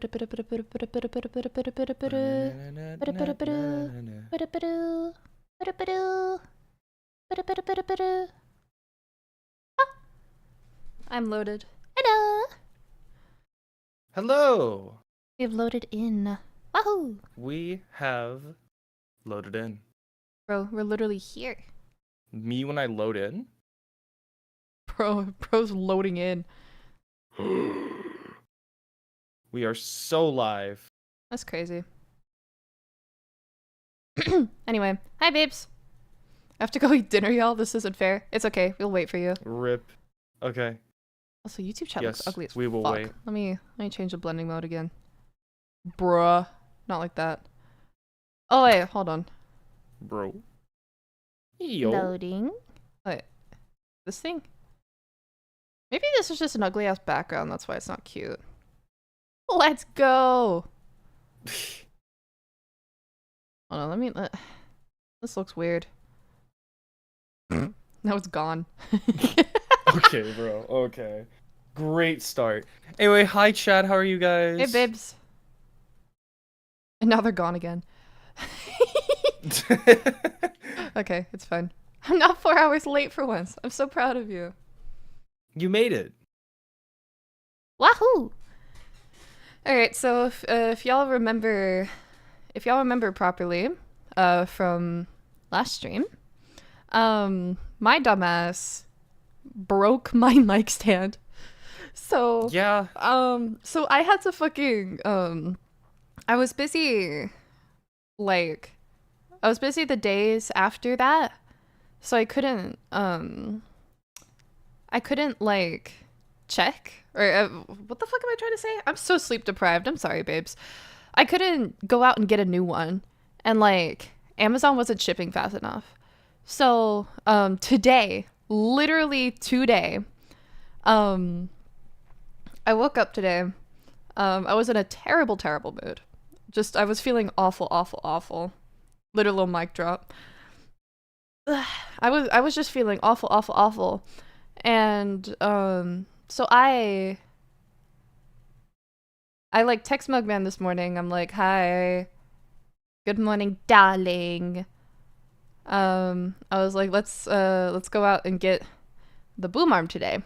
I'm loaded. Hello. Hello. We have loaded in. Wahoo! We have loaded in. Bro, we're literally here. Me when I load in? Bro's loading in. We are so live. That's crazy. Anyway, hi babes. I have to go eat dinner, y'all. This isn't fair. It's okay. We'll wait for you. Rip. Okay. Also, YouTube chat Yes, looks ugly as we will fuck. wait. Let me change the blending mode again. Bruh. Not like that. Oh wait, hold on. Bro. Yo. Loading. Wait. This thing? Maybe this is just an ugly ass background, that's why it's not cute. Let's go! Hold on, let me this looks weird. Now it's gone. Okay, bro. Okay. Great start. Anyway, hi chat, how are you guys? Hey babes. And now they're gone again. Okay, it's fine. I'm not 4 hours late for once. I'm so proud of you. You made it. Wahoo! Alright, so if y'all remember properly, from last stream, my dumbass broke my mic stand. So Yeah. so I had to fucking I was busy the days after that, so I couldn't like check or what the fuck am I trying to say? I'm so sleep deprived. I'm sorry, babes. I couldn't go out and get a new one, and like Amazon wasn't shipping fast enough. So today, literally today, I woke up today. I was in a terrible mood. I was feeling awful. Literal mic drop. I was just feeling awful. And so I like text Mugman this morning. I'm like, "Hi. Good morning, darling." I was like, let's go out and get the boom arm today.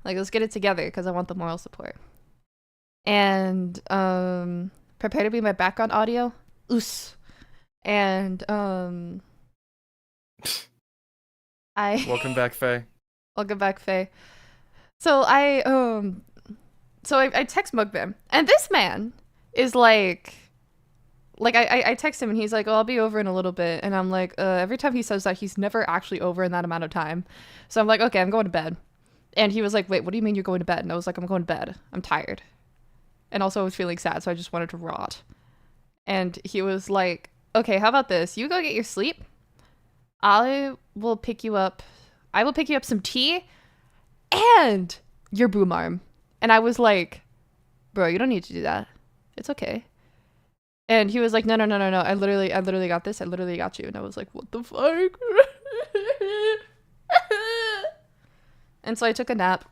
Like, let's get it together because I want the moral support. And prepare to be my background audio. Oos. And Welcome back, Faye. Welcome back, Faye. So I text Mugman, and this man is like I text him and he's like, "Oh, I'll be over in a little bit," and I'm like, every time he says that, he's never actually over in that amount of time. So I'm like, okay, I'm going to bed. And he was like, "Wait, what do you mean you're going to bed?" And I was like, "I'm going to bed. I'm tired." And also I was feeling sad, so I just wanted to rot. And he was like, "Okay, how about this? You go get your sleep. I will pick you up some tea and your boom arm." And I was like, "Bro, you don't need to do that. It's okay." And he was like, no. I literally got this. I literally got you. And I was like, what the fuck? And so I took a nap.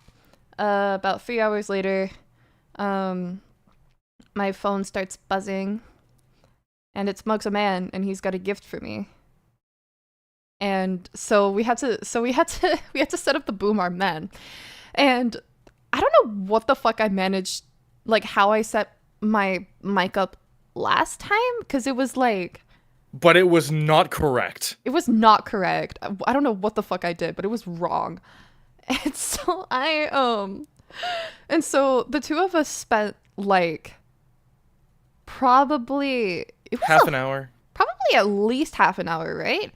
About 3 hours later, my phone starts buzzing, and it's Mug's a man, and he's got a gift for me. And so we had to set up the boom arm then. And I don't know what the fuck I managed, like how I set my mic up last time, because it was like, but it was not correct. It was not correct. I don't know what the fuck I did, but it was wrong. And so and so the two of us spent like probably half an hour. Probably at least half an hour, right?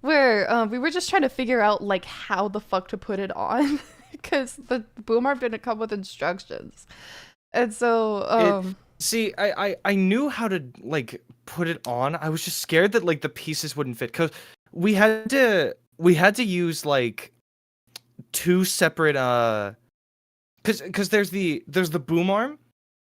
Where we were just trying to figure out like how the fuck to put it on because the boom arm didn't come with instructions. And so see, I knew how to like put it on. I was just scared that like the pieces wouldn't fit, because we had to use like two separate because there's the boom arm,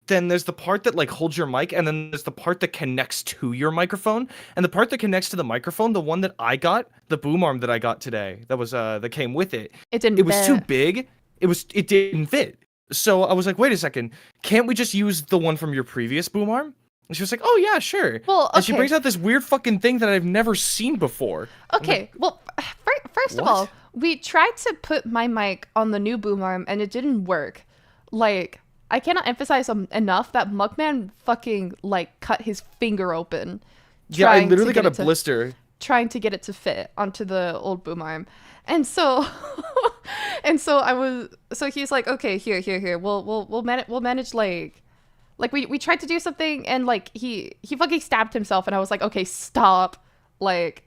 then there's the part that like holds your mic, and then there's the part that connects to your microphone. And the part that connects to the microphone, the one that I got, the boom arm that I got today, that came with it. It was too big. It didn't fit. So I was like, wait a second, can't we just use the one from your previous boom arm? And she was like, oh yeah, sure. Well, And she okay. brings out this weird fucking thing that I've never seen before. I'm Okay, like, well, first of what? all, we tried to put my mic on the new boom arm and it didn't work. Like, I cannot emphasize enough that Mugman fucking like cut his finger open Yeah, I trying to literally get got a it to blister. trying to get it to fit onto the old boom arm. And so so he's like, "Okay, here. We'll manage like we tried to do something and like he fucking stabbed himself and I was like, "Okay, stop. Like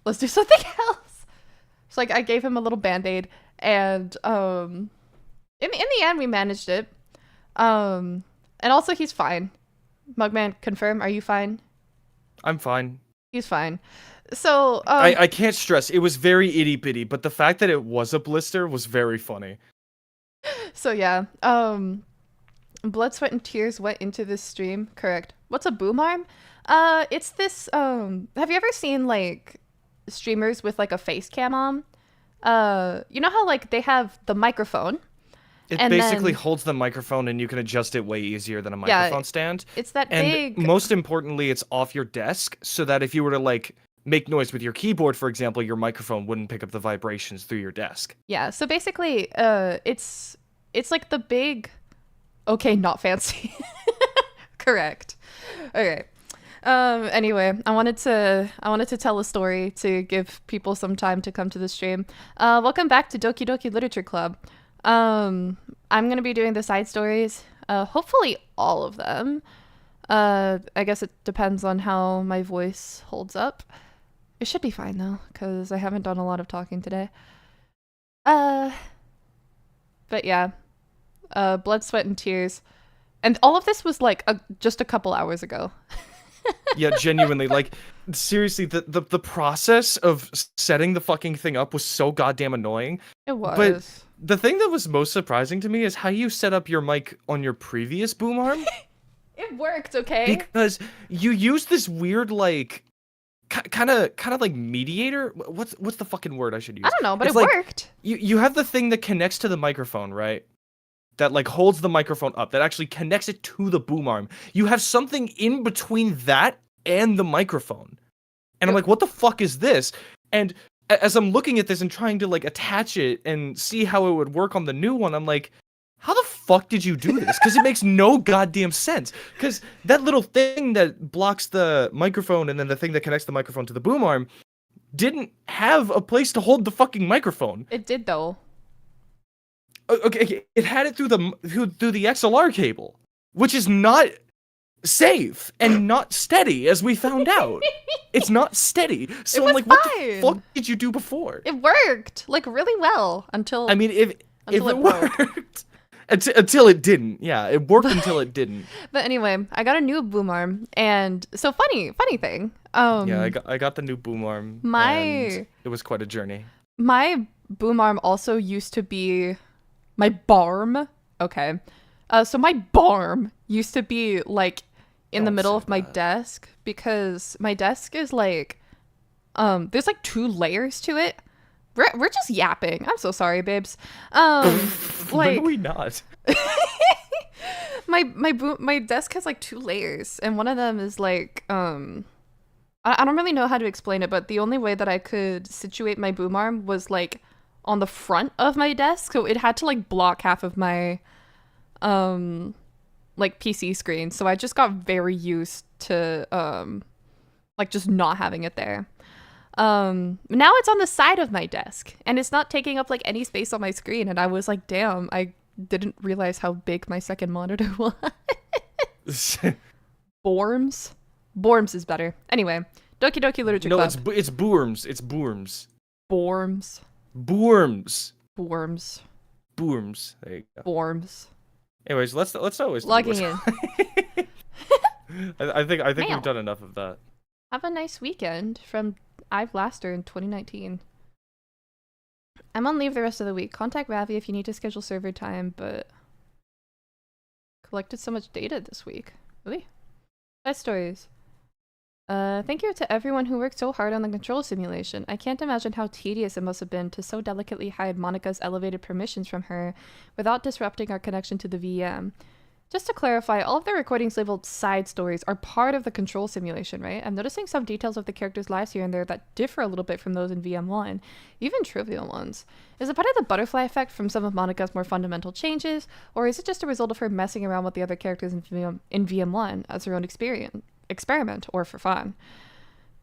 let's do something else." So like I gave him a little band-aid and in the end we managed it. And also he's fine. Mugman, confirm, are you fine? I'm fine. He's fine. So I can't stress, it was very itty bitty, but the fact that it was a blister was very funny. so yeah. Blood, sweat, and tears went into this stream. Correct. What's a boom arm? It's this. Have you ever seen like streamers with like a face cam on? You know how like they have the microphone. It And basically then, holds the microphone and you can adjust it way easier than a Yeah, microphone stand. it's that And big. most importantly, it's off your desk so that if you were to like make noise with your keyboard, for example, your microphone wouldn't pick up the vibrations through your desk. Yeah. So basically, it's like the big. Okay, not fancy. Correct. Okay. Anyway, I wanted to tell a story to give people some time to come to the stream. Welcome back to Doki Doki Literature Club. I'm gonna be doing the side stories. Hopefully all of them. I guess it depends on how my voice holds up. It should be fine though, because I haven't done a lot of talking today. But yeah. Blood, sweat, and tears. And all of this was like just a couple hours ago. Yeah, genuinely, like seriously, the process of setting the fucking thing up was so goddamn annoying. It was. But the thing that was most surprising to me is how you set up your mic on your previous boom arm. It worked, okay? Because you use this weird like kind of like mediator. What's the fucking word I should use? I don't know, but It's it like, worked. You have the thing that connects to the microphone, right? That like holds the microphone up, that actually connects it to the boom arm. You have something in between that and the microphone. And I'm like, what the fuck is this? And as I'm looking at this and trying to like attach it and see how it would work on the new one, I'm like, how the fuck did you do this? Because it makes no goddamn sense. Because that little thing that blocks the microphone and then the thing that connects the microphone to the boom arm didn't have a place to hold the fucking microphone. It did though. Okay, it had it through the XLR cable, which is not safe and not steady, as we found out. It's not steady. So It I'm was like, what the fine. fuck did you do before? It worked like really well until I mean, if until it it broke. worked until it didn't. Yeah, it worked until it didn't. But anyway, I got a new boom arm and so funny thing. Yeah, I got the new boom arm. And it was quite a journey. My boom arm also used to be my barm. Okay. So my barm used to be like in the Don't middle say of my that. desk because my desk is like there's like 2 layers to it. We're just yapping. I'm so sorry, babes. When Like are we not? my desk has like 2 layers and one of them is like I don't really know how to explain it, but the only way that I could situate my boom arm was like on the front of my desk, so it had to like block half of my like PC screen. So I just got very used to like just not having it there. Now it's on the side of my desk and it's not taking up like any space on my screen, and I was like, damn, I didn't realize how big my second monitor was. Borms is better. Anyway, Doki Doki Literature No, Club. it's Boorms. It's Boorms. Borms. Boorms. Borms. Boorms. There you go. Borms. Anyways, let's always Logging in. I think Mail. we've done enough of that. Have a nice weekend from I've Laster in 2019. I'm on leave the rest of the week. Contact Ravi if you need to schedule server time, but collected so much data this week. Really? Best stories. Thank you to everyone who worked so hard on the control simulation. I can't imagine how tedious it must have been to so delicately hide Monica's elevated permissions from her without disrupting our connection to the VM. Just to clarify, all of the recordings labeled side stories are part of the control simulation, right? I'm noticing some details of the characters' lives here and there that differ a little bit from those in VM1, even trivial ones. Is it part of the butterfly effect from some of Monica's more fundamental changes, or is it just a result of her messing around with the other characters in VM1 as her own experiment or for fun?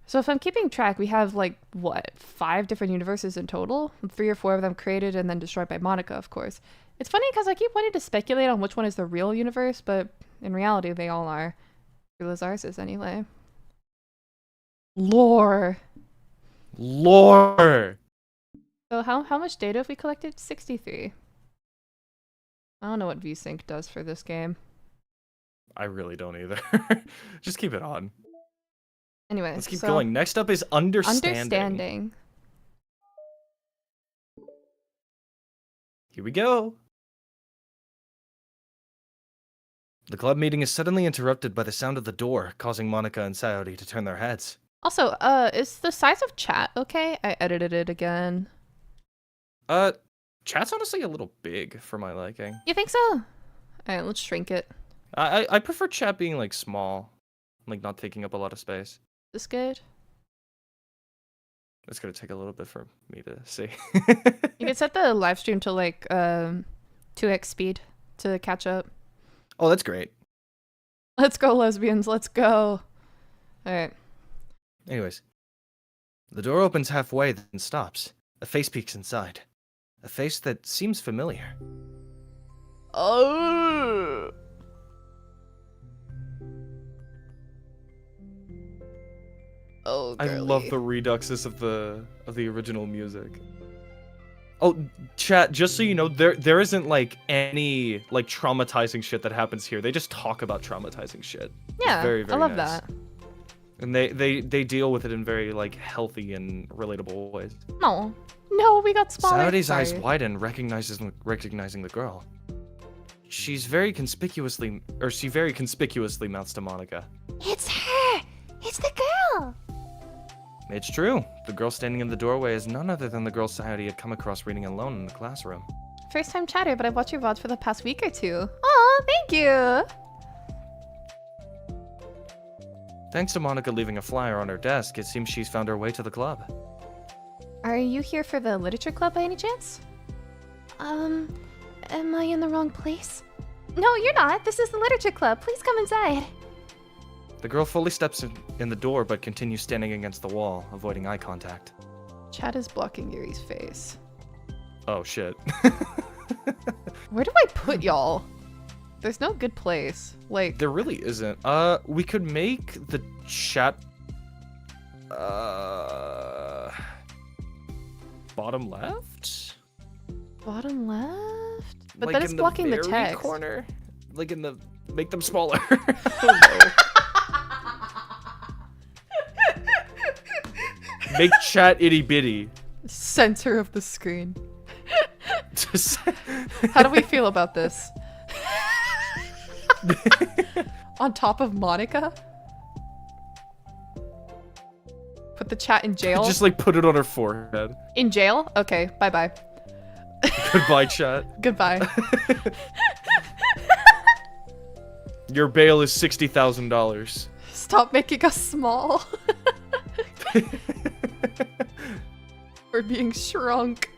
So if I'm keeping track, we have like, what, 5 different universes in total? 3 or 4 of them created and then destroyed by Monica, of course. It's funny because I keep wanting to speculate on which one is the real universe, but in reality they all are. Real as ours is anyway. Lore! Lore! So how much data have we collected? 63. I don't know what VSync does for this game. I really don't either. Just keep it on. Anyway, let's keep going. Next up is understanding. Understanding. Here we go. The club meeting is suddenly interrupted by the sound of the door, causing Monica and Sayori to turn their heads. Also, is the size of chat okay? I edited it again. Chat's honestly a little big for my liking. You think so? Alright, let's shrink it. I prefer chat being like small, like not taking up a lot of space. This good? It's gonna take a little bit for me to see. You can set the live stream to like 2x speed to catch up. Oh, that's great. Let's go, lesbians. Let's go. Alright. Anyways, the door opens halfway, then stops. A face peeks inside. A face that seems familiar. Oh. Oh, girly. I love the reduxes of the original music. Oh, chat, just so you know, there isn't like any like traumatizing shit that happens here. They just talk about traumatizing shit. Yeah, it's very, very I love nice. that. And they deal with it in very like healthy and relatable ways. No, we got smaller. Sayori's eyes widen, recognizing the girl. She very conspicuously mouths to Monica. It's her! It's the girl! It's true. The girl standing in the doorway is none other than the girl Sayori had come across reading alone in the classroom. First time chatter, but I've watched your VODs for the past week or 2. Aw, thank you! Thanks to Monica leaving a flyer on her desk, it seems she's found her way to the club. Are you here for the literature club by any chance? Am I in the wrong place? No, you're not. This is the literature club. Please come inside. The girl fully steps in the door, but continues standing against the wall, avoiding eye contact. Chat is blocking Yuri's face. Oh, shit. Where do I put y'all? There's no good place. Like, there really isn't. We could make the chat bottom left? Bottom left? But like then it's blocking the text. Corner. Like in the make them smaller. I don't know. Make chat itty bitty. Center of the screen. How do we feel about this? On top of Monica? Put the chat in jail? Just like put it on her forehead. In jail? Okay, bye-bye. Goodbye, chat. Goodbye. Your bail is $60,000. Stop making us small. We're being shrunk.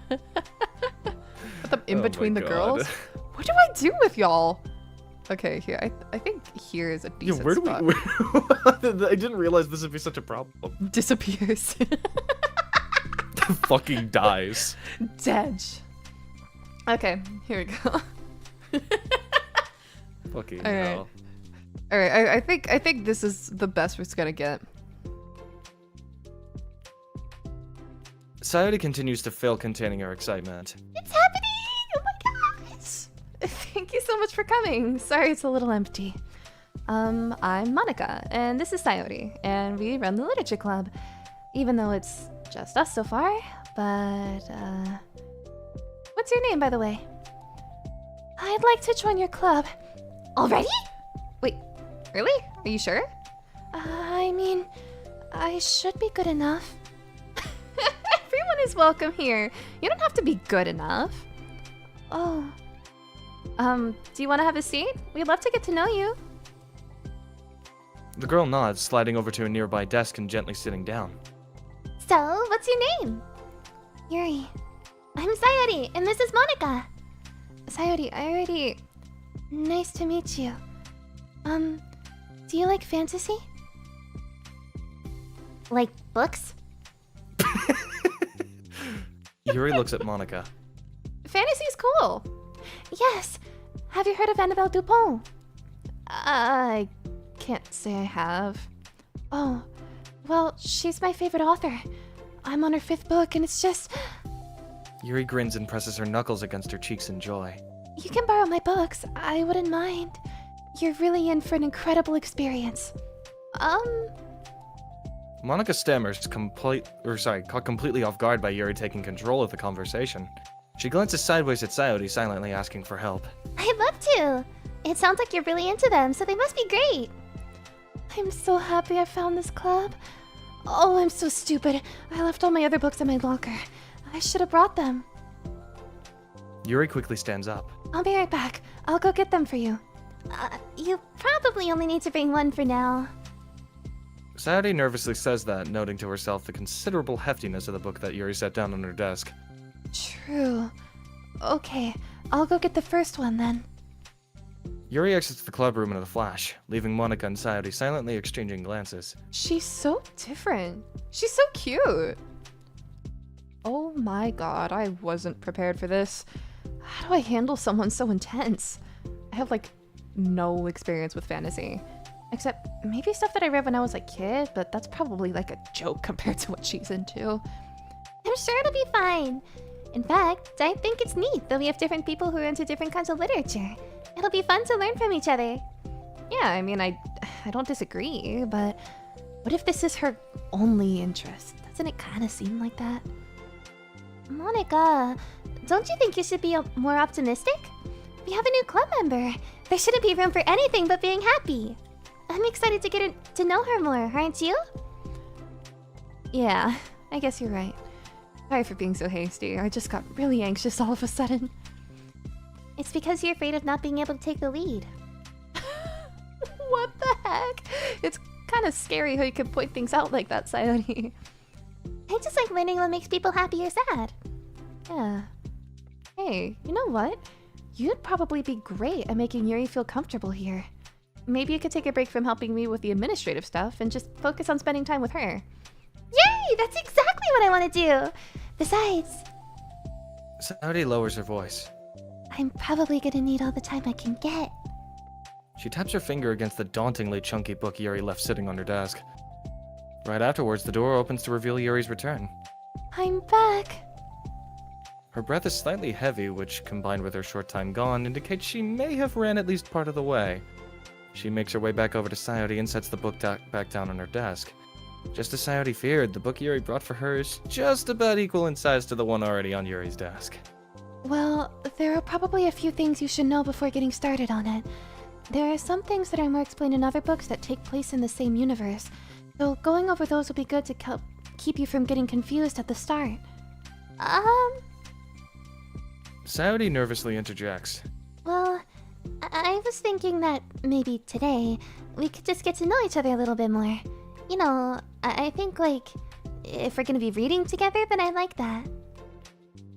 Put them in between the girls. What do I do with y'all? Okay, here. I think here is a decent yeah, where do spot. we? I didn't realize this would be such a problem. Disappears. Fucking dies. Dead. Okay, here we go. Fucking All right. hell. All right, I think this is the best we're gonna get. Sayori continues to fail containing her excitement. It's happening! Oh my gosh! Thank you so much for coming. Sorry it's a little empty. I'm Monica, and this is Sayori, and we run the literature club. Even though it's just us so far, but, what's your name, by the way? I'd like to join your club. Already? Wait, Really? Are you sure? I mean, I should be good enough. Everyone is welcome here. You don't have to be good enough. Oh, Do you want to have a seat? We'd love to get to know you. The girl nods, sliding over to a nearby desk and gently sitting down. so what's your name? Yuri. I'm Sayori, and this is Monica. Sayori, I already... Nice to meet you. Do you like fantasy? Like books? Yuri looks at Monica. Fantasy's cool. Yes. Have you heard of Annabelle Dupont? I can't say I have. Oh, well, she's my favorite author. I'm on her 5th book, and it's just... Yuri grins and presses her knuckles against her cheeks in joy. You can borrow my books. I wouldn't mind. You're really in for an incredible experience. Monica stammers, caught completely off guard by Yuri taking control of the conversation. She glances sideways at Sayori, silently asking for help. I'd love to. It sounds like you're really into them, so they must be great. I'm so happy I found this club. Oh, I'm so stupid. I left all my other books in my locker. I should have brought them. Yuri quickly stands up. I'll be right back. I'll go get them for you. You probably only need to bring one for now. Sayori nervously says that, noting to herself the considerable heftiness of the book that Yuri set down on her desk. True. Okay, I'll go get the first one then. Yuri exits the club room in a flash, leaving Monica and Sayori silently exchanging glances. She's so different. She's so cute. Oh my god, I wasn't prepared for this. How do I handle someone so intense? I have like no experience with fantasy. Except maybe stuff that I read when I was a kid, but that's probably like a joke compared to what she's into. I'm sure it'll be fine. In fact, I think it's neat that we have different people who are into different kinds of literature. It'll be fun to learn from each other. Yeah, I mean, I don't disagree, but what if this is her only interest? Doesn't it kind of seem like that? Monica, don't you think you should be more optimistic? We have a new club member. There shouldn't be room for anything but being happy. I'm excited to get to know her more, aren't you? Yeah, I guess you're right. Sorry for being so hasty. I just got really anxious all of a sudden. It's because you're afraid of not being able to take the lead. What the heck? It's kind of scary how you can point things out like that, Sayori. I just like learning what makes people happy or sad. Yeah. Hey, you know what? You'd probably be great at making Yuri feel comfortable here. Maybe you could take a break from helping me with the administrative stuff and just focus on spending time with her. Yay! That's exactly what I want to do! Besides, Sayori lowers her voice. I'm probably gonna need all the time I can get. She taps her finger against the dauntingly chunky book Yuri left sitting on her desk. Right afterwards, the door opens to reveal Yuri's return. I'm back. Her breath is slightly heavy, which, combined with her short time gone, indicates she may have ran at least part of the way. She makes her way back over to Sayori and sets the book back down on her desk. Just as Sayori feared, the book Yuri brought for her is just about equal in size to the one already on Yuri's desk. Well, there are probably a few things you should know before getting started on it. There are some things that are more explained in other books that take place in the same universe, so going over those will be good to help keep you from getting confused at the start. Sayori nervously interjects. Well, I was thinking that maybe today we could just get to know each other a little bit more. You know, I think, like, if we're gonna be reading together, then I like that.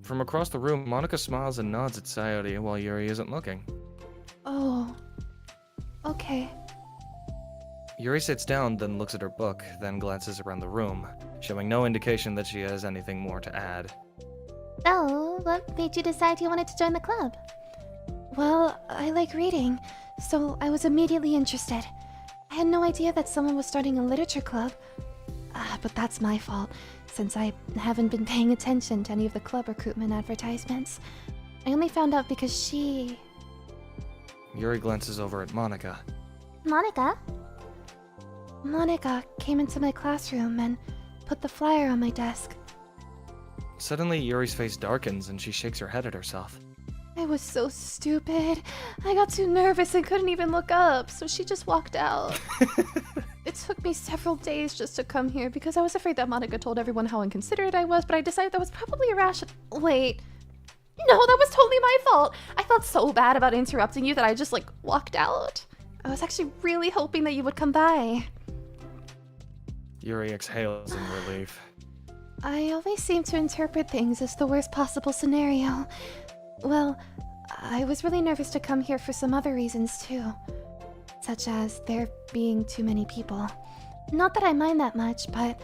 From across the room, Monica smiles and nods at Sayori while Yuri isn't looking. Oh. Okay. Yuri sits down, then looks at her book, then glances around the room, showing no indication that she has anything more to add. So, what made you decide you wanted to join the club? Well, I like reading, so I was immediately interested. I had no idea that someone was starting a literature club. But that's my fault, since I haven't been paying attention to any of the club recruitment advertisements. I only found out because she... Yuri glances over at Monica. Monica? Monica came into my classroom and put the flyer on my desk. Suddenly, Yuri's face darkens and she shakes her head at herself. I was so stupid. I got too nervous and couldn't even look up, so she just walked out. It took me several days just to come here because I was afraid that Monica told everyone how inconsiderate I was, but I decided that was probably irrational. Wait. No, that was totally my fault. I felt so bad about interrupting you that I just, like, walked out. I was actually really hoping that you would come by. Yuri exhales in relief. I always seem to interpret things as the worst possible scenario. Well, I was really nervous to come here for some other reasons too. Such as there being too many people. Not that I mind that much, but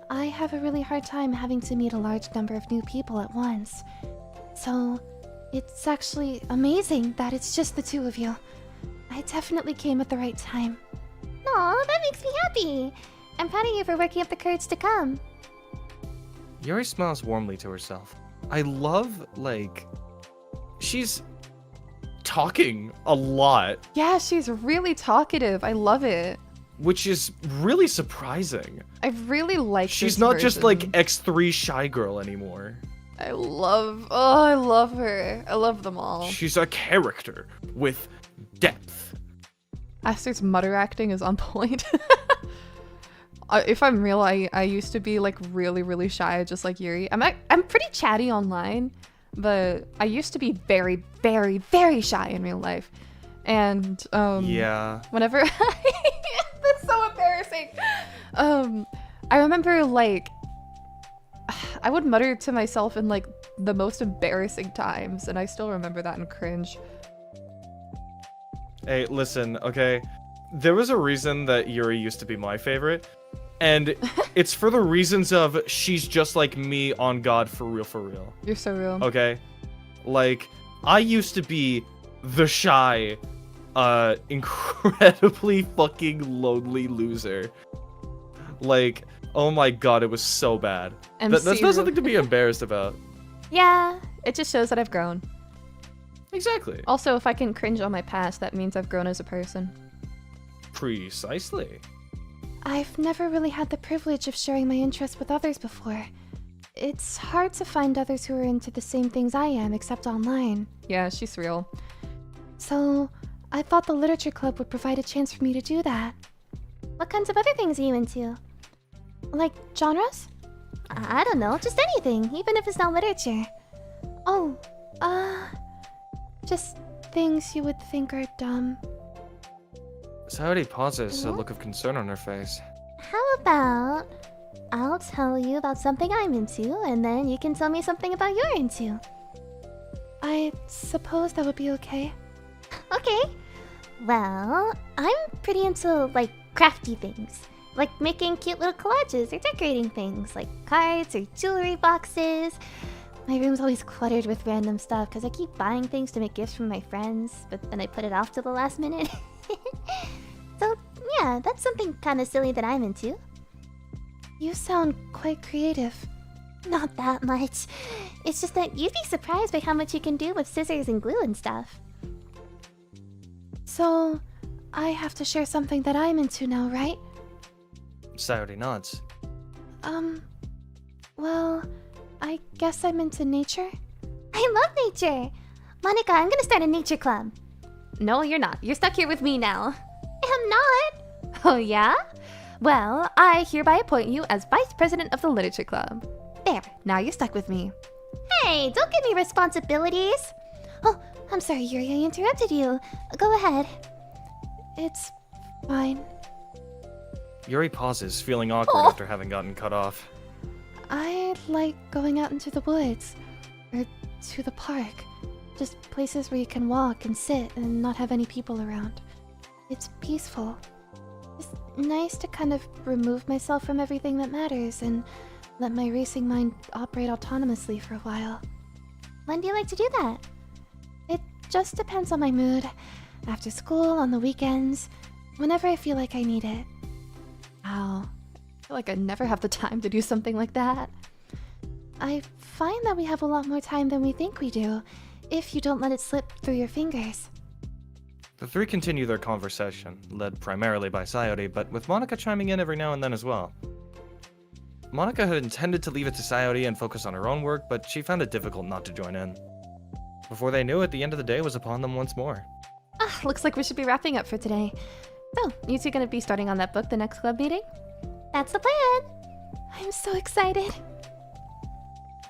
I have a really hard time having to meet a large number of new people at once. So, it's actually amazing that it's just the two of you. I definitely came at the right time. Aw, that makes me happy! I'm proud of you for working up the courage to come. Yuri smiles warmly to herself. I love, like, she's talking a lot, Yeah, she's really talkative. I love it. which is really surprising. I really like She's this not just like version. X3 shy girl anymore. I love her. I love them all. She's a character with depth. Aster's mutter acting is on point. If I'm real, I used to be like really shy, just like Yuri. I'm pretty chatty online, but I used to be very shy in real life. And Yeah. whenever that's so embarrassing. I remember like I would mutter to myself in like the most embarrassing times, and I still remember that and cringe. Hey, listen, okay? There was a reason that Yuri used to be my favorite, and it's for the reasons of she's just like me on God for real. You're so real. Okay? Like, I used to be the shy, incredibly fucking lonely loser. Like, oh my god, it was so bad. That's not MC something to be embarrassed about. Yeah, it just shows that I've grown. Exactly. Also, if I can cringe on my past, that means I've grown as a person. Precisely. I've never really had the privilege of sharing my interests with others before. It's hard to find others who are into the same things I am, except online. Yeah, she's real. So, I thought the literature club would provide a chance for me to do that. What kinds of other things are you into? Like genres? I don't know, just anything, even if it's not literature. Oh, just things you would think are dumb. Sayori pauses, a look of concern on her face. How about I'll tell you about something I'm into, and then you can tell me something about you're into. I suppose that would be okay. Okay. Well, I'm pretty into, like, crafty things. Like making cute little collages or decorating things, like cards or jewelry boxes. My room's always cluttered with random stuff because I keep buying things to make gifts for my friends, but then I put it off to the last minute. So, yeah, that's something kind of silly that I'm into. You sound quite creative. Not that much. It's just that you'd be surprised by how much you can do with scissors and glue and stuff. So, I have to share something that I'm into now, right? Sayori nods. Well, I guess I'm into nature. I love nature! Monica, I'm gonna start a nature club. No, you're not. You're stuck here with me now. I'm not! Oh, yeah? Well, I hereby appoint you as Vice President of the Literature Club. There. Now you're stuck with me. Hey, don't give me responsibilities! Oh, I'm sorry, Yuri, I interrupted you. Go ahead. It's fine. Yuri pauses, feeling awkward after having gotten cut off. I like going out into the woods. Or to the park. Just places where you can walk and sit and not have any people around. It's peaceful. It's nice to kind of remove myself from everything that matters and let my racing mind operate autonomously for a while. When do you like to do that? It just depends on my mood. After school, on the weekends, whenever I feel like I need it. Wow. I feel like I never have the time to do something like that. I find that we have a lot more time than we think we do, if you don't let it slip through your fingers. The three continue their conversation, led primarily by Sayori, but with Monica chiming in every now and then as well. Monica had intended to leave it to Sayori and focus on her own work, but she found it difficult not to join in. Before they knew it, the end of the day was upon them once more. Looks like we should be wrapping up for today. So, you two gonna be starting on that book the next club meeting? That's the plan! I'm so excited.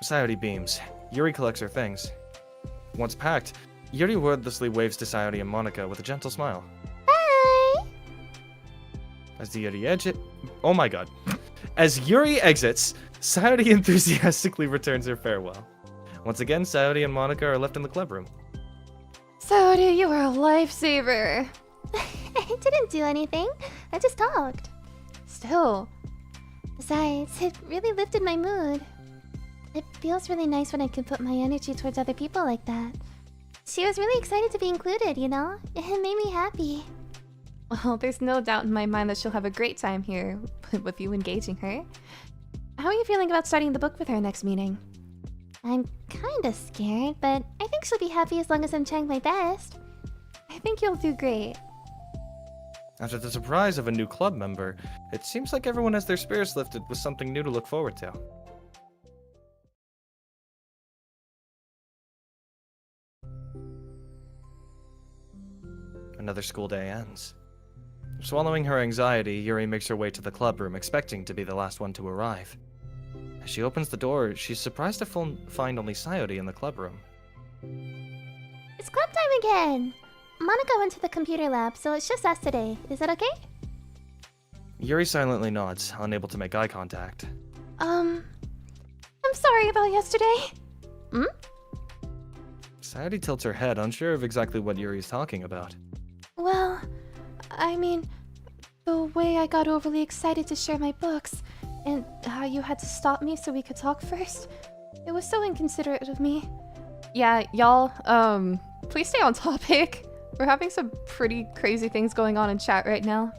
Sayori beams. Yuri collects her things. Once packed, Yuri wordlessly waves to Sayori and Monica with a gentle smile. Bye! As Yuri Oh my god. As Yuri exits, Sayori enthusiastically returns her farewell. Once again, Sayori and Monica are left in the club room. Sayori, you are a lifesaver. I didn't do anything. I just talked. Still. Besides, it really lifted my mood. It feels really nice when I can put my energy towards other people like that. She was really excited to be included, you know? It made me happy. Well, there's no doubt in my mind that she'll have a great time here with you engaging her. How are you feeling about starting the book with her next meeting? I'm kinda scared, but I think she'll be happy as long as I'm trying my best. I think you'll do great. After the surprise of a new club member, it seems like everyone has their spirits lifted with something new to look forward to. Another school day ends. Swallowing her anxiety, Yuri makes her way to the club room, expecting to be the last one to arrive. As she opens the door, she's surprised to find only Sayori in the club room. It's club time again! Monica went to the computer lab, so it's just us today. Is that okay? Yuri silently nods, unable to make eye contact. I'm sorry about yesterday. Sayori tilts her head, unsure of exactly what Yuri's talking about. Well, I mean, the way I got overly excited to share my books, and how you had to stop me so we could talk first. It was so inconsiderate of me. Yeah, y'all, please stay on topic. We're having some pretty crazy things going on in chat right now.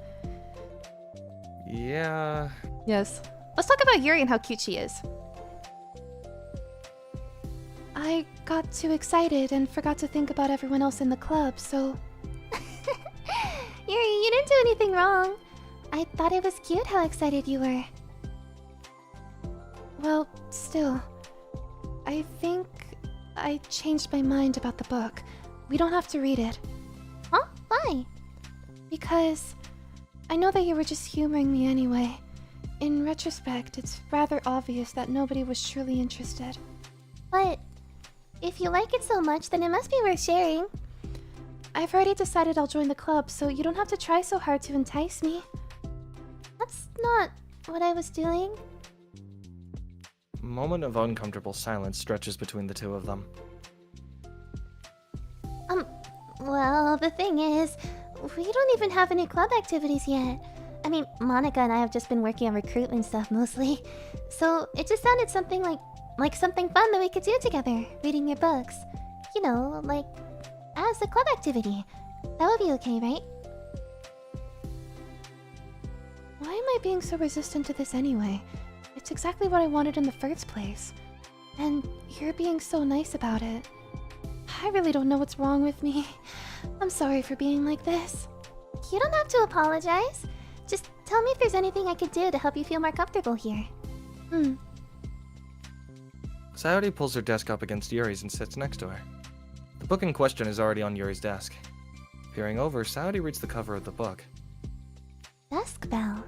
Yeah. Yes. Let's talk about Yuri and how cute she is. I got too excited and forgot to think about everyone else in the club, so... Yuri, you didn't do anything wrong. I thought it was cute how excited you were. Well, still. I think I changed my mind about the book. We don't have to read it. Huh? Why? Because I know that you were just humoring me anyway. In retrospect, it's rather obvious that nobody was truly interested. But if you like it so much, then it must be worth sharing. I've already decided I'll join the club, so you don't have to try so hard to entice me. That's not what I was doing. A moment of uncomfortable silence stretches between the two of them. Well, the thing is, we don't even have any club activities yet. I mean, Monica and I have just been working on recruitment stuff mostly. So it just sounded something like something fun that we could do together, reading your books. You know, like, as a club activity. That would be okay, right? Why am I being so resistant to this anyway? It's exactly what I wanted in the first place. And you're being so nice about it. I really don't know what's wrong with me. I'm sorry for being like this. You don't have to apologize. Just tell me if there's anything I could do to help you feel more comfortable here. Sayori pulls her desk up against Yuri's and sits next to her. The book in question is already on Yuri's desk. Peering over, Sayori reads the cover of the book. Dusk Bell.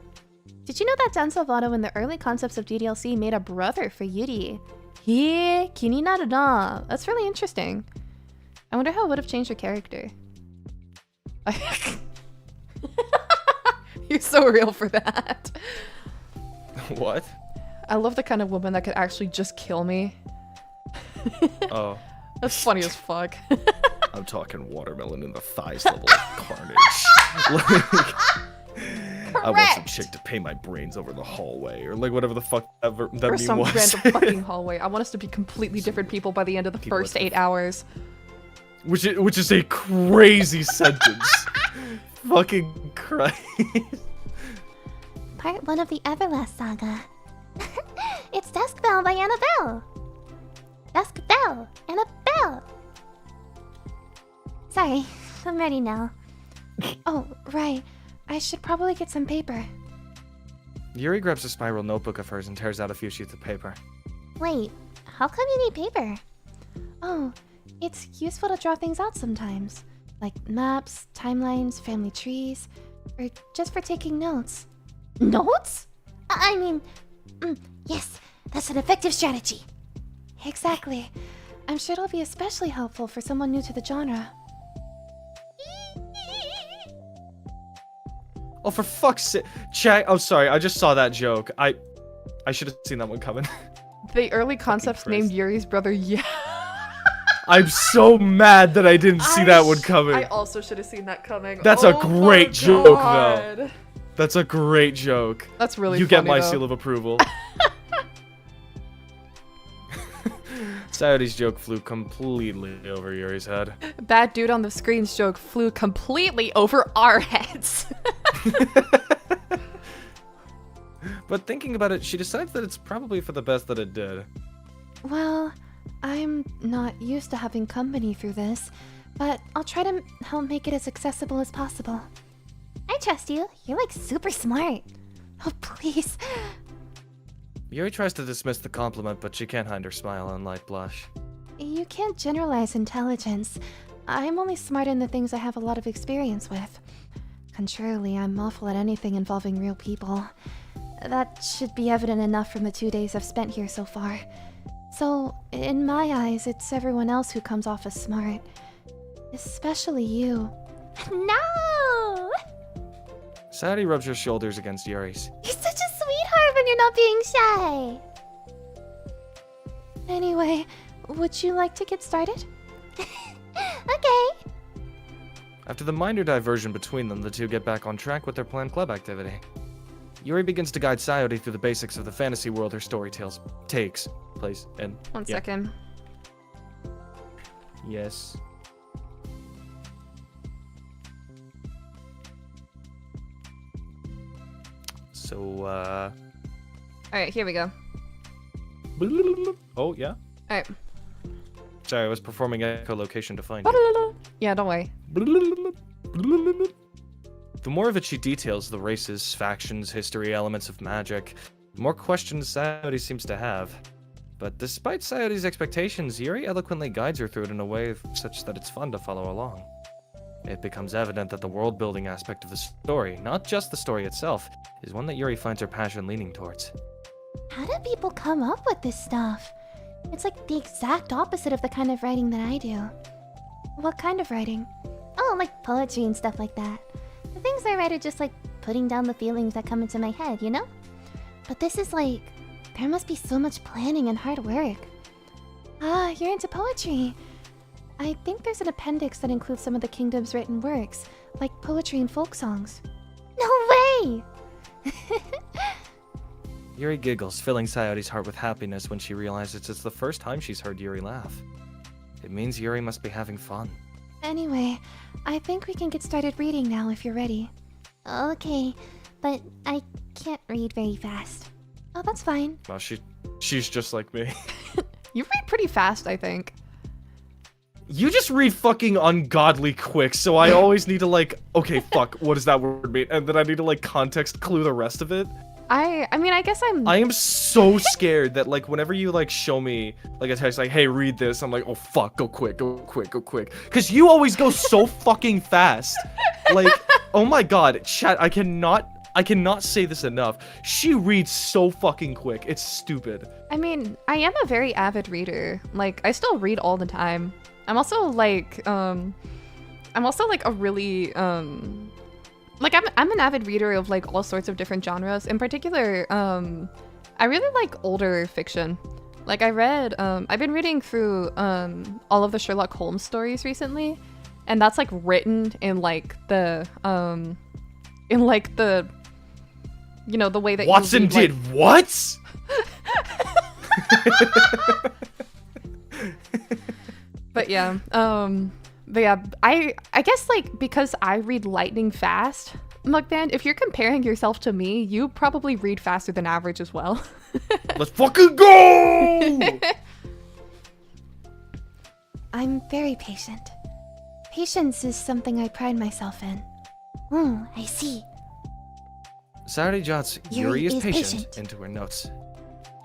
Did you know that Dan Salvato in the early concepts of DDLC made a brother for Yuri? He kininaru na. That's really interesting. I wonder how it would have changed her character. You're so real for that. What? I love the kind of woman that could actually just kill me. Oh. That's funny as fuck. I'm talking watermelon in the thighs level of carnage. I want some chick to pay my brains over the hallway, or like whatever the fuck that Or meme some was. random fucking hallway. I want us to be completely different people by the end of the People first with 8 hours. Which is a crazy sentence. Fucking Christ. Part 1 of the Everlast Saga. It's Dusk Bell by Annabelle. Dusk Bell, Annabelle. Sorry, I'm ready now. Oh, right. I should probably get some paper. Yuri grabs a spiral notebook of hers and tears out a few sheets of paper. Wait, how come you need paper? Oh, It's useful to draw things out sometimes, like maps, timelines, family trees, or just for taking notes. Notes? I mean, yes, that's an effective strategy. Exactly. I'm sure it'll be especially helpful for someone new to the genre. Oh, for fuck's sake. Chat. Oh, sorry. I just saw that joke. I should have seen that one coming. The early concepts named Yuri's brother. Yeah. I'm so mad that I didn't see that one coming. I also should have seen that coming. That's a great joke, though. That's a great joke. That's really You funny, get my though. seal of approval. Sayori's joke flew completely over Yuri's head. Bad dude on the screen's joke flew completely over our heads. But thinking about it, she decides that it's probably for the best that it did. Well, I'm not used to having company through this, but I'll try to help make it as accessible as possible. I trust you. You're like super smart. Oh, please. Yuri tries to dismiss the compliment, but she can't hide her smile and light blush. You can't generalize intelligence. I'm only smart in the things I have a lot of experience with. Contrarily, I'm awful at anything involving real people. That should be evident enough from the 2 days I've spent here so far. So, in my eyes, it's everyone else who comes off as smart. Especially you. No! Sayori rubs her shoulders against Yuri's. You're such a sweetheart when you're not being shy! Anyway, would you like to get started? Okay. After the minor diversion between them, the two get back on track with their planned club activity. Yuri begins to guide Sayori through the basics of the fantasy world her story takes place in. One second. Yes. So, Alright, here we go. Oh, yeah? Alright. Sorry, I was performing echolocation to find you. Yeah, don't worry. The more of it she details, the races, factions, history, elements of magic, the more questions Sayori seems to have. But despite Sayori's expectations, Yuri eloquently guides her through it in a way such that it's fun to follow along. It becomes evident that the world-building aspect of the story, not just the story itself, is one that Yuri finds her passion leaning towards. How do people come up with this stuff? It's like the exact opposite of the kind of writing that I do. What kind of writing? Oh, like poetry and stuff like that. The things I write are just like putting down the feelings that come into my head, you know? But this is like, there must be so much planning and hard work. Ah, you're into poetry. I think there's an appendix that includes some of the kingdom's written works, like poetry and folk songs. No way! Yuri giggles, filling Sayori's heart with happiness when she realizes it's the first time she's heard Yuri laugh. It means Yuri must be having fun. Anyway, I think we can get started reading now if you're ready. Okay, but I can't read very fast. Oh, that's fine. Well, she's just like me. You read pretty fast, I think. You just read fucking ungodly quick, so I always need to like, okay, fuck, what does that word mean? And then I need to like context clue the rest of it. I mean, I guess I am so scared that like whenever you like show me like a text like, hey, read this, I'm like, oh fuck, go quick, go quick, go quick. Cause you always go so fucking fast. Like, oh my god, chat, I cannot say this enough. She reads so fucking quick. It's stupid. I mean, I am a very avid reader. Like, I still read all the time. I'm also like a really like I'm an avid reader of like all sorts of different genres. In particular, I really like older fiction. Like I've been reading through all of the Sherlock Holmes stories recently, and that's like written in like the you know, the way that Watson you read, did like... what? But yeah, I guess like because I read lightning fast, Mugman, if you're comparing yourself to me, you probably read faster than average as well. Let's fucking go! I'm very patient. Patience is something I pride myself in. I see. Sayori jots Yuri Yuri is is patient patient into her notes.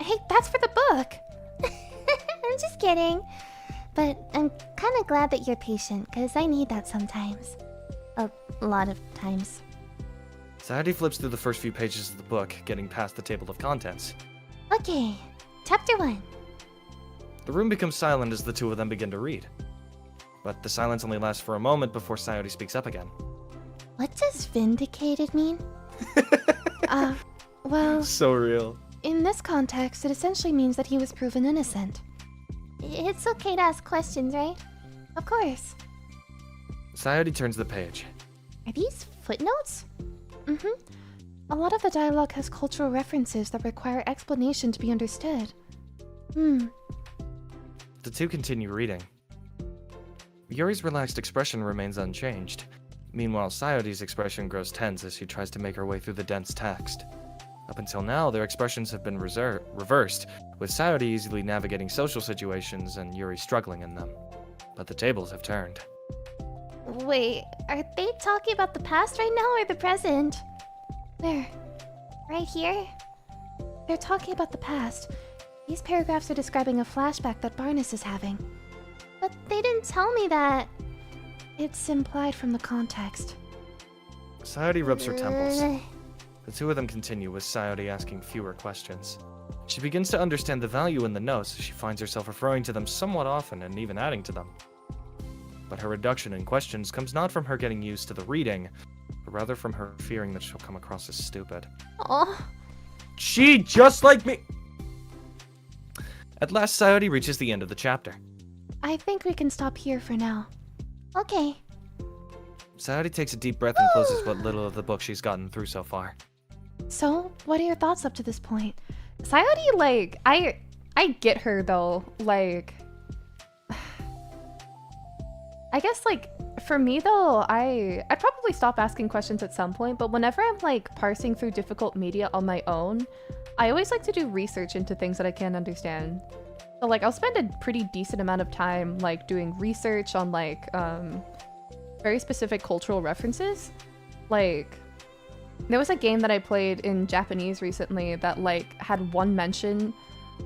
Hey, that's for the book. I'm just kidding. But I'm kinda glad that you're patient, because I need that sometimes. A lot of times. Sayori flips through the first few pages of the book, getting past the table of contents. Okay, chapter 1. The room becomes silent as the two of them begin to read. But the silence only lasts for a moment before Sayori speaks up again. What does vindicated mean? Well, So real. in this context, it essentially means that he was proven innocent. It's okay to ask questions, right? Of course. Sayori turns the page. Are these footnotes? Mm-hmm. A lot of the dialogue has cultural references that require explanation to be understood. The two continue reading. Yuri's relaxed expression remains unchanged. Meanwhile, Sayori's expression grows tense as she tries to make her way through the dense text. Up until now, their expressions have been reversed, with Sayori easily navigating social situations and Yuri struggling in them. But the tables have turned. Wait, are they talking about the past right now or the present? Where? Right here? They're talking about the past. These paragraphs are describing a flashback that Barnes is having. But they didn't tell me that. It's implied from the context. Sayori rubs her temples. The two of them continue, with Sayori asking fewer questions. She begins to understand the value in the notes as she finds herself referring to them somewhat often and even adding to them. But her reduction in questions comes not from her getting used to the reading, but rather from her fearing that she'll come across as stupid. Oh. She just like me! At last, Sayori reaches the end of the chapter. I think we can stop here for now. Okay. Sayori takes a deep breath and closes what little of the book she's gotten through so far. So, what are your thoughts up to this point? Sayori, like, I get her though. Like, I guess, like, for me though, I'd probably stop asking questions at some point, but whenever I'm like parsing through difficult media on my own, I always like to do research into things that I can't understand. So like I'll spend a pretty decent amount of time like doing research on like very specific cultural references. Like there was a game that I played in Japanese recently that like had one mention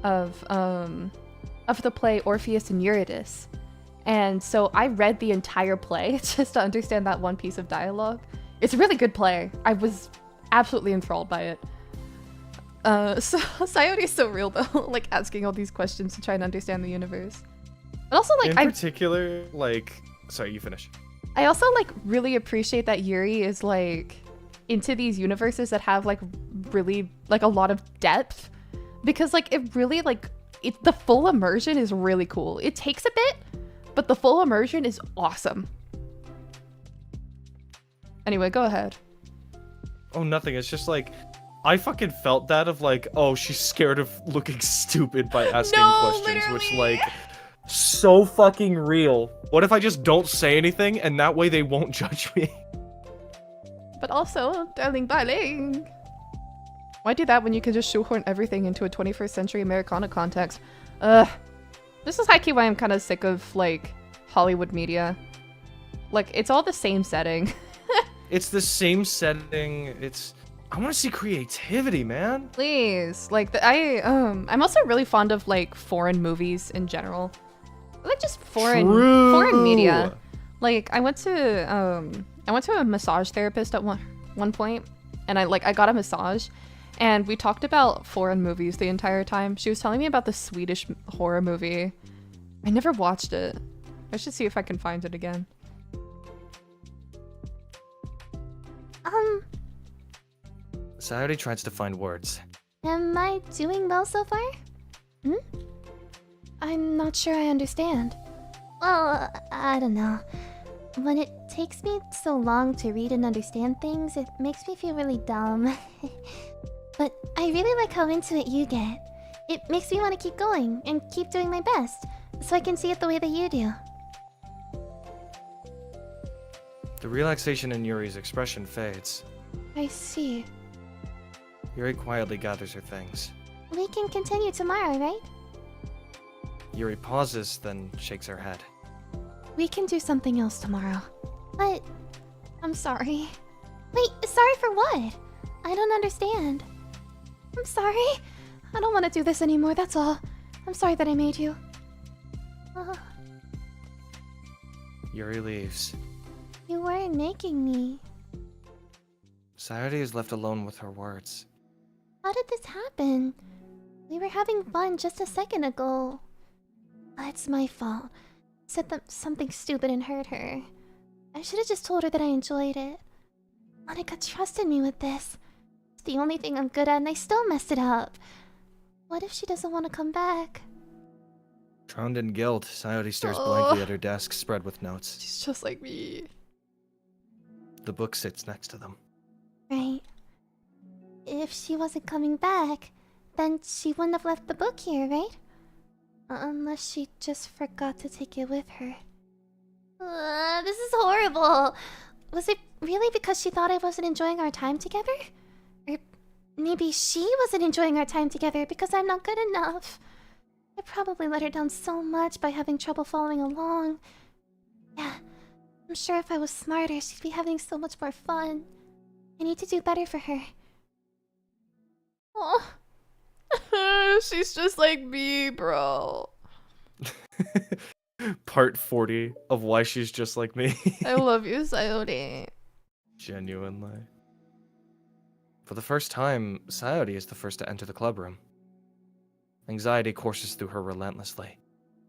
of the play Orpheus and Eurydice. And so I read the entire play just to understand that one piece of dialogue. It's a really good play. I was absolutely enthralled by it. So Sayori's so real though, like asking all these questions to try and understand the universe. But also like In particular, like, sorry, you finish. I also like really appreciate that Yuri is like into these universes that have like really like a lot of depth, because like it really like the full immersion is really cool. It takes a bit, but the full immersion is awesome. Anyway, go ahead. Oh, nothing. It's just like, I fucking felt that of like, oh, she's scared of looking stupid by asking questions, which like, so fucking real. What if I just don't say anything and that way they won't judge me? But also, darling. Why do that when you can just shoehorn everything into a 21st century Americana context? This is high-key why I'm kind of sick of like Hollywood media. Like, it's all the same setting. It's the same setting. I want to see creativity, man. Please, like I'm also really fond of like foreign movies in general, like just foreign media. Like I went to a massage therapist at one point, and I got a massage, and we talked about foreign movies the entire time. She was telling me about the Swedish horror movie. I never watched it. I should see if I can find it again. Sayori tries to find words. Am I doing well so far? I'm not sure I understand. Well, I don't know. When it takes me so long to read and understand things, it makes me feel really dumb. But I really like how into it you get. It makes me want to keep going and keep doing my best, so I can see it the way that you do. The relaxation in Yuri's expression fades. I see. Yuri quietly gathers her things. We can continue tomorrow, right? Yuri pauses, then shakes her head. We can do something else tomorrow. But I'm sorry. Wait, sorry for what? I don't understand. I'm sorry. I don't want to do this anymore, that's all. I'm sorry that I made you. Yuri leaves. You weren't making me. Sayori is left alone with her words. How did this happen? We were having fun just a second ago. It's my fault. Said something stupid and hurt her. I should have just told her that I enjoyed it. Monica trusted me with this. It's the only thing I'm good at and I still messed it up. What if she doesn't want to come back? Drowned in guilt, Sayori stares blankly at her desk spread with notes. She's just like me. The book sits next to them. Right. If she wasn't coming back, then she wouldn't have left the book here, right? Unless she just forgot to take it with her. This is horrible. Was it really because she thought I wasn't enjoying our time together? Or maybe she wasn't enjoying our time together because I'm not good enough. I probably let her down so much by having trouble following along. Yeah, I'm sure if I was smarter, she'd be having so much more fun. I need to do better for her. Oh. She's just like me, bro. Part 40 of why she's just like me. I love you, Sayori. Genuinely. For the first time, Sayori is the first to enter the club room. Anxiety courses through her relentlessly.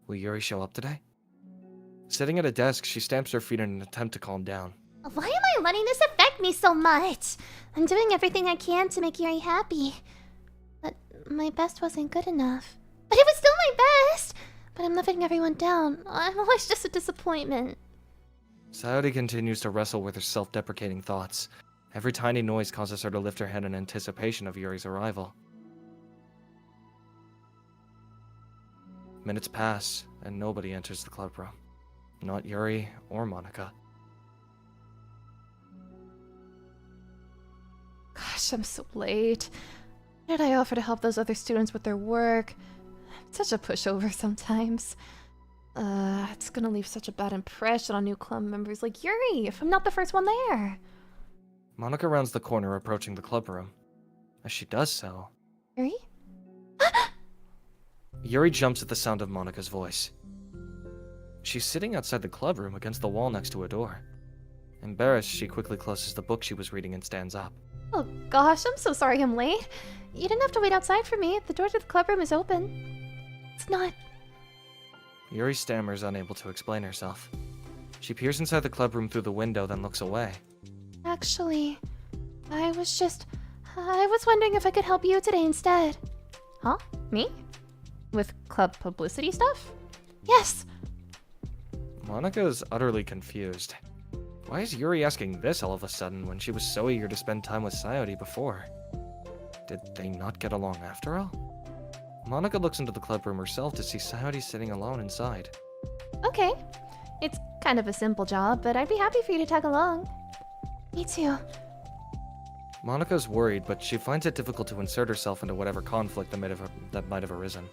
Will Yuri show up today? Sitting at a desk, she stamps her feet in an attempt to calm down. Why am I letting this affect me so much? I'm doing everything I can to make Yuri happy. But my best wasn't good enough. But it was still my best! But I'm letting everyone down. I'm always just a disappointment. Sayori continues to wrestle with her self-deprecating thoughts. Every tiny noise causes her to lift her head in anticipation of Yuri's arrival. Minutes pass, and nobody enters the club room. Not Yuri or Monica. Gosh, I'm so late. Why did I offer to help those other students with their work? I'm such a pushover sometimes. It's gonna leave such a bad impression on new club members like Yuri if I'm not the first one there. Monica rounds the corner, approaching the club room. As she does so, Yuri? Yuri jumps at the sound of Monica's voice. She's sitting outside the club room against the wall next to a door. Embarrassed, she quickly closes the book she was reading and stands up. Oh gosh, I'm so sorry I'm late. You didn't have to wait outside for me. The door to the club room is open. It's not... Yuri stammers, unable to explain herself. She peers inside the club room through the window, then looks away. Actually, I was wondering if I could help you today instead. Huh? Me? With club publicity stuff? Yes! Monica is utterly confused. Why is Yuri asking this all of a sudden when she was so eager to spend time with Sayori before? Did they not get along after all? Monica looks into the club room herself to see Sayori sitting alone inside. Okay. It's kind of a simple job, but I'd be happy for you to tag along. Me too. Monica's worried, but she finds it difficult to insert herself into whatever conflict that might have arisen.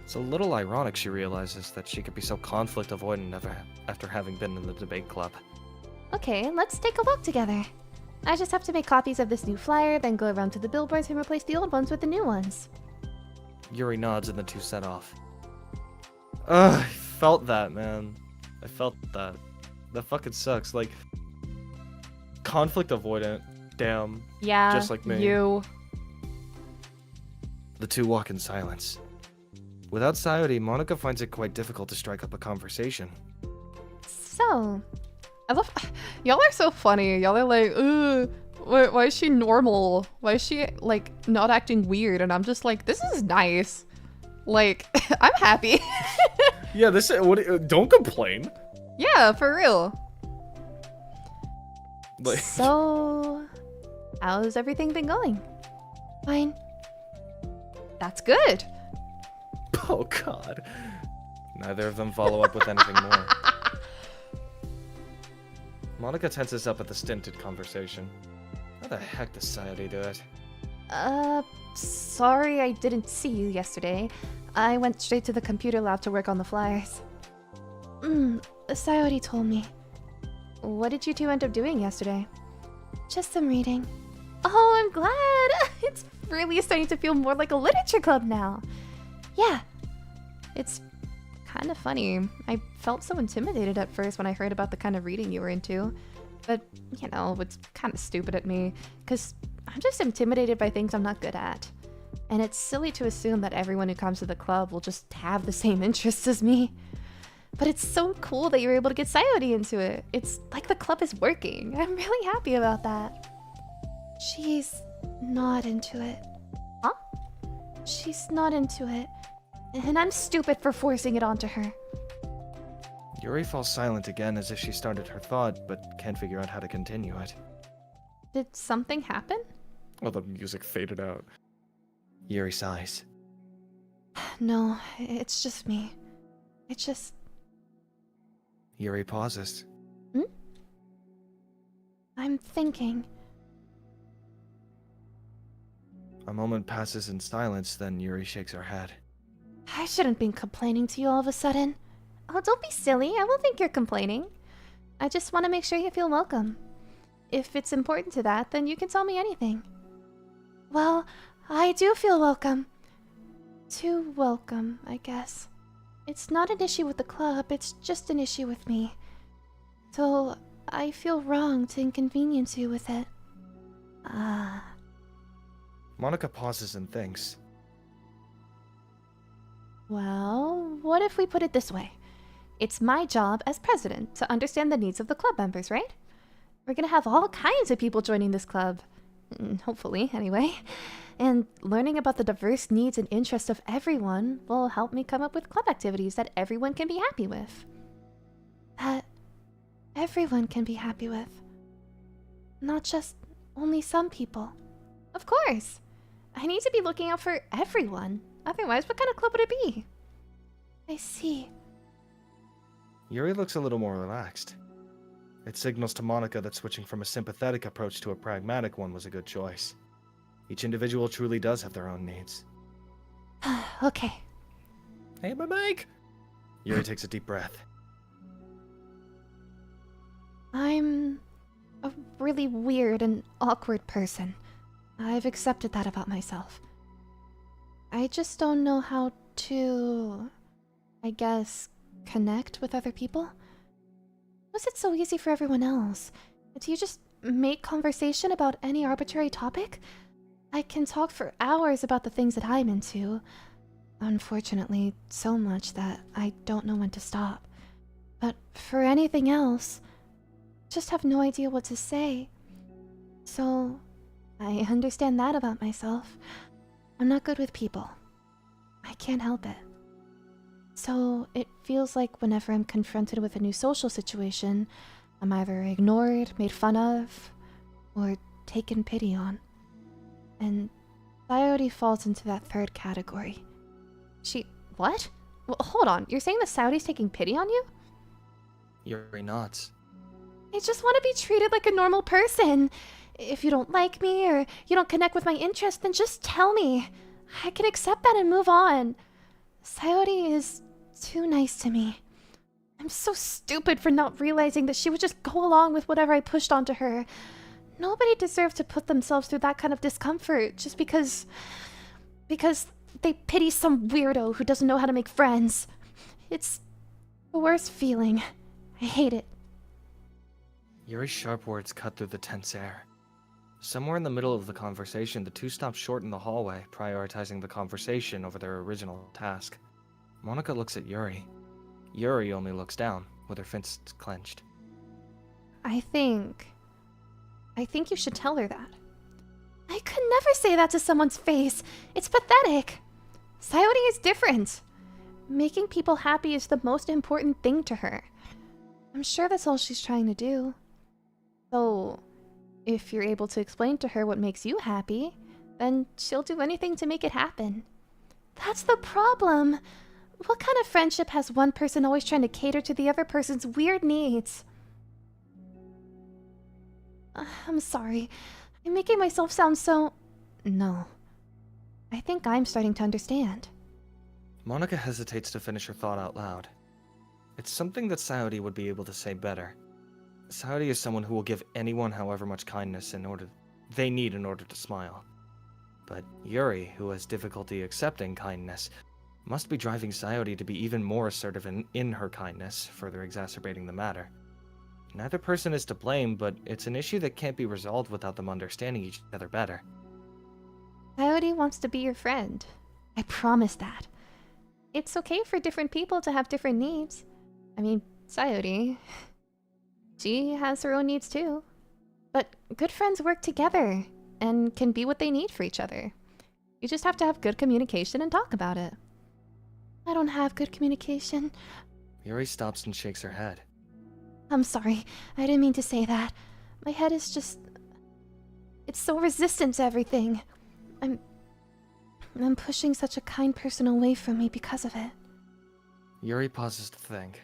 It's a little ironic she realizes that she could be so conflict avoidant after having been in the debate club. Okay, let's take a walk together. I just have to make copies of this new flyer, then go around to the billboards and replace the old ones with the new ones. Yuri nods and the two set off. Ugh, I felt that, man. I felt that. That fucking sucks. Like, conflict avoidant. Damn. Yeah, just like me. You. The two walk in silence. Without Sayori, Monica finds it quite difficult to strike up a conversation. So, I love... Y'all are so funny. Y'all are like, why is she normal? Why is she, like, not acting weird? And I'm just like, this is nice. Like, I'm happy. Yeah, don't complain. Yeah, for real. Like, so, how's everything been going? Fine. That's good. oh god. Neither of them follow up with anything more. Monica tenses up at the stinted conversation. How the heck does Sayori do it? Sorry I didn't see you yesterday. I went straight to the computer lab to work on the flyers. Sayori told me. What did you two end up doing yesterday? Just some reading. Oh, I'm glad! It's really starting to feel more like a literature club now. Yeah. It's kind of funny. I felt so intimidated at first when I heard about the kind of reading you were into. But, you know, it's kind of stupid at me, because I'm just intimidated by things I'm not good at. And it's silly to assume that everyone who comes to the club will just have the same interests as me. But it's so cool that you were able to get Sayori into it. It's like the club is working. I'm really happy about that. She's not into it. Huh? She's not into it. And I'm stupid for forcing it onto her. Yuri falls silent again as if she started her thought, but can't figure out how to continue it. Did something happen? Oh, the music faded out. Yuri sighs. No, it's just me. It just... Yuri pauses. I'm thinking. A moment passes in silence, then Yuri shakes her head. I shouldn't be complaining to you all of a sudden. Oh, don't be silly. I won't think you're complaining. I just want to make sure you feel welcome. If it's important to that, then you can tell me anything. Well, I do feel welcome. Too welcome, I guess. It's not an issue with the club, it's just an issue with me. So, I feel wrong to inconvenience you with it. Monica pauses and thinks. Well, what if we put it this way? It's my job as president to understand the needs of the club members, right? We're gonna have all kinds of people joining this club. Hopefully, anyway. And learning about the diverse needs and interests of everyone will help me come up with club activities that everyone can be happy with. That everyone can be happy with. Not just only some people. Of course. I need to be looking out for everyone. Otherwise, what kind of club would it be? I see. Yuri looks a little more relaxed. It signals to Monica that switching from a sympathetic approach to a pragmatic one was a good choice. Each individual truly does have their own needs. Okay. Hey, my mic! Yuri takes a deep breath. I'm a really weird and awkward person. I've accepted that about myself. I just don't know how to, I guess, connect with other people. Was it so easy for everyone else? Do you just make conversation about any arbitrary topic? I can talk for hours about the things that I'm into. Unfortunately, so much that I don't know when to stop. But for anything else, just have no idea what to say. So, I understand that about myself. I'm not good with people. I can't help it. So, it feels like whenever I'm confronted with a new social situation, I'm either ignored, made fun of, or taken pity on. And Sayori falls into that third category. What? Well, hold on, you're saying the Saudi's taking pity on you? Yuri nods. I just want to be treated like a normal person. If you don't like me or you don't connect with my interests, then just tell me. I can accept that and move on. Sayori is too nice to me. I'm so stupid for not realizing that she would just go along with whatever I pushed onto her. Nobody deserves to put themselves through that kind of discomfort just because they pity some weirdo who doesn't know how to make friends. It's the worst feeling. I hate it. Yuri's sharp words cut through the tense air. Somewhere in the middle of the conversation, the two stop short in the hallway, prioritizing the conversation over their original task. Monica looks at Yuri. Yuri only looks down, with her fists clenched. I think you should tell her that. I could never say that to someone's face. It's pathetic. Sayori is different. Making people happy is the most important thing to her. I'm sure that's all she's trying to do. So, if you're able to explain to her what makes you happy, then she'll do anything to make it happen. That's the problem. What kind of friendship has one person always trying to cater to the other person's weird needs? I'm sorry. I'm making myself sound so... No. I think I'm starting to understand. Monica hesitates to finish her thought out loud. It's something that Sayori would be able to say better. Sayori is someone who will give anyone however much kindness they need in order to smile. But Yuri, who has difficulty accepting kindness, must be driving Sayori to be even more assertive in her kindness, further exacerbating the matter. Neither person is to blame, but it's an issue that can't be resolved without them understanding each other better. Coyote wants to be your friend. I promise that. It's okay for different people to have different needs. I mean, Sayori, she has her own needs too. But good friends work together and can be what they need for each other. You just have to have good communication and talk about it. I don't have good communication. Yuri stops and shakes her head. I'm sorry. I didn't mean to say that. My head is just... It's so resistant to everything. I'm pushing such a kind person away from me because of it. Yuri pauses to think.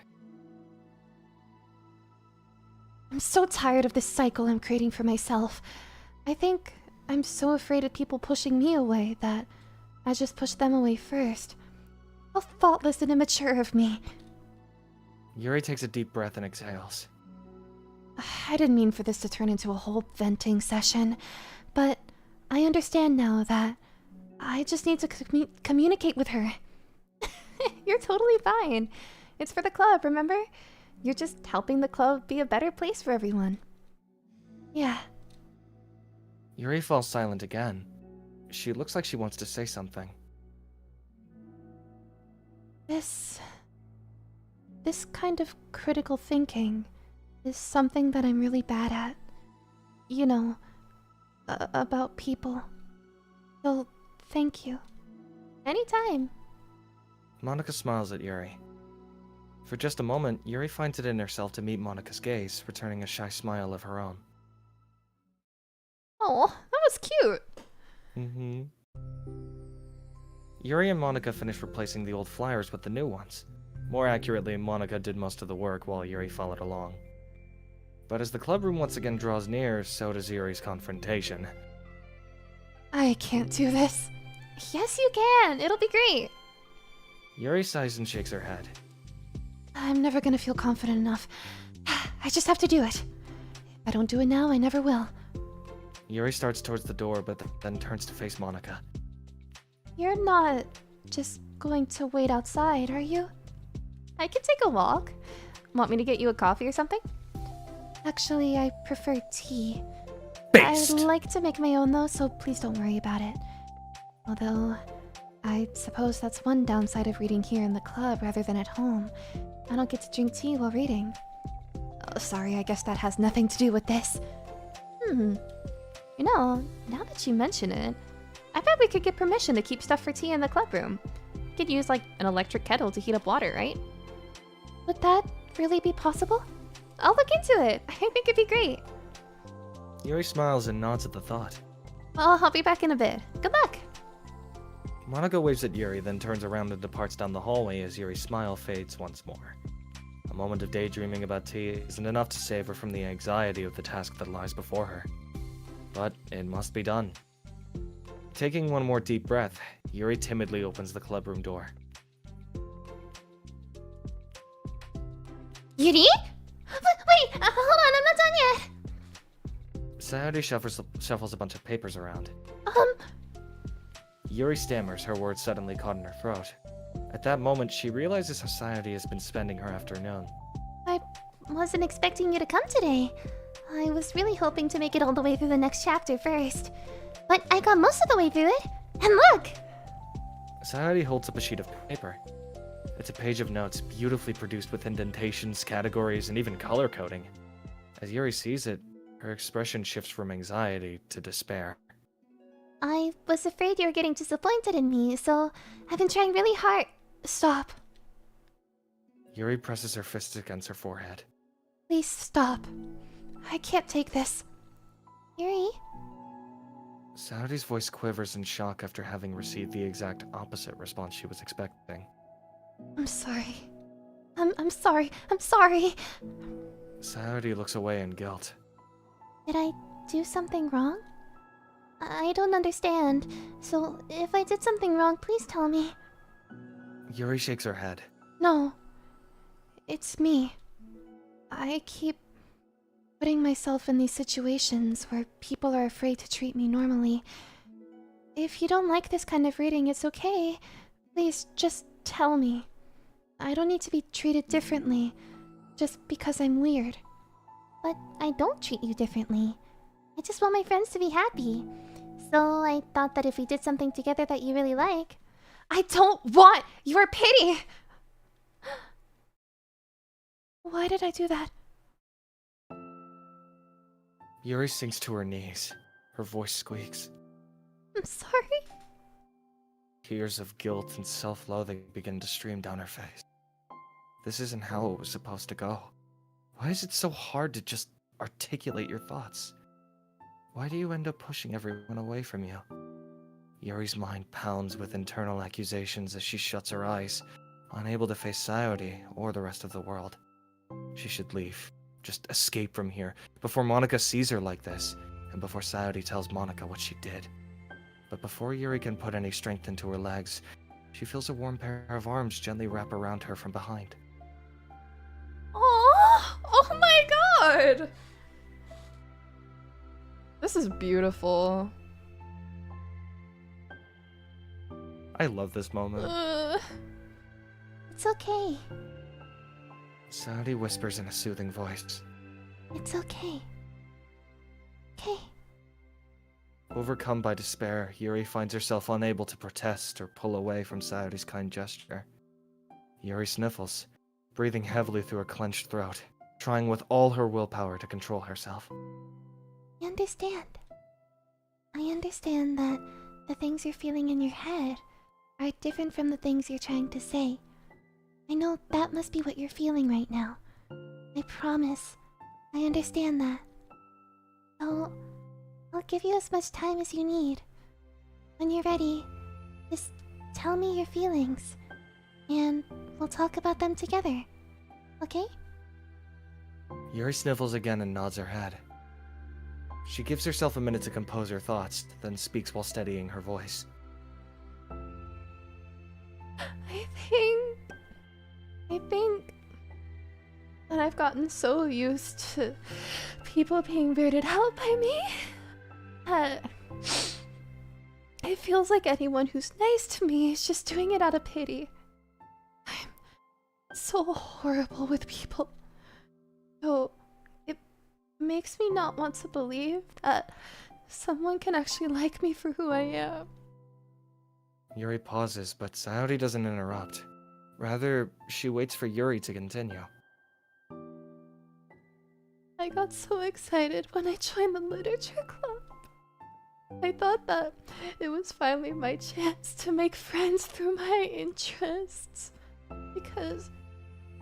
I'm so tired of this cycle I'm creating for myself. I think I'm so afraid of people pushing me away that I just push them away first. How thoughtless and immature of me. Yuri takes a deep breath and exhales. I didn't mean for this to turn into a whole venting session, but I understand now that I just need to communicate with her. You're totally fine. It's for the club, remember? You're just helping the club be a better place for everyone. Yeah. Yuri falls silent again. She looks like she wants to say something. This kind of critical thinking is something that I'm really bad at. You know, about people. So, thank you. Anytime. Monika smiles at Yuri. For just a moment, Yuri finds it in herself to meet Monika's gaze, returning a shy smile of her own. Oh, that was cute. Mm-hmm. Yuri and Monika finish replacing the old flyers with the new ones. More accurately, Monika did most of the work while Yuri followed along. But as the club room once again draws near, so does Yuri's confrontation. I can't do this. Yes, you can. It'll be great. Yuri sighs and shakes her head. I'm never gonna feel confident enough. I just have to do it. If I don't do it now, I never will. Yuri starts towards the door, but then turns to face Monika. You're not just going to wait outside, are you? I can take a walk. Want me to get you a coffee or something? Actually, I prefer tea. Based. I'd like to make my own though, so please don't worry about it. Although, I suppose that's one downside of reading here in the club rather than at home. I don't get to drink tea while reading. Oh, sorry, I guess that has nothing to do with this. You know, now that you mention it, I bet we could get permission to keep stuff for tea in the club room. Could use like an electric kettle to heat up water, right? Would that really be possible? I'll look into it. I think it'd be great. Yuri smiles and nods at the thought. Well, I'll be back in a bit. Good luck. Monika waves at Yuri, then turns around and departs down the hallway as Yuri's smile fades once more. A moment of daydreaming about tea isn't enough to save her from the anxiety of the task that lies before her. But it must be done. Taking one more deep breath, Yuri timidly opens the clubroom door. Yuri? Wait, hold on, I'm not done yet! Sayori shuffles a bunch of papers around. Yuri stammers, her words suddenly caught in her throat. At that moment, she realizes how Sayori has been spending her afternoon. I wasn't expecting you to come today. I was really hoping to make it all the way through the next chapter first. But I got most of the way through it. And look! Sayori holds up a sheet of paper. It's a page of notes, beautifully produced with indentations, categories, and even color coding. As Yuri sees it, her expression shifts from anxiety to despair. I was afraid you were getting disappointed in me, so I've been trying really hard. Stop. Yuri presses her fists against her forehead. Please stop. I can't take this. Yuri? Sayori's voice quivers in shock after having received the exact opposite response she was expecting. I'm sorry. I'm sorry. I'm sorry. Sayori looks away in guilt. Did I do something wrong? I don't understand. So if I did something wrong, please tell me. Yuri shakes her head. No. It's me. I keep putting myself in these situations where people are afraid to treat me normally. If you don't like this kind of reading, it's okay. Please, just tell me. I don't need to be treated differently just because I'm weird. But I don't treat you differently. I just want my friends to be happy. So I thought that if we did something together that you really like... I don't want your pity! Why did I do that? Yuri sinks to her knees. Her voice squeaks. I'm sorry. Tears of guilt and self-loathing begin to stream down her face. This isn't how it was supposed to go. Why is it so hard to just articulate your thoughts? Why do you end up pushing everyone away from you? Yuri's mind pounds with internal accusations as she shuts her eyes, unable to face Sayori or the rest of the world. She should leave. Just escape from here, before Monica sees her like this, and before Sayori tells Monica what she did. But before Yuri can put any strength into her legs, she feels a warm pair of arms gently wrap around her from behind. Oh! Oh my god! This is beautiful. I love this moment. It's okay. Sayori whispers in a soothing voice. It's okay. Okay. Overcome by despair, Yuri finds herself unable to protest or pull away from Sayori's kind gesture. Yuri sniffles, breathing heavily through her clenched throat, trying with all her willpower to control herself. I understand. I understand that the things you're feeling in your head are different from the things you're trying to say. I know that must be what you're feeling right now. I promise. I understand that. I'll give you as much time as you need. When you're ready, just tell me your feelings, and we'll talk about them together. Okay? Yuri sniffles again and nods her head. She gives herself a minute to compose her thoughts, then speaks while steadying her voice. I think that I've gotten so used to people being weirded out by me that it feels like anyone who's nice to me is just doing it out of pity. I'm so horrible with people. So it makes me not want to believe that someone can actually like me for who I am. Yuri pauses, but Sayori doesn't interrupt. Rather, she waits for Yuri to continue. I got so excited when I joined the literature club. I thought that it was finally my chance to make friends through my interests. Because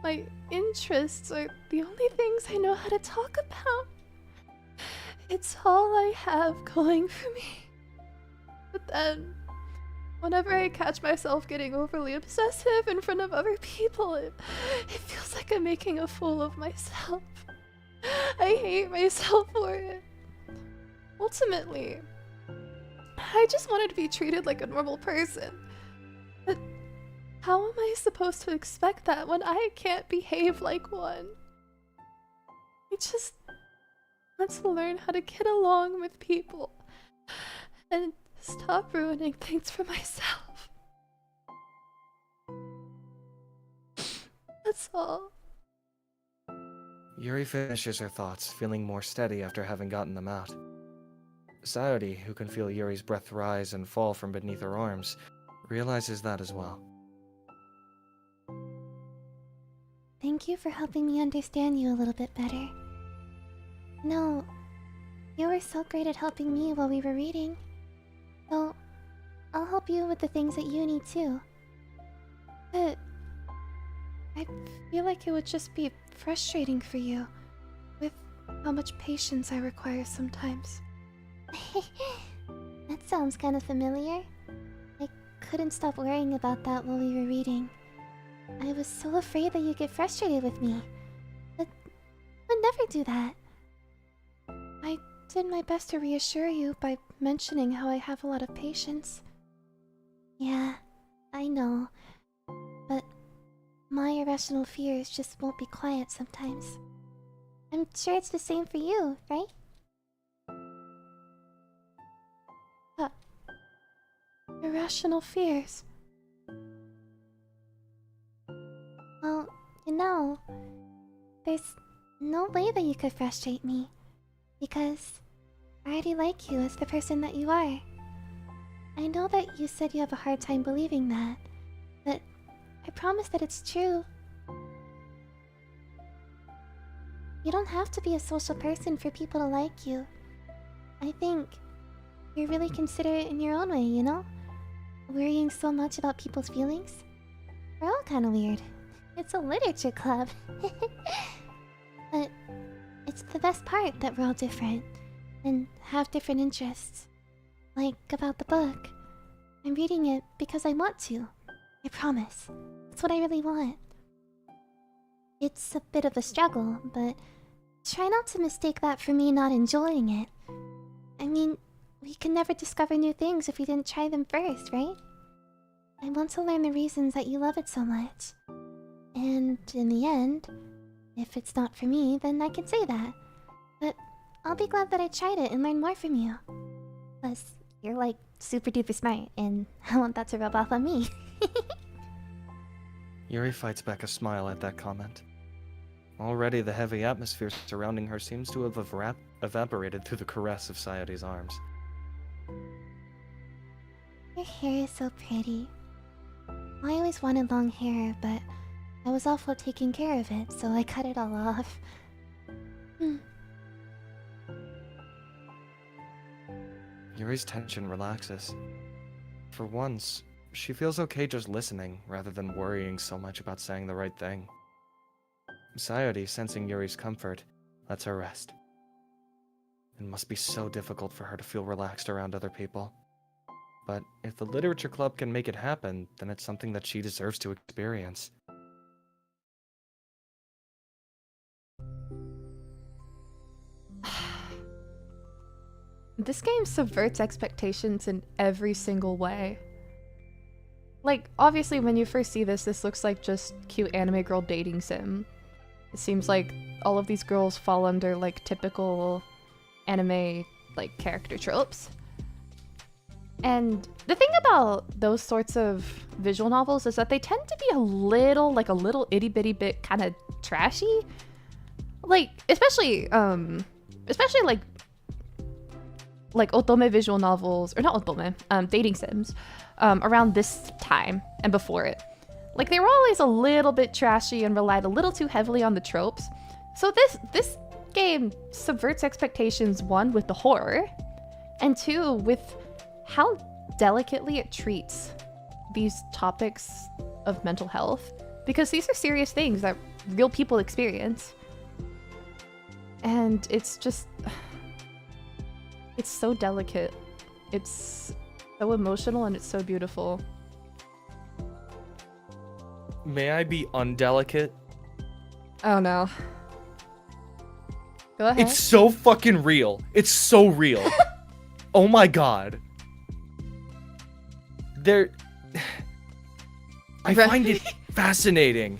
my interests are the only things I know how to talk about. It's all I have going for me. But then, whenever I catch myself getting overly obsessive in front of other people, it feels like I'm making a fool of myself. I hate myself for it. Ultimately, I just wanted to be treated like a normal person. But how am I supposed to expect that when I can't behave like one? I just want to learn how to get along with people and stop ruining things for myself. That's all. Yuri finishes her thoughts, feeling more steady after having gotten them out. Sayori, who can feel Yuri's breath rise and fall from beneath her arms, realizes that as well. Thank you for helping me understand you a little bit better. No, you were so great at helping me while we were reading. So, I'll help you with the things that you need too. But I feel like it would just be frustrating for you, with how much patience I require sometimes. That sounds kind of familiar. I couldn't stop worrying about that while we were reading. I was so afraid that you'd get frustrated with me. But I would never do that. I did my best to reassure you by mentioning how I have a lot of patience. Yeah, I know. But my irrational fears just won't be quiet sometimes. I'm sure it's the same for you, right? Irrational fears. no way that you could frustrate me. Because I already like you as the person that you are. I know that you said you have a hard time believing that, but I promise that it's true. You don't have to be a social person for people to like you. I think you're really considerate in your own way, you know? Worrying so much about people's feelings? We're all kind of weird. It's a literature club. But it's the best part that we're all different and have different interests. Like about the book. I'm reading it because I want to. I promise. It's what I really want. It's a bit of a struggle, but try not to mistake that for me not enjoying it. I mean, we can never discover new things if we didn't try them first, right? I want to learn the reasons that you love it so much. And in the end, if it's not for me, then I can say that. But I'll be glad that I tried it and learned more from you. Plus, you're like super duper smart, and I want that to rub off on me. Yuri fights back a smile at that comment. Already the heavy atmosphere surrounding her seems to have evaporated through the caress of Sayode's arms. Your hair is so pretty. I always wanted long hair, but I was awful at taking care of it, so I cut it all off. Yuri's tension relaxes. For once, she feels okay just listening, rather than worrying so much about saying the right thing. Sayode, sensing Yuri's comfort, lets her rest. It must be so difficult for her to feel relaxed around other people. But if the literature club can make it happen, then it's something that she deserves to experience. This game subverts expectations in every single way. Like, obviously when you first see this, this looks like just cute anime girl dating sim. It seems like all of these girls fall under like typical anime like character tropes. And the thing about those sorts of visual novels is that they tend to be a little itty bitty bit kind of trashy. Like, especially like otome visual novels, or not otome, dating sims, around this time and before it. Like, they were always a little bit trashy and relied a little too heavily on the tropes. So this game subverts expectations, one, with the horror, and two, with how delicately it treats these topics of mental health. Because these are serious things that real people experience. And it's just... it's so delicate. It's so emotional and it's so beautiful. May I be undelicate? Oh no. Go ahead. It's so fucking real. It's so real. Oh my god. I find it fascinating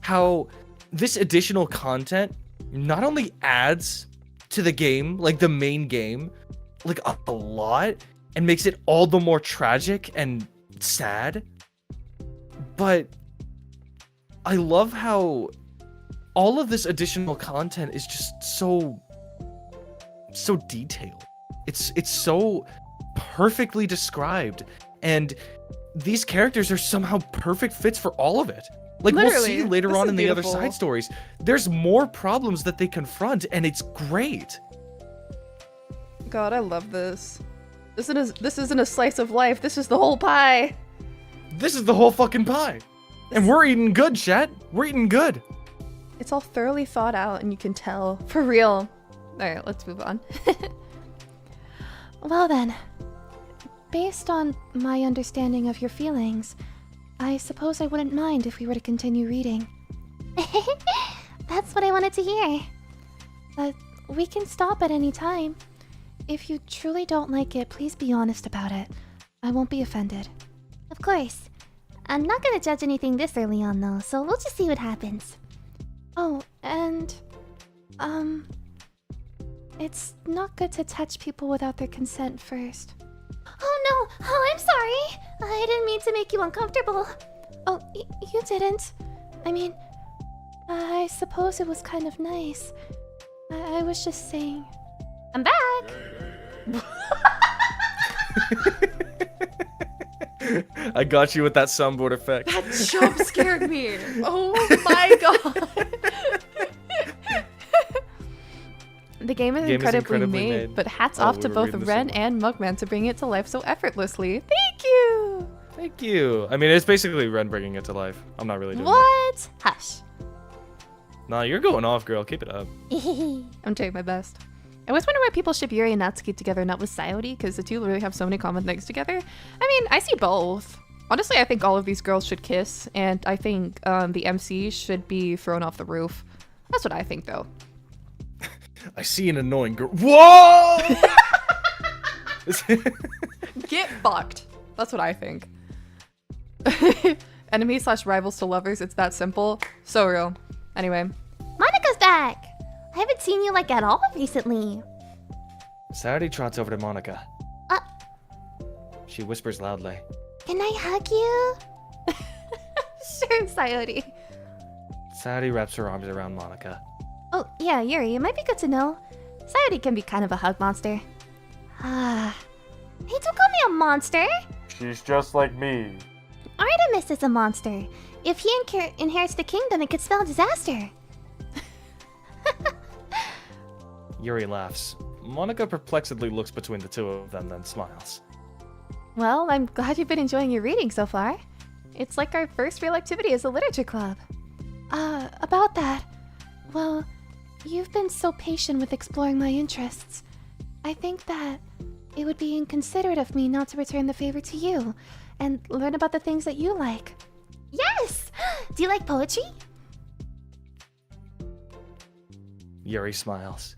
how this additional content not only adds to the game, like the main game, like a lot, and makes it all the more tragic and sad, but I love how all of this additional content is just so detailed. It's so perfectly described, and these characters are somehow perfect fits for all of it. Like, Literally, we'll see later this on is in the other beautiful. side stories, there's more problems that they confront, and it's great. God, I love this. This isn't a slice of life. This is the whole pie. This is the whole fucking pie. And we're eating good, chat. We're eating good. It's all thoroughly thought out, and you can tell. For real. Alright, let's move on. Well then, based on my understanding of your feelings, I suppose I wouldn't mind if we were to continue reading. That's what I wanted to hear. But we can stop at any time. If you truly don't like it, please be honest about it. I won't be offended. Of course. I'm not gonna judge anything this early on though, so we'll just see what happens. Oh, and... it's not good to touch people without their consent first. Oh no! Oh, I'm sorry! I didn't mean to make you uncomfortable. Oh, you didn't. I mean, I suppose it was kind of nice. I was just saying. I'm back! I got you with that soundboard effect. That jump scared me. Oh my god. The game is incredibly made, but hats off to both Wren and Mugman to bring it to life so effortlessly. Thank you! Thank you. I mean, it's basically Wren bringing it to life. I'm not really doing What? Hush. Nah, you're going off, girl. Keep it up. I'm trying my best. I always wonder why people ship Yuri and Natsuki together, not with Sayori, because the two really have so many common things together. I mean, I see both. Honestly, I think all of these girls should kiss, and I think the MC should be thrown off the roof. That's what I think, though. I see an annoying girl. Whoa! Get fucked. That's what I think. Enemies / rivals to lovers, it's that simple. So real. Anyway. Monica's back! I haven't seen you like at all recently. Saturday trots over to Monica. Uh. She whispers loudly. Can I hug you? Sure, Sayori. Saturday wraps her arms around Monica. Oh, yeah, Yuri, it might be good to know. Sayori can be kind of a hug monster. Ah. Hey, don't call me a monster! She's just like me. Artemis is a monster. If he inherits the kingdom, it could spell disaster. Yuri laughs. Monica perplexedly looks between the two of them, then smiles. Well, I'm glad you've been enjoying your reading so far. It's like our first real activity as a literature club. About that. Well, you've been so patient with exploring my interests. I think that it would be inconsiderate of me not to return the favor to you and learn about the things that you like. Yes! Do you like poetry? Yuri smiles.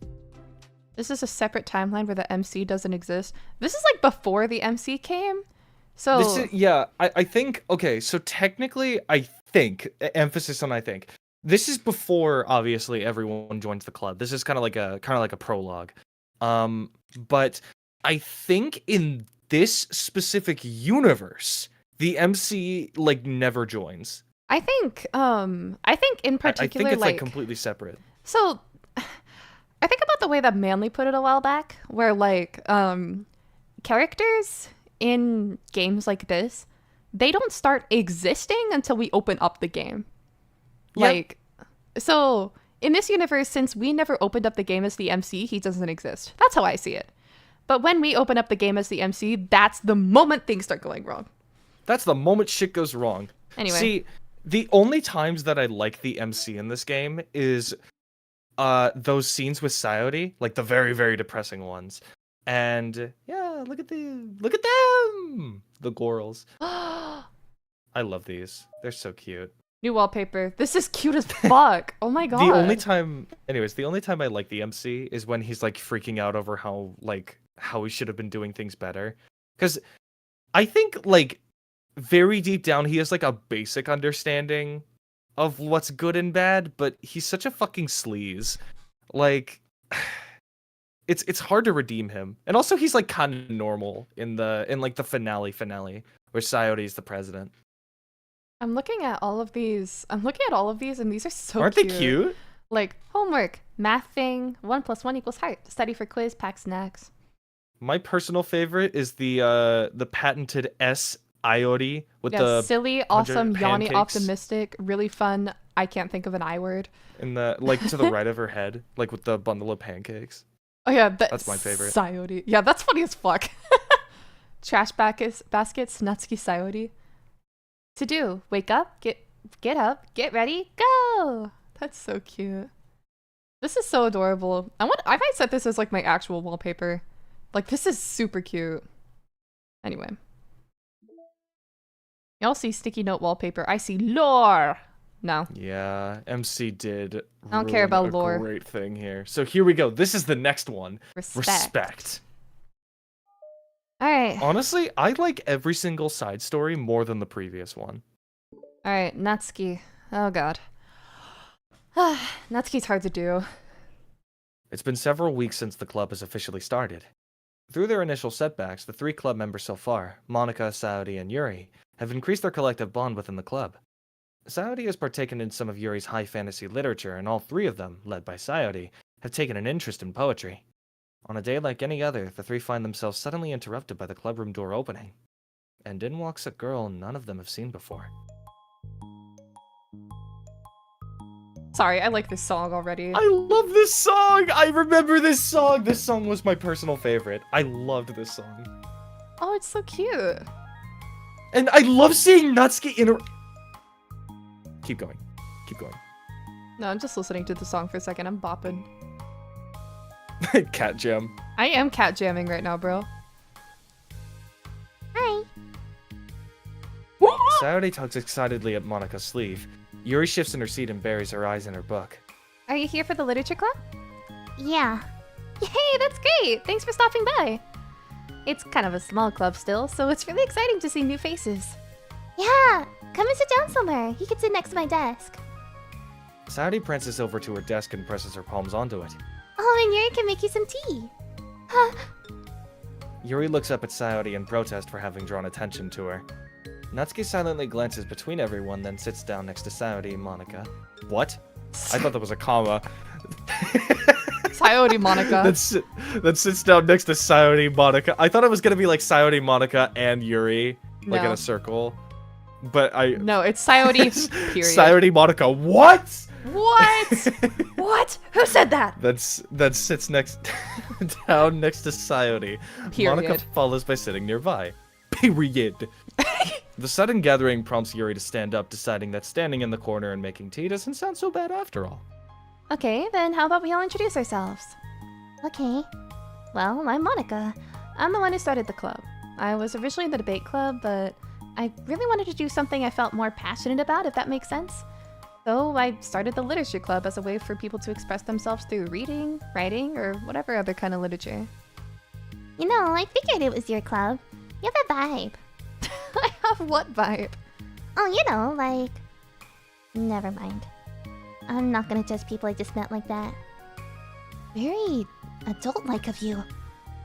This is a separate timeline where the MC doesn't exist. This is like before the MC came. So This is, yeah, I think, okay, so technically, I think, emphasis on I think, this is before, obviously, everyone joins the club. This is kind of like a prologue. But I think in this specific universe, the MC, like, never joins. I think in particular, I think it's like completely separate. So, I think about the way that Manly put it a while back, where like characters in games like this, they don't start existing until we open up the game. Yep. Like, so in this universe, since we never opened up the game as the MC, he doesn't exist. That's how I see it. But when we open up the game as the MC, that's the moment things start going wrong. That's the moment shit goes wrong. Anyway. See, the only times that I like the MC in this game is those scenes with Sayori, like the very, very depressing ones. And yeah, look at them, the gorals. I love these. They're so cute. New wallpaper. This is cute as fuck. Oh my god. The only time I like the MC is when he's like freaking out over how he should have been doing things better. Because I think like very deep down he has like a basic understanding of what's good and bad, but he's such a fucking sleaze. Like it's hard to redeem him. And also he's like kind of normal in like the finale where Sayori's the president. I'm looking at all of these and these are so Aren't cute. they cute? Like homework, math thing, 1 + 1 = heart, study for quiz, pack snacks. My personal favorite is the patented S Iori with the silly, awesome, yawny, pancakes. optimistic, really fun. I can't think of an I word. in the like to the right of her head, like with the bundle of pancakes. Oh yeah, That's my favorite. Sayori. Yeah, that's funny as fuck. Trash baskets, Natsuki Sayori. To do, wake up, get up, get ready, go. That's so cute. This is so adorable. I might set this as like my actual wallpaper. Like this is super cute. Anyway. Y'all see sticky note wallpaper. I see lore. No. Yeah, MC did. I don't care about ruin a lore. Great thing here. So here we go. This is the next one. Respect. Alright. Honestly, I like every single side story more than the previous one. Alright, Natsuki. Oh god. Natsuki's hard to do. It's been several weeks since the club has officially started. Through their initial setbacks, the 3 club members so far, Monica, Saudi, and Yuri, have increased their collective bond within the club. Sayori has partaken in some of Yuri's high fantasy literature, and all three of them, led by Sayori, have taken an interest in poetry. On a day like any other, the three find themselves suddenly interrupted by the clubroom door opening. And in walks a girl none of them have seen before. Sorry, I like this song already. I love this song! I remember this song! This song was my personal favorite. I loved this song. Oh, it's so cute. And I love seeing Natsuki in a... Keep going. Keep going. No, I'm just listening to the song for a second. I'm bopping. Cat jam. I am cat jamming right now, bro. Hi. Sayori tugs excitedly at Monika's sleeve. Yuri shifts in her seat and buries her eyes in her book. Are you here for the literature club? Yeah. Yay, that's great! Thanks for stopping by. It's kind of a small club still, so it's really exciting to see new faces. Yeah. Come and sit down somewhere. You can sit next to my desk. Sayori prances over to her desk and presses her palms onto it. Oh, and Yuri can make you some tea. Yuri looks up at Sayori in protest for having drawn attention to her. Natsuki silently glances between everyone, then sits down next to Sayori and Monika. What? I thought that was a comma. Sayori Monika. That sits down next to Sayori Monika. I thought it was gonna be like Sayori Monika and Yuri, like in No. a circle. But I... No, it's Sayori, period. Sayori Monika. What? What? What? Who said that? That sits next down next to Sayori. Period. Monika follows by sitting nearby. Period. The sudden gathering prompts Yuri to stand up, deciding that standing in the corner and making tea doesn't sound so bad after all. Okay, then how about we all introduce ourselves? Okay. Well, I'm Monika. I'm the one who started the club. I was originally in the debate club, but I really wanted to do something I felt more passionate about, if that makes sense. So I started the literature club as a way for people to express themselves through reading, writing, or whatever other kind of literature. You know, I figured it was your club. You have a vibe. I have what vibe? Oh, you know, like... Never mind. I'm not gonna judge people I just met like that. Very adult-like of you.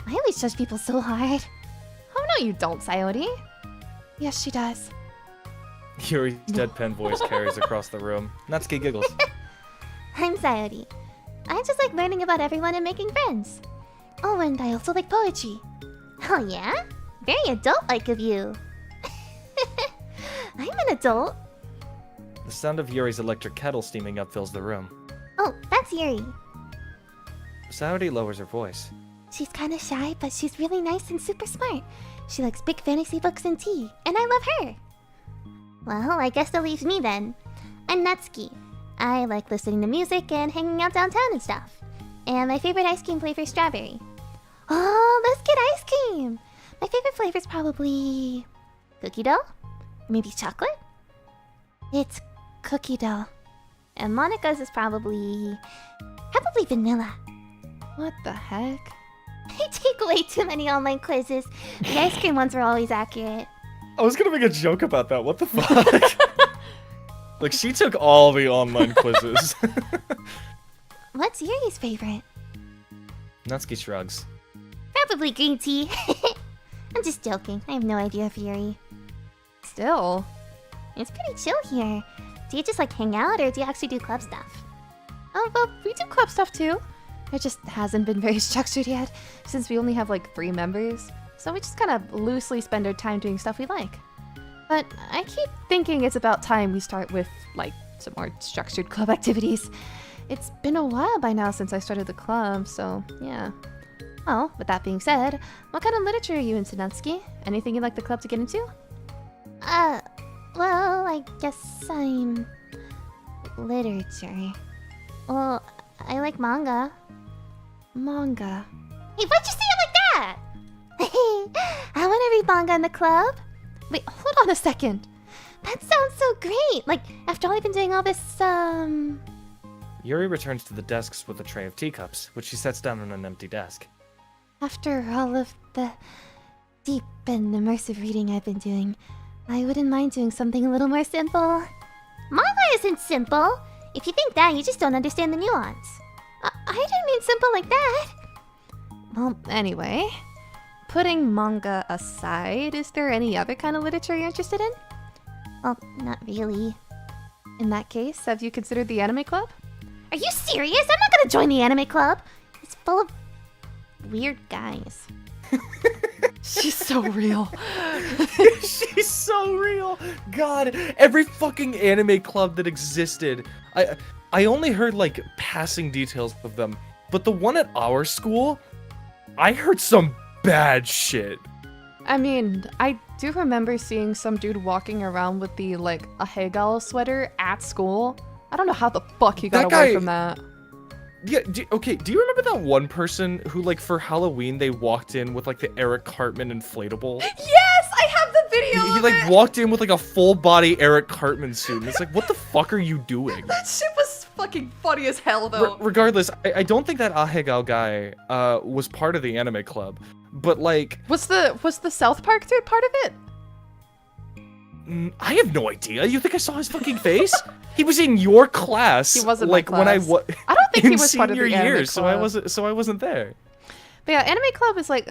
I always judge people so hard. Oh no, you don't, Sayori. Yes, she does. Yuri's deadpan voice carries across the room. Natsuki giggles. I'm Sayori. I just like learning about everyone and making friends. Oh, and I also like poetry. Oh yeah? Very adult-like of you. I'm an adult. The sound of Yuri's electric kettle steaming up fills the room. Oh, that's Yuri. Sayori lowers her voice. She's kind of shy, but she's really nice and super smart. She likes big fantasy books and tea, and I love her. Well, I guess that leaves me then. I'm Natsuki. I like listening to music and hanging out downtown and stuff. And my favorite ice cream flavor is strawberry. Oh, let's get ice cream! My favorite flavor is probably... cookie dough? Maybe chocolate? It's cookie dough. And Monika's is probably vanilla. What the heck? I take way too many online quizzes. The ice cream ones are always accurate. I was gonna make a joke about that. What the fuck? Like, she took all the online quizzes. What's Yuri's favorite? Natsuki shrugs. Probably green tea. I'm just joking. I have no idea for Yuri. Still. It's pretty chill here. Do you just like hang out or do you actually do club stuff? Oh, well, we do club stuff too. It just hasn't been very structured yet, since we only have like 3 members. So we just kind of loosely spend our time doing stuff we like. But I keep thinking it's about time we start with, like, some more structured club activities. It's been a while by now since I started the club, so yeah. Well, with that being said, what kind of literature are you into, Natsuki? Anything you'd like the club to get into? Well, I guess I'm... literature. Well, I like manga. Manga. Hey, why'd you say it like that? I want to read manga in the club. Wait, hold on a second. That sounds so great. Like, after all I've been doing all this, Yuri returns to the desks with a tray of teacups, which she sets down on an empty desk. After all of the deep and immersive reading I've been doing, I wouldn't mind doing something a little more simple. Manga isn't simple. If you think that, you just don't understand the nuance. I didn't mean simple like that. Well, anyway, putting manga aside, is there any other kind of literature you're interested in? Well, not really. In that case, have you considered the anime club? Are you serious? I'm not gonna join the anime club. It's full of weird guys. She's so real. She's so real. God, every fucking anime club that existed. I only heard like passing details of them, but the one at our school, I heard some bad shit. I mean, I do remember seeing some dude walking around with the like a Hegel sweater at school. I don't know how the fuck he got That away guy- from that. Yeah, okay, do you remember that one person who like for Halloween they walked in with like the Eric Cartman inflatable? Yes, I have the video. He like walked in with like a full body Eric Cartman suit. And it's like, what the fuck are you doing? That shit was fucking funny as hell, though. Regardless, I don't think that Ahegao guy was part of the anime club, but like, Was the South Park dude part of it? I have no idea. You think I saw his fucking face? He was in your class. He wasn't like my when I class. was. I don't think in he was part of the senior anime year, so I club. wasn't there. But yeah, anime club is like,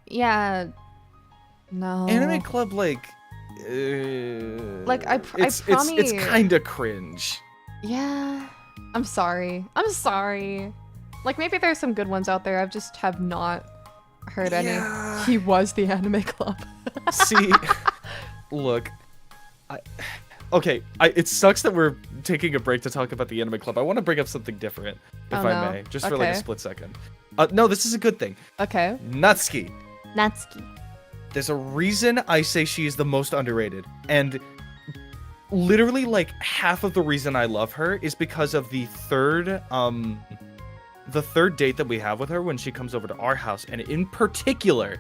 yeah, no. Anime club like. Like, I it's promise. kind of cringe. Yeah, I'm sorry. Like maybe there's some good ones out there. I just have not heard any. Yeah. He was the anime club. See, look, it sucks that we're taking a break to talk about the anime club. I want to bring up something different, if Oh, I no. may, just for like a Okay. split second. No, this is a good thing. Okay. Natsuki. Natsuki. There's a reason I say she is the most underrated, and literally like half of the reason I love her is because of the third date that we have with her when she comes over to our house, and in particular,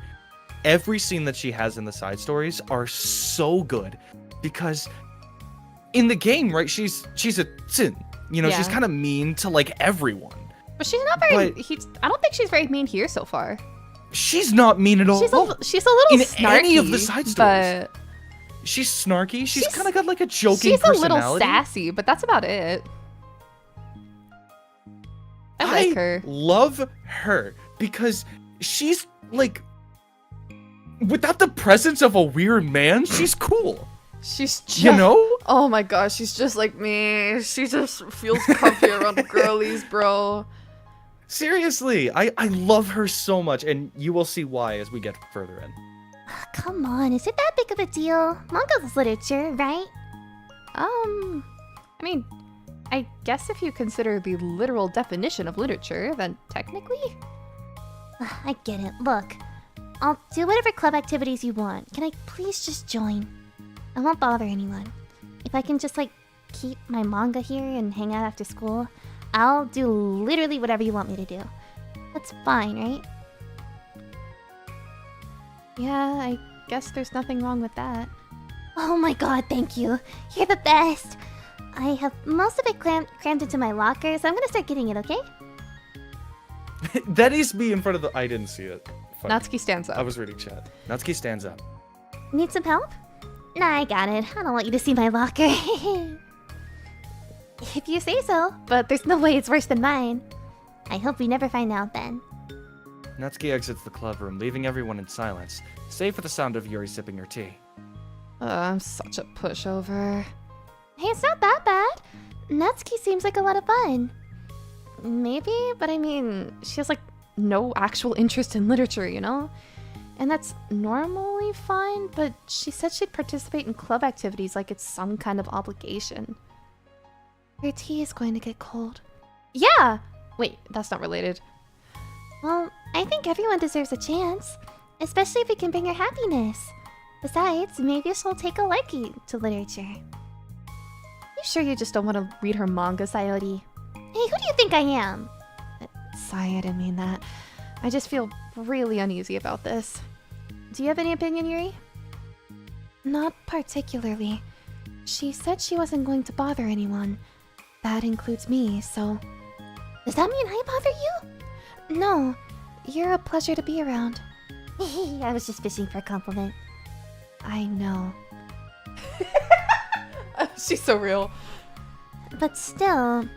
every scene that she has in the side stories are so good because in the game, right, she's a sin, you know, she's Yeah. kind of mean to like everyone. But she's not very. But- I don't think she's very mean here so far. She's not mean at all. She's a little In snarky. any of the side stories. but She's snarky. She's She's- kind of got like a joking she's a personality. little sassy. But that's about it. I like her. Love her because she's like, without the presence of a weird man, she's cool. She's just, You know? Oh my gosh, she's just like me. She just feels comfy around girlies, bro. Seriously, I love her so much, and you will see why as we get further in. Come on, is it that big of a deal? Manga's literature, right? I mean, I guess if you consider the literal definition of literature, then technically. I get it. Look, I'll do whatever club activities you want. Can I please just join? I won't bother anyone. If I can just, like, keep my manga here and hang out after school, I'll do literally whatever you want me to do. That's fine, right? Yeah, I guess there's nothing wrong with that. Oh my god, thank you. You're the best. I have most of it crammed into my locker, so I'm gonna start getting it, okay? That is me in front of the. I didn't see it. Fuck. Natsuki stands up. I was reading chat. Natsuki stands up. Need some help? Nah, I got it. I don't want you to see my locker. If you say so, but there's no way it's worse than mine. I hope we never find out then. Natsuki exits the club room, leaving everyone in silence, save for the sound of Yuri sipping her tea. I'm such a pushover. Hey, it's not that bad. Natsuki seems like a lot of fun. Maybe, but I mean, she has like no actual interest in literature, you know? And that's normally fine, but she said she'd participate in club activities like it's some kind of obligation. Your tea is going to get cold. Yeah! Wait, that's not related. Well, I think everyone deserves a chance, especially if it can bring her happiness. Besides, maybe she'll take a liking to literature. You sure you just don't want to read her manga, Sayori? Hey, who do you think I am? Sorry, I didn't mean that. I just feel really uneasy about this. Do you have any opinion, Yuri? Not particularly. She said she wasn't going to bother anyone. That includes me, so... Does that mean I bother you? No, you're a pleasure to be around. I was just fishing for a compliment. I know. She's so real. But still,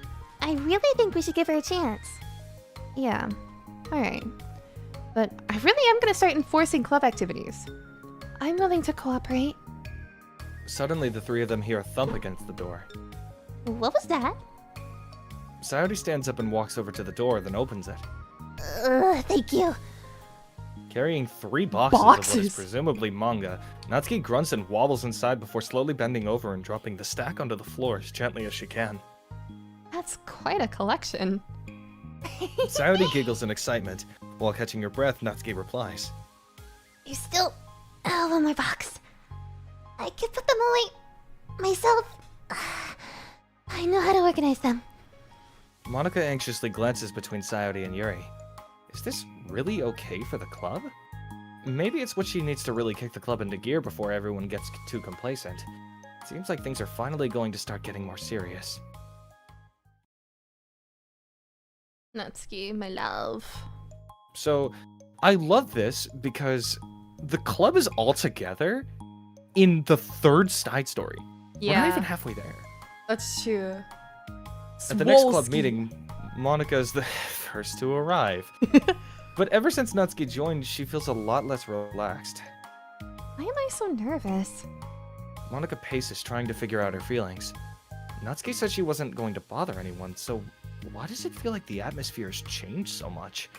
I really think we should give her a chance. Yeah. Alright. But I really am gonna start enforcing club activities. I'm willing to cooperate. Suddenly, the three of them hear a thump against the door. What was that? Sayori stands up and walks over to the door, then opens it. Thank you. Carrying 3 boxes of what is Boxes? presumably manga, Natsuki grunts and wobbles inside before slowly bending over and dropping the stack onto the floor as gently as she can. That's quite a collection. Sayori giggles in excitement. While catching her breath, Natsuki replies. You still have one more box. I can put them away myself. I know how to organize them. Monica anxiously glances between Sayori and Yuri. Is this really okay for the club? Maybe it's what she needs to really kick the club into gear before everyone gets too complacent. Seems like things are finally going to start getting more serious. Natsuki, my love. So, I love this because the club is all together in the 3rd side story. We're not even halfway there. That's true. At the next club Swolski. meeting, Monica is the first to arrive. But ever since Natsuki joined, she feels a lot less relaxed. Why am I so nervous? Monica paces, trying to figure out her feelings. Natsuki said she wasn't going to bother anyone, so why does it feel like the atmosphere has changed so much?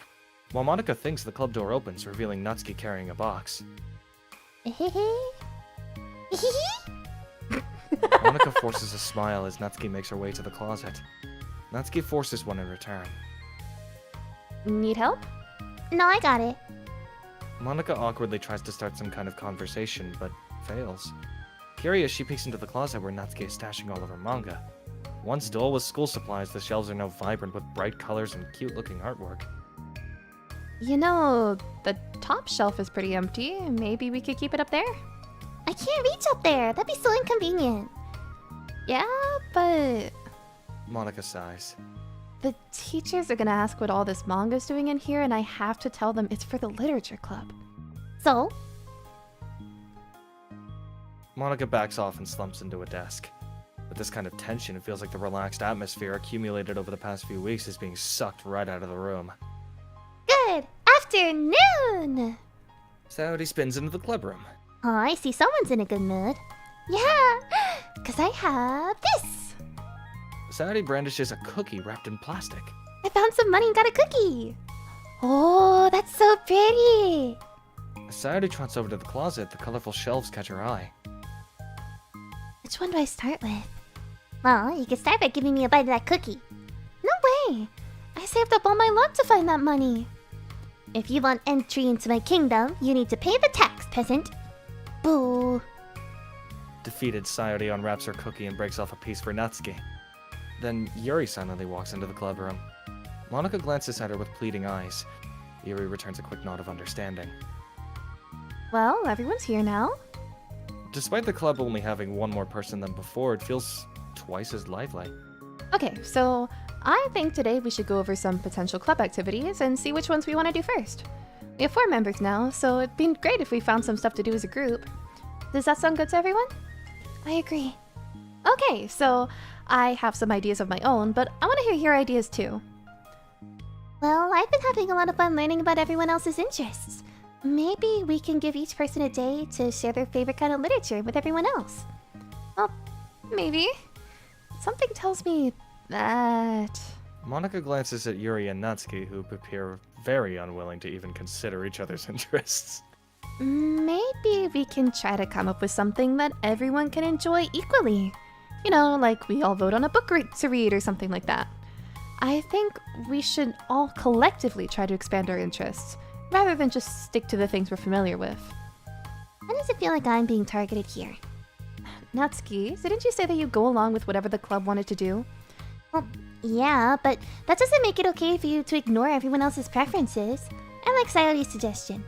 While Monica thinks, the club door opens, revealing Natsuki carrying a box. Monica forces a smile as Natsuki makes her way to the closet. Natsuki forces one in return. Need help? No, I got it. Monica awkwardly tries to start some kind of conversation, but fails. Curious, she peeks into the closet where Natsuki is stashing all of her manga. Once dull with school supplies, the shelves are now vibrant with bright colors and cute-looking artwork. You know, the top shelf is pretty empty. Maybe we could keep it up there? I can't reach up there. That'd be so inconvenient. Yeah, but Monica sighs. the teachers are gonna ask what all this manga's doing in here, and I have to tell them it's for the literature club. So? Monica backs off and slumps into a desk. With this kind of tension, it feels like the relaxed atmosphere accumulated over the past few weeks is being sucked right out of the room. Good afternoon! Sayori spins into the club room. Oh, I see someone's in a good mood. Yeah, because I have this. Sayori brandishes a cookie wrapped in plastic. I found some money and got a cookie. Oh, that's so pretty. As Sayori trots over to the closet, the colorful shelves catch her eye. Which one do I start with? Well, you can start by giving me a bite of that cookie. No way. I saved up all my luck to find that money. If you want entry into my kingdom, you need to pay the tax, peasant. Boo. Defeated, Sayori unwraps her cookie and breaks off a piece for Natsuki. Then Yuri silently walks into the club room. Monica glances at her with pleading eyes. Yuri returns a quick nod of understanding. Well, everyone's here now. Despite the club only having one more person than before, it feels twice as lively. Okay, so I think today we should go over some potential club activities and see which ones we want to do first. We have 4 members now, so it'd be great if we found some stuff to do as a group. Does that sound good to everyone? I agree. Okay, so I have some ideas of my own, but I want to hear your ideas too. Well, I've been having a lot of fun learning about everyone else's interests. Maybe we can give each person a day to share their favorite kind of literature with everyone else. Well, maybe. Something tells me that... Monica glances at Yuri and Natsuki, who appear very unwilling to even consider each other's interests. Maybe we can try to come up with something that everyone can enjoy equally. You know, like we all vote on a book to read or something like that. I think we should all collectively try to expand our interests, rather than just stick to the things we're familiar with. Why does it feel like I'm being targeted here? Natsuki, didn't you say that you go along with whatever the club wanted to do? Well, yeah, but that doesn't make it okay for you to ignore everyone else's preferences. I like Sayori's suggestion.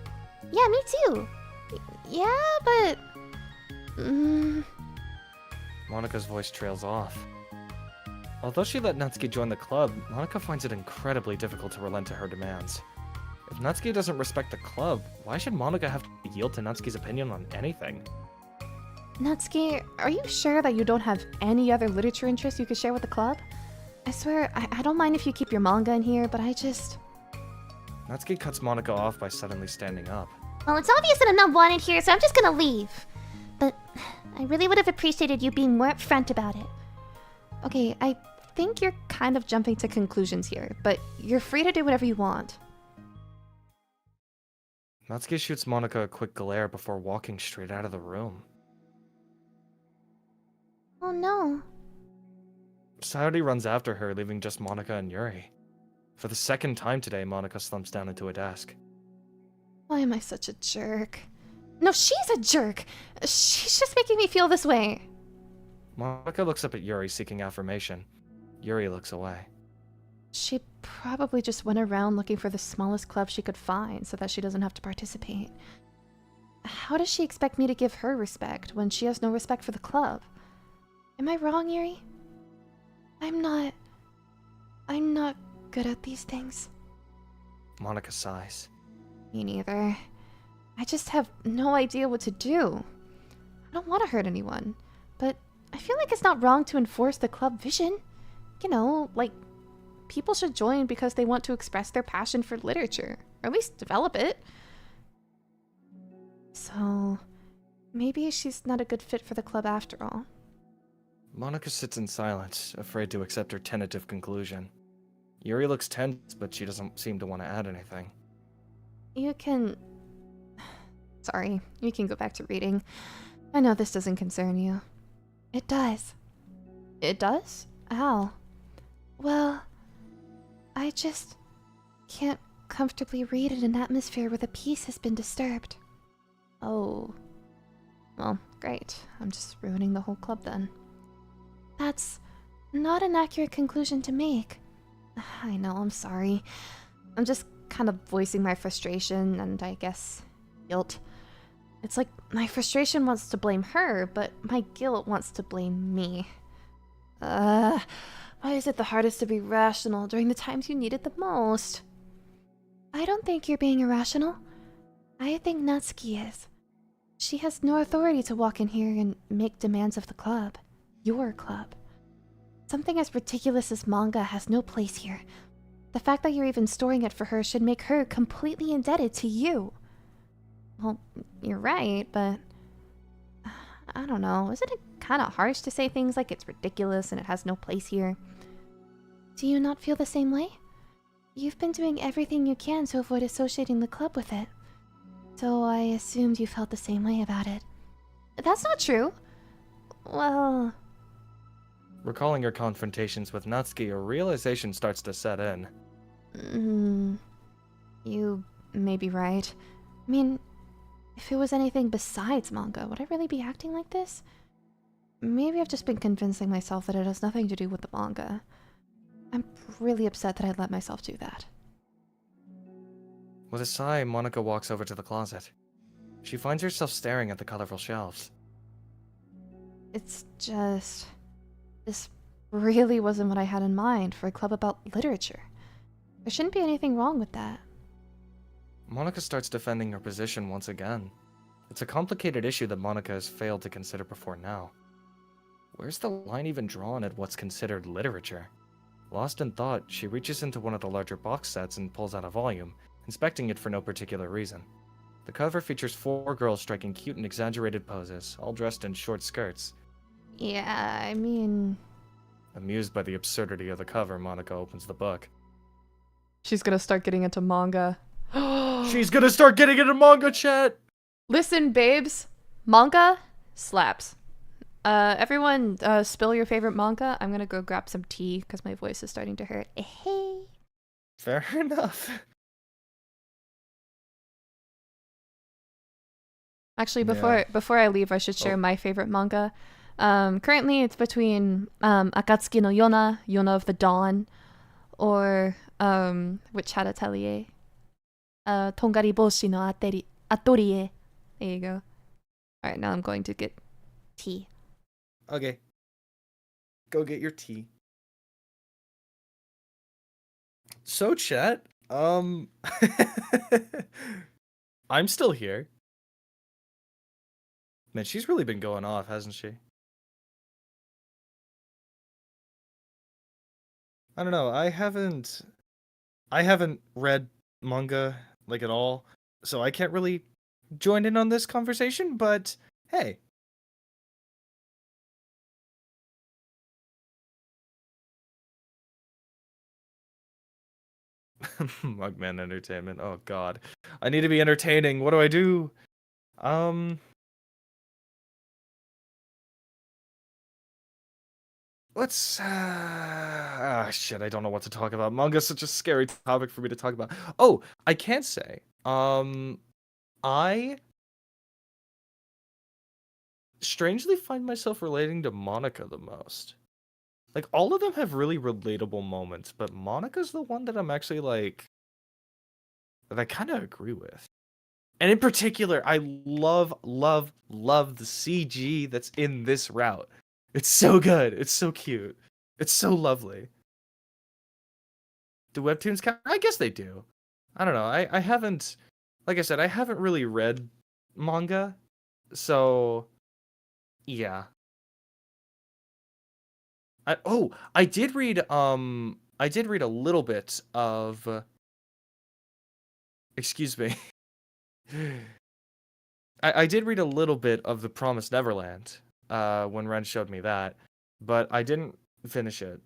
Yeah, me too. Yeah, but... Monica's voice trails off. Although she let Natsuki join the club, Monica finds it incredibly difficult to relent to her demands. If Natsuki doesn't respect the club, why should Monica have to yield to Natsuki's opinion on anything? Natsuki, are you sure that you don't have any other literature interests you could share with the club? I swear, I don't mind if you keep your manga in here, but I just... Natsuki cuts Monica off by suddenly standing up. Well, it's obvious that I'm not wanted here, so I'm just gonna leave. But I really would have appreciated you being more upfront about it. Okay, I think you're kind of jumping to conclusions here, but you're free to do whatever you want. Natsuki shoots Monica a quick glare before walking straight out of the room. Oh no. Sayori runs after her, leaving just Monica and Yuri. For the second time today, Monica slumps down into a desk. Why am I such a jerk? No, she's a jerk! She's just making me feel this way. Monica looks up at Yuri, seeking affirmation. Yuri looks away. She probably just went around looking for the smallest club she could find so that she doesn't have to participate. How does she expect me to give her respect when she has no respect for the club? Am I wrong, Yuri? I'm not good at these things. Monica sighs. Me neither. I just have no idea what to do. I don't want to hurt anyone, but I feel like it's not wrong to enforce the club vision. You know, like, people should join because they want to express their passion for literature, or at least develop it. So, maybe she's not a good fit for the club after all. Monica sits in silence, afraid to accept her tentative conclusion. Yuri looks tense, but she doesn't seem to want to add anything. You can... Sorry, you can go back to reading. I know this doesn't concern you. It does. It does? How? Well, I just can't comfortably read in an atmosphere where the peace has been disturbed. Oh. Well, great. I'm just ruining the whole club then. That's not an accurate conclusion to make. I know, I'm sorry. I'm just kind of voicing my frustration and I guess guilt. It's like my frustration wants to blame her, but my guilt wants to blame me. Why is it the hardest to be rational during the times you need it the most? I don't think you're being irrational. I think Natsuki is. She has no authority to walk in here and make demands of the club. Your club. Something as ridiculous as manga has no place here. The fact that you're even storing it for her should make her completely indebted to you. Well, you're right, but... I don't know. Isn't it kind of harsh to say things like it's ridiculous and it has no place here? Do you not feel the same way? You've been doing everything you can to avoid associating the club with it. So I assumed you felt the same way about it. That's not true. Well... Recalling her confrontations with Natsuki, a realization starts to set in. You may be right. I mean, if it was anything besides manga, would I really be acting like this? Maybe I've just been convincing myself that it has nothing to do with the manga. I'm really upset that I let myself do that. With a sigh, Monica walks over to the closet. She finds herself staring at the colorful shelves. It's just... This really wasn't what I had in mind for a club about literature. There shouldn't be anything wrong with that. Monica starts defending her position once again. It's a complicated issue that Monica has failed to consider before now. Where's the line even drawn at what's considered literature? Lost in thought, she reaches into one of the larger box sets and pulls out a volume, inspecting it for no particular reason. The cover features 4 girls striking cute and exaggerated poses, all dressed in short skirts. Yeah, I mean... Amused by the absurdity of the cover, Monica opens the book. She's gonna start getting into manga. She's gonna start getting into manga, chat! Listen, babes. Manga slaps. Everyone, spill your favorite manga. I'm gonna go grab some tea because my voice is starting to hurt. Hey. Fair enough. Actually, before I leave, I should share my favorite manga. Currently, it's between Akatsuki no Yona of the Dawn, or Witch Hat Atelier. Tongari Boshi no Atelier. There you go. Alright, now I'm going to get tea. Okay. Go get your tea. So, chat, I'm still here. Man, she's really been going off, hasn't she? I don't know. I haven't read manga like at all, so I can't really join in on this conversation, but hey, Mugman entertainment. Oh god. I need to be entertaining. What do I do? Um Let's shit, I don't know what to talk about. Manga's such a scary topic for me to talk about. Oh, I can say. I strangely find myself relating to Monica the most. Like all of them have really relatable moments, but Monica's the one that I'm actually like that I kind of agree with. And in particular, I love the CG that's in this route. It's so good. It's so cute. It's so lovely. Do webtoons count? I guess they do. I don't know. I haven't, like I said, I haven't really read manga, so yeah. I did read a little bit of excuse me. I did read a little bit of The Promised Neverland when Ren showed me that, but I didn't finish it.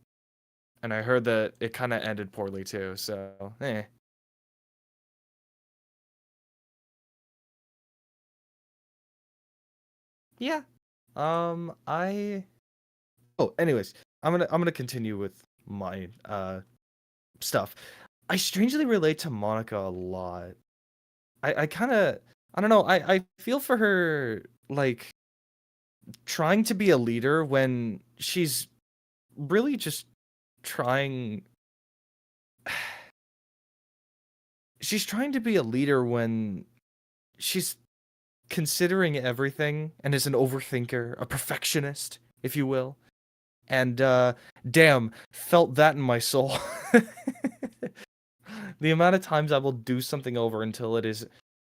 And I heard that it kind of ended poorly too, so eh. Yeah. I Oh, anyways, I'm gonna continue with my stuff. I strangely relate to Monica a lot. I kind of I don't know. I feel for her like trying to be a leader when she's really just trying she's trying to be a leader when she's considering everything and is an overthinker, a perfectionist, if you will. And damn, felt that in my soul. The amount of times I will do something over until it is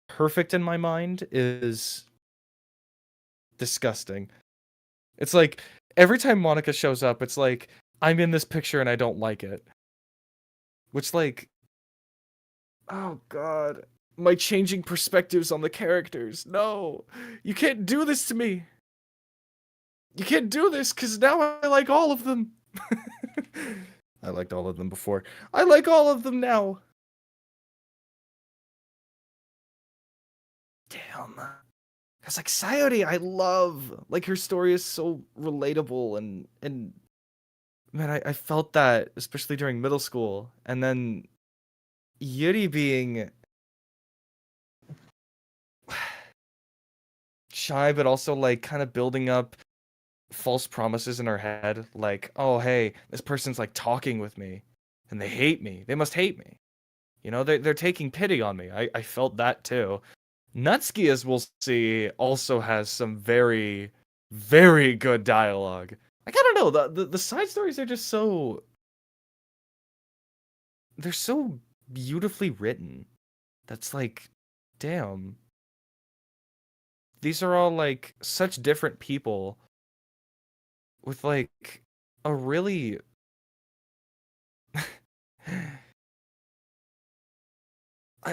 perfect in my mind is disgusting. It's like every time Monica shows up, it's like I'm in this picture and I don't like it. Which like oh god, my changing perspectives on the characters. No. You can't do this to me. You can't do this cuz now I like all of them. I liked all of them before. I like all of them now. Damn. Cause like Sayori, I love like her story is so relatable and man, I felt that especially during middle school. And then Yuri being shy, but also like kind of building up false promises in her head, like, oh hey, this person's like talking with me and they hate me. They must hate me. You know, they're taking pity on me. I felt that too. Natsuki, as we'll see, also has some very, very good dialogue. Like, I don't know, the side stories are just so... They're so beautifully written. That's like, damn. These are all, like, such different people with, like, a really...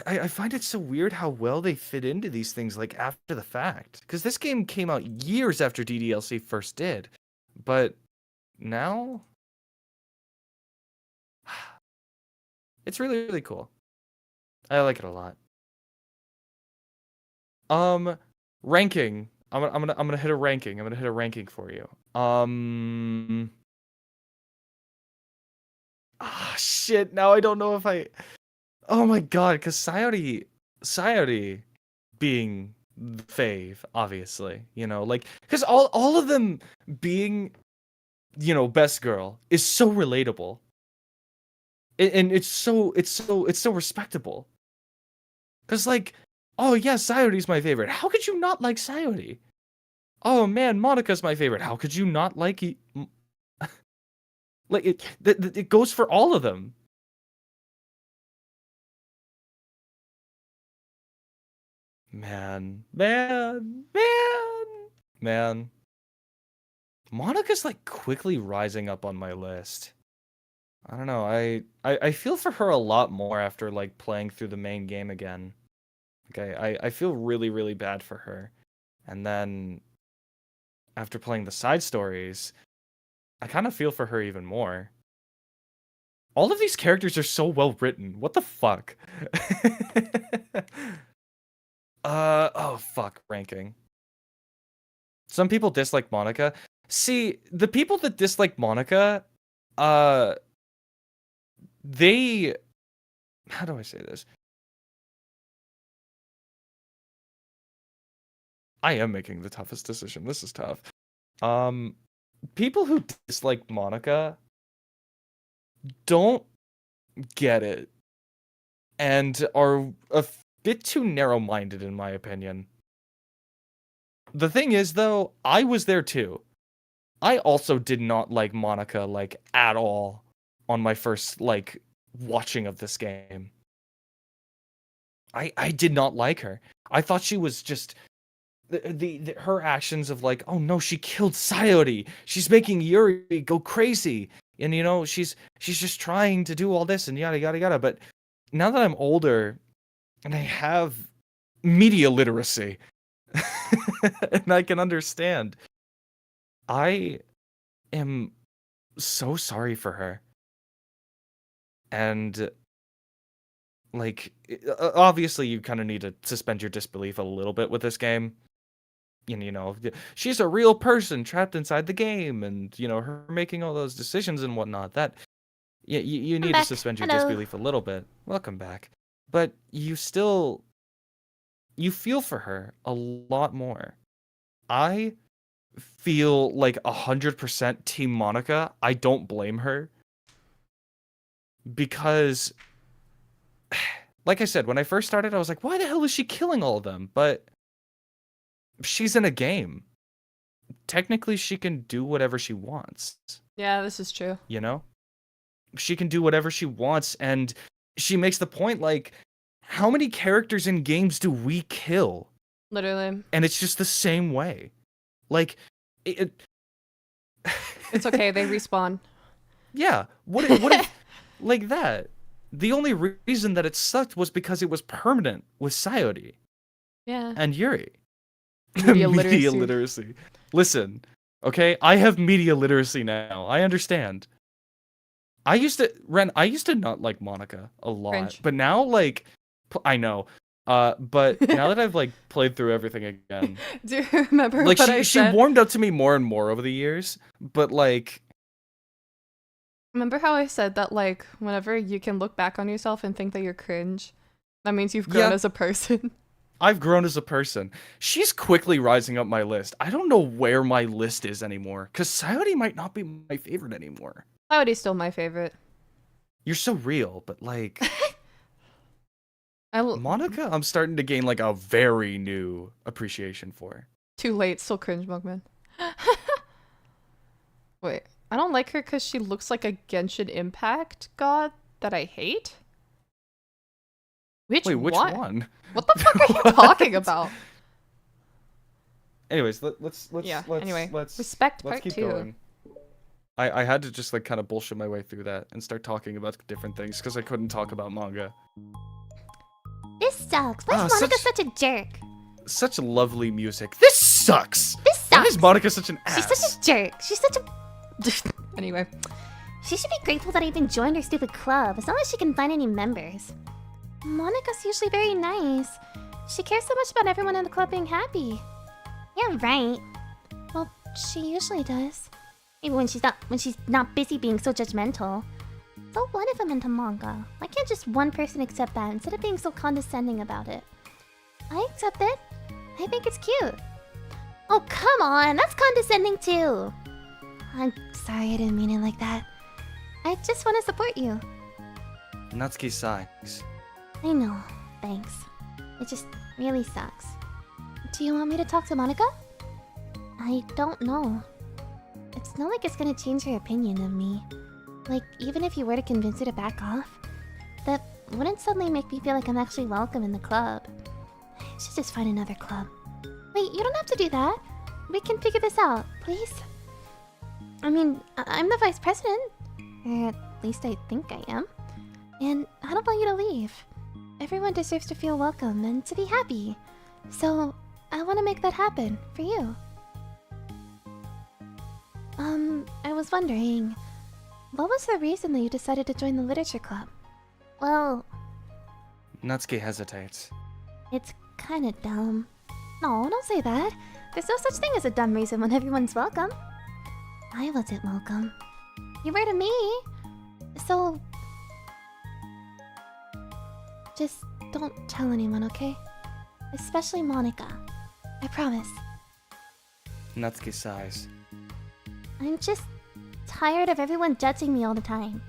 I find it so weird how well they fit into these things, like, after the fact. Because this game came out years after DDLC first did. But now... It's really, really cool. I like it a lot. Ranking. I'm gonna hit a ranking. I'm gonna hit a ranking for you. Shit, now I don't know if I... Oh my god, because Sayori being the fave, obviously, you know, like, because all of them being, you know, best girl is so relatable, and it's so respectable, because like, oh yeah, Sayori's my favorite. How could you not like Sayori? Oh man, Monica's my favorite. How could you not like like it goes for all of them. Man. Monica's like quickly rising up on my list. I don't know. I feel for her a lot more after like playing through the main game again. Okay, I feel really, really bad for her. And then after playing the side stories, I kind of feel for her even more. All of these characters are so well written. What the fuck? Oh fuck, ranking. Some people dislike Monica. See, the people that dislike Monica, they, how do I say this? I am making the toughest decision. This is tough. People who dislike Monica don't get it and are a bit too narrow-minded in my opinion. The thing is though, I was there too. I also did not like Monica like at all on my first like watching of this game. I did not like her. I thought she was just her actions of like, oh no, she killed Sayori. She's making Yuri go crazy. And you know, she's just trying to do all this and yada yada yada. But now that I'm older and I have media literacy and I can understand, I am so sorry for her. And like, obviously you kind of need to suspend your disbelief a little bit with this game. And, you know, she's a real person trapped inside the game, and, you know, her making all those decisions and whatnot, that, you need to suspend your disbelief a little bit. Welcome back. But you still, you feel for her a lot more. I feel like 100% Team Monica. I don't blame her. Because, like I said, when I first started, I was like, why the hell is she killing all of them? But she's in a game. Technically, she can do whatever she wants. Yeah, this is true. You know? She can do whatever she wants, and she makes the point, like, how many characters in games do we kill? Literally. And it's just the same way. Like, it's okay, they respawn. Yeah. What if like that? The only reason that it sucked was because it was permanent with Sayori. Yeah. And Yuri. Media literacy. Listen, okay? I have media literacy now. I understand. I used to not like Monica a lot. Cringe. But now, like, I know. But now that I've, like, played through everything again. Do you remember like, what I she said? warmed up to me more and more over the years. But, like... Remember how I said that, like, whenever you can look back on yourself and think that you're cringe, that means you've grown as a person? I've grown as a person. She's quickly rising up my list. I don't know where my list is anymore, because Sayori might not be my favorite anymore. Sayori's still my favorite. You're so real, but like... Monica, I'm starting to gain like a very new appreciation for. Too late, still cringe, Mugman. Wait, I don't like her because she looks like a Genshin Impact god that I hate? Wait, which one? What the fuck are you talking about? Anyways, let's respect part keep 2. going. I had to just like kind of bullshit my way through that and start talking about different things because I couldn't talk about manga. This sucks. Why is Monica such a jerk? Such lovely music. This sucks. This sucks. Why is Monica such an ass? She's such a jerk. She's such a... Anyway. She should be grateful that I even joined her stupid club, as long as she can find any members. Monica's usually very nice. She cares so much about everyone in the club being happy. Yeah, right. Well, she usually does. Even when she's not busy being so judgmental. So what if I'm into manga? Why can't just one person accept that instead of being so condescending about it? I accept it. I think it's cute. Oh, come on. That's condescending too. I'm sorry, I didn't mean it like that. I just want to support you. Natsuki sucks. I know. Thanks. It just really sucks. Do you want me to talk to Monica? I don't know. It's not like it's gonna change her opinion of me. Like, even if you were to convince her to back off, that wouldn't suddenly make me feel like I'm actually welcome in the club. I should just find another club. Wait, you don't have to do that. We can figure this out, please? I mean, I'm the vice president. Or at least I think I am. And I don't want you to leave. Everyone deserves to feel welcome and to be happy. So, I want to make that happen for you. I was wondering, what was the reason that you decided to join the literature club? Well, Natsuki hesitates. it's kinda dumb. No, don't say that. There's no such thing as a dumb reason when everyone's welcome. I wasn't welcome. You were to me. So... just don't tell anyone, okay? Especially Monica. I promise. Natsuki sighs. I'm just tired of everyone judging me all the time.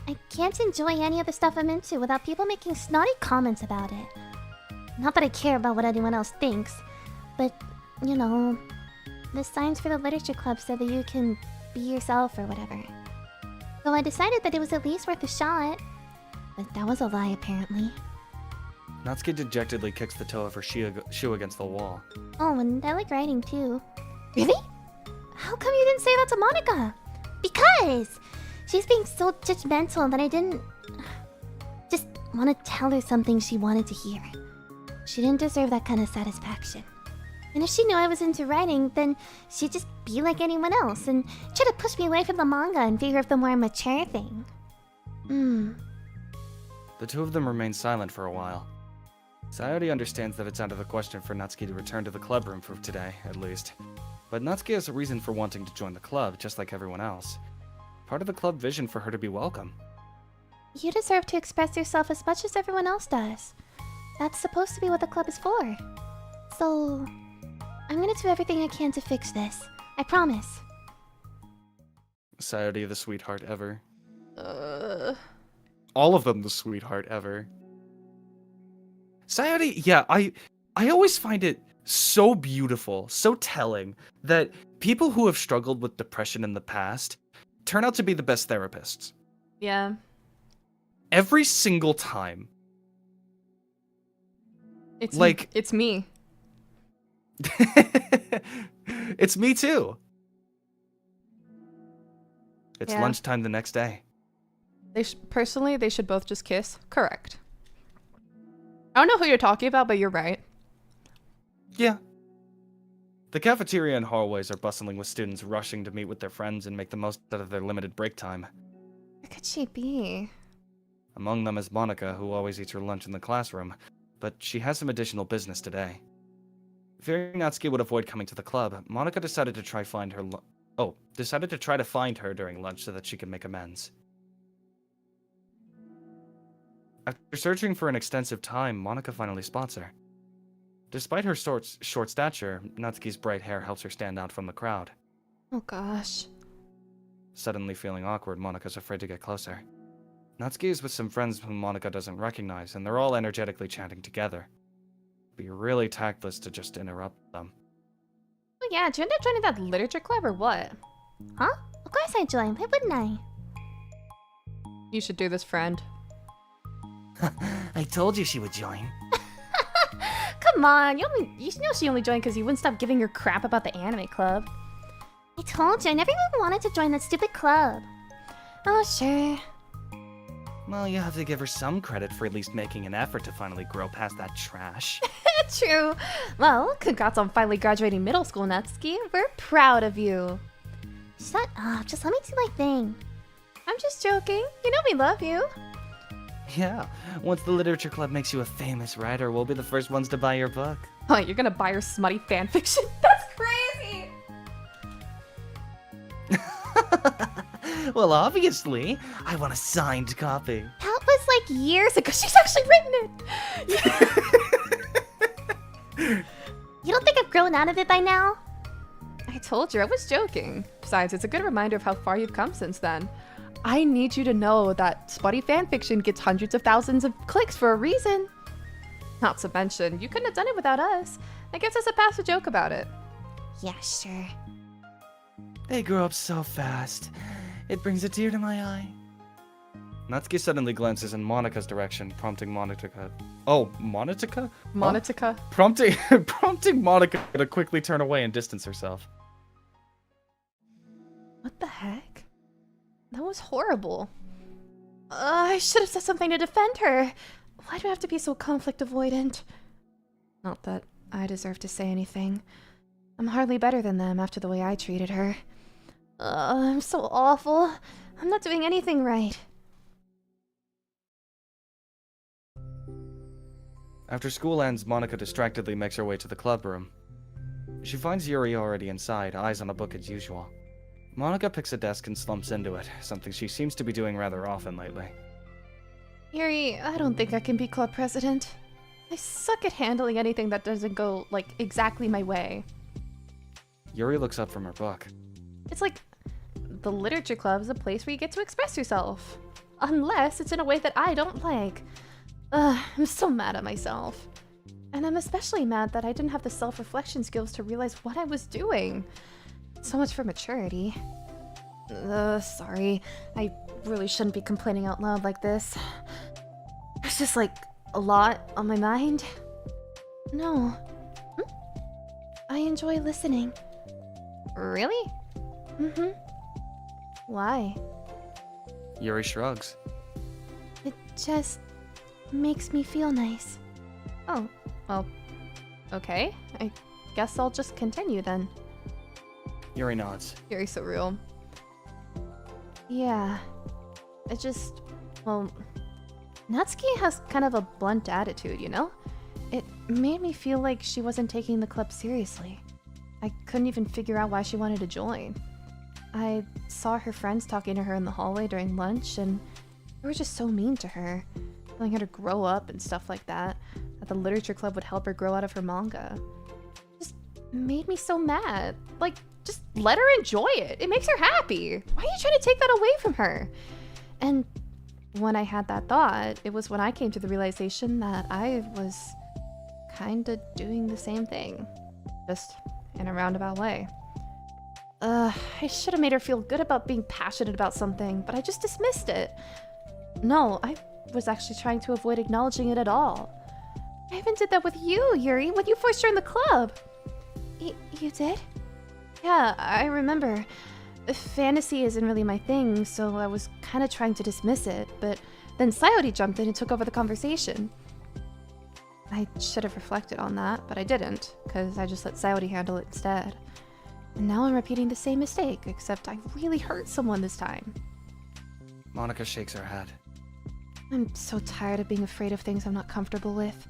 I can't enjoy any of the stuff I'm into without people making snotty comments about it. Not that I care about what anyone else thinks, but, you know, the signs for the literature club said that you can be yourself or whatever. So I decided that it was at least worth a shot. But that was a lie, apparently. Natsuki dejectedly kicks the toe of her shoe against the wall. Oh, and I like writing too. Really? How come you didn't say that to Monica? Because she's being so judgmental that I didn't just want to tell her something she wanted to hear. She didn't deserve that kind of satisfaction. And if she knew I was into writing, then she'd just be like anyone else and try to push me away from the manga in favor of the more mature thing. The two of them remain silent for a while. Sayori understands that it's out of the question for Natsuki to return to the club room for today, at least. But Natsuki has a reason for wanting to join the club, just like everyone else. Part of the club vision for her to be welcome. You deserve to express yourself as much as everyone else does. That's supposed to be what the club is for. So, I'm gonna do everything I can to fix this. I promise. Sayori the sweetheart ever. All of them the sweetheart ever. Sayori, yeah, I always find it so beautiful, so telling, that people who have struggled with depression in the past turn out to be the best therapists. Yeah. Every single time. It's like it's me. It's me too. It's Yeah. lunchtime the next day. Personally, they should both just kiss. Correct. I don't know who you're talking about, but you're right. Yeah. The cafeteria and hallways are bustling with students rushing to meet with their friends and make the most out of their limited break time. Where could she be? Among them is Monica, who always eats her lunch in the classroom, but she has some additional business today. Fearing Natsuki would avoid coming to the club, Monica decided to try to find her during lunch so that she could make amends. After searching for an extensive time, Monica finally spots her. Despite her short stature, Natsuki's bright hair helps her stand out from the crowd. Oh gosh. Suddenly feeling awkward, Monika's afraid to get closer. Natsuki is with some friends whom Monica doesn't recognize, and they're all energetically chanting together. It'd be really tactless to just interrupt them. Oh yeah, do you end up joining that literature club or what? Huh? Of course I joined. Why wouldn't I? You should do this, friend. I told you she would join. Come on, you know she only joined because you wouldn't stop giving her crap about the anime club. I told you, I never even wanted to join that stupid club. Oh sure. Well, you have to give her some credit for at least making an effort to finally grow past that trash. True. Well, congrats on finally graduating middle school, Natsuki. We're proud of you. Shut up, just let me do my thing. I'm just joking. You know we love you. Yeah, once the literature club makes you a famous writer, we'll be the first ones to buy your book. Oh, you're gonna buy her smutty fanfiction? That's crazy! Well, obviously, I want a signed copy. That was like years ago. She's actually written it! You don't think I've grown out of it by now? I told you, I was joking. Besides, it's a good reminder of how far you've come since then. I need you to know that smutty fanfiction gets hundreds of thousands of clicks for a reason. Not to mention, you couldn't have done it without us. That gives us a pass to joke about it. Yeah, sure. They grow up so fast. It brings a tear to my eye. Natsuki suddenly glances in Monica's direction, prompting Monica. Oh, Monica? Monica? Prompting Monica to quickly turn away and distance herself. What the heck? That was horrible. I should have said something to defend her. Why do I have to be so conflict avoidant? Not that I deserve to say anything. I'm hardly better than them after the way I treated her. I'm so awful. I'm not doing anything right. After school ends, Monica distractedly makes her way to the club room. She finds Yuri already inside, eyes on a book as usual. Monica picks a desk and slumps into it, something she seems to be doing rather often lately. Yuri, I don't think I can be club president. I suck at handling anything that doesn't go, like, exactly my way. Yuri looks up from her book. It's like, the literature club is a place where you get to express yourself. Unless it's in a way that I don't like. I'm so mad at myself. And I'm especially mad that I didn't have the self-reflection skills to realize what I was doing. So much for maturity. Sorry. I really shouldn't be complaining out loud like this. There's just like a lot on my mind. No. I enjoy listening. Really? Mm-hmm. Why? Yuri shrugs. It just makes me feel nice. Oh, well, okay. I guess I'll just continue then. Yuri nods. Yuri's so real. Yeah. It just, well, Natsuki has kind of a blunt attitude, you know? It made me feel like she wasn't taking the club seriously. I couldn't even figure out why she wanted to join. I saw her friends talking to her in the hallway during lunch, and they were just so mean to her, telling her to grow up and stuff like that, that the literature club would help her grow out of her manga. Just made me so mad. Like, just let her enjoy it. It makes her happy. Why are you trying to take that away from her? And when I had that thought, it was when I came to the realization that I was kinda doing the same thing. Just in a roundabout way. I should have made her feel good about being passionate about something, but I just dismissed it. No, I was actually trying to avoid acknowledging it at all. I even did that with you, Yuri, when you first joined the club. You did? Yeah, I remember. Fantasy isn't really my thing, so I was kind of trying to dismiss it, but then Sayori jumped in and took over the conversation. I should have reflected on that, but I didn't, because I just let Sayori handle it instead. And now I'm repeating the same mistake, except I really hurt someone this time. Monica shakes her head. I'm so tired of being afraid of things I'm not comfortable with.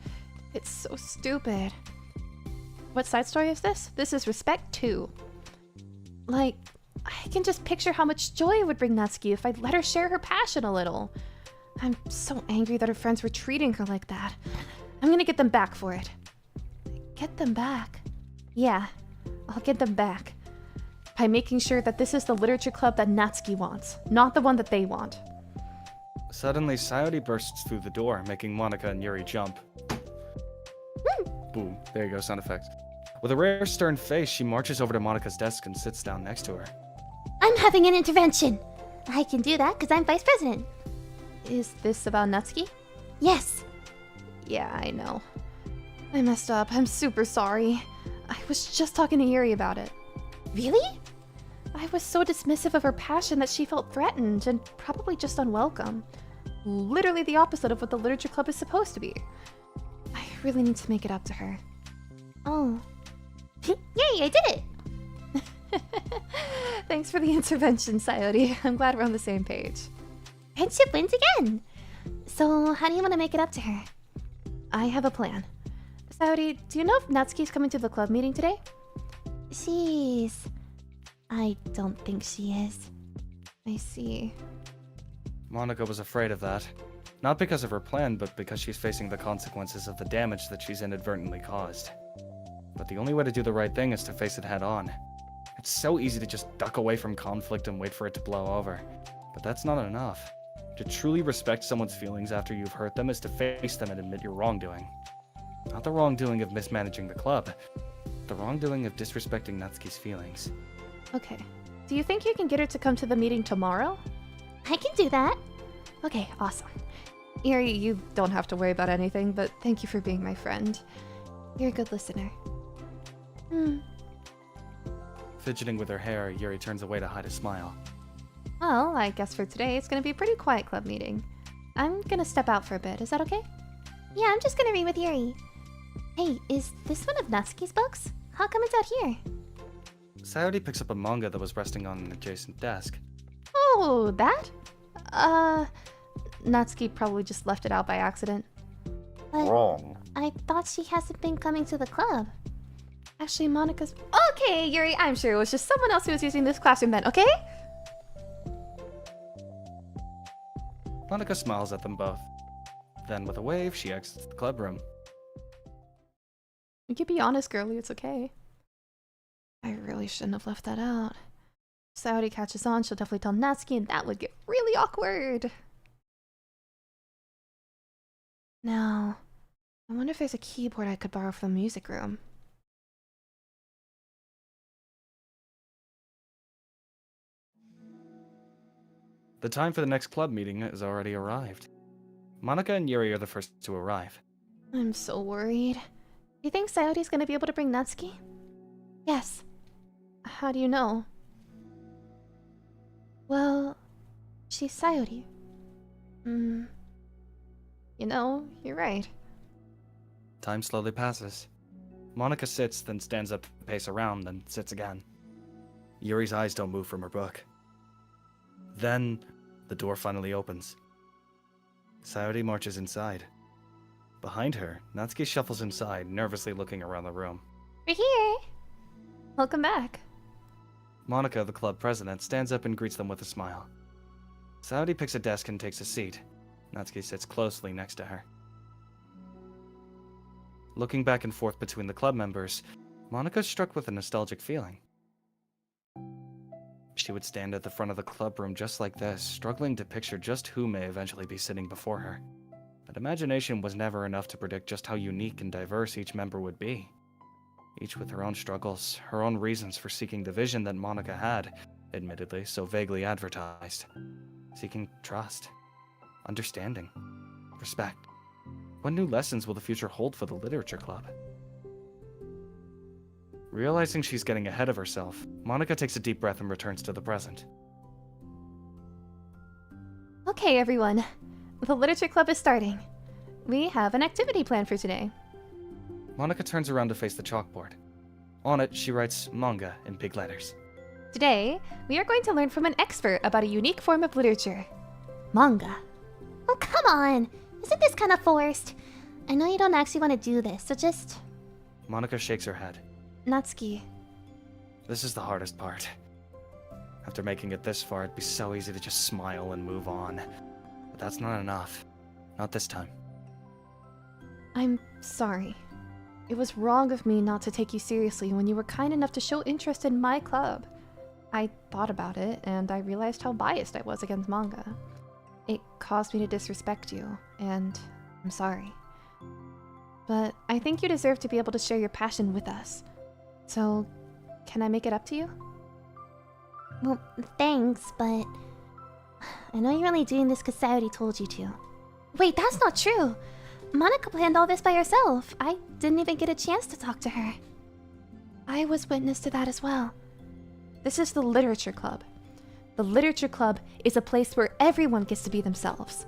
It's so stupid. What side story is this? This is Respect 2. Like, I can just picture how much joy it would bring Natsuki if I'd let her share her passion a little. I'm so angry that her friends were treating her like that. I'm gonna get them back for it. Get them back. Yeah, I'll get them back. By making sure that this is the literature club that Natsuki wants, not the one that they want. Suddenly, Sayori bursts through the door, making Monica and Yuri jump. Boom. There you go, sound effect. With a rare stern face, she marches over to Monica's desk and sits down next to her. I'm having an intervention. I can do that because I'm vice president. Is this about Natsuki? Yes. Yeah, I know. I messed up. I'm super sorry. I was just talking to Yuri about it. Really? I was so dismissive of her passion that she felt threatened and probably just unwelcome. Literally the opposite of what the literature club is supposed to be. I really need to make it up to her. Oh. Yay, I did it! Thanks for the intervention, Sayori. I'm glad we're on the same page. Friendship wins again! So, how do you want to make it up to her? I have a plan. Sayori, do you know if Natsuki's coming to the club meeting today? I don't think she is. I see. Monica was afraid of that. Not because of her plan, but because she's facing the consequences of the damage that she's inadvertently caused. But the only way to do the right thing is to face it head on. It's so easy to just duck away from conflict and wait for it to blow over. But that's not enough. To truly respect someone's feelings after you've hurt them is to face them and admit your wrongdoing. Not the wrongdoing of mismanaging the club, the wrongdoing of disrespecting Natsuki's feelings. Okay. Do you think you can get her to come to the meeting tomorrow? I can do that. Okay, awesome. Yuri, you don't have to worry about anything, but thank you for being my friend. You're a good listener. Fidgeting with her hair, Yuri turns away to hide a smile. Well, I guess for today it's gonna be a pretty quiet club meeting. I'm gonna step out for a bit, is that okay? Yeah, I'm just gonna read with Yuri. Hey, is this one of Natsuki's books? How come it's out here? Sayori picks up a manga that was resting on an adjacent desk. Oh, that? Natsuki probably just left it out by accident. But Wrong. I thought she hasn't been coming to the club. Actually, Monika's... Okay, Yuri, I'm sure it was just someone else who was using this classroom then, okay? Monica smiles at them both. Then, with a wave, she exits the club room. You can be honest, girly, it's okay. I really shouldn't have left that out. If Saori catches on, she'll definitely tell Natsuki, and that would get really awkward. Now, I wonder if there's a keyboard I could borrow from the music room. The time for the next club meeting has already arrived. Monica and Yuri are the first to arrive. I'm so worried. You think Saori's gonna be able to bring Natsuki? Yes. How do you know? Well, she's Saori. You know, you're right. Time slowly passes. Monica sits, then stands up to pace around, then sits again. Yuri's eyes don't move from her book. Then, the door finally opens. Saori marches inside. Behind her, Natsuki shuffles inside, nervously looking around the room. We're here! Welcome back. Monica, the club president, stands up and greets them with a smile. Saori picks a desk and takes a seat. Natsuki sits closely next to her. Looking back and forth between the club members, Monica's struck with a nostalgic feeling. She would stand at the front of the club room just like this, struggling to picture just who may eventually be sitting before her. But imagination was never enough to predict just how unique and diverse each member would be. Each with her own struggles, her own reasons for seeking the vision that Monica had, admittedly so vaguely advertised. Seeking trust, understanding, respect. What new lessons will the future hold for the literature club? Realizing she's getting ahead of herself, Monica takes a deep breath and returns to the present. Okay, everyone. The literature club is starting. We have an activity planned for today. Monica turns around to face the chalkboard. On it, she writes manga in big letters. Today, we are going to learn from an expert about a unique form of literature. Manga. Oh, come on! Isn't this kind of forced? I know you don't actually want to do this, so just... Monica shakes her head. Natsuki. This is the hardest part. After making it this far, it'd be so easy to just smile and move on. But that's not enough. Not this time. I'm sorry. It was wrong of me not to take you seriously when you were kind enough to show interest in my club. I thought about it, and I realized how biased I was against manga. It caused me to disrespect you, and I'm sorry. But I think you deserve to be able to share your passion with us. So, can I make it up to you? Well, thanks, but... I know you're only doing this because Saori told you to. Wait, that's not true! Monica planned all this by herself. I didn't even get a chance to talk to her. I was witness to that as well. This is the literature club. The literature club is a place where everyone gets to be themselves.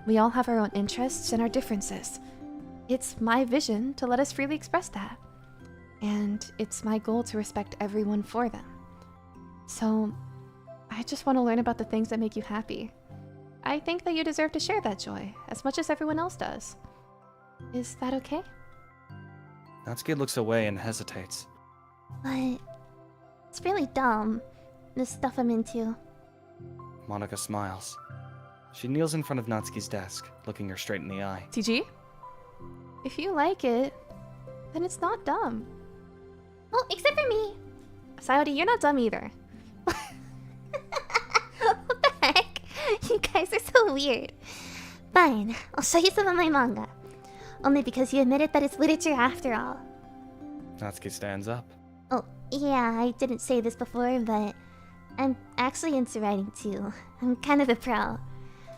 We all have our own interests and our differences. It's my vision to let us freely express that. And it's my goal to respect everyone for them. So, I just want to learn about the things that make you happy. I think that you deserve to share that joy, as much as everyone else does. Is that okay? Natsuki looks away and hesitates. But... it's really dumb, the stuff I'm into. Monica smiles. She kneels in front of Natsuki's desk, looking her straight in the eye. TG? If you like it, then it's not dumb. Oh, except for me! Saori, you're not dumb either. What the heck? You guys are so weird. Fine, I'll show you some of my manga. Only because you admitted that it's literature after all. Natsuki stands up. Oh, yeah, I didn't say this before, but I'm actually into writing too. I'm kind of a pro.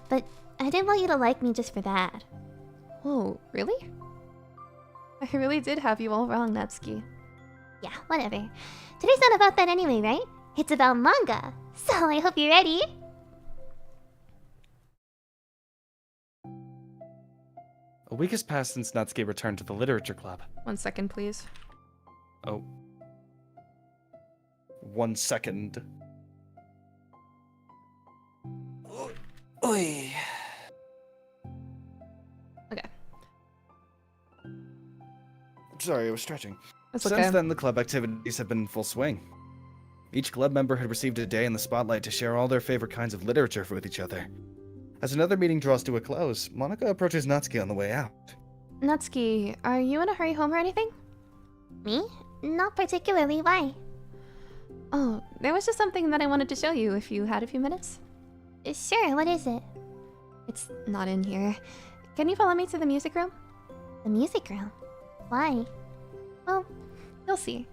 But I didn't want you to like me just for that. Whoa, really? I really did have you all wrong, Natsuki. Yeah, whatever. Today's not about that anyway, right? It's about manga. So I hope you're ready. A week has passed since Natsuki returned to the literature club. 1 second, please. Oh. 1 second. Oy. Okay. Sorry, I was stretching. That's Since okay. then, the club activities have been in full swing. Each club member had received a day in the spotlight to share all their favorite kinds of literature with each other. As another meeting draws to a close, Monica approaches Natsuki on the way out. Natsuki, are you in a hurry home or anything? Me? Not particularly. Why? Oh, there was just something that I wanted to show you if you had a few minutes. Sure, what is it? It's not in here. Can you follow me to the music room? The music room. Why? Well, you'll see.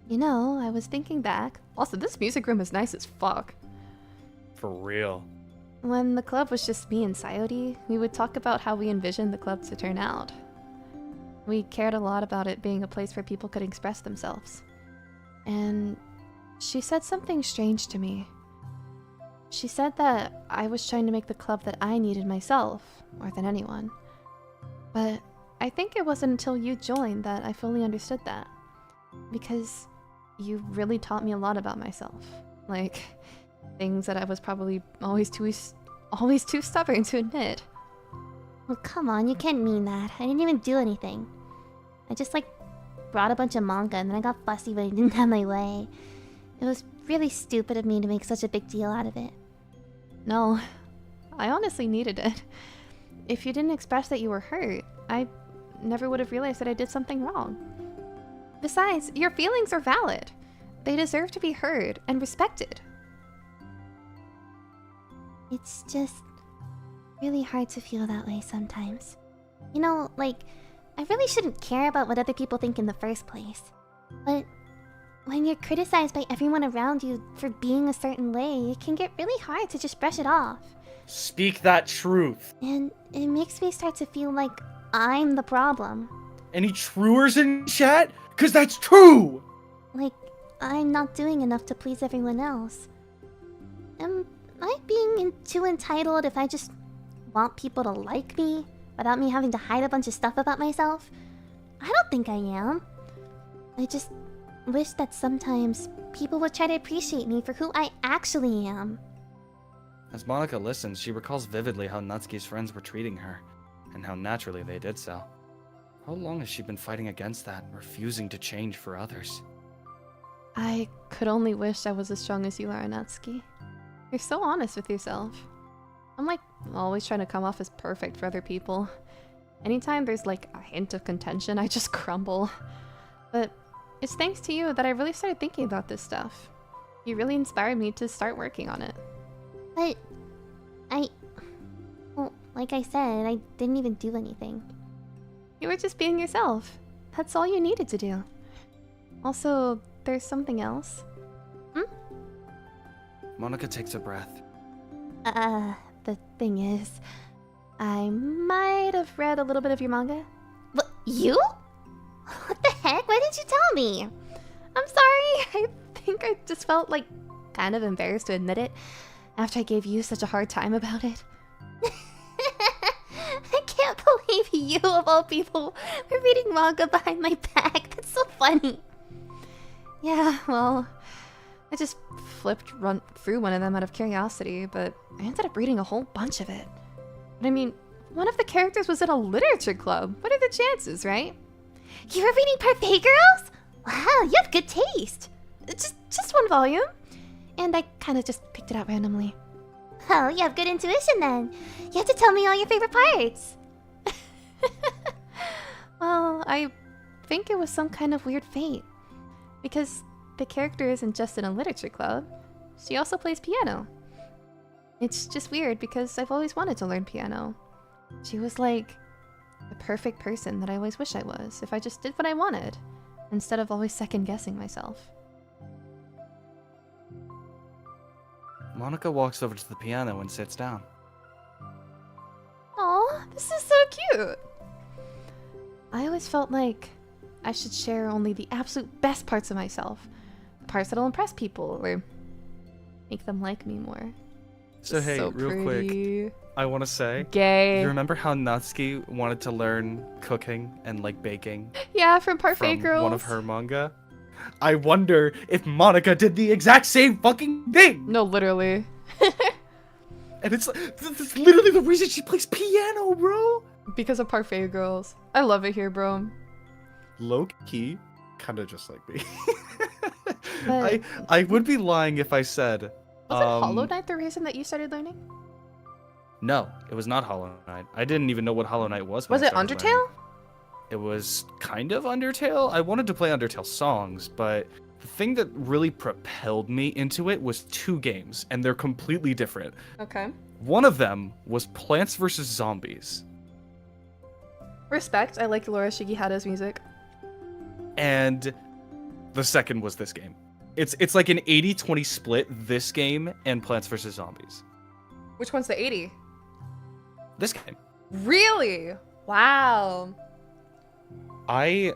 You know, I was thinking back. Also, this music room is nice as fuck. For real. When the club was just me and Sayori, we would talk about how we envisioned the club to turn out. We cared a lot about it being a place where people could express themselves. And she said something strange to me. She said that I was trying to make the club that I needed myself, more than anyone. But I think it wasn't until you joined that I fully understood that. Because you really taught me a lot about myself. Like, things that I was probably always too stubborn to admit. Well, come on, you can't mean that. I didn't even do anything. I just, brought a bunch of manga and then I got fussy when I didn't have my way. It was really stupid of me to make such a big deal out of it. No, I honestly needed it. If you didn't express that you were hurt, I never would have realized that I did something wrong. Besides, your feelings are valid. They deserve to be heard and respected. It's just really hard to feel that way sometimes. You know, I really shouldn't care about what other people think in the first place. But when you're criticized by everyone around you for being a certain way, it can get really hard to just brush it off. Speak that truth. And it makes me start to feel like I'm the problem. Any truers in chat? Cause that's true! Like, I'm not doing enough to please everyone else. Am I being too entitled if I just want people to like me without me having to hide a bunch of stuff about myself? I don't think I am. I just wish that sometimes people would try to appreciate me for who I actually am. As Monica listens, she recalls vividly how Natsuki's friends were treating her, and how naturally they did so. How long has she been fighting against that, refusing to change for others? I could only wish I was as strong as you are, Natsuki. You're so honest with yourself. I'm always trying to come off as perfect for other people. Anytime there's a hint of contention, I just crumble. But it's thanks to you that I really started thinking about this stuff. You really inspired me to start working on it. But well, like I said, I didn't even do anything. You were just being yourself. That's all you needed to do. Also, there's something else. Monica takes a breath. The thing is, I might have read a little bit of your manga. What, you? What the heck? Why didn't you tell me? I'm sorry. I think I just felt kind of embarrassed to admit it after I gave you such a hard time about it. I can't believe you, of all people, were reading manga behind my back. That's so funny. Yeah, well, I just run through one of them out of curiosity, but I ended up reading a whole bunch of it. But I mean, one of the characters was in a literature club. What are the chances, right? You were reading Parfait Girls? Wow, you have good taste. Just one volume. And I kind of just picked it out randomly. Oh, you have good intuition then. You have to tell me all your favorite parts. Well, I think it was some kind of weird fate. Because the character isn't just in a literature club. She also plays piano. It's just weird because I've always wanted to learn piano. She was the perfect person that I always wish I was if I just did what I wanted, instead of always second-guessing myself. Monica walks over to the piano and sits down. Aw, this is so cute! I always felt like I should share only the absolute best parts of myself. The parts that'll impress people, or make them like me more. So hey, real quick, I want to say, Gay. you remember how Natsuki wanted to learn cooking and baking Yeah, from Parfait from Girls. one of her manga? I wonder if Monica did the exact same fucking thing! No, literally. And it's like, that's literally the reason she plays piano, bro. Because of Parfait Girls. I love it here, bro. Low key, kind of just like me. But- I would be lying if I said. Was it Hollow Knight the reason that you started learning? No, it was not Hollow Knight. I didn't even know what Hollow Knight was. Was when I it started Undertale? learning. It was kind of Undertale. I wanted to play Undertale songs, but the thing that really propelled me into it was 2 games, and they're completely different. Okay. One of them was Plants vs. Zombies, Respect. I like Laura Shigihara's music. and the second was this game. It's like an 80-20 split, this game and Plants vs. Zombies. Which one's the 80? This game. Really? Wow. I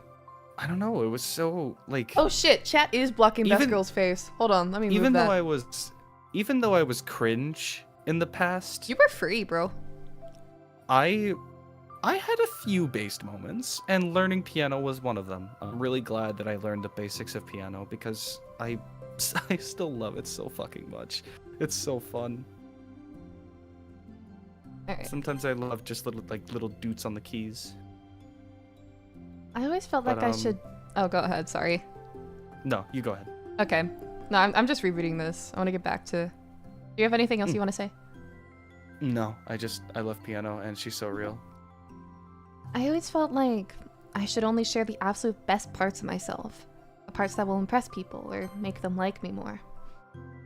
don't know, it was so, like... Oh shit, chat is blocking Best Even- Girl's face. Hold on, let me move even that. though I was cringe in the past, You were free, bro. I had a few based moments, and learning piano was one of them. I'm really glad that I learned the basics of piano because I still love it so fucking much. It's so fun. Alright. Sometimes I love just little doots on the keys. I always felt like But, I should... Oh, go ahead, sorry. No, you go ahead. Okay. No, I'm just rereading this. I want to get back to... Do you have anything else you want to say? No, I love piano, and she's so real. I always felt like I should only share the absolute best parts of myself. The parts that will impress people or make them like me more.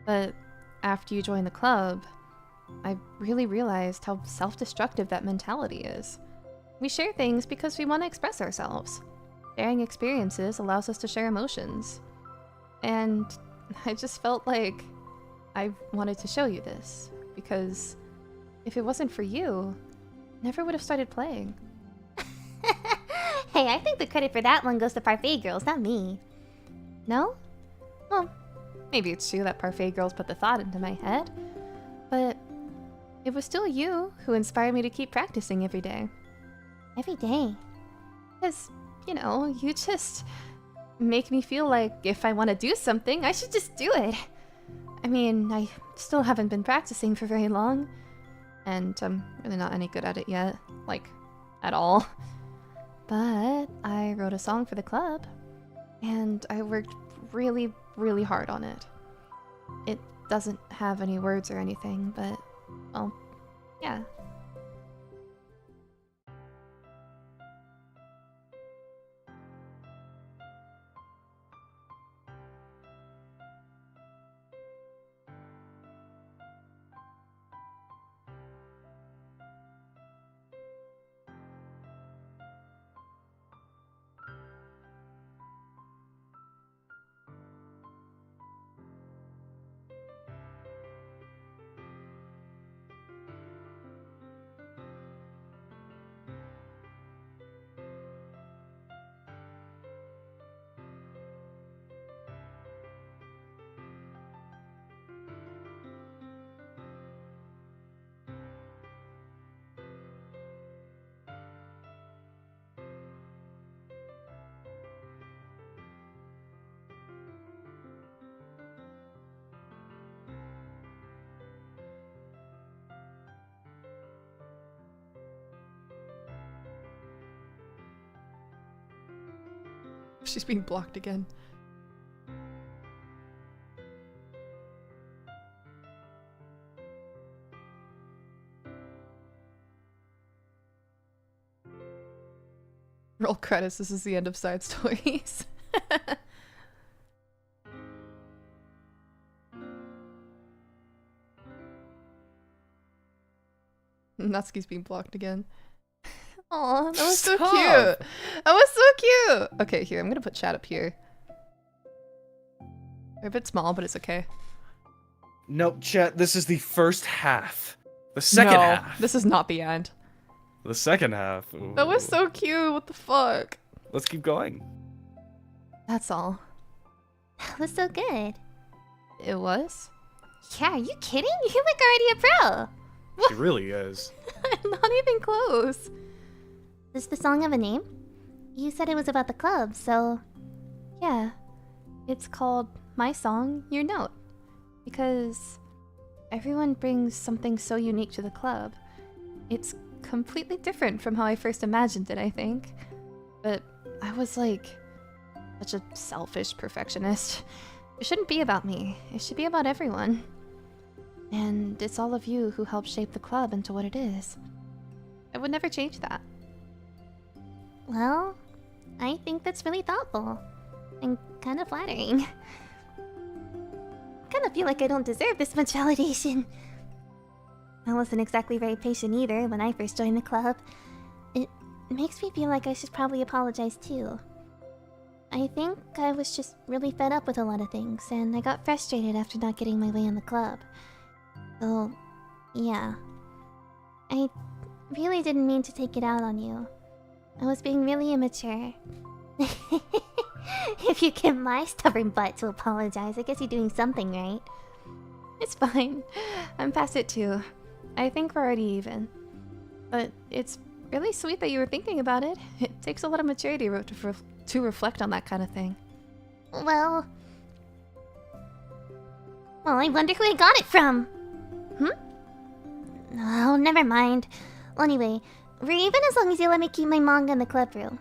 But after you join the club, I really realized how self-destructive that mentality is. We share things because we want to express ourselves. Sharing experiences allows us to share emotions. And I just felt like I wanted to show you this, because if it wasn't for you, I never would have started playing. Hey, I think the credit for that one goes to Parfait Girls, not me. No? Well, maybe it's true that Parfait Girls put the thought into my head, but it was still you who inspired me to keep practicing every day. Every day. Because, you know, you just make me feel like if I want to do something, I should just do it. I mean, I still haven't been practicing for very long, and I'm really not any good at it yet. Like, at all. But I wrote a song for the club, and I worked really, really hard on it. It doesn't have any words or anything, but, well, yeah. She's being blocked again. Roll credits, this is the end of side stories. Natsuki's being blocked again. Aw, that was so Stop. cute. That was so cute. Okay, here, I'm gonna put chat up here. They're a bit small, but it's okay. Nope, chat, this is the first half. The second No, half. this is not the end. The second half. That was Ooh. so cute. What the fuck? Let's keep going. That's all. That was so good. It was? Yeah, are you kidding? You're like already a pro. She really is. Not even close. Does the song have a name? You said it was about the club, so... Yeah. It's called My Song, Your Note. Because Everyone brings something so unique to the club. It's completely different from how I first imagined it, I think. But I was like such a selfish perfectionist. It shouldn't be about me. It should be about everyone. And it's all of you who helped shape the club into what it is. I would never change that. Well, I think that's really thoughtful. And kind of flattering. Kind of feel like I don't deserve this much validation. I wasn't exactly very patient either when I first joined the club. It makes me feel like I should probably apologize too. I think I was just really fed up with a lot of things, and I got frustrated after not getting my way in the club. So, yeah. I really didn't mean to take it out on you. I was being really immature. If you get my stubborn butt to apologize, I guess you're doing something right. It's fine. I'm past it too. I think we're already even. But it's really sweet that you were thinking about it. It takes a lot of maturity to reflect on that kind of thing. Well, I wonder who I got it from. Oh, never mind. Well, anyway, we're even as long as you let me keep my manga in the club room.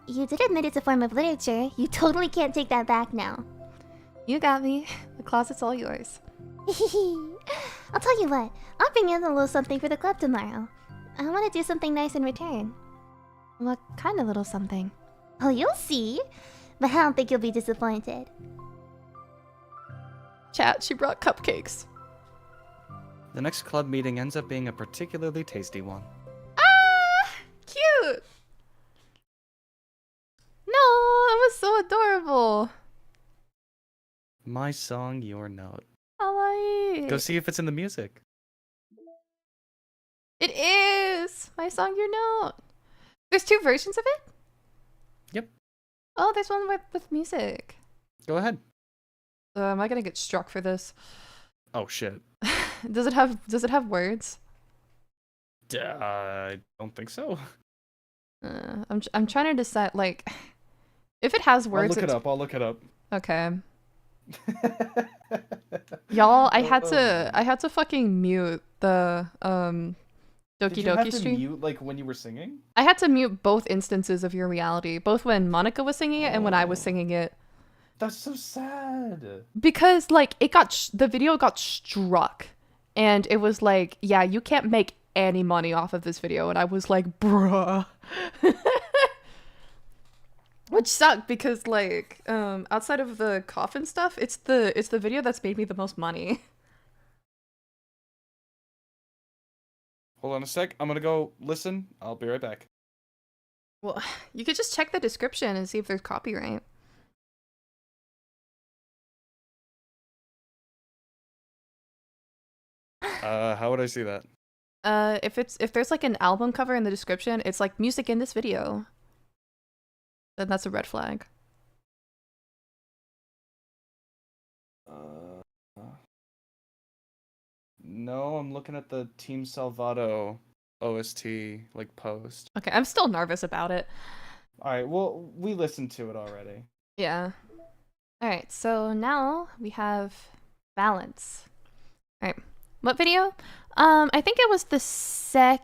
You did admit it's a form of literature. You totally can't take that back now. You got me. The closet's all yours. I'll tell you what. I'll bring in a little something for the club tomorrow. I want to do something nice in return. What kind of little something? Oh, you'll see. But I don't think you'll be disappointed. Chat, she brought cupcakes. The next club meeting ends up being a particularly tasty one. Ah! Cute! No, that was so adorable. My song, your note. Kawaii. Go see if it's in the music. It is! My song, your note. There's 2 versions of it? Yep. Oh, there's one with music. Go ahead. Am I gonna get struck for this? Oh shit. Does it have words? I don't think so. I'm trying to decide, like, if it has words. I'll look it up. Okay. Y'all, I had to fucking mute the Doki Did you have Doki to stream. mute like when you were singing? I had to mute both instances of Your Reality, both when Monica was singing it and when I was singing it, That's so sad. because like the video got struck, and it was like, yeah, you can't make any money off of this video, and I was like, bruh. Which sucked because like outside of the coffin stuff, it's the video that's made me the most money. Hold on a sec. I'm gonna go listen. I'll be right back. Well, you could just check the description and see if there's copyright. How would I see that? If there's like an album cover in the description, it's like music in this video, then that's a red flag. No, I'm looking at the Team Salvato OST like post. Okay, I'm still nervous about it. All right, well, we listened to it already. Yeah. All right, so now we have balance. All right, what video? I think it was the second.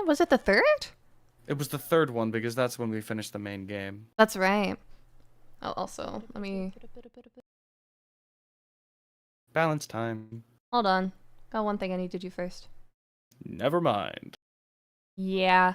Was it the third? It was the third one because that's when we finished the main game. That's right. Oh, also, let me Balance time. hold on. Got one thing I need to do first. Never mind. Yeah.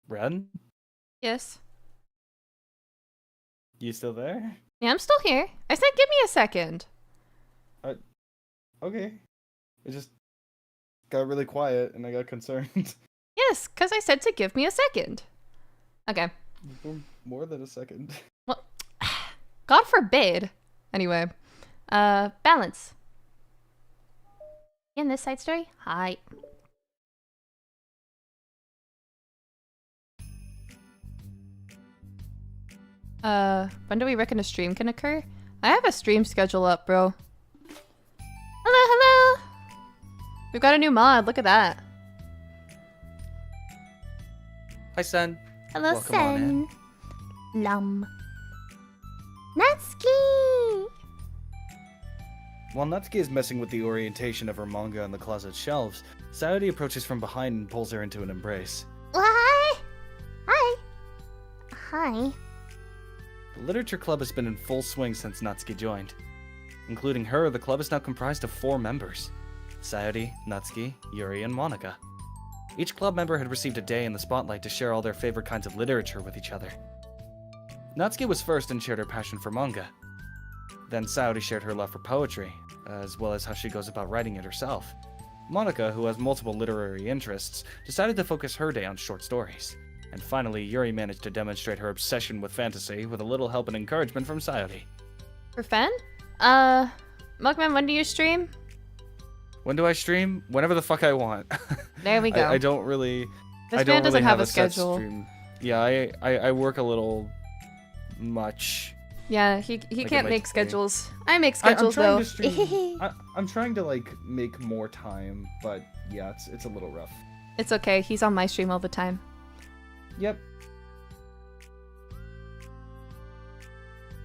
Wren? Yes. You still there? Yeah, I'm still here. I said give me a second. Okay. It just got really quiet and I got concerned. Yes, because I said to give me a second. Okay. For more than a second. Well, God forbid. Anyway. Balance. In this side story? Hi. When do we reckon a stream can occur? I have a stream schedule up, bro. Hello, hello! We've got a new mod, look at that. Hi, Sen. Hello, Welcome on in. Sen. Lum. Natsuki! While Natsuki is messing with the orientation of her manga on the closet shelves, Sayori approaches from behind and pulls her into an embrace. What? Hi. Hi. The literature club has been in full swing since Natsuki joined. Including her, the club is now comprised of 4 members: Sayori, Natsuki, Yuri, and Monika. Each club member had received a day in the spotlight to share all their favorite kinds of literature with each other. Natsuki was first and shared her passion for manga. Then Sayori shared her love for poetry, as well as how she goes about writing it herself. Monika, who has multiple literary interests, decided to focus her day on short stories. And finally, Yuri managed to demonstrate her obsession with fantasy with a little help and encouragement from Sayori. For Fen? Mugman, when do you stream? When do I stream? Whenever the fuck I want. There we go. I don't really... This I don't man doesn't really have a set schedule. stream. Yeah, I work a little much. Yeah, he Like can't my make day. schedules. I make I'm schedules trying though. to stream. I'm trying to like make more time, but yeah, it's a little rough. It's okay. He's on my stream all the time. Yep.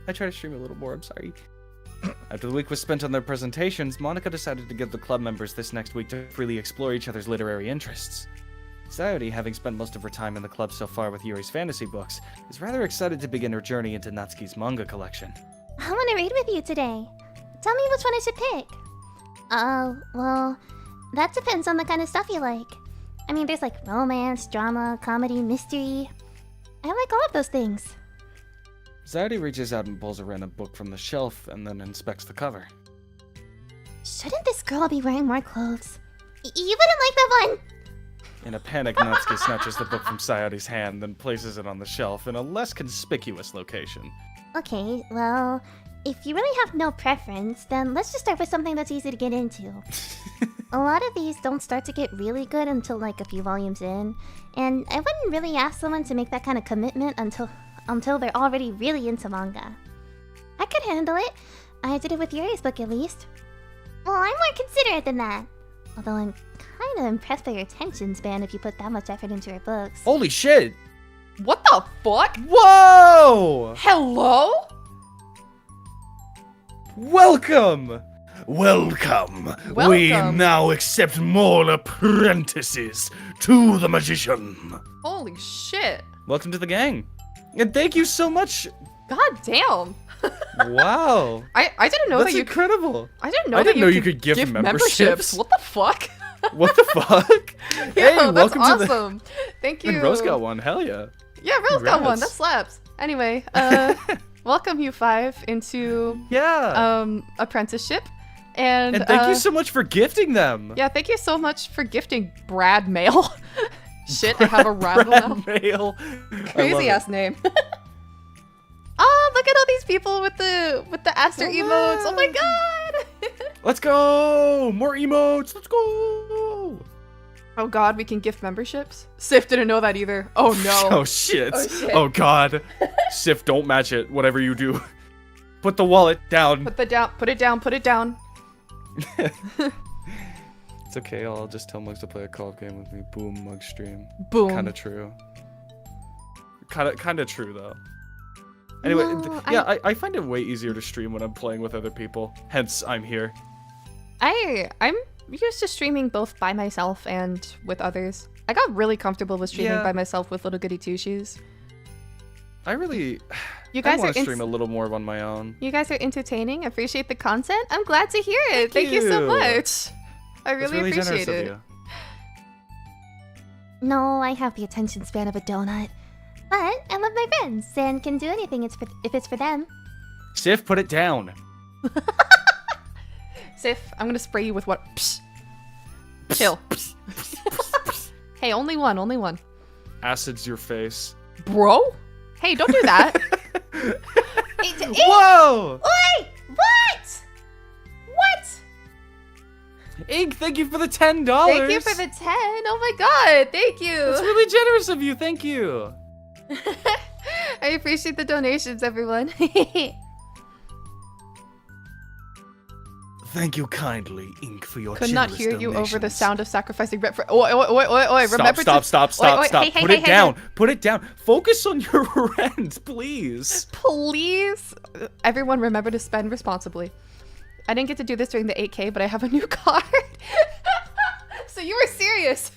I try to stream a little more, I'm sorry. After the week was spent on their presentations, Monika decided to give the club members this next week to freely explore each other's literary interests. Sayori, having spent most of her time in the club so far with Yuri's fantasy books, is rather excited to begin her journey into Natsuki's manga collection. I want to read with you today. Tell me which one I should pick. Well, that depends on the kind of stuff you like. I mean, there's like romance, drama, comedy, mystery. I like all of those things. Sayori reaches out and pulls a random book from the shelf and then inspects the cover. Shouldn't this girl be wearing more clothes? You wouldn't like that one! In a panic, Natsuki snatches the book from Sayori's hand, then places it on the shelf in a less conspicuous location. Okay, well, if you really have no preference, then let's just start with something that's easy to get into. A lot of these don't start to get really good until like a few volumes in, and I wouldn't really ask someone to make that kind of commitment until they're already really into manga. I could handle it. I did it with Yuri's book at least. Well, I'm more considerate than that. Although I'm kind of impressed by your attention span if you put that much effort into your books. Holy shit! What the fuck? Whoa! Hello? Welcome! Welcome! We Welcome. now accept more apprentices to the magician. Holy shit. Welcome to the gang. And thank you so much. God damn. Wow. I didn't know That's that you incredible. I didn't know I that didn't know you could give memberships. What the fuck? What the fuck? Hey, Yo, that's welcome awesome. Thank to you. the... And Rose got one, hell yeah. Yeah, Rose got one. Congrats. That slaps. Anyway, welcome you 5 into Yeah. apprenticeship. And thank you so much for gifting them. Yeah, thank you so much for gifting Brad Mail. Shit, I have a rival now. Brad Mail. Crazy ass name. Oh, look at all these people with the aster emotes. Oh my god. Let's go! More emotes. Let's go! Oh god, we can gift memberships? Sif didn't know that either. Oh no. Oh shit. Oh, shit. Oh god. Sif, don't match it. Whatever you do. Put the wallet down. Put it down. It's okay. I'll just tell Mugs to play a co-op game with me. Boom, Mug stream. Boom. Kind of true. Kind of true though. Anyway, No, I find it way easier to stream when I'm playing with other people. Hence, I'm here. I'm used to streaming both by myself and with others. I got really comfortable with streaming Yeah. by myself with little goody two shoes. I really... You I guys want are to stream a little more on my own. You guys are entertaining. Appreciate the content. I'm glad to hear it. Thank you so you. much. I It's really generous appreciate of it. you. No, I have the attention span of a donut. But I love my friends and can do anything if it's for them. Sif, put it down. Sif, I'm gonna spray you with what? Psh. Chill. Hey, only one. Acid's your face. Bro? Hey, don't do that. Whoa! Oi! What? Ink, thank you for the $10. Thank you for the 10. Oh my god, thank you. That's really generous of you. Thank you. I appreciate the donations, everyone. Thank you kindly, Ink, for your Could not generous hear you over the donations. sound of sacrificing red for. Oi, remember Stop. Hey, Put it down. Put it down. Focus on your rent, please. Please. Everyone remember to spend responsibly. I didn't get to do this during the 8K, but I have a new card. So you were serious.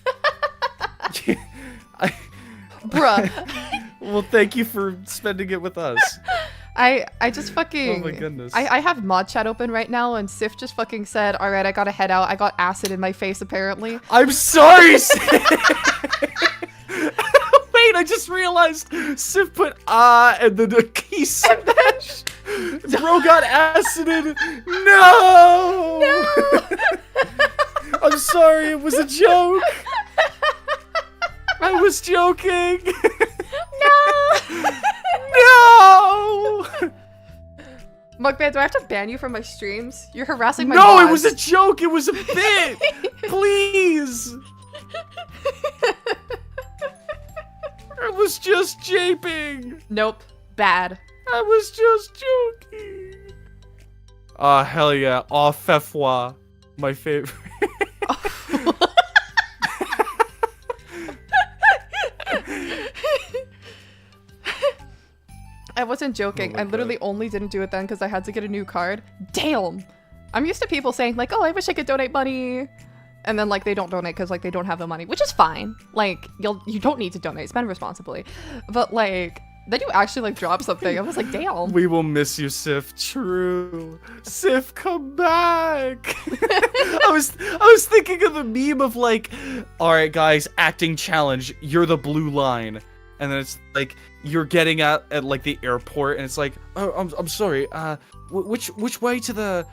Bruh. Well, thank you for spending it with us. I just fucking. Oh my goodness. I have mod chat open right now, and Sif just fucking said, "All right, I gotta head out. I got acid in my face, apparently." I'm sorry, Sif. Wait, I just realized Sif put and then the key smash. Bro got acided. No. I'm sorry. It was a joke. I was joking. No. No! Mugman, do I have to ban you from my streams? You're harassing my No, mods. it was a joke. It was a bit. Please. I was just japing. Nope. Bad. I was just joking. Hell yeah. Au fait, my favorite. I wasn't joking. Oh my I literally only didn't do it then because I had to get a new card. Damn. I'm used to people saying like, "Oh, I wish I could donate money," and then like they don't donate because like they don't have the money, which is fine. Like you don't need to donate. Spend responsibly. But like then you actually like drop something. I was like, damn. We will miss you, Sif. True. Sif, come back. I was thinking of the meme of like, all right, guys, acting challenge. You're the blue line, and then it's like you're getting out at like the airport, and it's like, oh, I'm sorry. Which way to the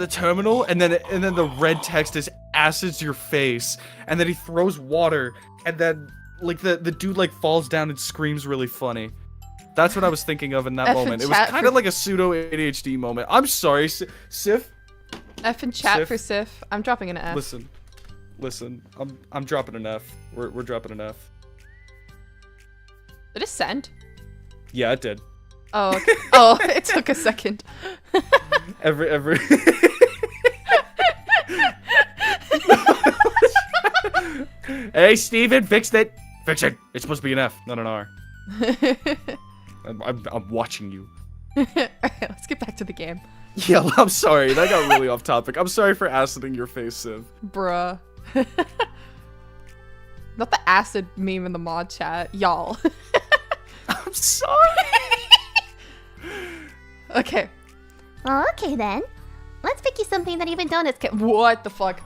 terminal? And then the red text is acids your face, and then he throws water, and then like the dude like falls down and screams really funny. That's what I was thinking of in that moment. It was kind of like a pseudo ADHD moment. I'm sorry, Sif. F in chat Sif. for Sif. I'm dropping an F. Listen. I'm dropping an F. We're dropping an F. Did it send? Yeah, it did. Oh, okay. Oh, it took a second. Every. Hey, Steven, fixed it. Fix it. It's supposed to be an F, not an R. I'm watching you. Alright, let's get back to the game. Yeah, I'm sorry. That got really off topic. I'm sorry for aciding your face, Civ. Bruh. Not the acid meme in the mod chat. Y'all. I'm sorry. Okay. Well, okay then. Let's pick you something that even donuts can. What the fuck?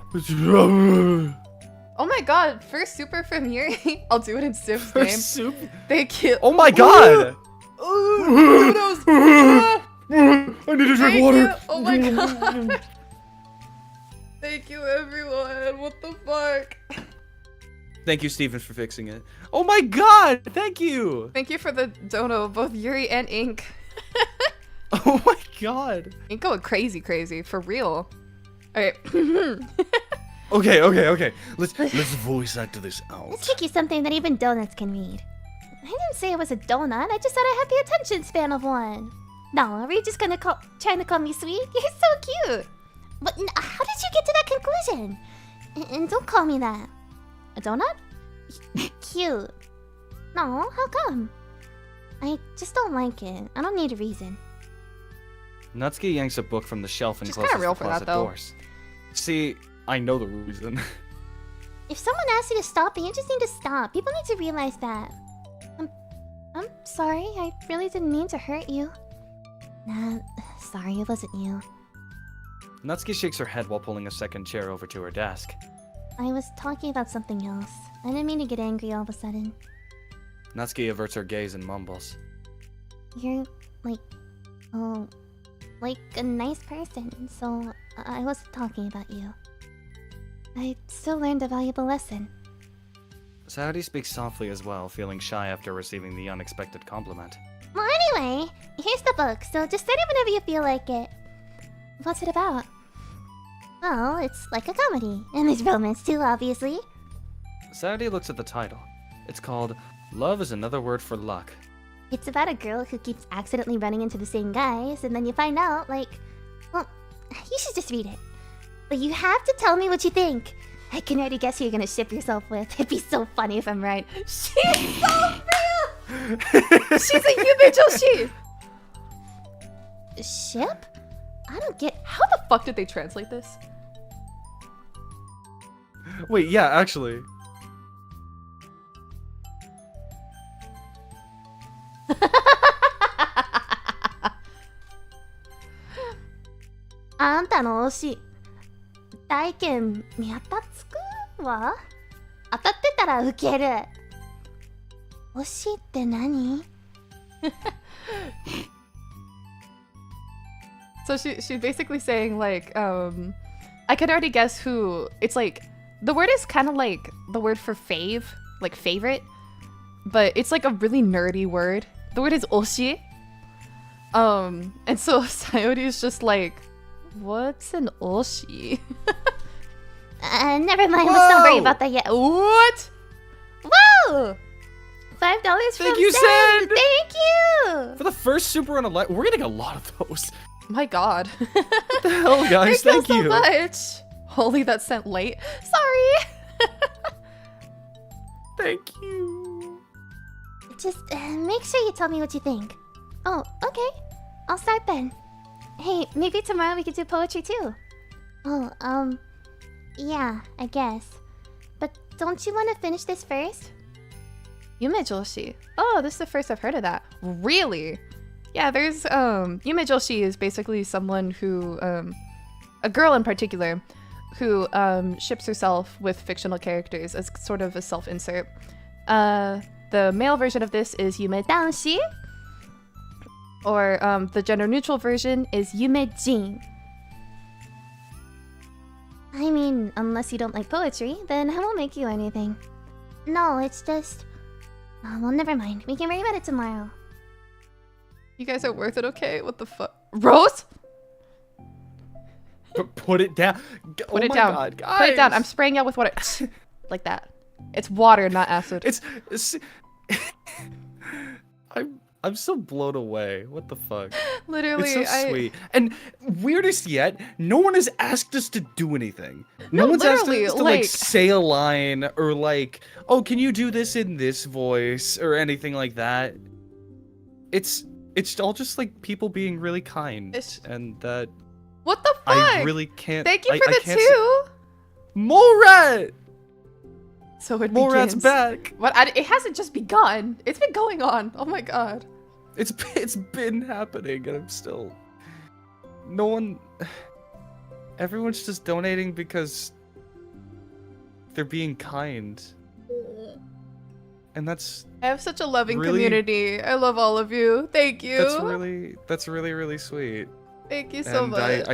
Oh my god, first super from Yuri. I'll do it in Sif's game. Soup. Thank you. Oh my god. Ooh, I need to drink water. You. Oh my god. Thank you, everyone. What the fuck? Thank you, Steven, for fixing it. Oh my god. Thank you. Thank you for the dono, both Yuri and Ink. Oh my god. Ink going crazy, for real. Okay. Okay. Let's voice act this out. Let's pick you something that even donuts can read. I didn't say I was a donut. I just said I had the attention span of one. No, are you just trying to call me sweet? You're so cute. But how did you get to that conclusion? And don't call me that. A donut? Cute. No, how come? I just don't like it. I don't need a reason. Natsuki yanks a book from the shelf and She's closes kinda real the for that, closet though. doors. See, I know the reason. If someone asks you to stop, then you just need to stop. People need to realize that. I'm sorry. I really didn't mean to hurt you. Nah, sorry, it wasn't you. Natsuki shakes her head while pulling a second chair over to her desk. I was talking about something else. I didn't mean to get angry all of a sudden. Natsuki averts her gaze and mumbles. You're like a nice person, so I wasn't talking about you. I still learned a valuable lesson. Saudi speaks softly as well, feeling shy after receiving the unexpected compliment. Well, anyway, here's the book, so just study whenever you feel like it. What's it about? Well, it's like a comedy. And there's romance too, obviously. Saturday looks at the title. It's called Love is Another Word for Luck. It's about a girl who keeps accidentally running into the same guys, and then you find out, like... Well, you should just read it. But you have to tell me what you think. I can already guess who you're gonna ship yourself with. It'd be so funny if I'm right. She's so real! She's a yumei joshi! Ship? I don't get... How the fuck did they translate this? Wait, yeah, actually. あんたの推し、大剣見当たつくわ。当たってたらウケる。推しって何？ So she's basically saying like, I could already guess who. It's like the word is kind of like the word for fave, like favorite, but it's like a really nerdy word. The word is oshi. And so Sayori is just like, what's an oshi? Never mind. Let's not worry about that yet. What? Whoa! $5 from Thank you, Sen. Sen. Thank you. For the first Super on a light, we're getting a lot of those. My God. What the hell, guys? Thank you you. so much. Holy, that sent late. Sorry. Thank you. Just make sure you tell me what you think. Oh, okay. I'll start then. Hey, maybe tomorrow we could do poetry too. Oh, yeah, I guess. But don't you want to finish this first? Yumei joshi. Oh, this is the first I've heard of that. Really? Yeah, there's Yumei joshi is basically someone who a girl in particular who ships herself with fictional characters as sort of a self-insert. The male version of this is yume danshi, or the gender-neutral version is yume jin. I mean, unless you don't like poetry, then I won't make you anything. No, it's just... Oh, well, never mind. We can worry about it tomorrow. You guys are worth it, okay? What the fuck? Rose? Put it down. Put Oh it my down. God, guys. Put it down. I'm spraying you with water. Like that. It's water, not acid. It's I'm so blown away. What the fuck? Literally, It's so sweet. And weirdest yet, no one has asked us to do anything. No one's asked literally, us to like say a line or like, oh, can you do this in this voice or anything like that. It's all just like people being really kind, and that What the fuck? I really can't. Thank you I for the can't two. Morat! So it Morat's begins. back. What? It hasn't just begun. It's been going on. Oh my God. It's been happening, and I'm still. No one. Everyone's just donating because they're being kind, and that's I have such a loving really- community. I love all of you. Thank you. that's really sweet. Thank you so And much.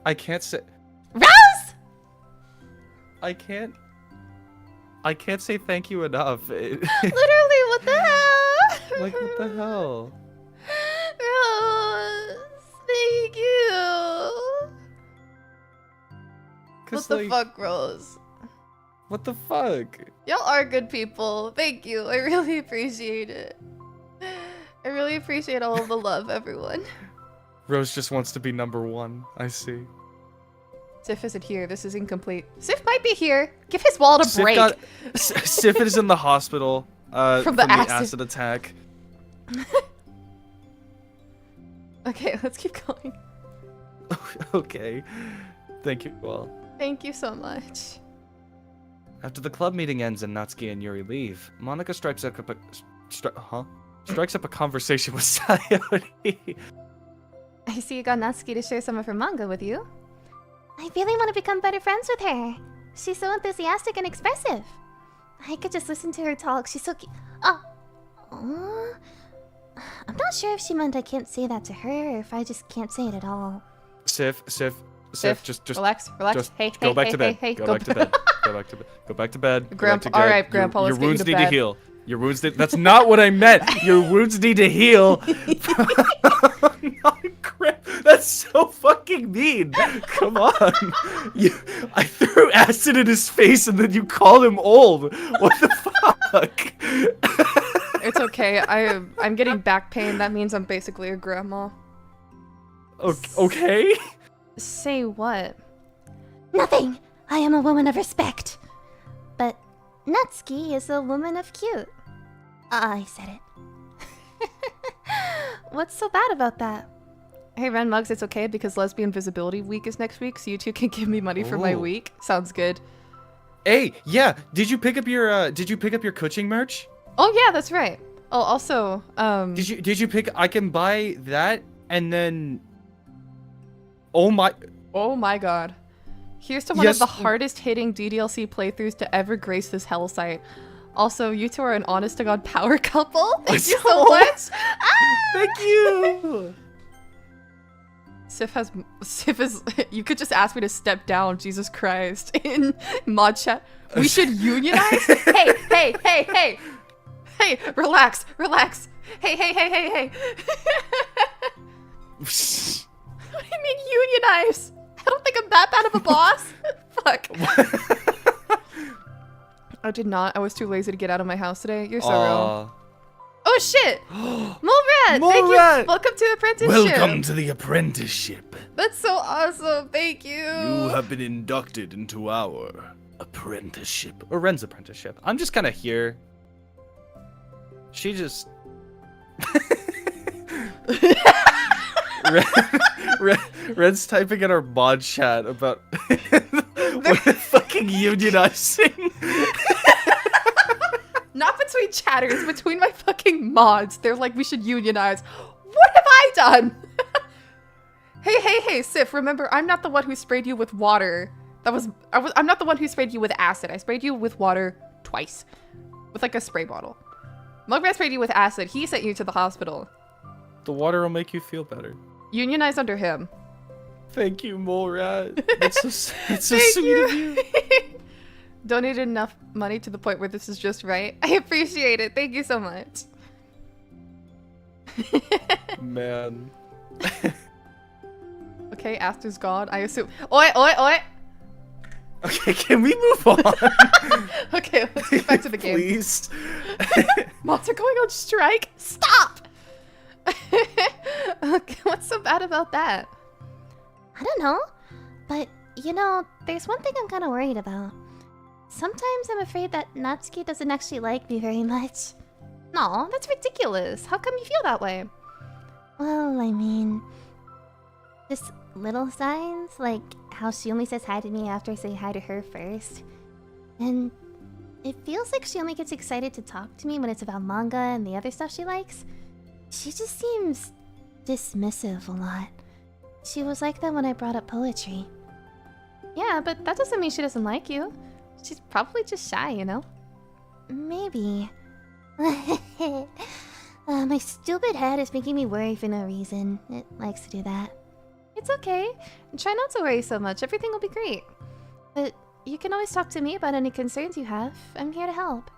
I can't say. Rose! I can't say thank you enough. Literally, what the hell? Like, what the hell? Rose, thank you. What 'Cause, the like, fuck, Rose? What the fuck? Y'all are good people. Thank you. I really appreciate it. I really appreciate all of the love, everyone. Rose just wants to be number one. I see. Sif isn't here. This is incomplete. Sif might be here. Give his wallet a break. Sif is in the hospital from the acid attack. Okay, let's keep going. Okay. Thank you all. Thank you so much. After the club meeting ends and Natsuki and Yuri leave, Monica strikes up a conversation with Sayori. I see you got Natsuki to share some of her manga with you. I really want to become better friends with her. She's so enthusiastic and expressive. I could just listen to her talk. She's so cute. I'm not sure if she meant I can't say that to her or if I just can't say it at all. Sif, just relax. Just Hey, go back hey, to bed. hey, Go back to bed. Go back to bed. Go back to bed. Grandpa. All right, Grandpa. Your Let's get you wounds to need to bed. heal. Your wounds. That's not what I meant. Your wounds need to heal. Not That's so fucking mean. Come on. I threw acid in his face and then you called him old. What the fuck? It's okay. I'm getting back pain. That means I'm basically a grandma. Okay. Say what? Nothing! I am a woman of respect. But Natsuki is a woman of cute. I said it. What's so bad about that? Hey, Ren Mugs, it's okay because Lesbian Visibility Week is next week, so you two can give me money for my Ooh. week. Sounds good. Hey, yeah. Did you pick up your coaching merch? Oh yeah, that's right. Oh, also, Did you pick? I can buy that and then. Oh my god. Here's to one Yes. of the hardest hitting DDLC playthroughs to ever grace this hell site. Also, you two are an honest to god power couple. Thank you so much. Thank you. Sif is. You could just ask me to step down. Jesus Christ! In mod chat, we should unionize. Hey! Relax. Hey. What do you mean unionize? I don't think I'm that bad of a boss. Fuck. I did not. I was too lazy to get out of my house today. You're so real. Oh shit! Mulrat! Thank you. Mulrat! Welcome to apprenticeship. Welcome to the apprenticeship. That's so awesome. Thank you. You have been inducted into our apprenticeship. Or Ren's apprenticeship. I'm just kind of here. She just... Ren's typing in our mod chat about what fucking unionizing. Not between chatters, between my fucking mods. They're like, we should unionize. What have I done? Hey, Sif, remember, I'm not the one who sprayed you with water. I'm not the one who sprayed you with acid. I sprayed you with water twice. With like a spray bottle. Mugman sprayed you with acid. He sent you to the hospital. The water will make you feel better. Unionize under him. Thank you, Mole Rat. It's so Thank sweet of you. Donated enough money to the point where this is just right. I appreciate it. Thank you so much. Man. Okay, Aster's gone. I assume. Oi! Okay, can we move on? Okay, let's get back to the game. Please. Mods are going on strike. Stop! Okay, what's so bad about that? I don't know. But, you know, there's one thing I'm kind of worried about. Sometimes I'm afraid that Natsuki doesn't actually like me very much. No, that's ridiculous. How come you feel that way? Well, I mean... just little signs, like how she only says hi to me after I say hi to her first. And it feels like she only gets excited to talk to me when it's about manga and the other stuff she likes. She just seems dismissive a lot. She was like that when I brought up poetry. Yeah, but that doesn't mean she doesn't like you. She's probably just shy, you know? Maybe. My stupid head is making me worry for no reason. It likes to do that. It's okay. Try not to worry so much. Everything will be great. But you can always talk to me about any concerns you have. I'm here to help.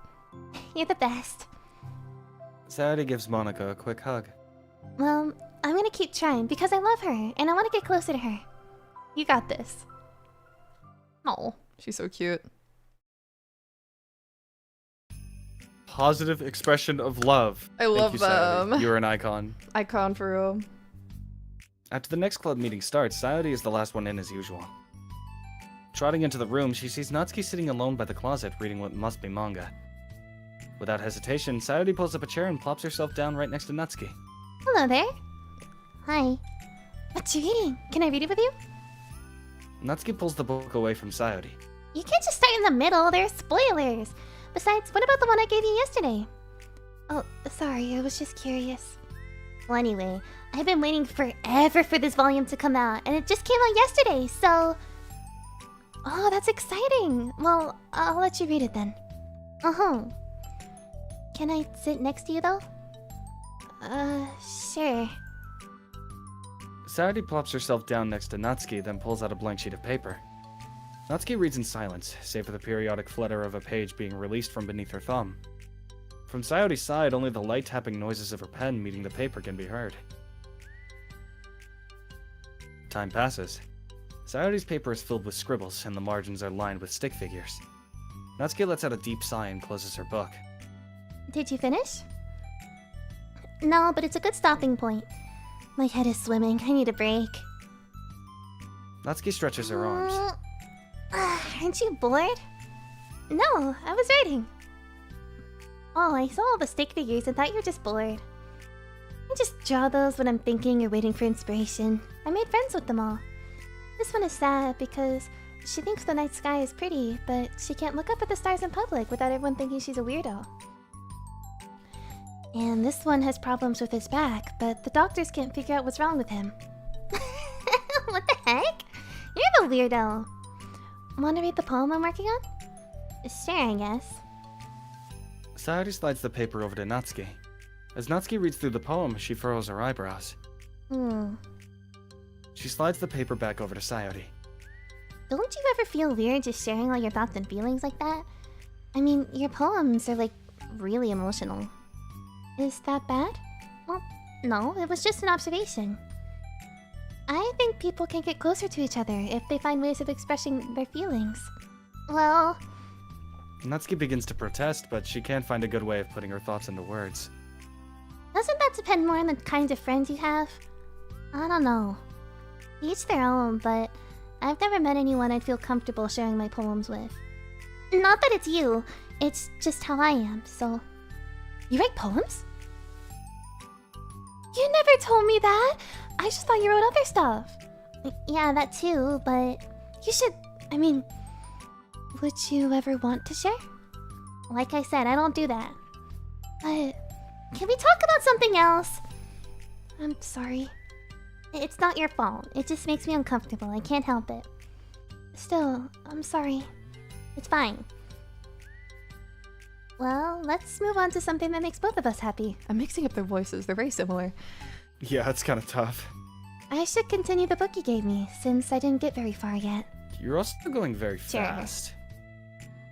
You're the best. Saturday gives Monica a quick hug. Well, I'm gonna keep trying because I love her and I want to get closer to her. You got this. Oh, she's so cute. Positive expression of love. I love Thank you, Saturday. them. You're an icon. Icon for real. After the next club meeting starts, Sayori is the last one in as usual. Trotting into the room, she sees Natsuki sitting alone by the closet reading what must be manga. Without hesitation, Sayori pulls up a chair and plops herself down right next to Natsuki. Hello there. Hi. What you reading? Can I read it with you? Natsuki pulls the book away from Sayori. You can't just start in the middle, there's spoilers. Besides, what about the one I gave you yesterday? Oh, sorry, I was just curious. Well, anyway, I've been waiting forever for this volume to come out, and it just came out yesterday, so... Oh, that's exciting! Well, I'll let you read it then. Uh-huh. Can I sit next to you, though? Sure. Sayori plops herself down next to Natsuki, then pulls out a blank sheet of paper. Natsuki reads in silence, save for the periodic flutter of a page being released from beneath her thumb. From Sayori's side, only the light tapping noises of her pen meeting the paper can be heard. Time passes. Sayori's paper is filled with scribbles, and the margins are lined with stick figures. Natsuki lets out a deep sigh and closes her book. Did you finish? No, but it's a good stopping point. My head is swimming. I need a break. Natsuki stretches her arms. Aren't you bored? No, I was writing. Oh, I saw all the stick figures and thought you were just bored. I just draw those when I'm thinking or waiting for inspiration. I made friends with them all. This one is sad because she thinks the night sky is pretty, but she can't look up at the stars in public without everyone thinking she's a weirdo. And this one has problems with his back, but the doctors can't figure out what's wrong with him. What the heck? You're the weirdo. Want to read the poem I'm working on? Sure, I guess. Sayori slides the paper over to Natsuki. As Natsuki reads through the poem, she furrows her eyebrows. She slides the paper back over to Sayori. Don't you ever feel weird just sharing all your thoughts and feelings like that? I mean, your poems are like really emotional. Is that bad? Well, no, it was just an observation. I think people can get closer to each other if they find ways of expressing their feelings. Well... Natsuki begins to protest, but she can't find a good way of putting her thoughts into words. Doesn't that depend more on the kind of friends you have? I don't know. Each their own, but I've never met anyone I'd feel comfortable sharing my poems with. Not that it's you, it's just how I am, so... You write poems? You never told me that! I just thought you wrote other stuff. Yeah, that too, but... You should... I mean... Would you ever want to share? Like I said, I don't do that. But... Can we talk about something else? I'm sorry. It's not your fault. It just makes me uncomfortable. I can't help it. Still, I'm sorry. It's fine. Well, let's move on to something that makes both of us happy. I'm mixing up their voices. They're very similar. Yeah, it's kind of tough. I should continue the book you gave me, since I didn't get very far yet. You're also going very Sure. fast.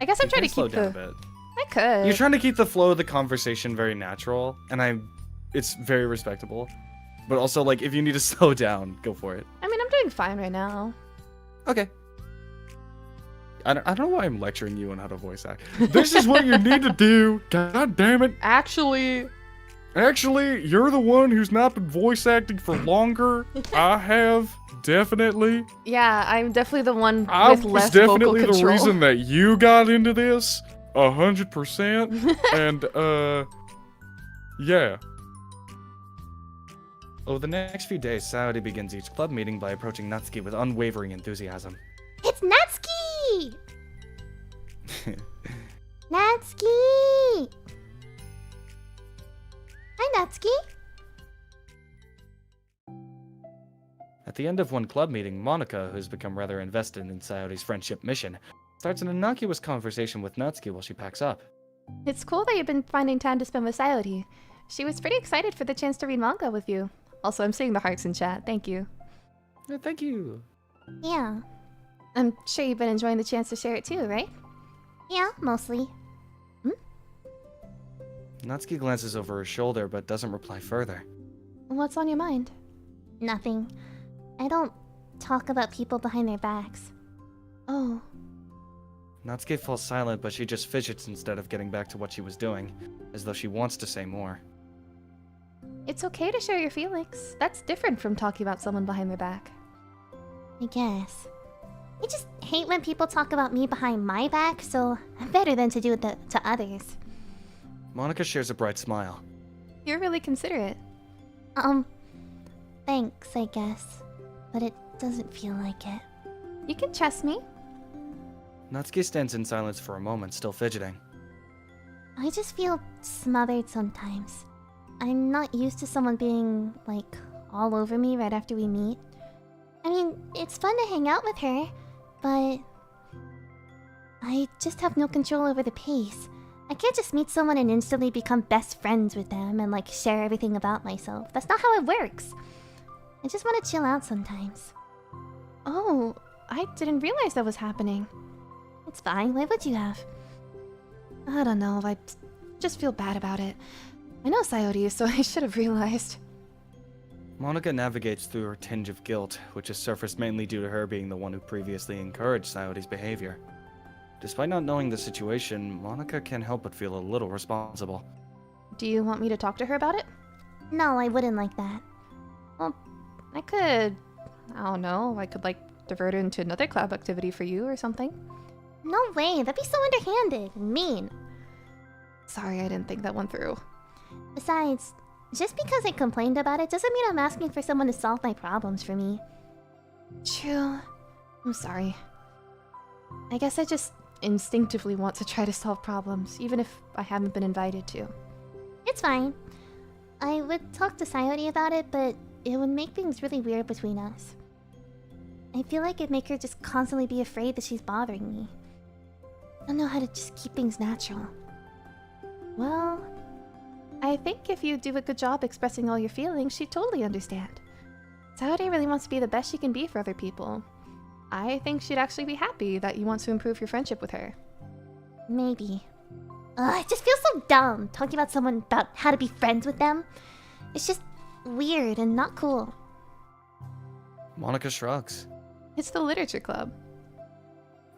I guess I'm You trying can to slow keep down the... a bit. I could. You're trying to keep the flow of the conversation very natural, and it's very respectable. But also, like, if you need to slow down, go for it. I mean, I'm doing fine right now. Okay. I don't know why I'm lecturing you on how to voice act. This is what you need to do. God damn it. Actually, You're the one who's not been voice acting for longer. I have, definitely. yeah, I'm definitely the one I with was less vocal definitely the control. reason that you got into this. 100%. And, yeah. Over the next few days, Sayori begins each club meeting by approaching Natsuki with unwavering enthusiasm. It's Natsuki! Natsuki! Hi, Natsuki. At the end of one club meeting, Monica, who's become rather invested in Sayori's friendship mission, starts an innocuous conversation with Natsuki while she packs up. It's cool that you've been finding time to spend with Sayori. She was pretty excited for the chance to read manga with you. Also, I'm seeing the hearts in chat. Thank you. Thank you. Yeah. I'm sure you've been enjoying the chance to share it too, right? Yeah, mostly. Natsuki glances over her shoulder but doesn't reply further. What's on your mind? Nothing. I don't talk about people behind their backs. Oh, Natsuki falls silent, but she just fidgets instead of getting back to what she was doing, as though she wants to say more. it's okay to share your feelings. That's different from talking about someone behind their back. I guess. I just hate when people talk about me behind my back, so I'm better than to do it to others. Monica shares a bright smile. You're really considerate. Thanks, I guess. But it doesn't feel like it. You can trust me. Natsuki stands in silence for a moment, still fidgeting. I just feel smothered sometimes. I'm not used to someone being, like, all over me right after we meet. I mean, it's fun to hang out with her, but... I just have no control over the pace. I can't just meet someone and instantly become best friends with them and, like, share everything about myself. That's not how it works. I just want to chill out sometimes. Oh, I didn't realize that was happening. It's fine. Why would you have? I don't know, I just feel bad about it. I know Sayori, so I should have realized. Monica navigates through her tinge of guilt, which has surfaced mainly due to her being the one who previously encouraged Sayoti's behavior. Despite not knowing the situation, Monica can't help but feel a little responsible. Do you want me to talk to her about it? No, I wouldn't like that. Well, I could... I don't know. I could, like, divert her into another club activity for you or something. No way, that'd be so underhanded and mean. Sorry, I didn't think that one through. Besides, just because I complained about it doesn't mean I'm asking for someone to solve my problems for me. True. I'm sorry. I guess I just instinctively want to try to solve problems, even if I haven't been invited to. It's fine. I would talk to Sayori about it, but it would make things really weird between us. I feel like it'd make her just constantly be afraid that she's bothering me. I don't know how to just keep things natural. Well, I think if you do a good job expressing all your feelings, she'd totally understand. Sayori really wants to be the best she can be for other people. I think she'd actually be happy that you want to improve your friendship with her. Maybe. It just feels so dumb talking about someone about how to be friends with them. It's just weird and not cool. Monica shrugs. It's the literature club.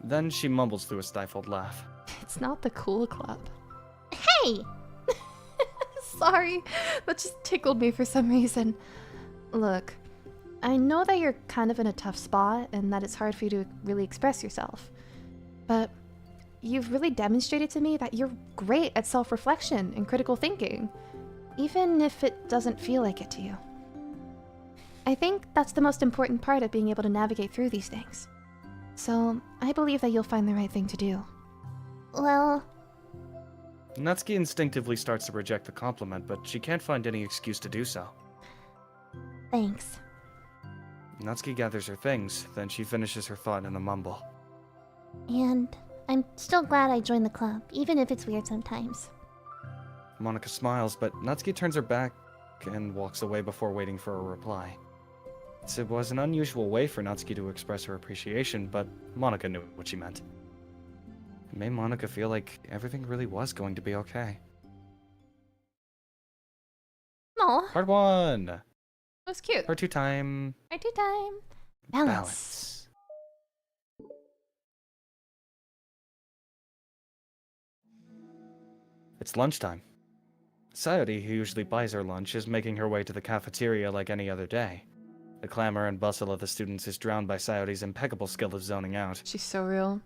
Then she mumbles through a stifled laugh. It's not the cool club. Hey! Sorry, that just tickled me for some reason. Look, I know that you're kind of in a tough spot and that it's hard for you to really express yourself. But you've really demonstrated to me that you're great at self-reflection and critical thinking, even if it doesn't feel like it to you. I think that's the most important part of being able to navigate through these things. So, I believe that you'll find the right thing to do. Well... Natsuki instinctively starts to reject the compliment, but she can't find any excuse to do so. Thanks. Natsuki gathers her things, then she finishes her thought in a mumble. And I'm still glad I joined the club, even if it's weird sometimes. Monica smiles, but Natsuki turns her back and walks away before waiting for a reply. It was an unusual way for Natsuki to express her appreciation, but Monica knew what she meant. It made Monica feel like everything really was going to be okay. Aw, Part 1! that was cute. Part 2 time. Part 2 time. Balance. It's lunchtime. Sayori, who usually buys her lunch, is making her way to the cafeteria like any other day. The clamor and bustle of the students is drowned by Sayori's impeccable skill of zoning out. She's so real.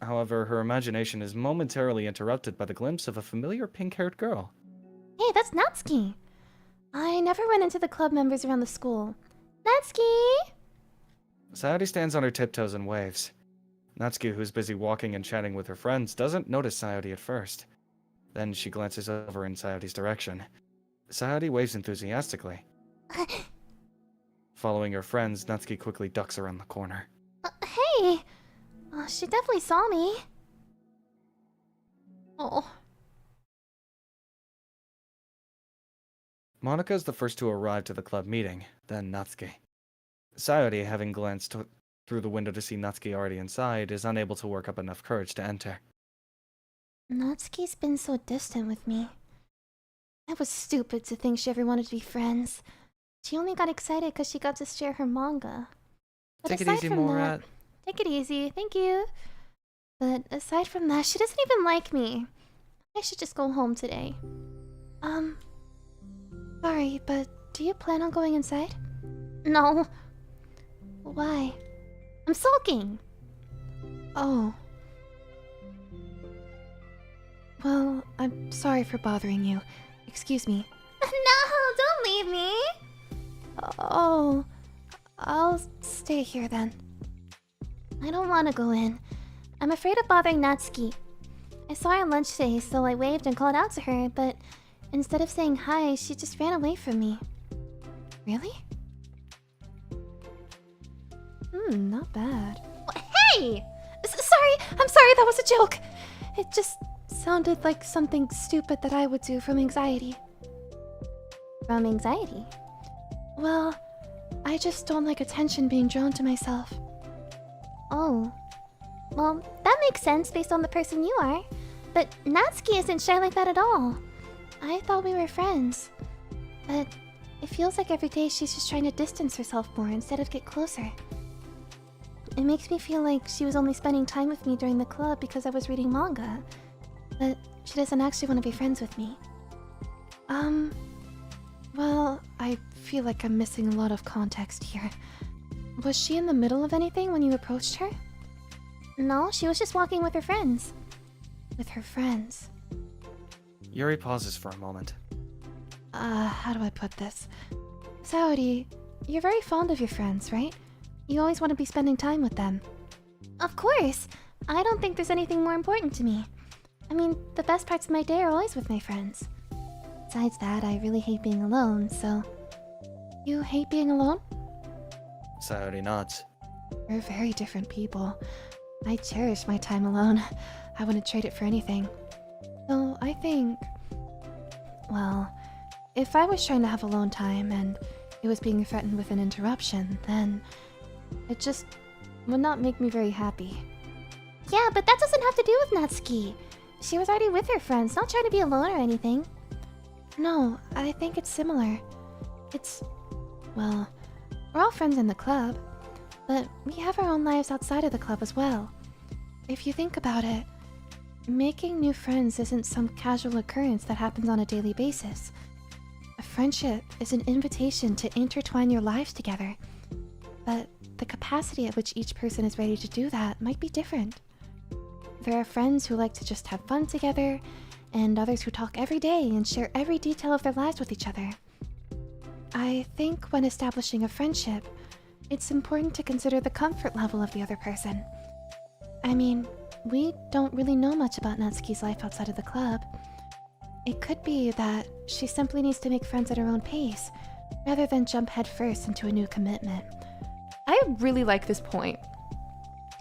However, her imagination is momentarily interrupted by the glimpse of a familiar pink-haired girl. Hey, that's Natsuki! I never run into the club members around the school. Natsuki! Sayori stands on her tiptoes and waves. Natsuki, who's busy walking and chatting with her friends, doesn't notice Sayori at first. Then she glances over in Sayori's direction. Sayori waves enthusiastically. Following her friends, Natsuki quickly ducks around the corner. Hey! She definitely saw me. Oh. Monica is the first to arrive to the club meeting, then Natsuki. Sayori, having glanced through the window to see Natsuki already inside, is unable to work up enough courage to enter. Natsuki's been so distant with me. It was stupid to think she ever wanted to be friends. She only got excited because she got to share her manga. But Take it aside easy, from Morat. that, take it easy, thank you. But aside from that, she doesn't even like me. I should just go home today. Sorry, but do you plan on going inside? No, Why? I'm sulking. Oh. Well, I'm sorry for bothering you. Excuse me. No, don't leave me. Oh, I'll stay here then. I don't want to go in. I'm afraid of bothering Natsuki. I saw her on lunch today, so I waved and called out to her, but instead of saying hi, she just ran away from me. Really? Not bad. Hey! Sorry, I'm sorry, that was a joke. It just sounded like something stupid that I would do from anxiety. From anxiety? Well, I just don't like attention being drawn to myself. Oh. Well, that makes sense based on the person you are. But Natsuki isn't shy like that at all. I thought we were friends. But It feels like every day she's just trying to distance herself more instead of get closer. It makes me feel like she was only spending time with me during the club because I was reading manga. But she doesn't actually want to be friends with me. Well, I feel like I'm missing a lot of context here. Was she in the middle of anything when you approached her? No, she was just walking with her friends. With her friends. Yuri pauses for a moment. How do I put this? Saori, you're very fond of your friends, right? You always want to be spending time with them. Of course! I don't think there's anything more important to me. I mean, the best parts of my day are always with my friends. Besides that, I really hate being alone, so... You hate being alone? Saori nods. We're very different people. I cherish my time alone. I wouldn't trade it for anything. So I think... Well, if I was trying to have alone time and it was being threatened with an interruption, then it just would not make me very happy. Yeah, but that doesn't have to do with Natsuki. She was already with her friends, not trying to be alone or anything. No, I think it's similar. It's... well, we're all friends in the club, but we have our own lives outside of the club as well. If you think about it, making new friends isn't some casual occurrence that happens on a daily basis. A friendship is an invitation to intertwine your lives together, but the capacity at which each person is ready to do that might be different. There are friends who like to just have fun together, and others who talk every day and share every detail of their lives with each other. I think when establishing a friendship, it's important to consider the comfort level of the other person. I mean, we don't really know much about Natsuki's life outside of the club. It could be that she simply needs to make friends at her own pace, rather than jump headfirst into a new commitment. I really like this point.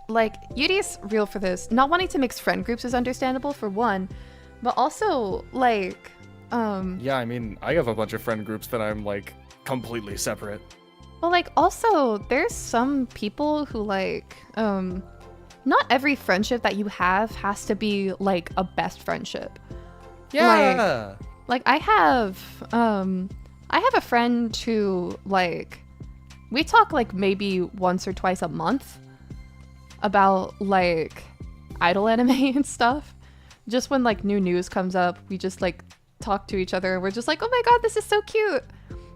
Like, Yuri's real for this. Not wanting to mix friend groups is understandable for one, but also, like, Yeah, I mean, I have a bunch of friend groups that I'm, like, completely separate. But, like, also, there's some people who, like, not every friendship that you have has to be, like, a best friendship. Yeah! Like, I have a friend who, like, we talk, like, maybe once or twice a month about, like, idol anime and stuff. Just when, like, new news comes up, we just, like, talk to each other. We're just like, oh my god, this is so cute!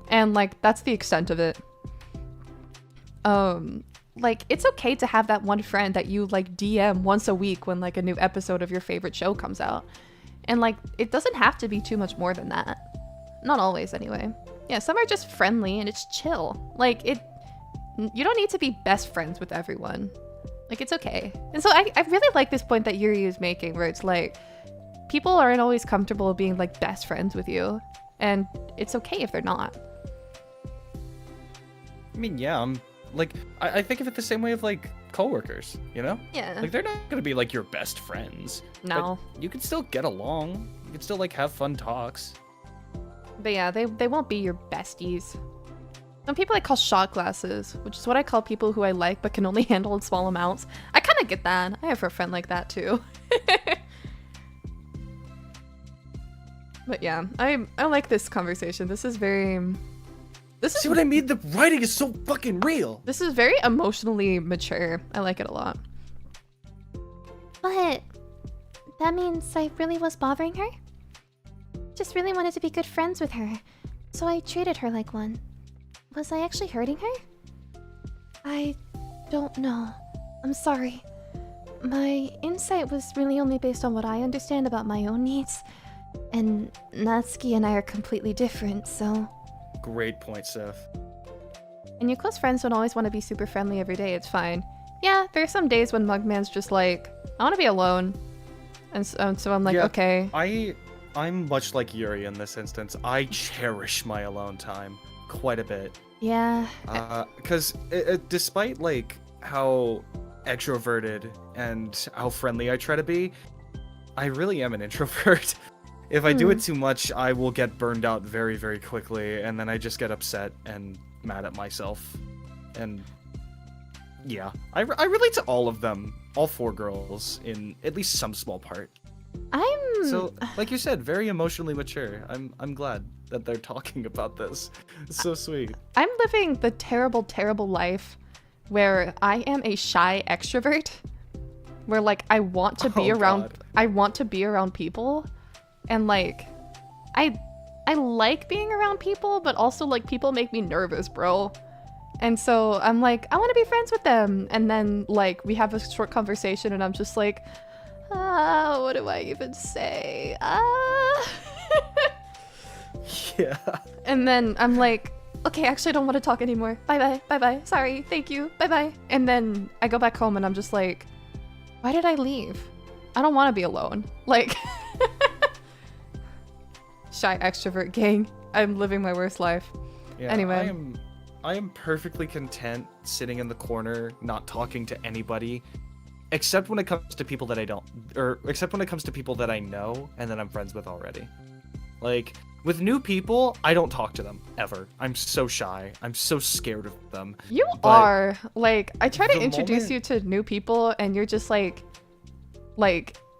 And, like, that's the extent of it. Like, it's okay to have that one friend that you, like, DM once a week when, like, a new episode of your favorite show comes out. And, like, it doesn't have to be too much more than that. Not always, anyway. Yeah, some are just friendly and it's chill. Like, you don't need to be best friends with everyone. Like, it's okay. And so I really like this point that Yuri is making, where it's like, people aren't always comfortable being, like, best friends with you. And it's okay if they're not. I mean, yeah, I think of it the same way of, like, coworkers, you know? Yeah. Like, they're not gonna be, like, your best friends. No. But you can still get along. You can still, like, have fun talks. But yeah, they won't be your besties. Some people I call shot glasses, which is what I call people who I like but can only handle in small amounts. I kind of get that. I have a friend like that too. But yeah, I like this conversation. This is very... See what I mean? The writing is so fucking real. This is very emotionally mature. I like it a lot. But... that means I really was bothering her? Just really wanted to be good friends with her, so I treated her like one. Was I actually hurting her? I don't know. I'm sorry. My insight was really only based on what I understand about my own needs. And Natsuki and I are completely different, so... Great point, Seth. And your close friends don't always want to be super friendly every day. It's fine. Yeah, there are some days when Mugman's just like, I want to be alone. And so I'm like, Yeah, okay. I'm much like Yuri in this instance. I cherish my alone time quite a bit. Yeah. Because despite, like, how extroverted and how friendly I try to be, I really am an introvert. If I do it too much, I will get burned out very, very quickly, and then I just get upset and mad at myself. And yeah, I relate to all of them, all four girls, in at least some small part. So, like you said, very emotionally mature. I'm glad that they're talking about this. It's so sweet. I'm living the terrible, terrible life where I am a shy extrovert. Where like I want to be around people, and like I like being around people, but also like people make me nervous, bro. And so I'm like, I want to be friends with them, and then like we have a short conversation and I'm just like, what do I even say? Yeah. And then I'm like, okay, actually I don't want to talk anymore. Bye-bye, sorry, thank you, bye-bye. And then I go back home and I'm just like, why did I leave? I don't want to be alone. Like, shy extrovert gang. I'm living my worst life. Yeah, Anyway. I am perfectly content sitting in the corner, not talking to anybody, except when it comes to people that I don't, or except when it comes to people that I know and that I'm friends with already. Like, with new people, I don't talk to them, ever. I'm so shy. I'm so scared of them. You But are. Like, I try to the introduce moment- you to new people and you're just like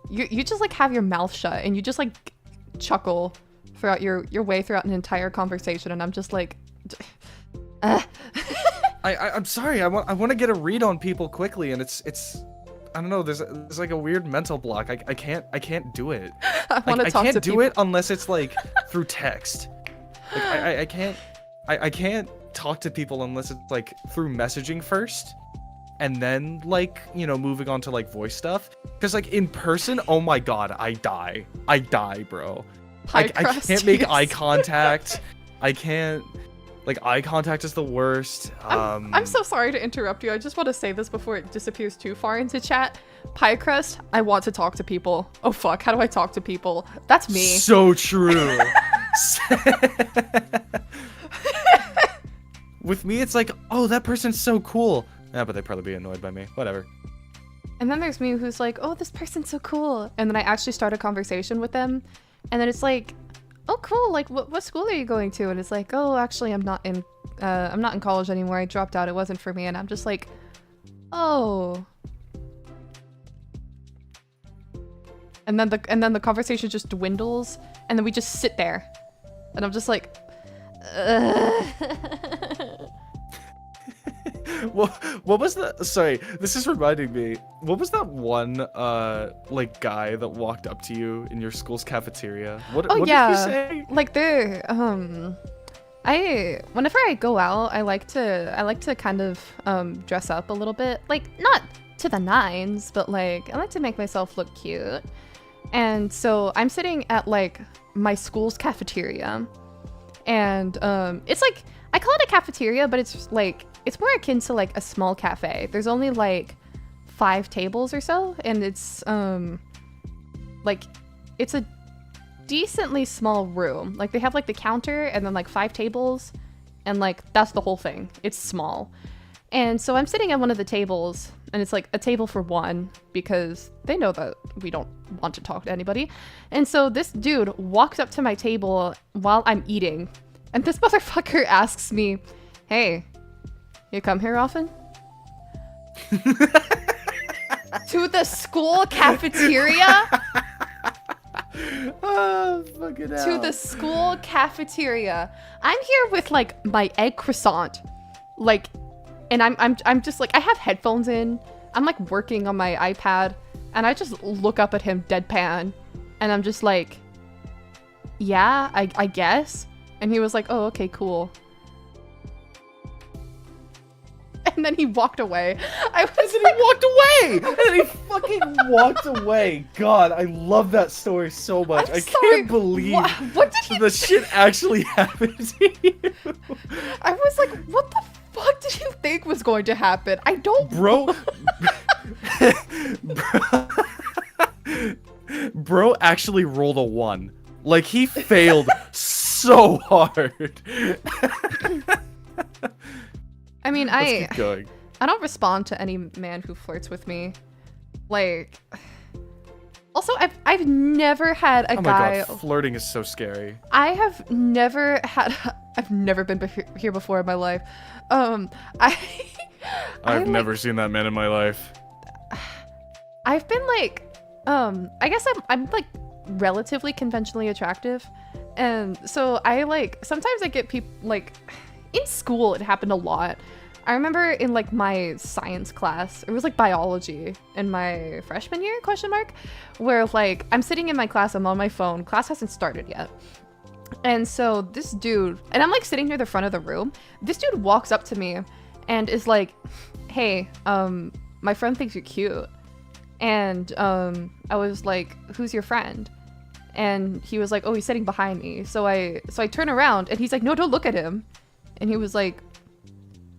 you just like have your mouth shut and you just like chuckle throughout your way throughout an entire conversation, and I'm just like, I'm sorry. I want to get a read on people quickly, and it's I don't know. There's like a weird mental block. I can't do it. I want to I talk can't to do people. it unless it's like through text. Like I can't talk to people unless it's like through messaging first, and then like, you know, moving on to like voice stuff. Because like in person, oh my god, I die, bro. I can't make eye contact. I can't. Like, eye contact is the worst. I'm so sorry to interrupt you. I just want to say this before it disappears too far into chat. Pie crust, I want to talk to people. Oh fuck, how do I talk to people? That's me. So true. With me, it's like, oh, that person's so cool. Yeah, but they'd probably be annoyed by me. Whatever. And then there's me who's like, oh, this person's so cool. And then I actually start a conversation with them. And then it's like, oh, cool. Like, what school are you going to? And it's like, oh, actually, I'm not in college anymore. I dropped out. It wasn't for me. And I'm just like, oh. And then the conversation just dwindles. And then we just sit there. And I'm just like, Well, what was the? Sorry, this is reminding me. What was that one like guy that walked up to you in your school's cafeteria? What did he say? Like whenever I go out, I like to kind of dress up a little bit, like not to the nines, but like I like to make myself look cute. And so I'm sitting at like my school's cafeteria, and it's like, I call it a cafeteria, but it's like, it's more akin to like a small cafe. There's only like 5 tables or so, and it's like, it's a decently small room. Like they have like the counter and then like 5 tables, and like that's the whole thing. It's small. And so I'm sitting at one of the tables, and it's like a table for one because they know that we don't want to talk to anybody. And so this dude walks up to my table while I'm eating, and this motherfucker asks me, "Hey, you come here often?" To the school cafeteria? Oh, fucking hell. To the school cafeteria. I'm here with like my egg croissant, like, and I'm just like, I have headphones in. I'm like working on my iPad, and I just look up at him deadpan, and I'm just like, yeah, I guess. And he was like, oh, okay, cool. And then he walked away. And then he walked away! And then he fucking walked away. God, I love that story so much. I'm I sorry, can't believe what did he the shit actually happened to you. I was like, what the fuck did you think was going to happen? I don't... Bro actually rolled a 1. Like, he failed so hard. I mean, Let's keep going. I don't respond to any man who flirts with me. Like, also, I've never had a guy. Oh my god, flirting is so scary. I've never been here before in my life. I've never seen that man in my life. I've been like I guess I'm like relatively conventionally attractive, and so I like sometimes I get people like in school. It happened a lot. I remember in like my science class, it was like biology in my freshman year, question mark, where like I'm sitting in my class, I'm on my phone, class hasn't started yet. And so this dude, and I'm like sitting near the front of the room, this dude walks up to me and is like, hey, my friend thinks you're cute. And I was like, who's your friend? And he was like, oh, he's sitting behind me. So I turn around and he's like, no, don't look at him. And he was like,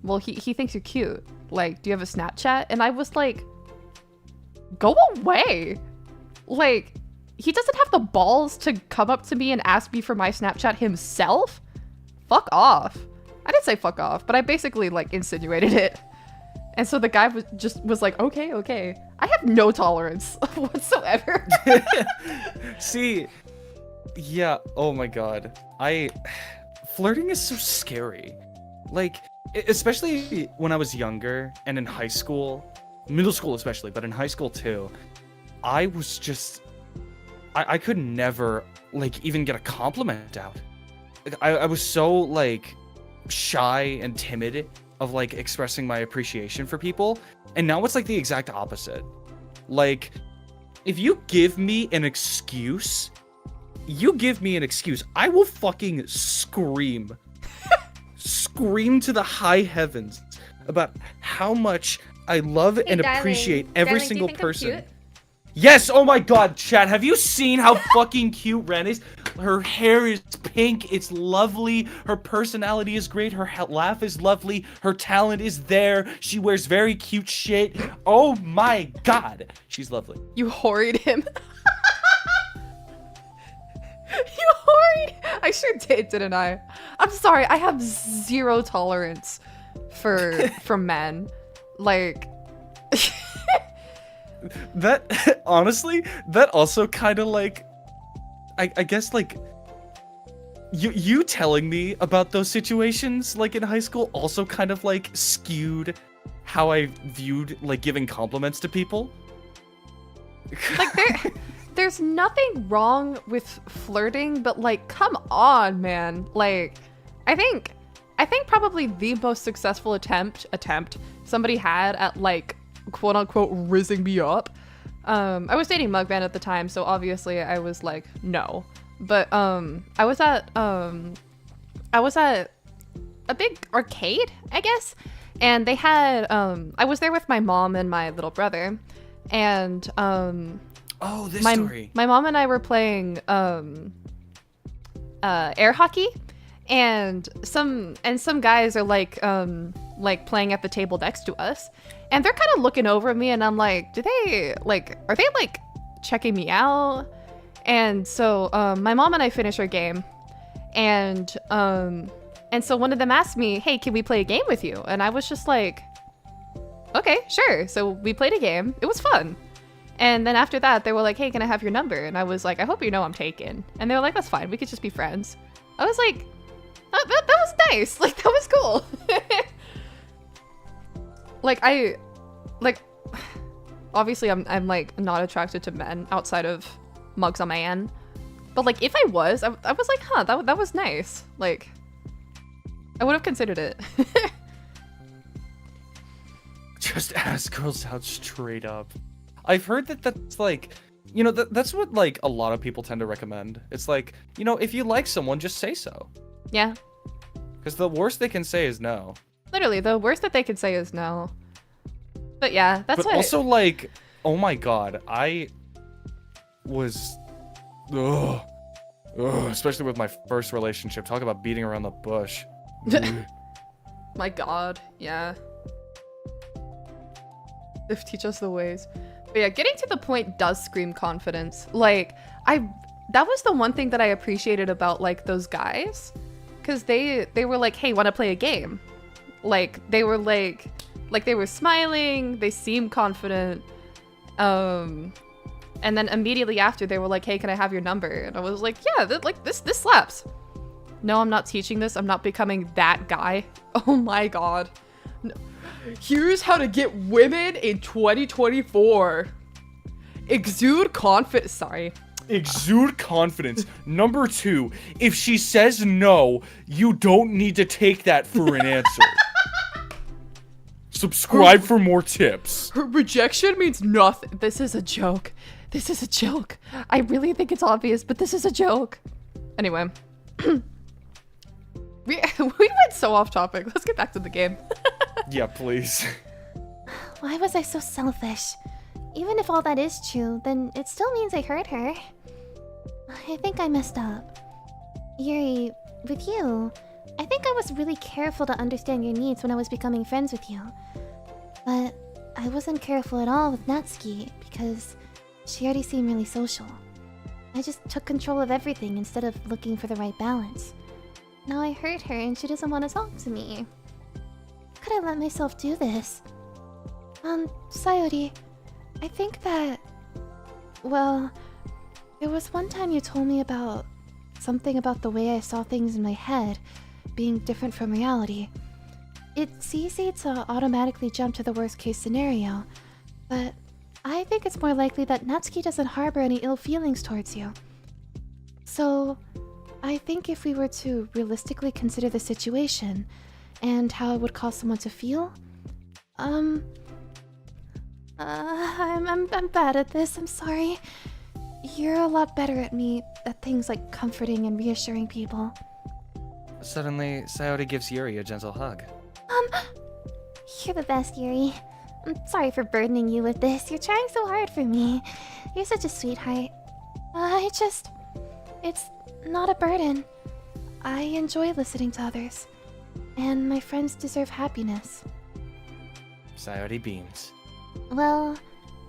well, he thinks you're cute. Like, do you have a Snapchat? And I was like, go away. Like, he doesn't have the balls to come up to me and ask me for my Snapchat himself? Fuck off. I didn't say fuck off, but I basically, like, insinuated it. And so the guy was like, okay. I have no tolerance whatsoever. See, yeah, oh my god. Flirting is so scary. Like, especially when I was younger and in high school, middle school especially, but in high school too, I was just, I could never, like, even get a compliment out. Like, I was so, like, shy and timid of, like, expressing my appreciation for people, and now it's, like, the exact opposite. Like, if you give me an excuse, I will fucking scream. Scream to the high heavens about how much I love and appreciate every single person. Yes, oh my god, chat, have you seen how fucking cute Wren is? Her hair is pink, it's lovely, her personality is great, her laugh is lovely, her talent is there, she wears very cute shit. Oh my god, she's lovely. You horried him. You horried. I sure did, didn't I? I'm sorry, I have zero tolerance for men. Like... That, honestly, that also kind of like, I guess like, you telling me about those situations like in high school also kind of like skewed how I viewed like giving compliments to people. Like there's nothing wrong with flirting, but like, come on, man. Like, I think probably the most successful attempt somebody had at like quote unquote rizzing me up. I was dating Mugman at the time, so obviously I was like, no. But I was at a big arcade, I guess, and they had I was there with my mom and my little brother, and story. My mom and I were playing air hockey, and some guys are like playing at the table next to us, and they're kind of looking over at me, and I'm like, are they like checking me out? And so my mom and I finish our game, and so one of them asked me, hey, can we play a game with you? And I was just like, okay, sure. So we played a game. It was fun. And then after that, they were like, hey, can I have your number? And I was like, I hope you know I'm taken. And they were like, that's fine. We could just be friends. I was like, that was nice. Like, that was cool. Obviously I'm like not attracted to men outside of Mugs on my end. But like, if I was like, huh, that was nice. Like, I would have considered it. Just ask girls out straight up. I've heard that that's like, you know, that's what like a lot of people tend to recommend. It's like, you know, if you like someone, just say so. Yeah. Because the worst they can say is no. Literally, the worst that they could say is no. But yeah, that's but also like, oh my god, I was, especially with my first relationship. Talk about beating around the bush. My god, yeah. If teach us the ways. But yeah, getting to the point does scream confidence. Like, that was the one thing that I appreciated about like those guys, because they were like, hey, want to play a game? Like, they were like they were smiling, they seemed confident, and then immediately after they were like, hey, can I have your number? And I was like, yeah, this slaps. No, I'm not teaching this. I'm not becoming that guy. Oh my god. No. Here's how to get women in 2024. Exude confidence. Sorry. Exude confidence. Number 2, if she says no, you don't need to take that for an answer. Subscribe for more tips. Her rejection means nothing. This is a joke. This is a joke. I really think it's obvious, but this is a joke. Anyway. we went so off topic. Let's get back to the game. Yeah, please. Why was I so selfish? Even if all that is true, then it still means I hurt her. I think I messed up. Yuri, with you, I think I was really careful to understand your needs when I was becoming friends with you. But I wasn't careful at all with Natsuki because she already seemed really social. I just took control of everything instead of looking for the right balance. Now I hurt her and she doesn't want to talk to me. How could I let myself do this? Sayori, I think that... Well, there was one time you told me about something about the way I saw things in my head being different from reality. It's easy to automatically jump to the worst case scenario, but I think it's more likely that Natsuki doesn't harbor any ill feelings towards you. So, I think if we were to realistically consider the situation and how it would cause someone to feel, I'm bad at this, I'm sorry. You're a lot better at things like comforting and reassuring people. Suddenly, Sayori gives Yuri a gentle hug. You're the best, Yuri. I'm sorry for burdening you with this. You're trying so hard for me. You're such a sweetheart. It's not a burden. I enjoy listening to others. And my friends deserve happiness. Sayori beams. Well,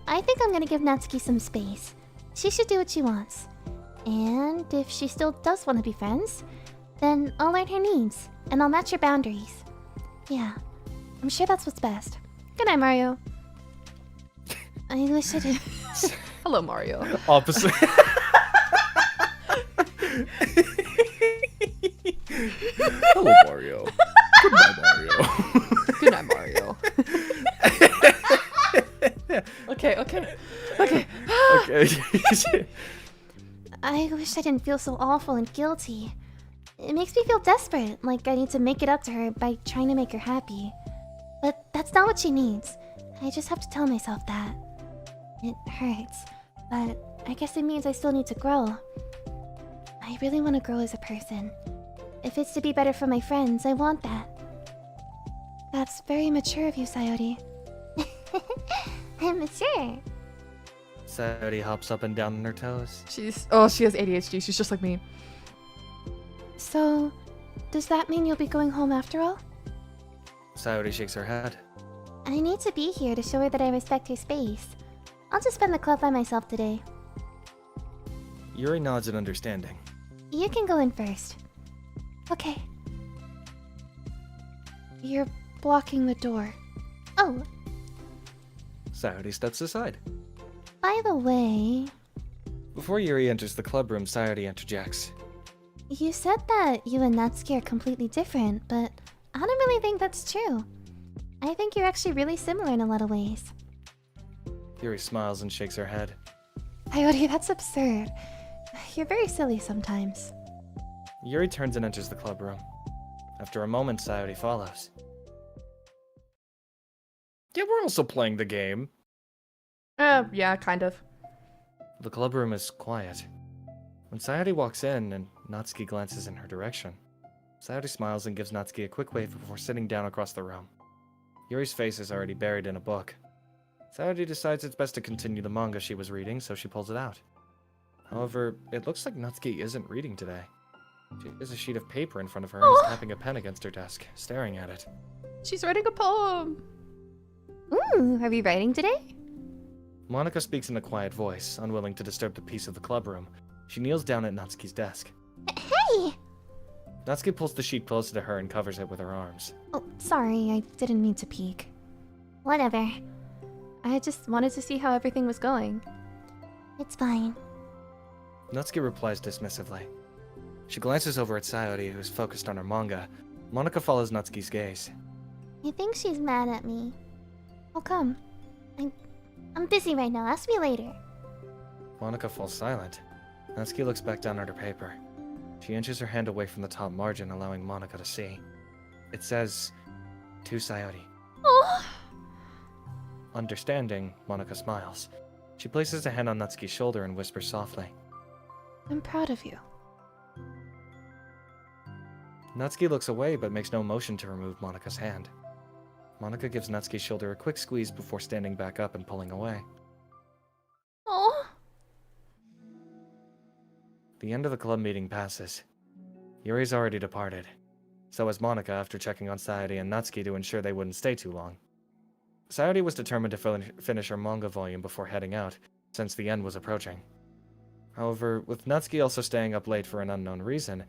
I think I'm gonna give Natsuki some space. She should do what she wants. And if she still does want to be friends, then I'll learn her needs, and I'll match her boundaries. Yeah, I'm sure that's what's best. Good night, Mario. I wish I did. Hello, Mario. Opposite. Hello, Mario. Goodbye, Mario. Good night, Mario. Okay. Okay. I wish I didn't feel so awful and guilty. It makes me feel desperate, like I need to make it up to her by trying to make her happy. But that's not what she needs. I just have to tell myself that. It hurts, but I guess it means I still need to grow. I really want to grow as a person. If it's to be better for my friends, I want that. That's very mature of you, Sayori. I'm mature. Sayori hops up and down on her toes. She has ADHD. She's just like me. So, does that mean you'll be going home after all? Sayori shakes her head. I need to be here to show her that I respect her space. I'll just spend the club by myself today. Yuri nods in understanding. You can go in first. Okay. You're blocking the door. Oh, Sayori steps aside. by the way, Before Yuri enters the club room, Sayori interjects. you said that you and Natsuki are completely different, but I don't really think that's true. I think you're actually really similar in a lot of ways. Yuri smiles and shakes her head. Sayori, that's absurd. You're very silly sometimes. Yuri turns and enters the club room. After a moment, Sayori follows. Yeah, we're also playing the game. Yeah, kind of. The club room is quiet. When Sayori walks in and Natsuki glances in her direction, Sayori smiles and gives Natsuki a quick wave before sitting down across the room. Yuri's face is already buried in a book. Sayori decides it's best to continue the manga she was reading, so she pulls it out. However, it looks like Natsuki isn't reading today. She has a sheet of paper in front of her and is tapping a pen against her desk, staring at it. She's writing a poem. Ooh, are we writing today? Monika speaks in a quiet voice, unwilling to disturb the peace of the club room. She kneels down at Natsuki's desk. Hey! Natsuki pulls the sheet closer to her and covers it with her arms. Oh, sorry, I didn't mean to peek. Whatever. I just wanted to see how everything was going. It's fine. Natsuki replies dismissively. She glances over at Sayori, who is focused on her manga. Monika follows Natsuki's gaze. I think she's mad at me. How come? I'm busy right now. Ask me later. Monica falls silent. Natsuki looks back down at her paper. She inches her hand away from the top margin, allowing Monica to see. It says, "To Sayori." Oh, Understanding, Monica smiles. She places a hand on Natsuki's shoulder and whispers softly. I'm proud of you. Natsuki looks away but makes no motion to remove Monica's hand. Monica gives Natsuki's shoulder a quick squeeze before standing back up and pulling away. Oh, The end of the club meeting passes. Yuri's already departed. So has Monica after checking on Sayori and Natsuki to ensure they wouldn't stay too long. Sayori was determined to finish her manga volume before heading out, since the end was approaching. However, with Natsuki also staying up late for an unknown reason,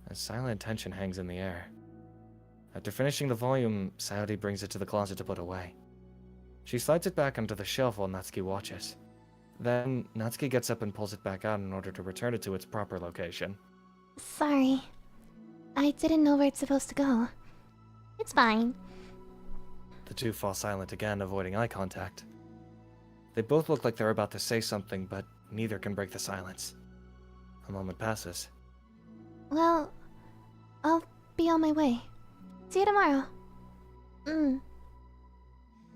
a silent tension hangs in the air. After finishing the volume, Sayori brings it to the closet to put away. She slides it back onto the shelf while Natsuki watches. Then, Natsuki gets up and pulls it back out in order to return it to its proper location. sorry. I didn't know where it's supposed to go. It's fine. The two fall silent again, avoiding eye contact. They both look like they're about to say something, but neither can break the silence. A moment passes. Well, I'll be on my way. See you tomorrow.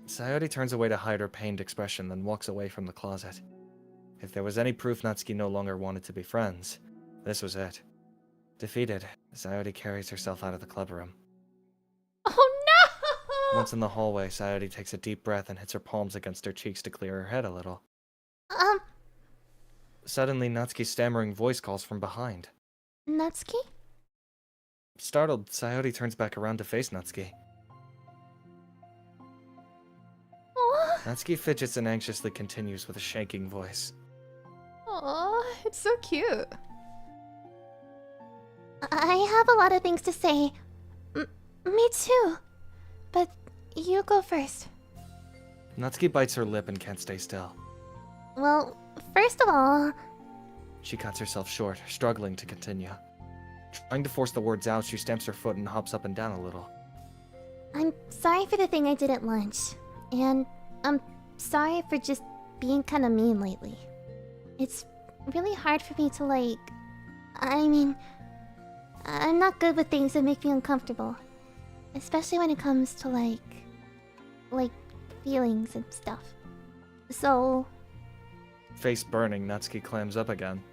Sayori turns away to hide her pained expression, then walks away from the closet. If there was any proof Natsuki no longer wanted to be friends, this was it. Defeated, Sayori carries herself out of the club room. Oh no! Once in the hallway, Sayori takes a deep breath and hits her palms against her cheeks to clear her head a little. Suddenly, Natsuki's stammering voice calls from behind. Natsuki? Startled, Sayori turns back around to face Natsuki. Oh, Natsuki fidgets and anxiously continues with a shaking voice. It's so cute. I have a lot of things to say. me too. But you go first. Natsuki bites her lip and can't stay still. Well, first of all, She cuts herself short, struggling to continue. Trying to force the words out, she stamps her foot and hops up and down a little. I'm sorry for the thing I did at lunch. And I'm sorry for just being kind of mean lately. It's really hard for me to I'm not good with things that make me uncomfortable. Especially when it comes to like feelings and stuff. So, Face burning, Natsuki clams up again.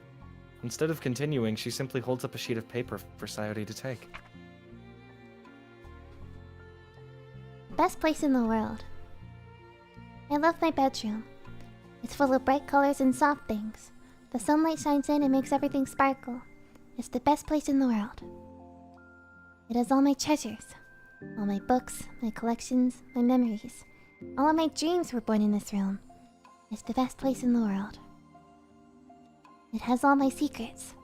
Instead of continuing, she simply holds up a sheet of paper for Sayori to take. best place in the world. I love my bedroom. It's full of bright colors and soft things. The sunlight shines in and makes everything sparkle. It's the best place in the world. It has all my treasures. All my books, my collections, my memories. All of my dreams were born in this room. It's the best place in the world. It has all my secrets.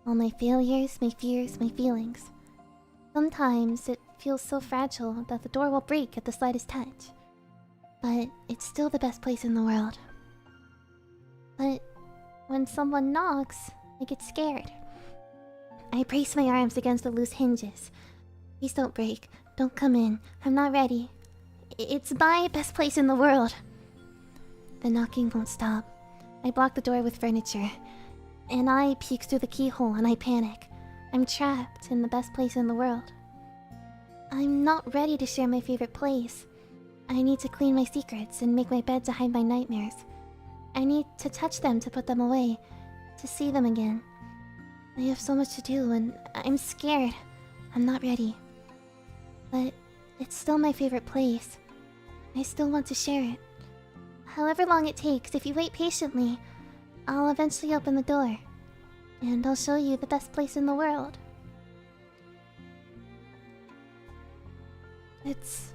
All my failures, my fears, my feelings. Sometimes it feels so fragile that the door will break at the slightest touch. But it's still the best place in the world. But when someone knocks, I get scared. I brace my arms against the loose hinges. Please don't break. Don't come in. I'm not ready. It's my best place in the world. The knocking won't stop. I block the door with furniture. An eye peeks through the keyhole and I panic. I'm trapped in the best place in the world. I'm not ready to share my favorite place. I need to clean my secrets and make my bed to hide my nightmares. I need to touch them to put them away, to see them again. I have so much to do and I'm scared. I'm not ready. But it's still my favorite place. I still want to share it. However long it takes, if you wait patiently, I'll eventually open the door. And I'll show you the best place in the world. It's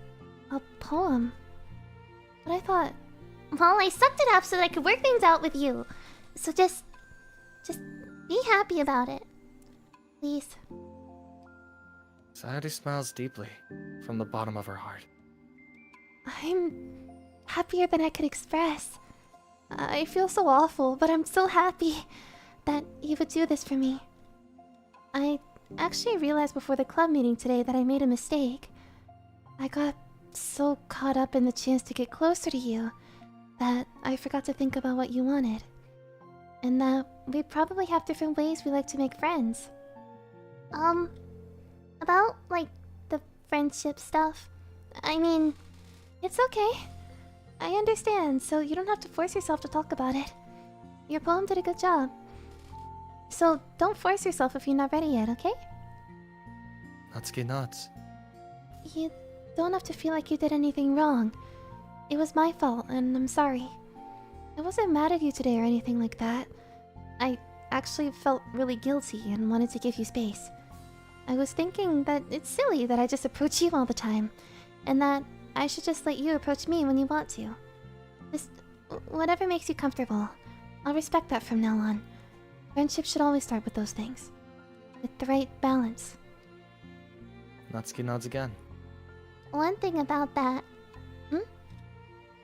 a poem. But I thought... Well, I sucked it up so that I could work things out with you. So just be happy about it. Please. Sayori smiles deeply, from the bottom of her heart. I'm happier than I could express. I feel so awful, but I'm so happy that you would do this for me. I actually realized before the club meeting today that I made a mistake. I got so caught up in the chance to get closer to you that I forgot to think about what you wanted. and that we probably have different ways we like to make friends. About, like, the friendship stuff. I mean, It's okay. I understand, so you don't have to force yourself to talk about it. Your poem did a good job. So don't force yourself if you're not ready yet, okay? Natsuki nuts. You don't have to feel like you did anything wrong. It was my fault, and I'm sorry. I wasn't mad at you today or anything like that. I actually felt really guilty and wanted to give you space. I was thinking that it's silly that I just approach you all the time, and that I should just let you approach me when you want to. Just whatever makes you comfortable. I'll respect that from now on. Friendship should always start with those things. With the right balance. Natsuki nods again. one thing about that.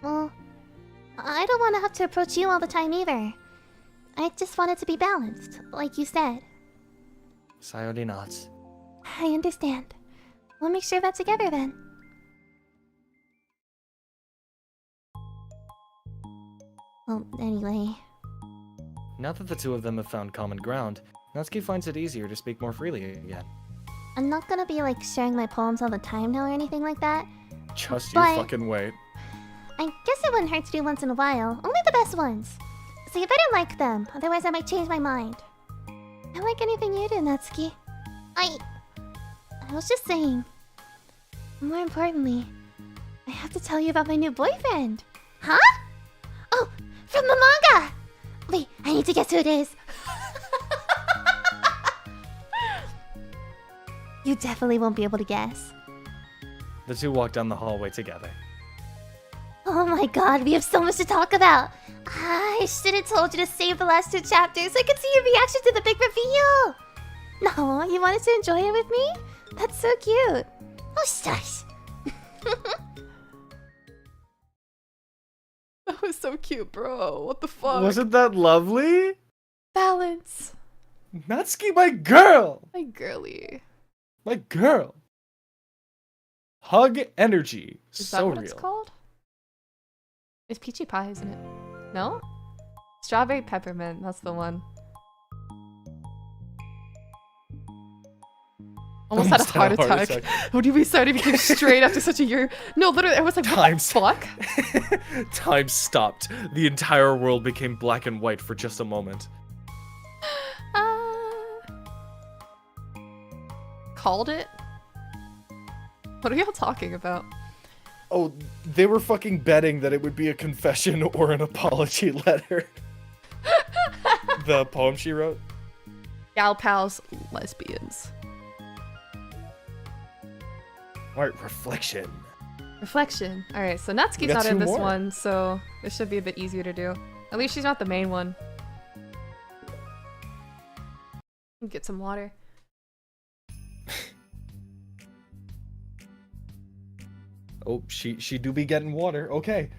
Well, I don't want to have to approach you all the time either. I just want it to be balanced, like you said. Sayori nods. I understand. We'll make sure of that together then. Well, anyway. Now that the two of them have found common ground, Natsuki finds it easier to speak more freely again. I'm not gonna be like sharing my poems all the time now or anything like that. Just But- you fucking wait. I guess it wouldn't hurt to do once in a while. Only the best ones. So you better like them, otherwise I might change my mind. I like anything you do, Natsuki. I was just saying. More importantly, I have to tell you about my new boyfriend. Huh? Oh, from the manga! Wait, I need to guess who it is. You definitely won't be able to guess. The two walk down the hallway together. Oh my god, we have so much to talk about. I should have told you to save the last 2 chapters so I could see your reaction to the big reveal. No, you wanted to enjoy it with me? That's so cute. Oh, shush. That was so cute, bro. What the fuck? Wasn't that lovely? balance? Natsuki, my girl! My girly. My girl! Hug energy. Is So that what real. it's called? It's peachy pie, isn't it? No? Strawberry peppermint, that's the one. Almost had a heart attack. What do you mean sorry became straight after such a year? No, literally, I was like, what Times. the fuck? Time stopped. The entire world became black and white for just a moment. Called it? What are y'all talking about? Oh, they were fucking betting that it would be a confession or an apology letter. The poem she wrote? Gal pals, lesbians. Alright, reflection. Reflection. Alright, so Natsuki's got not in 2 this more. one, so this should be a bit easier to do. At least she's not the main one. Get some water. Oh, she do be getting water. Okay.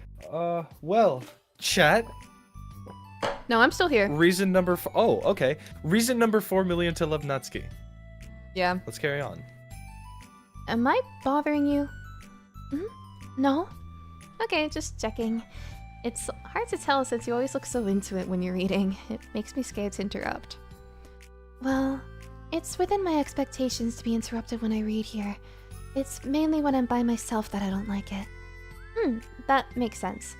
Well, chat. No, I'm still here. Reason number oh, okay. Reason number 4 million to love Natsuki. Yeah. Let's carry on. Am I bothering you? No? Okay, just checking. It's hard to tell since you always look so into it when you're reading. It makes me scared to interrupt. Well, it's within my expectations to be interrupted when I read here. It's mainly when I'm by myself that I don't like it. That makes sense.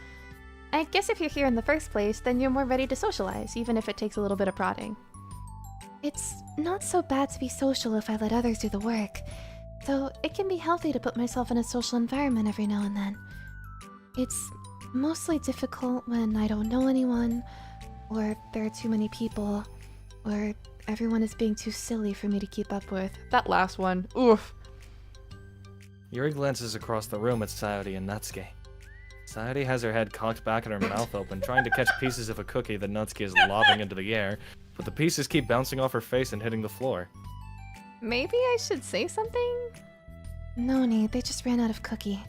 I guess if you're here in the first place, then you're more ready to socialize, even if it takes a little bit of prodding. It's not so bad to be social if I let others do the work, though it can be healthy to put myself in a social environment every now and then. It's mostly difficult when I don't know anyone, or there are too many people, or everyone is being too silly for me to keep up with. That last one. Oof. Yuri glances across the room at Sayori and Natsuki. Sayori has her head cocked back and her mouth open, trying to catch pieces of a cookie that Natsuki is lobbing into the air, but the pieces keep bouncing off her face and hitting the floor. Maybe I should say something? No need, they just ran out of cookie.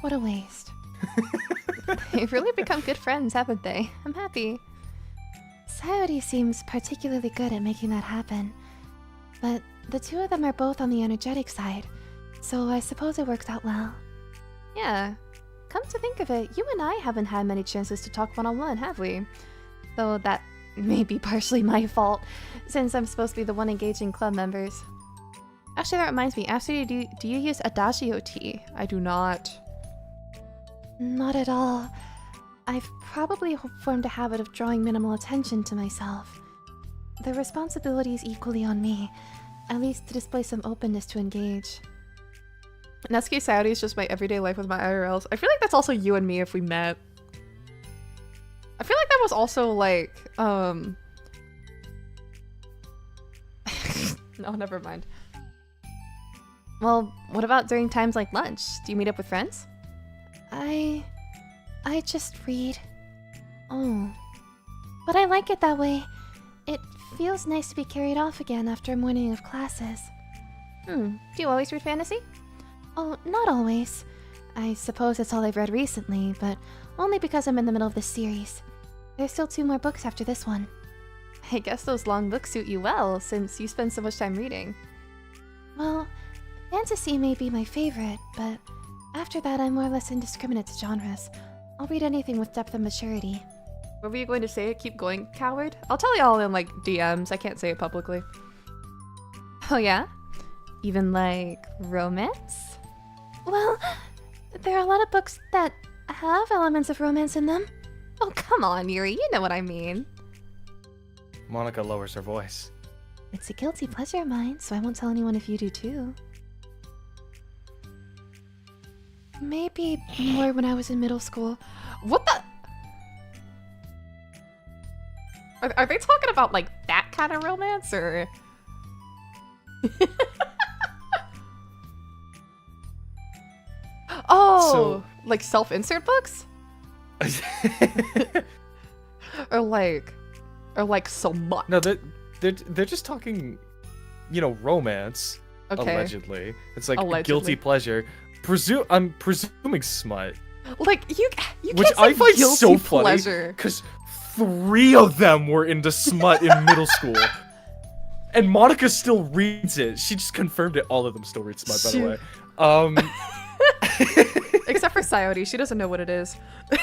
What a waste. They've really become good friends, haven't they? I'm happy. Sayori seems particularly good at making that happen. But the two of them are both on the energetic side, so I suppose it works out well. Yeah. Come to think of it, you and I haven't had many chances to talk one-on-one, have we? Though that may be partially my fault, since I'm supposed to be the one engaging club members. Actually, that reminds me, Aster, do you use Adagio tea? I do not. Not at all. I've probably formed a habit of drawing minimal attention to myself. The responsibility is equally on me, at least to display some openness to engage. Natsuki Sayori is just my everyday life with my IRLs. I feel like that's also you and me if we met. I feel like that was also like, no, never mind. Well, what about during times like lunch? Do you meet up with friends? I just read. Oh. But I like it that way. It feels nice to be carried off again after a morning of classes. Do you always read fantasy? Oh, not always. I suppose it's all I've read recently, but only because I'm in the middle of this series. There's still 2 more books after this one. I guess those long books suit you well, since you spend so much time reading. Well, fantasy may be my favorite, but after that I'm more or less indiscriminate to genres. I'll read anything with depth and maturity. What were you going to say? Keep going, coward? I'll tell y'all in, like, DMs. I can't say it publicly. Oh yeah? Even like romance? Well, there are a lot of books that have elements of romance in them. Oh, come on, Yuri. You know what I mean. Monica lowers her voice. It's a guilty pleasure of mine, so I won't tell anyone if you do too. Maybe more when I was in middle school. What the? Are they talking about, like, that kind of romance, or? Oh, like self-insert books? or like so much. No, they're just talking, you know, romance. Okay. Allegedly, it's like Allegedly. guilty pleasure. I'm presuming smut, Like you which can't say I find guilty so funny pleasure. because 3 of them were into smut in middle school, and Monica still reads it. She just confirmed it. All of them still read smut, by the way. Except for Sayori, she doesn't know what it is.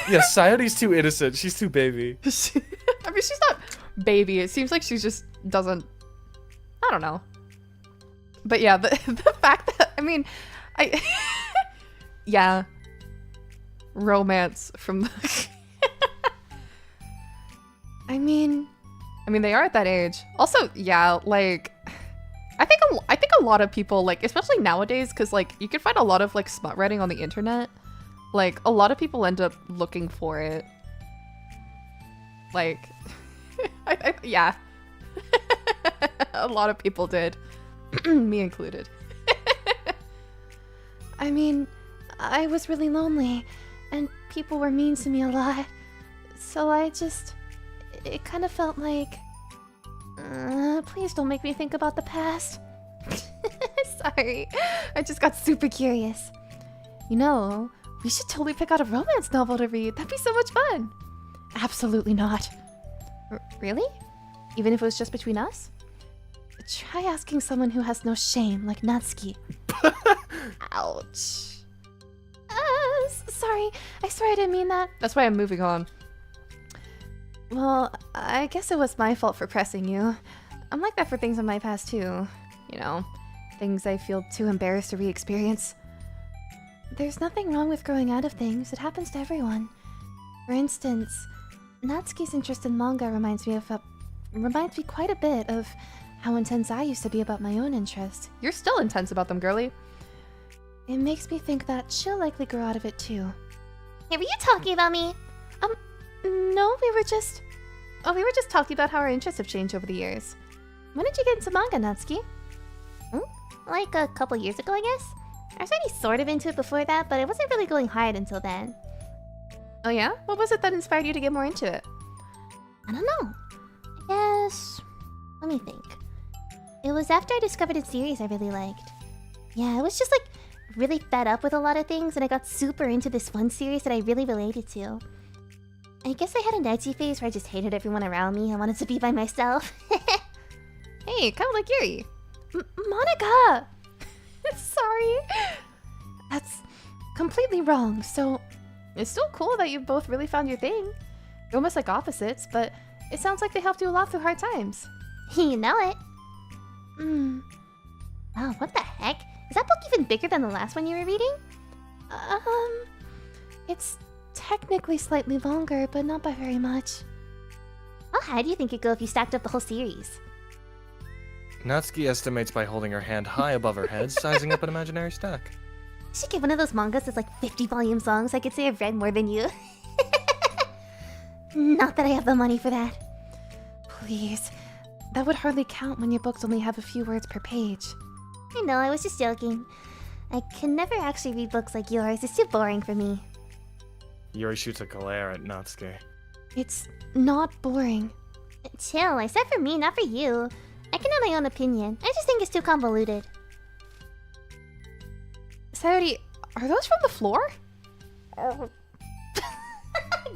Yeah, Sayori's too innocent. She's too baby. I mean, she's not baby. It seems like she just doesn't. I don't know. But yeah, the fact that yeah, romance from the. I mean, they are at that age. Also, yeah, like, I think a lot of people, like, especially nowadays, because like you can find a lot of like smut writing on the internet. Like, a lot of people end up looking for it. Like, yeah, a lot of people did, me included. I mean, I was really lonely, and people were mean to me a lot. So it kind of felt like, please don't make me think about the past. Sorry, I just got super curious. You know, we should totally pick out a romance novel to read. That'd be so much fun. Absolutely not. Really? Even if it was just between us? Try asking someone who has no shame, like Natsuki. Ouch. Sorry. I swear I didn't mean that. That's why I'm moving on. Well, I guess it was my fault for pressing you. I'm like that for things in my past too. You know, things I feel too embarrassed to re-experience. There's nothing wrong with growing out of things. It happens to everyone. For instance, Natsuki's interest in manga reminds me quite a bit of how intense I used to be about my own interests. You're still intense about them, girly. It makes me think that she'll likely grow out of it too. Hey, were you talking about me? No, we were just talking about how our interests have changed over the years. When did you get into manga, Natsuki? Like a couple years ago, I guess? I was already sort of into it before that, but I wasn't really going hard until then. Oh yeah? What was it that inspired you to get more into it? I don't know. I guess... Let me think. It was after I discovered a series I really liked. Yeah, I was just like really fed up with a lot of things, and I got super into this one series that I really related to. I guess I had a Nazi phase where I just hated everyone around me and wanted to be by myself. Hey, kind of like Yuri. Monica! Sorry. That's completely wrong, so... It's still cool that you both really found your thing. You're almost like opposites, but It sounds like they helped you a lot through hard times. You know it. Hmm. Oh, what the heck? Is that book even bigger than the last one you were reading? It's technically slightly longer, but not by very much. How high do you think it'd go if you stacked up the whole series? Natsuki estimates by holding her hand high above her head, sizing up an imaginary stack. You should get one of those mangas that's like 50 volumes long so I could say I've read more than you. Not that I have the money for that. Please. That would hardly count when your books only have a few words per page. I know, I was just joking. I can never actually read books like yours. It's too boring for me. Yuri shoots a glare at Natsuki. It's not boring. Chill, I said for me, not for you. I can have my own opinion. I just think it's too convoluted. Sayori, are those from the floor?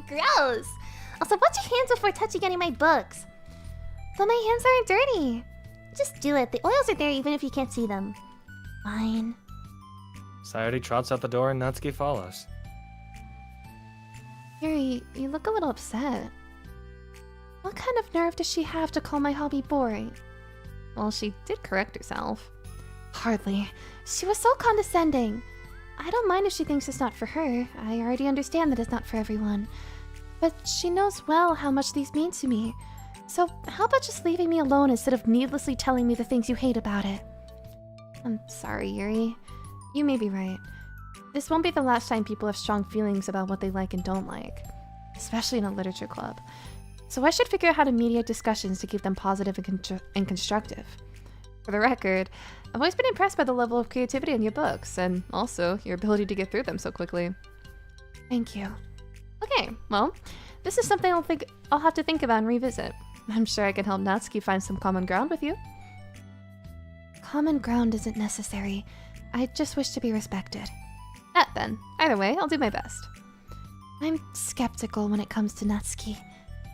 Gross! Also, wash your hands before touching any of my books. But my hands aren't dirty. Just do it. The oils are there even if you can't see them. Fine. Sayori trots out the door and Natsuki follows. Yuri, you look a little upset. What kind of nerve does she have to call my hobby boring? Well, she did correct herself. Hardly. She was so condescending. I don't mind if she thinks it's not for her. I already understand that it's not for everyone. But she knows well how much these mean to me. So how about just leaving me alone instead of needlessly telling me the things you hate about it? I'm sorry, Yuri. You may be right. This won't be the last time people have strong feelings about what they like and don't like. Especially in a literature club. So I should figure out how to mediate discussions to keep them positive and constructive. For the record, I've always been impressed by the level of creativity in your books, and also your ability to get through them so quickly. Thank you. Okay, well, this is something I'll have to think about and revisit. I'm sure I can help Natsuki find some common ground with you. Common ground isn't necessary. I just wish to be respected. That then. Either way, I'll do my best. I'm skeptical when it comes to Natsuki.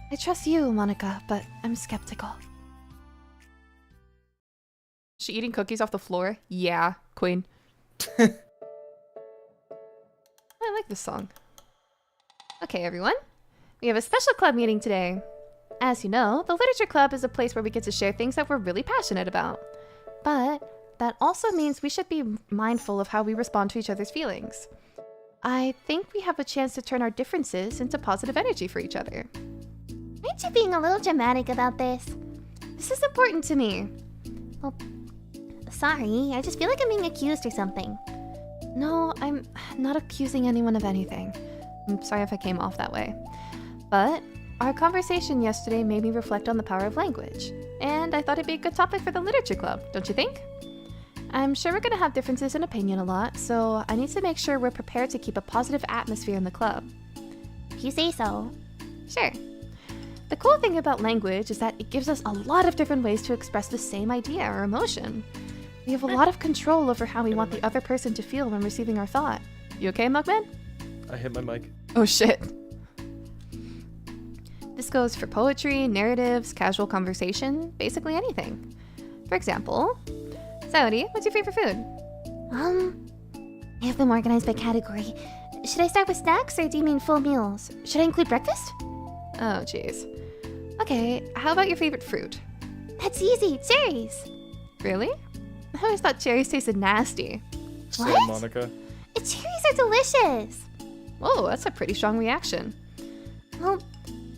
I trust you, Monica, but I'm skeptical. She eating cookies off the floor? Yeah, queen. I like this song. Okay, everyone. We have a special club meeting today. As you know, the Literature Club is a place where we get to share things that we're really passionate about. But that also means we should be mindful of how we respond to each other's feelings. I think we have a chance to turn our differences into positive energy for each other. Aren't you being a little dramatic about this? This is important to me. Well, sorry, I just feel like I'm being accused or something. No, I'm not accusing anyone of anything. I'm sorry if I came off that way. But our conversation yesterday made me reflect on the power of language. And I thought it'd be a good topic for the Literature Club, don't you think? I'm sure we're going to have differences in opinion a lot, so I need to make sure we're prepared to keep a positive atmosphere in the club. If you say so. Sure. The cool thing about language is that it gives us a lot of different ways to express the same idea or emotion. We have a lot of control over how we want the other person to feel when receiving our thought. You okay, Mugman? I hit my mic. Oh shit. This goes for poetry, narratives, casual conversation, basically anything. For example, Sayori, what's your favorite food? I have them organized by category. Should I start with snacks or do you mean full meals? Should I include breakfast? Oh jeez. Okay, how about your favorite fruit? That's easy, cherries. Really? I always thought cherries tasted nasty. Same, What? Monica. Cherries are delicious. Whoa, that's a pretty strong reaction. Well,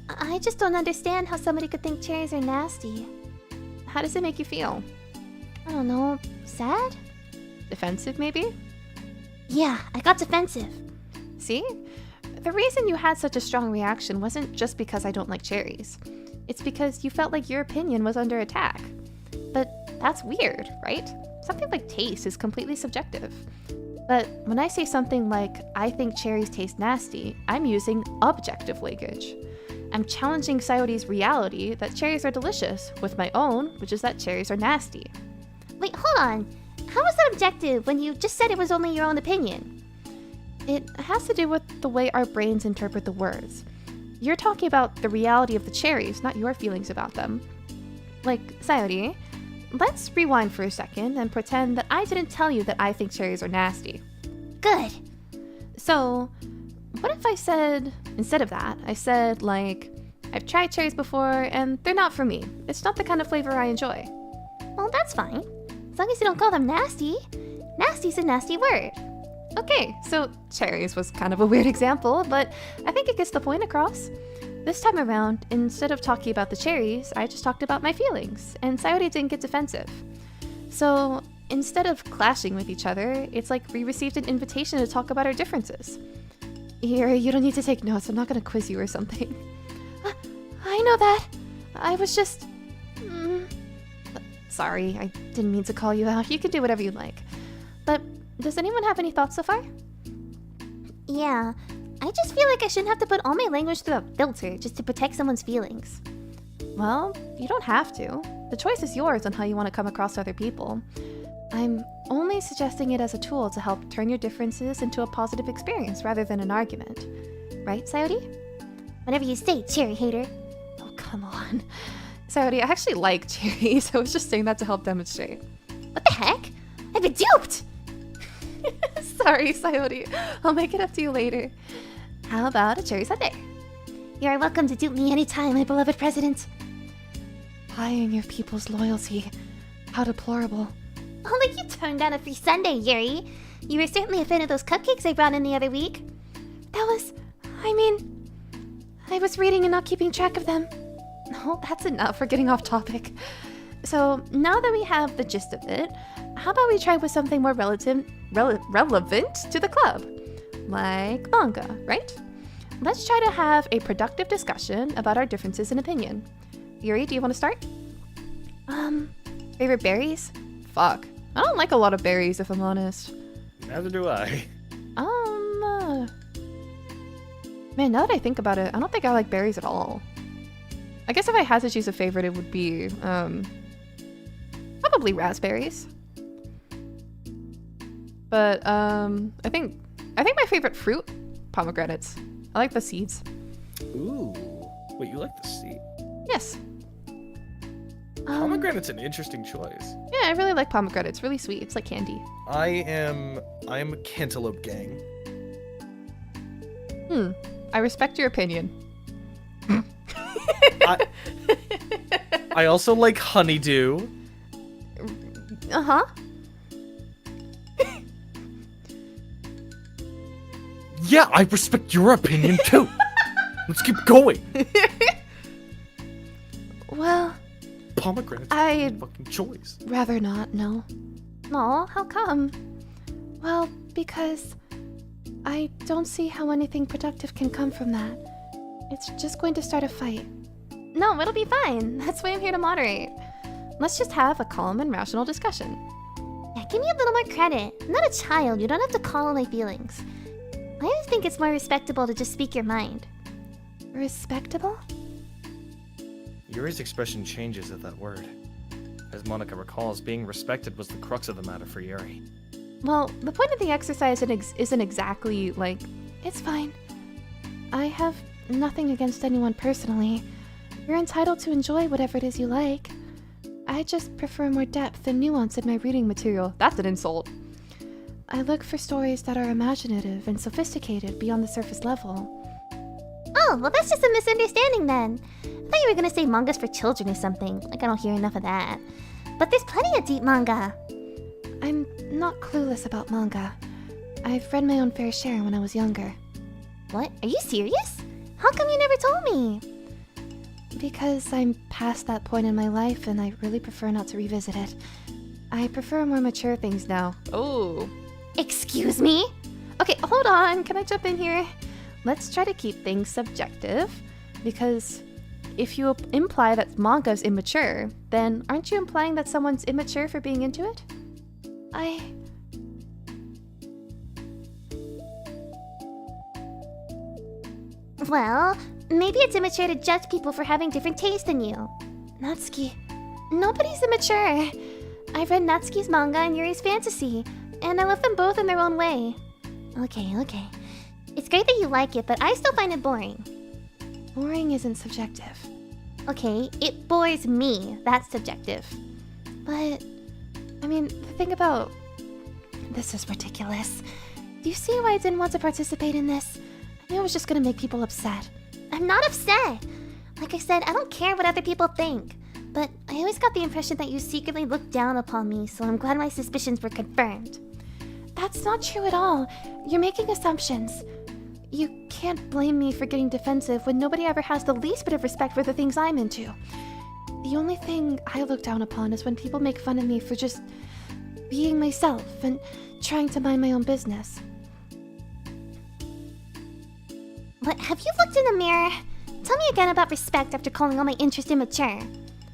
I just don't understand how somebody could think cherries are nasty. How does it make you feel? I don't know, sad? Defensive, maybe? Yeah, I got defensive. See? The reason you had such a strong reaction wasn't just because I don't like cherries. It's because you felt like your opinion was under attack. But that's weird, right? Something like taste is completely subjective. But when I say something like, I think cherries taste nasty, I'm using objective language. I'm challenging Sayori's reality that cherries are delicious with my own, which is that cherries are nasty. Wait, hold on. How is that objective when you just said it was only your own opinion? It has to do with the way our brains interpret the words. You're talking about the reality of the cherries, not your feelings about them. Like, Sayori, let's rewind for a second and pretend that I didn't tell you that I think cherries are nasty. Good. So, what if I said, instead of that, I said, like, I've tried cherries before, and they're not for me. It's not the kind of flavor I enjoy. Well, that's fine. As long as you don't call them nasty. Nasty's a nasty word. Okay, so cherries was kind of a weird example, but I think it gets the point across. This time around, instead of talking about the cherries, I just talked about my feelings, and Sayori didn't get defensive. So instead of clashing with each other, it's like we received an invitation to talk about our differences. Here, you don't need to take notes. I'm not gonna quiz you or something. I know that. I was just... Sorry, I didn't mean to call you out. You can do whatever you like. But does anyone have any thoughts so far? Yeah, I just feel like I shouldn't have to put all my language through a filter just to protect someone's feelings. Well, you don't have to. The choice is yours on how you want to come across to other people. I'm only suggesting it as a tool to help turn your differences into a positive experience rather than an argument. Right, Sayori? Whatever you say, cherry hater. Oh, come on. Sayori, I actually like cherries. I was just saying that to help demonstrate. What the heck? I've been duped! Sorry, Sayori. I'll make it up to you later. How about a cherry sundae? You're welcome to dupe me anytime, my beloved president. Buying your people's loyalty. How deplorable. Oh, like you turned down a free sundae, Yuri. You were certainly a fan of those cupcakes I brought in the other week. I was reading and not keeping track of them. No, that's enough. We're getting off topic. So now that we have the gist of it, how about we try with something more relevant to the club? Like manga, right? Let's try to have a productive discussion about our differences in opinion. Yuri, do you want to start? Favorite berries? Fuck. I don't like a lot of berries, if I'm honest. Neither do I. Man, now that I think about it, I don't think I like berries at all. I guess if I had to choose a favorite, it would be, probably raspberries. But, I think my favorite fruit, pomegranates. I like the seeds. Ooh. Wait, you like the seed? Yes. Pomegranate's an interesting choice. Yeah, I really like pomegranate. It's really sweet. It's like candy. I am a cantaloupe gang. I respect your opinion. I also like honeydew. Uh-huh. Yeah, I respect your opinion too. Let's keep going. Well, Pomegranate's I'd a fucking choice. rather not, no. Aw, how come? well, because I don't see how anything productive can come from that. It's just going to start a fight. No, it'll be fine. That's why I'm here to moderate. Let's just have a calm and rational discussion. Yeah, give me a little more credit. I'm not a child. You don't have to call on my feelings. I always think it's more respectable to just speak your mind. Respectable? Yuri's expression changes at that word. As Monica recalls, being respected was the crux of the matter for Yuri. Well, the point of the exercise isn't exactly, like... It's fine. I have nothing against anyone personally. You're entitled to enjoy whatever it is you like. I just prefer more depth and nuance in my reading material. That's an insult. I look for stories that are imaginative and sophisticated beyond the surface level. Oh, well that's just a misunderstanding then. I thought you were gonna say manga's for children or something. Like I don't hear enough of that. But there's plenty of deep manga. I'm not clueless about manga. I've read my own fair share when I was younger. What? Are you serious? How come you never told me? Because I'm past that point in my life and I really prefer not to revisit it. I prefer more mature things now. Oh. Excuse me? Okay, hold on. Can I jump in here? Let's try to keep things subjective. Because if you imply that manga's immature, then aren't you implying that someone's immature for being into it? Well, maybe it's immature to judge people for having different taste than you. Natsuki, Nobody's immature. I've read Natsuki's manga and Yuri's fantasy, and I love them both in their own way. Okay. It's great that you like it, but I still find it boring. boring isn't subjective. Okay, it bores me. That's subjective. But, I mean, the thing about... This is ridiculous. Do you see why I didn't want to participate in this? I knew it was just gonna make people upset. I'm not upset. Like I said, I don't care what other people think. But I always got the impression that you secretly looked down upon me, so I'm glad my suspicions were confirmed. That's not true at all. You're making assumptions. You can't blame me for getting defensive when nobody ever has the least bit of respect for the things I'm into. The only thing I look down upon is when people make fun of me for just being myself and trying to mind my own business. What, have you looked in the mirror? Tell me again about respect after calling all my interest immature.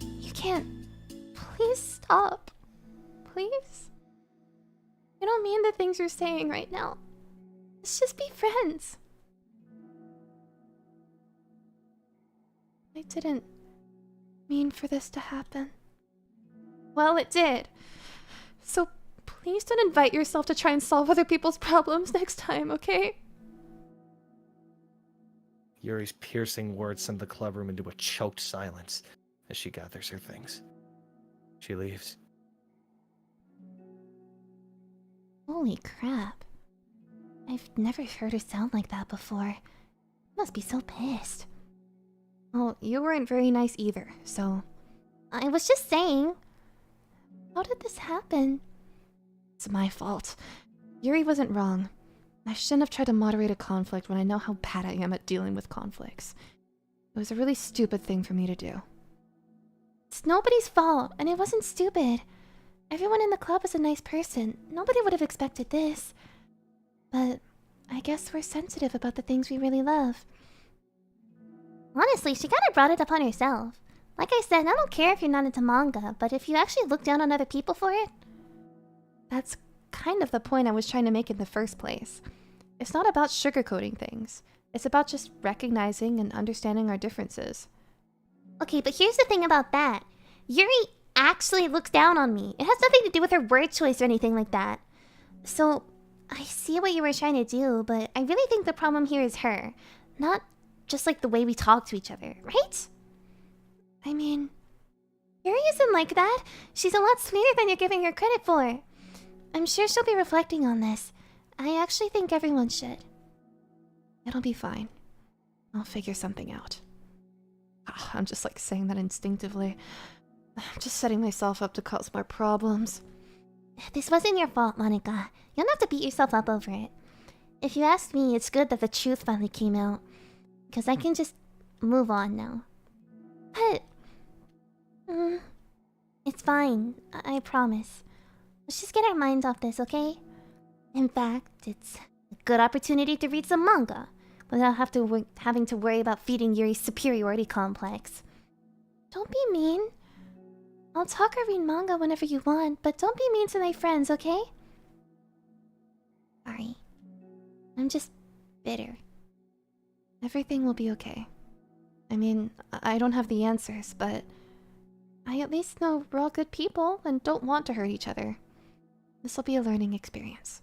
You can't... Please stop. Please? I don't mean the things you're saying right now. Let's just be friends. I didn't mean for this to happen. Well, it did. So please don't invite yourself to try and solve other people's problems next time, okay? Yuri's piercing words send the club room into a choked silence as she gathers her things. She leaves. Holy crap. I've never heard her sound like that before. Must be so pissed. Well, you weren't very nice either, so... I was just saying. How did this happen? It's my fault. Yuri wasn't wrong. I shouldn't have tried to moderate a conflict when I know how bad I am at dealing with conflicts. It was a really stupid thing for me to do. It's nobody's fault, and it wasn't stupid. Everyone in the club is a nice person. Nobody would have expected this. But I guess we're sensitive about the things we really love. Honestly, she kind of brought it upon herself. Like I said, I don't care if you're not into manga, but if you actually look down on other people for it... That's kind of the point I was trying to make in the first place. It's not about sugarcoating things. It's about just recognizing and understanding our differences. Okay, but here's the thing about that. Yuri actually looks down on me. It has nothing to do with her word choice or anything like that. So, I see what you were trying to do, but I really think the problem here is her. Not just like the way we talk to each other, right? I mean... Yuri isn't like that. She's a lot sweeter than you're giving her credit for. I'm sure she'll be reflecting on this. I actually think everyone should. It'll be fine. I'll figure something out. I'm just like saying that instinctively. I'm just setting myself up to cause more problems. This wasn't your fault, Monica. You don't have to beat yourself up over it. If you ask me, it's good that the truth finally came out. Because I can just move on now. But... it's fine. I promise. Let's just get our minds off this, okay? In fact, it's a good opportunity to read some manga without having to worry about feeding Yuri's superiority complex. Don't be mean. I'll talk or read manga whenever you want, but don't be mean to my friends, okay? Sorry. I'm just bitter. Everything will be okay. I mean, I don't have the answers, but I at least know we're all good people and don't want to hurt each other. This will be a learning experience.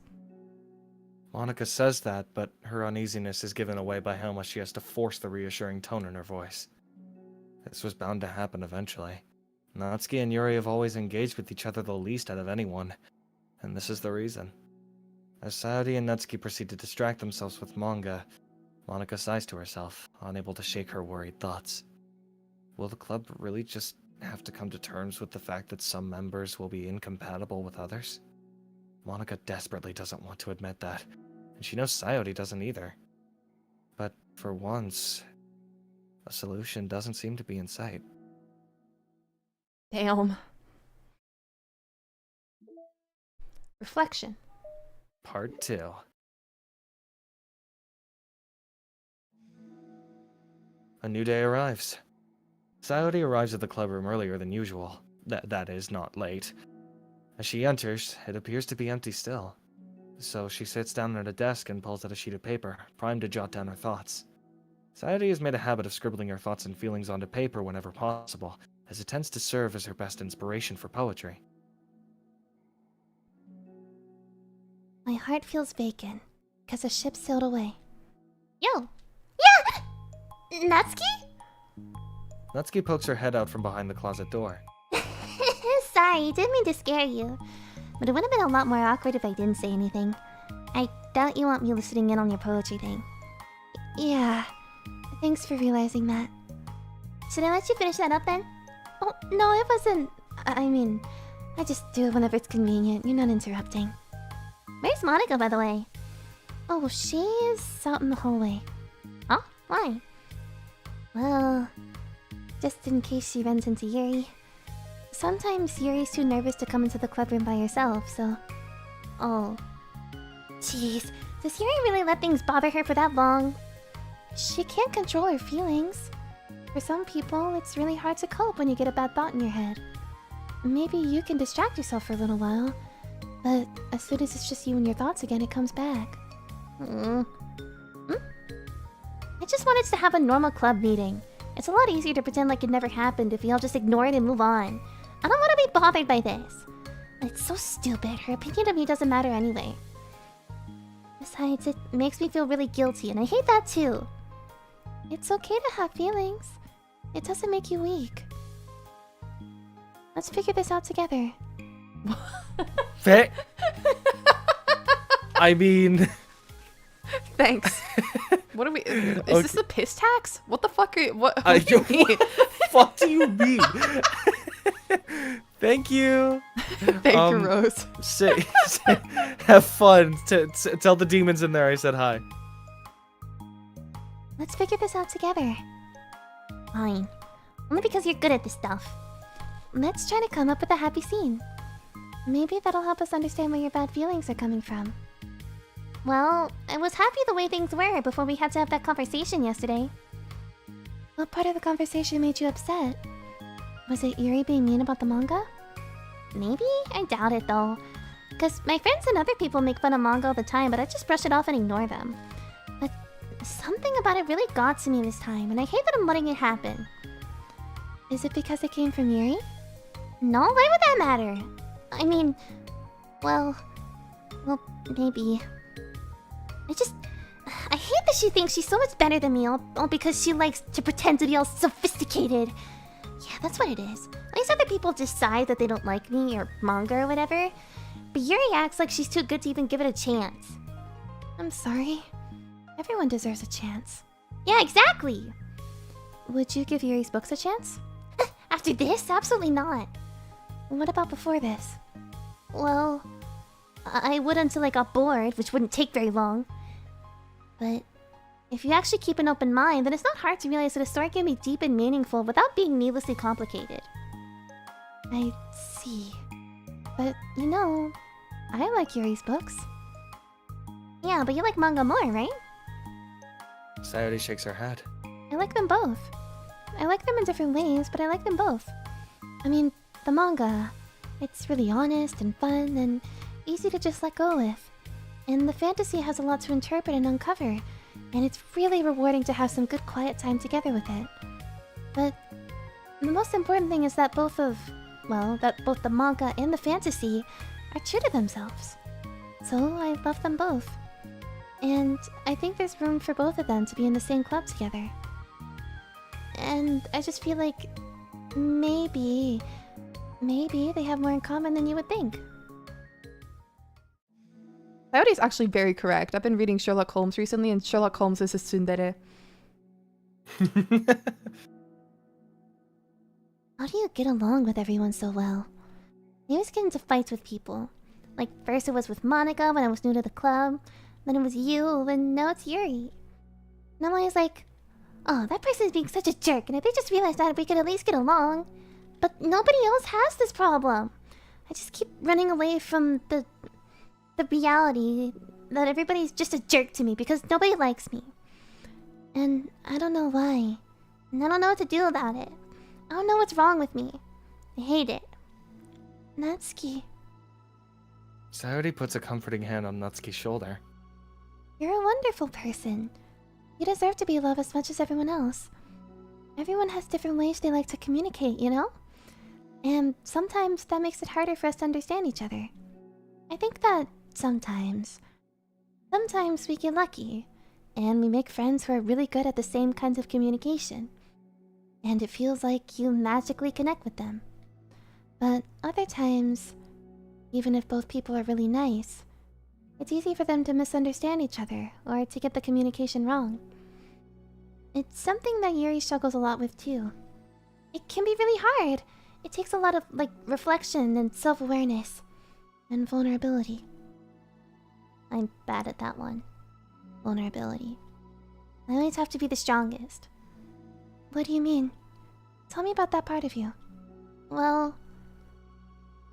Monica says that, but her uneasiness is given away by how much she has to force the reassuring tone in her voice. This was bound to happen eventually. Natsuki and Yuri have always engaged with each other the least out of anyone, and this is the reason. As Sayori and Natsuki proceed to distract themselves with manga, Monica sighs to herself, unable to shake her worried thoughts. Will the club really just have to come to terms with the fact that some members will be incompatible with others? Monica desperately doesn't want to admit that, and she knows Sayori doesn't either. But for once, a solution doesn't seem to be in sight. Damn. Reflection. Part 2. A new day arrives. Sayori arrives at the clubroom earlier than usual. That is, not late. As she enters, it appears to be empty still. So she sits down at a desk and pulls out a sheet of paper, primed to jot down her thoughts. Sayori has made a habit of scribbling her thoughts and feelings onto paper whenever possible, as it tends to serve as her best inspiration for poetry. My heart feels vacant, because the ship sailed away. Yo! Yeah! Natsuki? Natsuki pokes her head out from behind the closet door. Sorry, didn't mean to scare you. But it would have been a lot more awkward if I didn't say anything. I doubt you want me listening in on your poetry thing. Yeah, thanks for realizing that. Should I let you finish that up then? Oh, no, it wasn't. I mean, I just do it whenever it's convenient. You're not interrupting. Where's Monica, by the way? Oh, she's out in the hallway. Huh? Why? Well, just in case she runs into Yuri. Sometimes Yuri's too nervous to come into the club room by herself, so... Oh. Jeez. Does Yuri really let things bother her for that long? She can't control her feelings. For some people, it's really hard to cope when you get a bad thought in your head. Maybe you can distract yourself for a little while, but as soon as it's just you and your thoughts again, it comes back. I just wanted to have a normal club meeting. It's a lot easier to pretend like it never happened if we all just ignore it and move on. I don't want to be bothered by this. It's so stupid. Her opinion of me doesn't matter anyway. Besides, it makes me feel really guilty, and I hate that too. It's okay to have feelings. It doesn't make you weak. Let's figure this out together. I mean... Thanks. What are we? Is Okay. this the piss tax? What the fuck are you? What I do you mean? What the fuck do you mean? Thank you. Thank you, Rose. Have fun. Tell the demons in there I said hi. Let's figure this out together. Fine. Only because you're good at this stuff. Let's try to come up with a happy scene. Maybe that'll help us understand where your bad feelings are coming from. Well, I was happy the way things were before we had to have that conversation yesterday. What part of the conversation made you upset? Was it Yuri being mean about the manga? Maybe? I doubt it though. Because my friends and other people make fun of manga all the time, but I just brush it off and ignore them. But something about it really got to me this time, and I hate that I'm letting it happen. Is it because it came from Yuri? No, why would that matter? I mean, well, maybe. I hate that she thinks she's so much better than me, all because she likes to pretend to be all sophisticated. Yeah, that's what it is. At least other people decide that they don't like me or manga or whatever. But Yuri acts like she's too good to even give it a chance. I'm sorry. Everyone deserves a chance. Yeah, exactly. Would you give Yuri's books a chance? After this? Absolutely not. What about before this? Well, I would until I got bored, which wouldn't take very long. But if you actually keep an open mind, then it's not hard to realize that a story can be deep and meaningful without being needlessly complicated. I see. But, you know, I like Yuri's books. Yeah, but you like manga more, right? Sayori shakes her head. I like them both. I like them in different ways, but I like them both. I mean, the manga, it's really honest and fun and easy to just let go with. And the fantasy has a lot to interpret and uncover, and it's really rewarding to have some good quiet time together with it. But the most important thing is that both the manga and the fantasy are true to themselves. So I love them both. And I think there's room for both of them to be in the same club together. And I just feel like maybe they have more in common than you would think. Sayori's actually very correct. I've been reading Sherlock Holmes recently, and Sherlock Holmes is a tsundere. How do you get along with everyone so well? I always get into fights with people. Like, first it was with Monica when I was new to the club, then it was you, and now it's Yuri. And I'm always like, oh, that person's being such a jerk, and if they just realized that, we could at least get along. But nobody else has this problem. I just keep running away from the reality that everybody's just a jerk to me because nobody likes me. And I don't know why. And I don't know what to do about it. I don't know what's wrong with me. I hate it. Natsuki, Sayori puts a comforting hand on Natsuki's shoulder. you're a wonderful person. You deserve to be loved as much as everyone else. Everyone has different ways they like to communicate, you know? And sometimes that makes it harder for us to understand each other. I think that sometimes we get lucky, and we make friends who are really good at the same kinds of communication. And it feels like you magically connect with them. But other times, even if both people are really nice, it's easy for them to misunderstand each other or to get the communication wrong. It's something that Yuri struggles a lot with too. it can be really hard. It takes a lot of, like, reflection and self-awareness. And vulnerability. I'm bad at that one. Vulnerability. I always have to be the strongest. What do you mean? Tell me about that part of you. Well,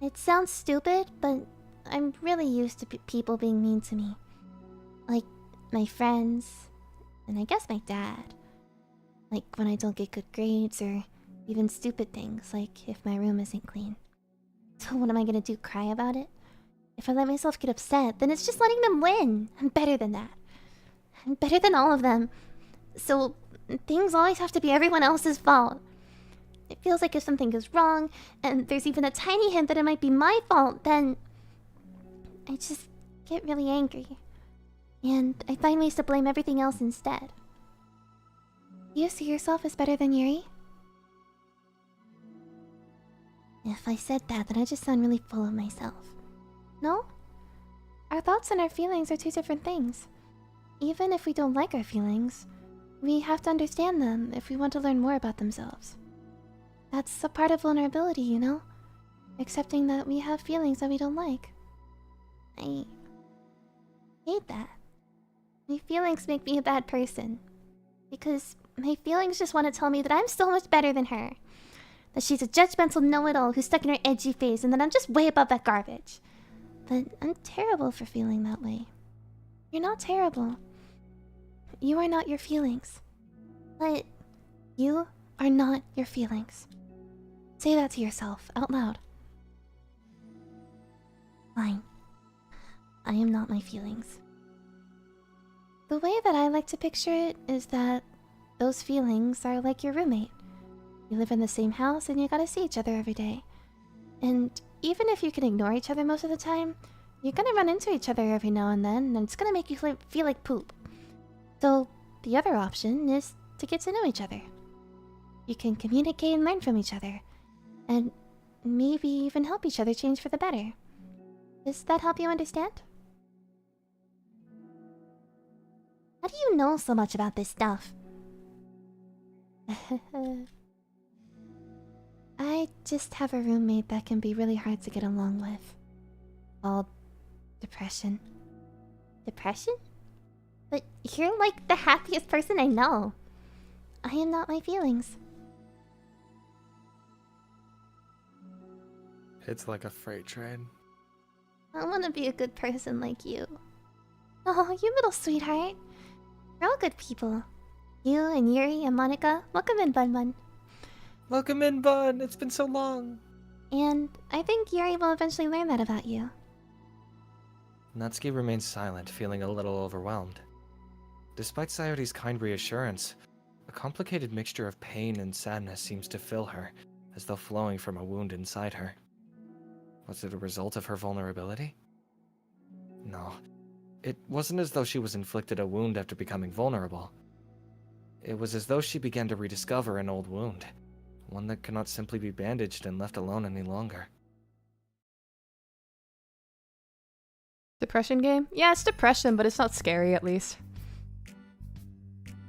it sounds stupid, but I'm really used to people being mean to me. Like, my friends, and I guess my dad. Like, when I don't get good grades, or even stupid things, like if my room isn't clean. So what am I gonna do, cry about it? If I let myself get upset, then it's just letting them win. I'm better than that. I'm better than all of them. So, things always have to be everyone else's fault. It feels like if something goes wrong, and there's even a tiny hint that it might be my fault, then I just get really angry. And I find ways to blame everything else instead. Do you see yourself as better than Yuri? If I said that, then I just sound really full of myself. No? Our thoughts and our feelings are two different things. Even if we don't like our feelings, we have to understand them if we want to learn more about themselves. That's a part of vulnerability, you know? Accepting that we have feelings that we don't like. I hate that. My feelings make me a bad person. Because my feelings just want to tell me that I'm so much better than her. That she's a judgmental know-it-all who's stuck in her edgy phase, and that I'm just way above that garbage. But I'm terrible for feeling that way. You're not terrible. You are not your feelings. But you are not your feelings. Say that to yourself, out loud. Fine. I am not my feelings. The way that I like to picture it is that those feelings are like your roommate. You live in the same house and you gotta see each other every day. And even if you can ignore each other most of the time, you're gonna run into each other every now and then, and it's gonna make you feel like poop. So, the other option is to get to know each other. You can communicate and learn from each other, and maybe even help each other change for the better. Does that help you understand? How do you know so much about this stuff? I just have a roommate that can be really hard to get along with. Called depression. Depression? But you're like the happiest person I know. I am not my feelings. It's like a freight train. I want to be a good person like you. Oh, you little sweetheart. We're all good people. You and Yuri and Monica, welcome in, Bun Bun. Welcome in, Bun. It's been so long. And I think Yuri will eventually learn that about you. Natsuki remains silent, feeling a little overwhelmed. Despite Sayori's kind reassurance, a complicated mixture of pain and sadness seems to fill her, as though flowing from a wound inside her. Was it a result of her vulnerability? No. It wasn't as though she was inflicted a wound after becoming vulnerable. It was as though she began to rediscover an old wound, one that cannot simply be bandaged and left alone any longer. Depression game? Yeah, it's depression, but it's not scary at least.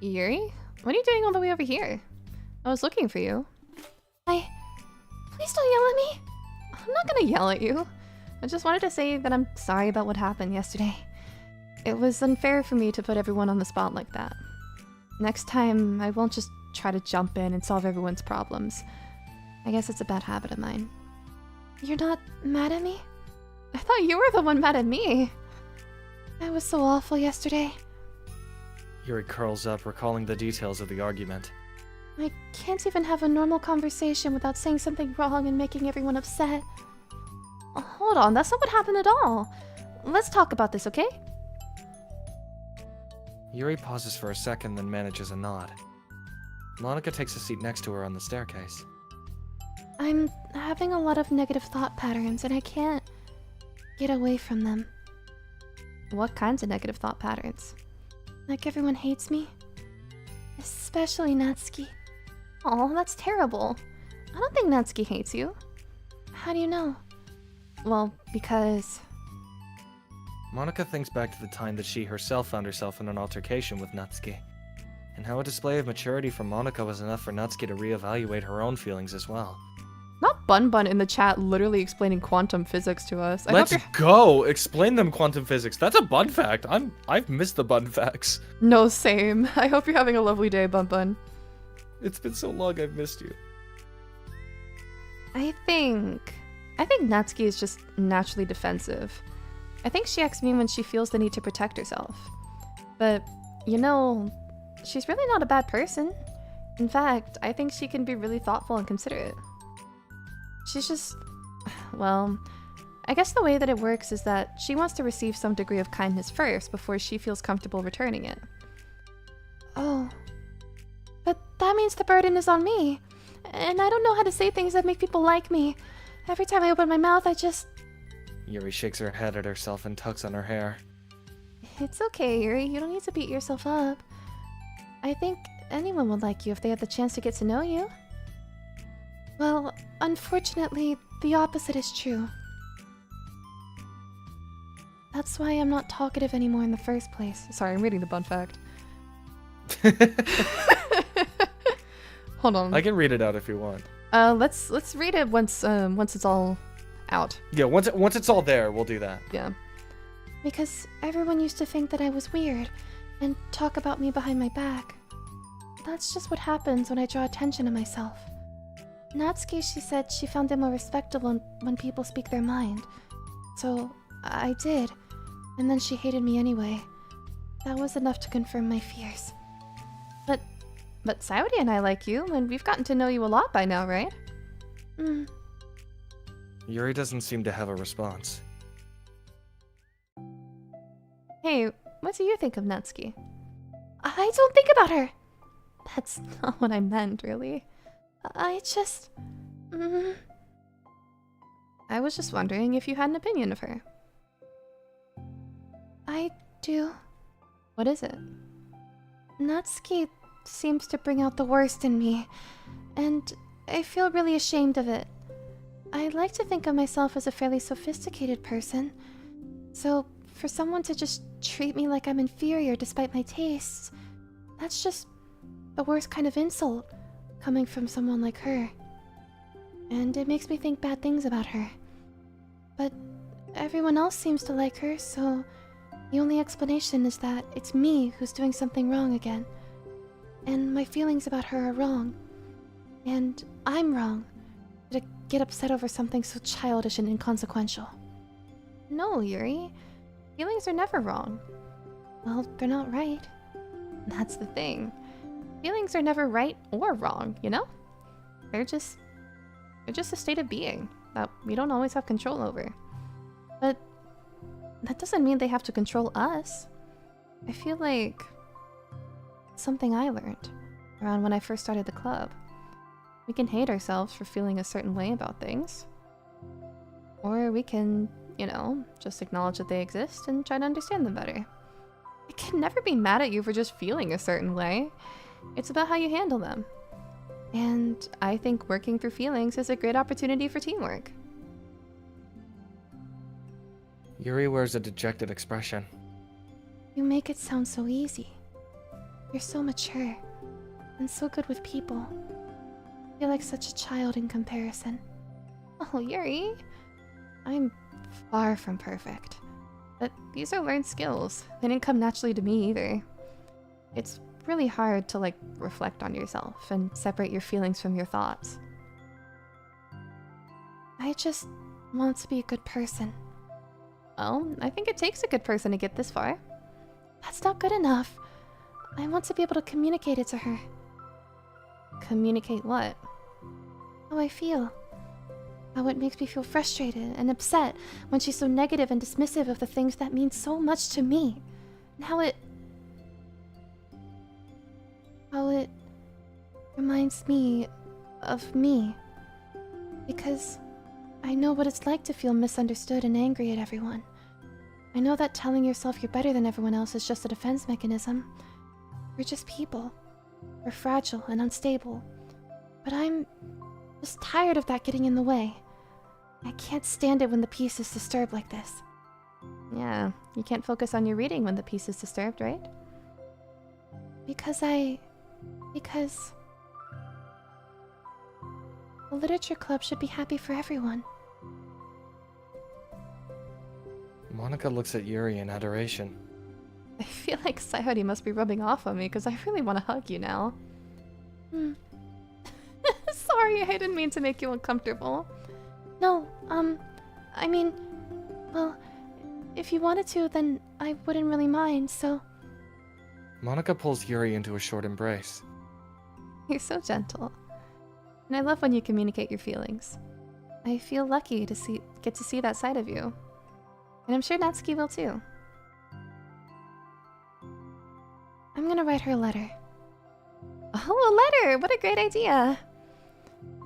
Yuri? What are you doing all the way over here? I was looking for you. Please don't yell at me. I'm not gonna yell at you. I just wanted to say that I'm sorry about what happened yesterday. It was unfair for me to put everyone on the spot like that. Next time, I won't just try to jump in and solve everyone's problems. I guess it's a bad habit of mine. You're not mad at me? I thought you were the one mad at me. I was so awful yesterday. Yuri curls up, recalling the details of the argument. I can't even have a normal conversation without saying something wrong and making everyone upset. Oh, hold on, that's not what happened at all. Let's talk about this, okay? Yuri pauses for a second, then manages a nod. Monica takes a seat next to her on the staircase. I'm having a lot of negative thought patterns and I can't get away from them. What kinds of negative thought patterns? Like everyone hates me. Especially Natsuki. Oh, that's terrible. I don't think Natsuki hates you. How do you know? Well, because... Monica thinks back to the time that she herself found herself in an altercation with Natsuki, And how a display of maturity from Monica was enough for Natsuki to reevaluate her own feelings as well. Not Bun Bun in the chat literally explaining quantum physics to us. Let's go! Explain them quantum physics. That's a bun fact. I've missed the bun facts. No, same. I hope you're having a lovely day, Bun Bun. It's been so long I've missed you. I think Natsuki is just naturally defensive. I think she acts mean when she feels the need to protect herself. But, you know, she's really not a bad person. In fact, I think she can be really thoughtful and considerate. She's just, well, I guess the way that it works is that she wants to receive some degree of kindness first before she feels comfortable returning it. Oh. But that means the burden is on me. And I don't know how to say things that make people like me. Every time I open my mouth, I just... Yuri shakes her head at herself and tucks on her hair. It's okay, Yuri. You don't need to beat yourself up. I think anyone would like you if they had the chance to get to know you. Well, unfortunately, the opposite is true. That's why I'm not talkative anymore in the first place. Sorry, I'm reading the bun fact. Hold on. I can read it out if you want. Let's read it once it's all out. Yeah, once it's all there, we'll do that. Yeah. Because everyone used to think that I was weird and talk about me behind my back. That's just what happens when I draw attention to myself. Natsuki, she said she found it more respectable when people speak their mind. So, I did. And then she hated me anyway. That was enough to confirm my fears. But Saudi and I like you, and we've gotten to know you a lot by now, right? Yuri doesn't seem to have a response. Hey, what do you think of Natsuki? I don't think about her. That's not what I meant, really. I just... I was just wondering if you had an opinion of her. I do. What is it? Natsuki seems to bring out the worst in me, and I feel really ashamed of it. I like to think of myself as a fairly sophisticated person, so for someone to just treat me like I'm inferior despite my tastes, that's just the worst kind of insult coming from someone like her. And it makes me think bad things about her. But everyone else seems to like her, so the only explanation is that it's me who's doing something wrong again. And my feelings about her are wrong. And I'm wrong to get upset over something so childish and inconsequential. No, Yuri. Feelings are never wrong. Well, they're not right. That's the thing. Feelings are never right or wrong, you know? They're just a state of being that we don't always have control over. But that doesn't mean they have to control us. I feel like it's something I learned around when I first started the club. We can hate ourselves for feeling a certain way about things. Or we can, you know, just acknowledge that they exist and try to understand them better. I can never be mad at you for just feeling a certain way. It's about how you handle them. And I think working through feelings is a great opportunity for teamwork. Yuri wears a dejected expression. You make it sound so easy. You're so mature and so good with people. You're like such a child in comparison. Oh, Yuri. I'm far from perfect. But these are learned skills. They didn't come naturally to me either. It's really hard to, like, reflect on yourself and separate your feelings from your thoughts. I just want to be a good person. Well, I think it takes a good person to get this far. That's not good enough. I want to be able to communicate it to her. Communicate what? How I feel. How it makes me feel frustrated and upset when she's so negative and dismissive of the things that mean so much to me. And how it reminds me of me. Because I know what it's like to feel misunderstood and angry at everyone. I know that telling yourself you're better than everyone else is just a defense mechanism. We're just people. We're fragile and unstable. But I'm just tired of that getting in the way. I can't stand it when the peace is disturbed like this. Yeah, you can't focus on your reading when the peace is disturbed, right? Because I Because the literature club should be happy for everyone. Monika looks at Yuri in adoration. I feel like Sayori must be rubbing off on me because I really want to hug you now. Sorry, I didn't mean to make you uncomfortable. No, I mean, well, if you wanted to, then I wouldn't really mind, so... Monika pulls Yuri into a short embrace. You're so gentle. And I love when you communicate your feelings. I feel lucky to get to see that side of you. And I'm sure Natsuki will too. I'm gonna write her a letter. Oh, a letter! What a great idea!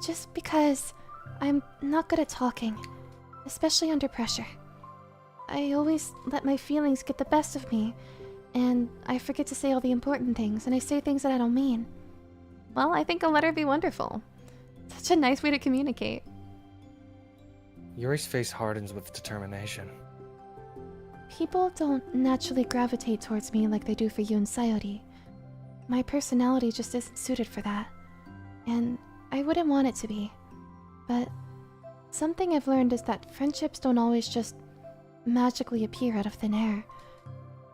Just because I'm not good at talking, especially under pressure. I always let my feelings get the best of me, and I forget to say all the important things, and I say things that I don't mean. Well, I think a letter would be wonderful. Such a nice way to communicate. Yuri's face hardens with determination. People don't naturally gravitate towards me like they do for you and Sayori. My personality just isn't suited for that, and I wouldn't want it to be. But something I've learned is that friendships don't always just magically appear out of thin air.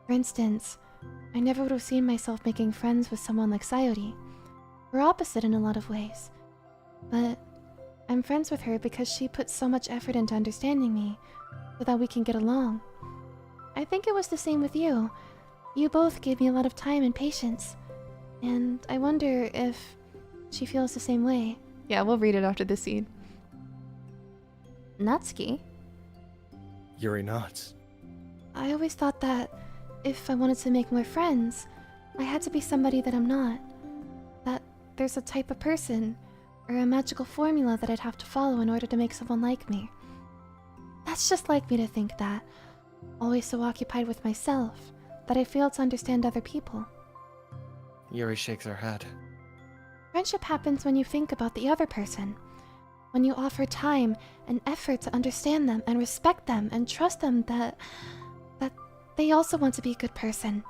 For instance, I never would have seen myself making friends with someone like Sayori. We're opposite in a lot of ways, but I'm friends with her because she puts so much effort into understanding me so that we can get along. I think it was the same with you. You both gave me a lot of time and patience, and I wonder if she feels the same way. Yeah, we'll read it after the scene. Natsuki? Yuri nods. I always thought that if I wanted to make more friends, I had to be somebody that I'm not. That there's a type of person or a magical formula that I'd have to follow in order to make someone like me. That's just like me to think that, always so occupied with myself, that I fail to understand other people. Yuri shakes her head. Friendship happens when you think about the other person. When you offer time and effort to understand them and respect them and trust them that they also want to be a good person.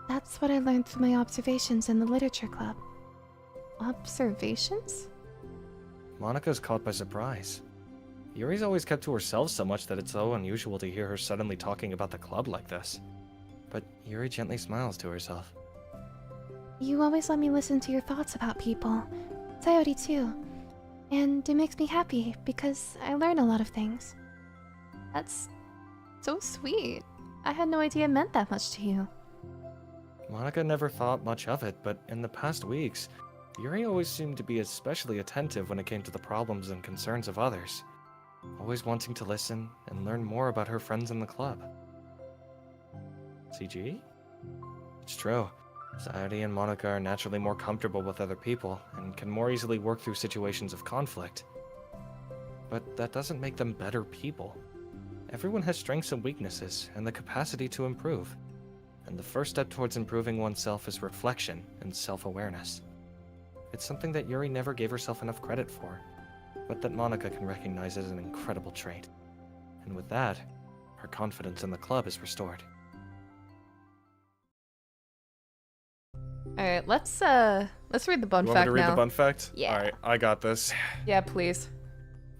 That's what I learned through my observations in the literature club. Observations? Monika's caught by surprise. Yuri's always kept to herself so much that it's so unusual to hear her suddenly talking about the club like this. But Yuri gently smiles to herself. You always let me listen to your thoughts about people. Sayori too. And it makes me happy because I learn a lot of things. That's so sweet. I had no idea it meant that much to you. Monika never thought much of it, but in the past weeks, Yuri always seemed to be especially attentive when it came to the problems and concerns of others, always wanting to listen and learn more about her friends in the club. CG? It's true. Sayori and Monika are naturally more comfortable with other people and can more easily work through situations of conflict. But that doesn't make them better people. Everyone has strengths and weaknesses and the capacity to improve. And the first step towards improving oneself is reflection and self-awareness. It's something that Yuri never gave herself enough credit for, but that Monika can recognize as an incredible trait. And with that, her confidence in the club is restored. Alright, let's read the bun You want me fact to read now. the bun fact? Yeah. Alright, I got this. Yeah, please.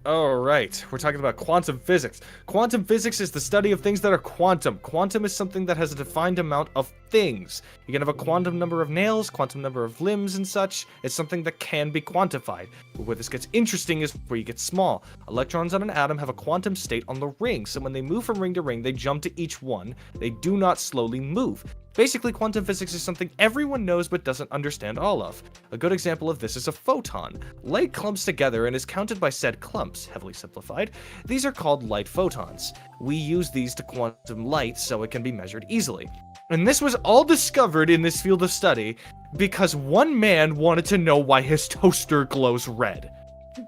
Alright, we're talking about quantum physics. Quantum physics is the study of things that are quantum. Quantum is something that has a defined amount of things. You can have a quantum number of nails, quantum number of limbs and such. It's something that can be quantified. But where this gets interesting is where you get small. Electrons on an atom have a quantum state on the ring, so when they move from ring to ring, they jump to each one. They do not slowly move. Basically, quantum physics is something everyone knows but doesn't understand all of. A good example of this is a photon. Light clumps together and is counted by said clumps, heavily simplified. These are called light photons. We use these to quantum light so it can be measured easily. And this was all discovered in this field of study because one man wanted to know why his toaster glows red.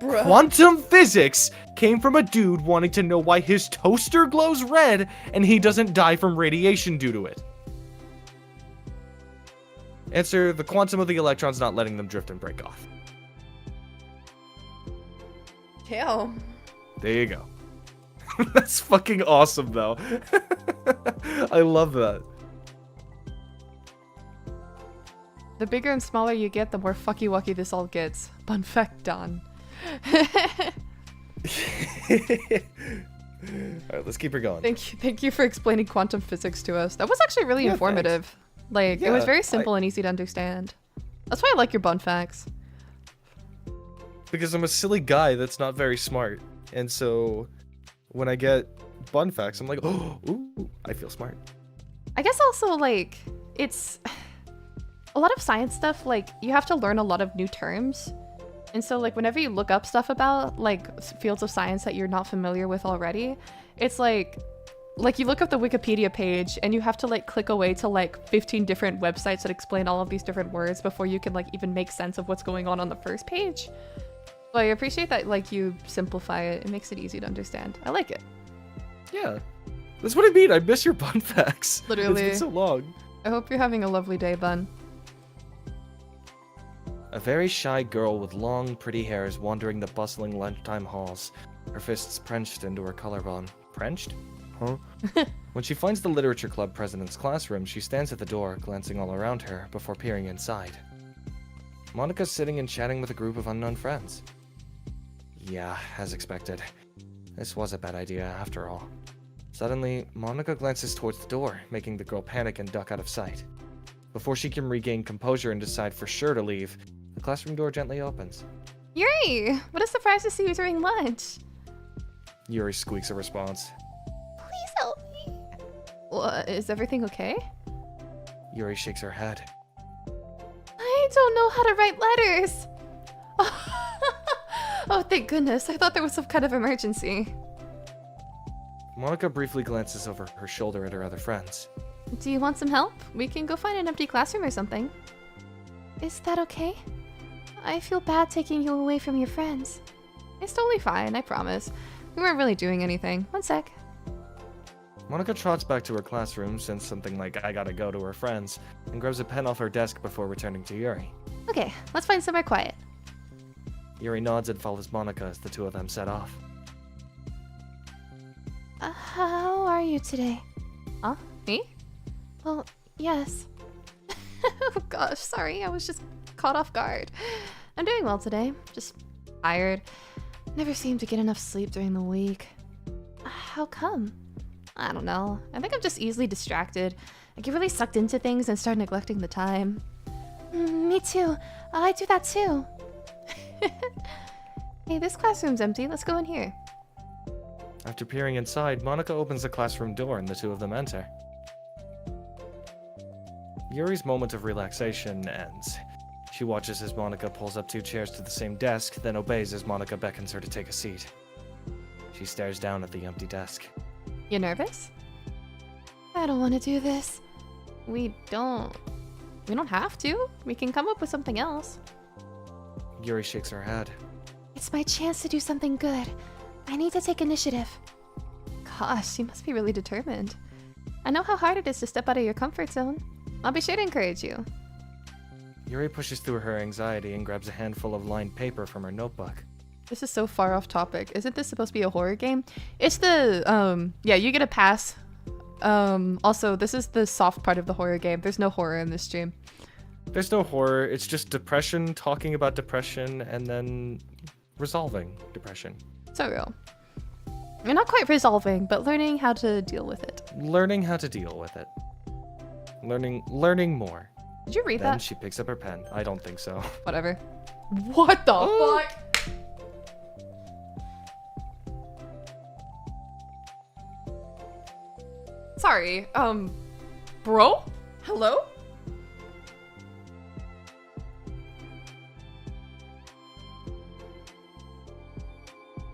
Bruh. Quantum physics came from a dude wanting to know why his toaster glows red and he doesn't die from radiation due to it. Answer: the quantum of the electrons not letting them drift and break off. Damn. There you go. That's fucking awesome, though. I love that. The bigger and smaller you get, the more fucky-wucky this all gets. Fun fact, Don. Alright, let's keep her going. Thank you for explaining quantum physics to us. That was actually really Yeah, informative. Like, it was Yeah, very simple and easy to understand. That's why I like your bun facts. Because I'm a silly guy that's not very smart. And so when I get bun facts, I'm like, oh, ooh, I feel smart. I guess also, like, it's... A lot of science stuff, like, you have to learn a lot of new terms. And so, like, whenever you look up stuff about, like, fields of science that you're not familiar with already, it's like you look up the Wikipedia page and you have to, like, click away to, like, 15 different websites that explain all of these different words before you can, like, even make sense of what's going on the first page. So I appreciate that, like, you simplify it. It makes it easy to understand. I like it. Yeah. That's what I mean. I miss your bun facts. Literally. It's been so long. I hope you're having a lovely day, Bun. A very shy girl with long, pretty hair is wandering the bustling lunchtime halls, her fists clenched into her collarbone. Clenched? Huh? When she finds the literature club president's classroom, she stands at the door, glancing all around her, before peering inside. Monika's sitting and chatting with a group of unknown friends. Yeah, as expected. This was a bad idea, after all. Suddenly, Monika glances towards the door, making the girl panic and duck out of sight. Before she can regain composure and decide for sure to leave, the classroom door gently opens. Yuri! What a surprise to see you during lunch. Yuri squeaks a response. Please help me. What, is everything okay? Yuri shakes her head. I don't know how to write letters. Oh, thank goodness. I thought there was some kind of emergency. Monika briefly glances over her shoulder at her other friends. Do you want some help? We can go find an empty classroom or something. Is that okay? I feel bad taking you away from your friends. It's totally fine, I promise. We weren't really doing anything. One sec. Monika trots back to her classroom, sends something like I gotta go to her friends, and grabs a pen off her desk before returning to Yuri. Okay, let's find somewhere quiet. Yuri nods and follows Monika as the two of them set off. How are you today? Huh? Me? Well, yes. Oh gosh, sorry. I was just caught off guard. I'm doing well today. Just tired. Never seem to get enough sleep during the week. How come? I don't know. I think I'm just easily distracted. I get really sucked into things and start neglecting the time. Me too. I do that too. Hey, this classroom's empty. Let's go in here. After peering inside, Monika opens the classroom door and the two of them enter. Yuri's moment of relaxation ends. She watches as Monika pulls up two chairs to the same desk, then obeys as Monika beckons her to take a seat. She stares down at the empty desk. You nervous? I don't want to do this. We don't have to. We can come up with something else. Yuri shakes her head. It's my chance to do something good. I need to take initiative. Gosh, you must be really determined. I know how hard it is to step out of your comfort zone. I'll be sure to encourage you. Yuri pushes through her anxiety and grabs a handful of lined paper from her notebook. This is so far off topic. Isn't this supposed to be a horror game? It's the, yeah, you get a pass. Also, this is the soft part of the horror game. There's no horror in this stream. There's no horror, it's just depression, talking about depression, and then resolving depression. So real. You're not quite resolving, but learning how to deal with it. Learning how to deal with it. Learning more. Did you read Then that? she picks up her pen. I don't think so. Whatever. What the fuck? Sorry, bro? Hello?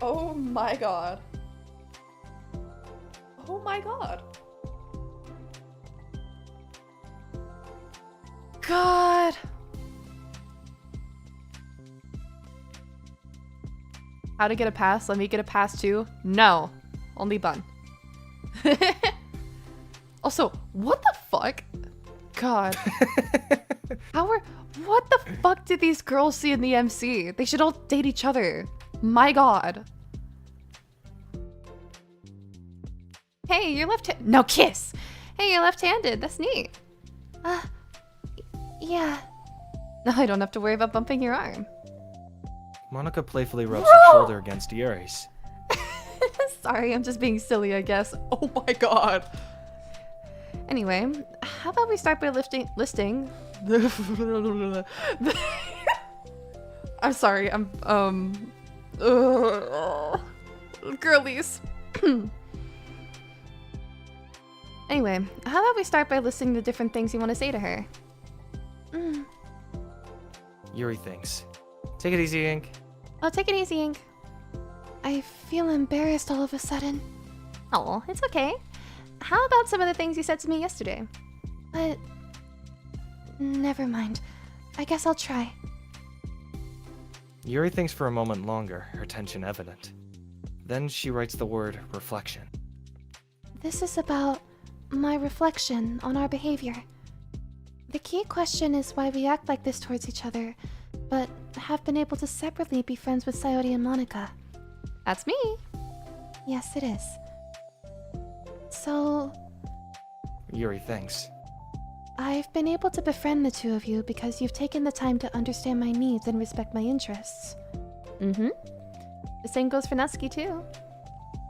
Oh my god. Oh my god. God. How to get a pass? Let me get a pass too? No. Only Bun. Also, what the fuck? God. What the fuck did these girls see in the MC? They should all date each other. My god. Hey, you're No, kiss! Hey, you're left-handed. That's neat. Yeah, Now I don't have to worry about bumping your arm. Monica playfully rubs her shoulder against Yuri's. Sorry, I'm just being silly, I guess. Oh my god. Anyway, how about we start by listing I'm sorry, girlies. Anyway, how about we start by listing the different things you want to say to her? Yuri thinks. Take it easy, Ink. Oh, take it easy, Ink. I feel embarrassed all of a sudden. Oh, it's okay. How about some of the things you said to me yesterday? But... never mind. I guess I'll try. Yuri thinks for a moment longer, her tension evident. Then she writes the word reflection. This is about my reflection on our behavior. The key question is why we act like this towards each other, but have been able to separately be friends with Sayori and Monica. That's me. Yes, it is. So, Yuri thinks. I've been able to befriend the two of you because you've taken the time to understand my needs and respect my interests. Mm-hmm. The same goes for Natsuki too.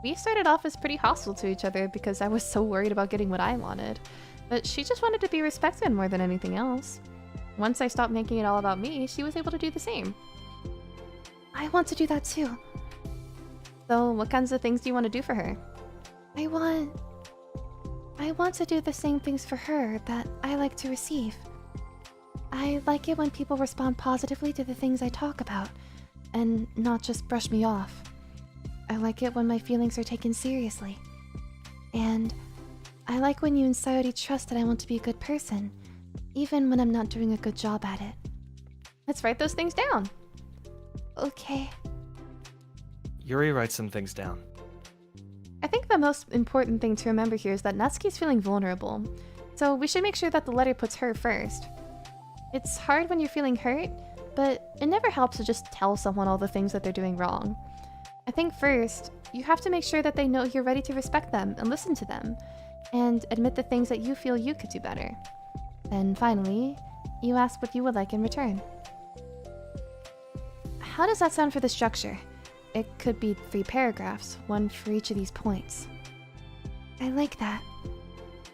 We started off as pretty hostile to each other because I was so worried about getting what I wanted. But she just wanted to be respected more than anything else. Once I stopped making it all about me, she was able to do the same. I want to do that too. So what kinds of things do you want to do for her? I want to do the same things for her that I like to receive. I like it when people respond positively to the things I talk about, and not just brush me off. I like it when my feelings are taken seriously. And I like when you and Sayori trust that I want to be a good person, even when I'm not doing a good job at it. Let's write those things down. Okay. Yuri writes some things down. I think the most important thing to remember here is that Natsuki's feeling vulnerable, so we should make sure that the letter puts her first. It's hard when you're feeling hurt, but it never helps to just tell someone all the things that they're doing wrong. I think first, you have to make sure that they know you're ready to respect them and listen to them, and admit the things that you feel you could do better. Then finally, you ask what you would like in return. How does that sound for the structure? It could be 3 paragraphs, one for each of these points. I like that.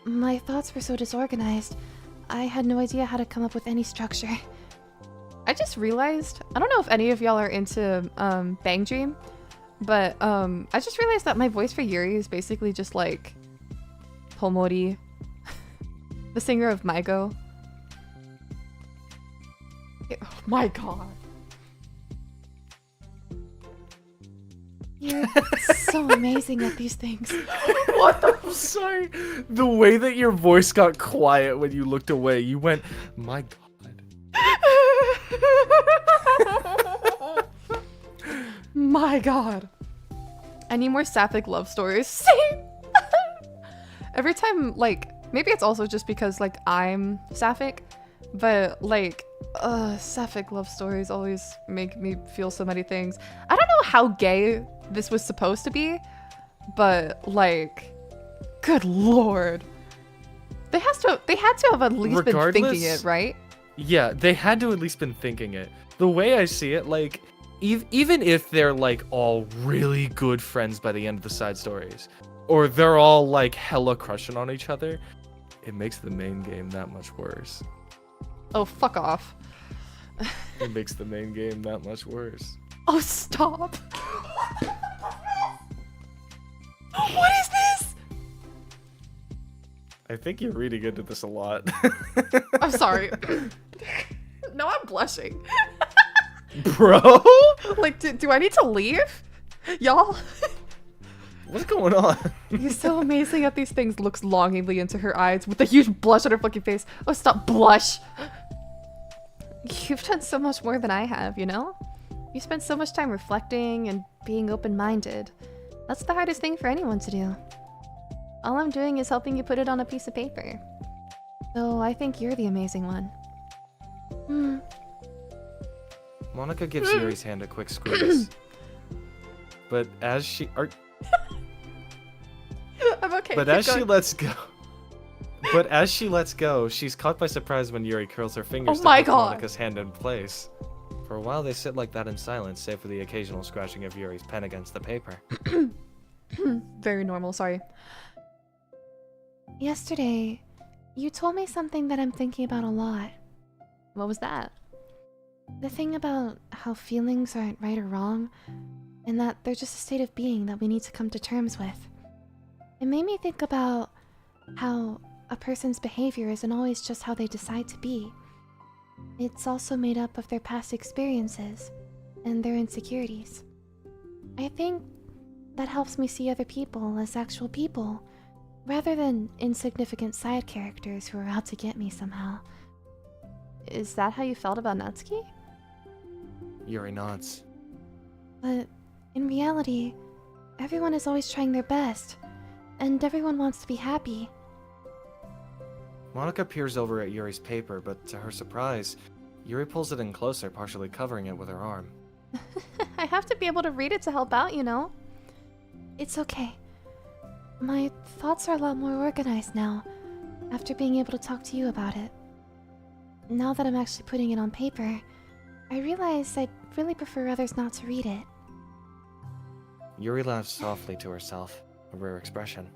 My thoughts were so disorganized, I had no idea how to come up with any structure. I just realized, I don't know if any of y'all are into Bang Dream, but I just realized that my voice for Yuri is basically just like Homori, the singer of Maigo. Oh my god. You're so amazing at these things. What the? I'm sorry. The way that your voice got quiet when you looked away, you went, my god. My god. I need more sapphic love stories. Same. Every time, like, maybe it's also just because, like, I'm sapphic, but, like, sapphic love stories always make me feel so many things. I don't know how gay this was supposed to be, but, like, good lord. They had to have at least been thinking it, right? Yeah, they had to at least been thinking it. The way I see it, like, even if they're, like, all really good friends by the end of the side stories, or they're all, like, hella crushing on each other, it makes the main game that much worse. Oh, fuck off. It makes the main game that much worse. Oh, stop. What is this? I think you're reading into this a lot. I'm sorry. No, I'm blushing. Bro? Like, do I need to leave? Y'all? What's going on? You're so amazing at these things. Looks longingly into her eyes with a huge blush on her fucking face. Oh, stop, blush. You've done so much more than I have, you know? You spent so much time reflecting and being open-minded. That's the hardest thing for anyone to do. All I'm doing is helping you put it on a piece of paper. So I think you're the amazing one. Monica gives Yuri's hand a quick squeeze. But as she... I'm okay. But keep as going. she lets go... But as she lets go, she's caught by surprise when Yuri curls her fingers Oh to my hold God. Monika's hand in place. For a while, they sit like that in silence, save for the occasional scratching of Yuri's pen against the paper. Very normal, sorry. Yesterday, you told me something that I'm thinking about a lot. What was that? The thing about how feelings aren't right or wrong, and that they're just a state of being that we need to come to terms with. It made me think about how a person's behavior isn't always just how they decide to be. It's also made up of their past experiences and their insecurities. I think that helps me see other people as actual people, rather than insignificant side characters who are out to get me somehow. Is that how you felt about Natsuki? Yuri nods. But in reality, everyone is always trying their best, and everyone wants to be happy. Monika peers over at Yuri's paper, but to her surprise, Yuri pulls it in closer, partially covering it with her arm. I have to be able to read it to help out, you know? It's okay. My thoughts are a lot more organized now, after being able to talk to you about it. Now that I'm actually putting it on paper, I realize I'd really prefer others not to read it. Yuri laughs softly to herself, a rare expression.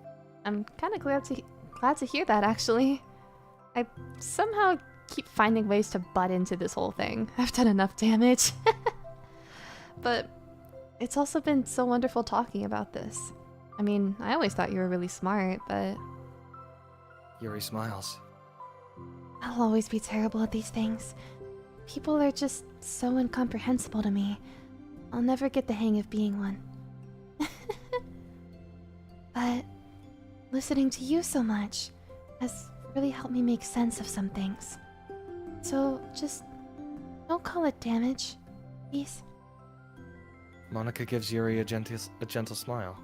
I'm kind of glad to hear that, actually. I somehow keep finding ways to butt into this whole thing. I've done enough damage. But it's also been so wonderful talking about this. I mean, I always thought you were really smart, but... Yuri smiles. I'll always be terrible at these things. People are just so incomprehensible to me. I'll never get the hang of being one. But listening to you so much has really helped me make sense of some things. So just don't call it damage, please. Monika gives Yuri a gentle smile.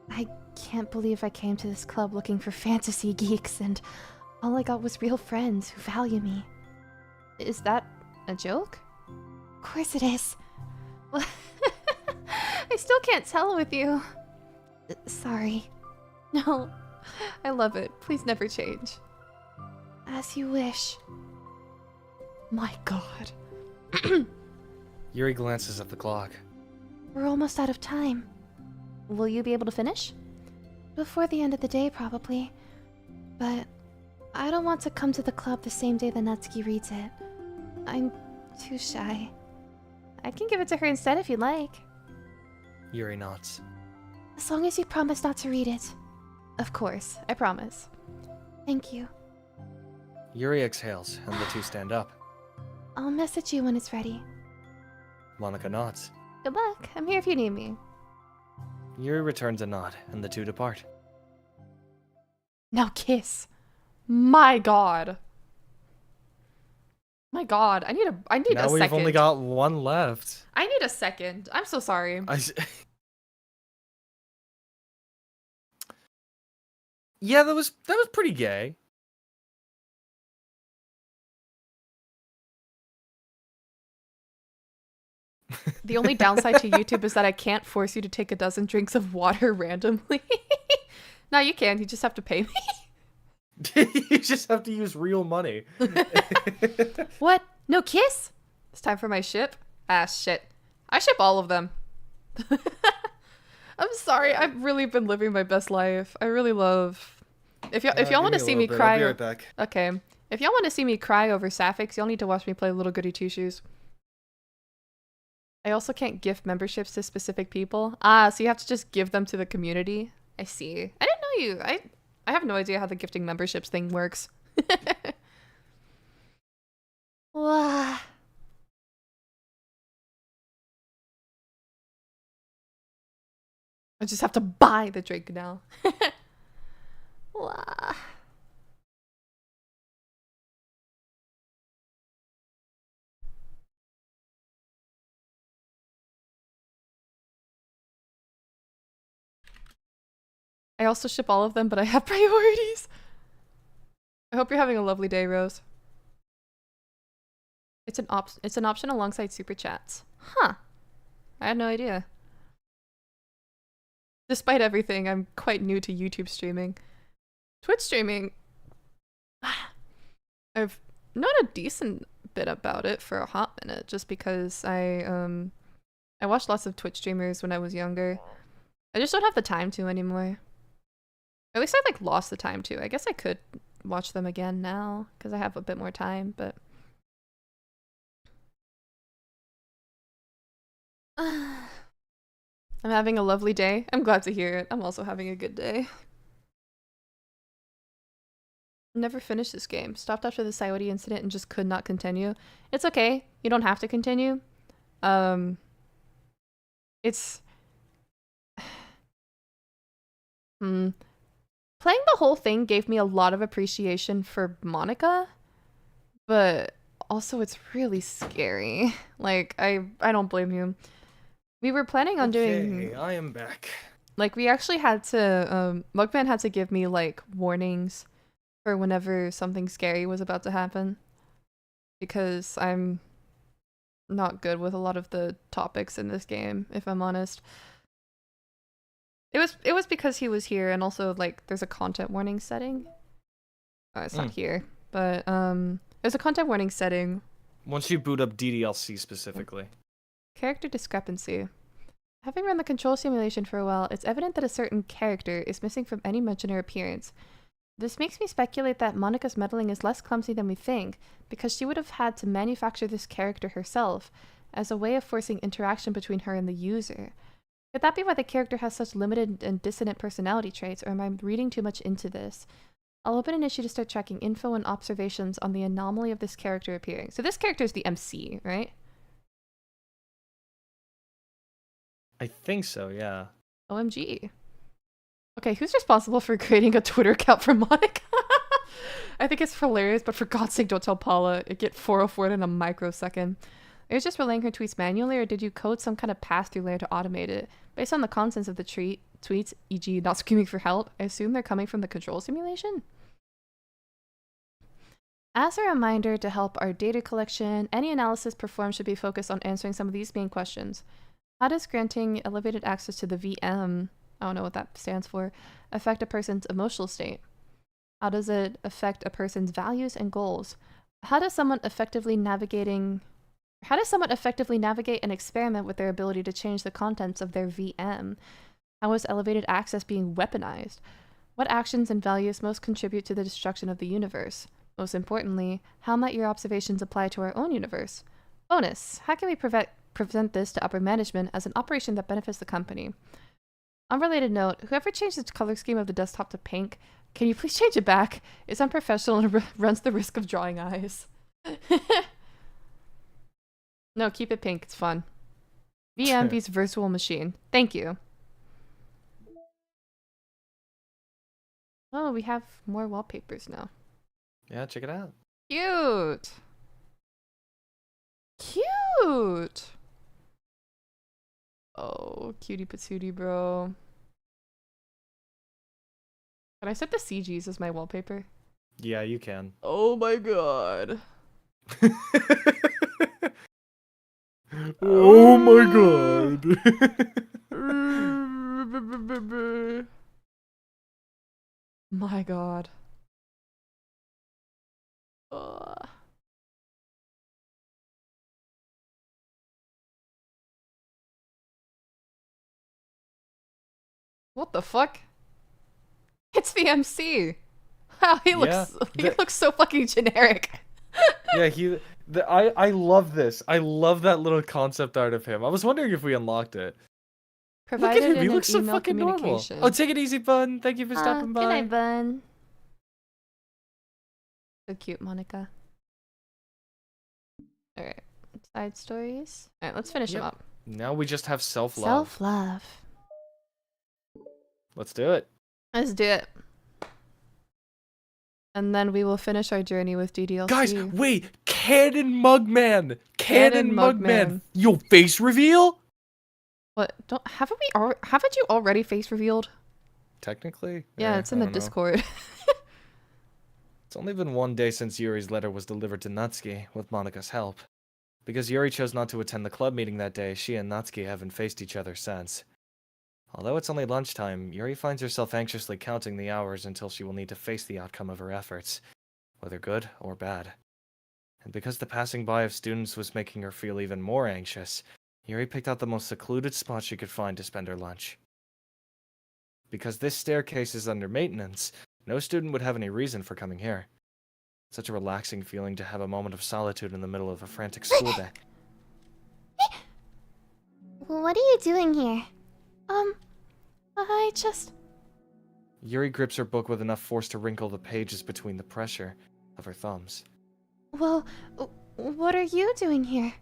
I can't believe I came to this club looking for fantasy geeks and all I got was real friends who value me. Is that a joke? Of course it is. I still can't tell with you. Sorry. No, I love it. Please never change. As you wish. My God. Yuri glances at the clock. We're almost out of time. Will you be able to finish? Before the end of the day, probably. But I don't want to come to the club the same day that Natsuki reads it. I'm too shy. I can give it to her instead if you'd like. Yuri nods. As long as you promise not to read it. Of course, I promise. Thank you. Yuri exhales, and the two stand up. I'll message you when it's ready. Monika nods. Good luck. I'm here if you need me. Yuri returns a nod, and the two depart. Now kiss. My God. My God. I need Now a second. we've only got one left. I need a second. I'm so sorry. Yeah, that was pretty gay. The only downside to YouTube is that I can't force you to take a dozen drinks of water randomly. No, you can. You just have to pay me. You just have to use real money. What? No kiss? It's time for my ship? Ah, shit. I ship all of them. I'm sorry. I've really been living my best life. I really love... If y'all want to see me cry... I'll be right back. Okay. If y'all want to see me cry over sapphics, y'all need to watch me play Little Goody Two Shoes. I also can't gift memberships to specific people. Ah, so you have to just give them to the community? I see. I didn't know you. I have no idea how the gifting memberships thing works. Wah. I just have to buy the drink now. Wah. I also ship all of them, but I have priorities. I hope you're having a lovely day, Rose. It's an option alongside super chats. Huh. I had no idea. Despite everything, I'm quite new to YouTube streaming. Twitch streaming, I've known a decent bit about it for a hot minute, just because I watched lots of Twitch streamers when I was younger. I just don't have the time to anymore. At least I like lost the time to. I guess I could watch them again now because I have a bit more time, but I'm having a lovely day. I'm glad to hear it. I'm also having a good day. Never finished this game. Stopped after the Coyote incident and just could not continue. It's okay. You don't have to continue. It's playing the whole thing gave me a lot of appreciation for Monica, but also it's really scary. Like I don't blame you. We were planning on doing. I am back. Like we actually had to. Mugman had to give me like warnings for whenever something scary was about to happen, because I'm not good with a lot of the topics in this game, if I'm honest. It was because he was here, and also like there's a content warning setting. It's not here, but there's a content warning setting. Once you boot up DDLC specifically. Character discrepancy. Having run the control simulation for a while, it's evident that a certain character is missing from any mention or appearance. This makes me speculate that Monica's meddling is less clumsy than we think, because she would have had to manufacture this character herself, as a way of forcing interaction between her and the user. Could that be why the character has such limited and dissonant personality traits, or am I reading too much into this? I'll open an issue to start tracking info and observations on the anomaly of this character appearing. So this character is the MC, right? I think so, yeah. OMG. Okay, who's responsible for creating a Twitter account for Monica? I think it's hilarious, but for God's sake, don't tell Paula. It get 404 in a microsecond. Are you just relaying her tweets manually, or did you code some kind of pass-through layer to automate it? Based on the contents of the tweets, e.g. not screaming for help, I assume they're coming from the control simulation? As a reminder to help our data collection, any analysis performed should be focused on answering some of these main questions. How does granting elevated access to the VM, I don't know what that stands for, affect a person's emotional state? How does it affect a person's values and goals? How does someone effectively navigate and experiment with their ability to change the contents of their VM? How is elevated access being weaponized? What actions and values most contribute to the destruction of the universe? Most importantly, how might your observations apply to our own universe? Bonus, how can we present this to upper management as an operation that benefits the company? Unrelated note, whoever changed the color scheme of the desktop to pink, can you please change it back? It's unprofessional and runs the risk of drawing eyes. No, keep it pink. It's fun. VM beats virtual machine. Thank you. Oh, we have more wallpapers now. Yeah, check it out. Cute. Cute. Oh, cutie patootie, bro. Can I set the CGs as my wallpaper? Yeah, you can. Oh my god. Oh my god. My god. What the fuck? It's the MC. Wow, he looks so fucking generic. Yeah, I love this. I love that little concept art of him. I was wondering if we unlocked it. Provided Look at him. He in looks an so email fucking normal. communication. Oh, take it easy, Bun. Thank you for stopping by. Good night, Bun. So cute, Monica. Alright. Side stories. Alright, let's finish them up. Now we just have self-love. Self-love. Let's do it. Let's do it. And then we will finish our journey with DDLC. Guys, wait! Canon Mugman! Canon Mugman! Yo, face reveal? What? Haven't you already face revealed? Technically? Yeah, it's in the Discord. It's only been one day since Yuri's letter was delivered to Natsuki, with Monika's help. Because Yuri chose not to attend the club meeting that day, she and Natsuki haven't faced each other since. Although it's only lunchtime, Yuri finds herself anxiously counting the hours until she will need to face the outcome of her efforts, whether good or bad. And because the passing by of students was making her feel even more anxious, Yuri picked out the most secluded spot she could find to spend her lunch. Because this staircase is under maintenance, no student would have any reason for coming here. Such a relaxing feeling to have a moment of solitude in the middle of a frantic school day. What are you doing here? I just... Yuri grips her book with enough force to wrinkle the pages between the pressure of her thumbs. Well, what are you doing here?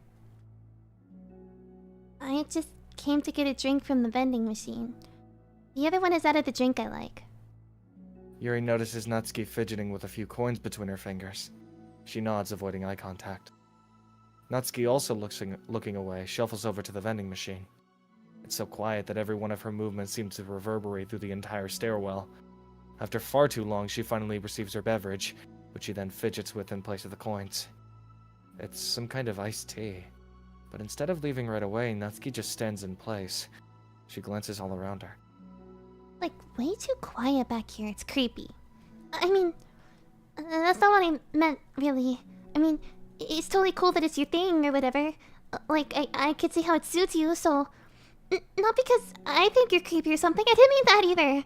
I just came to get a drink from the vending machine. The other one is out of the drink I like. Yuri notices Natsuki fidgeting with a few coins between her fingers. She nods, avoiding eye contact. Natsuki, also looking away, shuffles over to the vending machine. It's so quiet that every one of her movements seems to reverberate through the entire stairwell. After far too long, she finally receives her beverage, which she then fidgets with in place of the coins. It's some kind of iced tea. But instead of leaving right away, Natsuki just stands in place. She glances all around her. Like, way too quiet back here. It's creepy. I mean, that's not what I meant, really. I mean, it's totally cool that it's your thing or whatever. Like, I could see how it suits you, so... not because I think you're creepy or something. I didn't mean that either.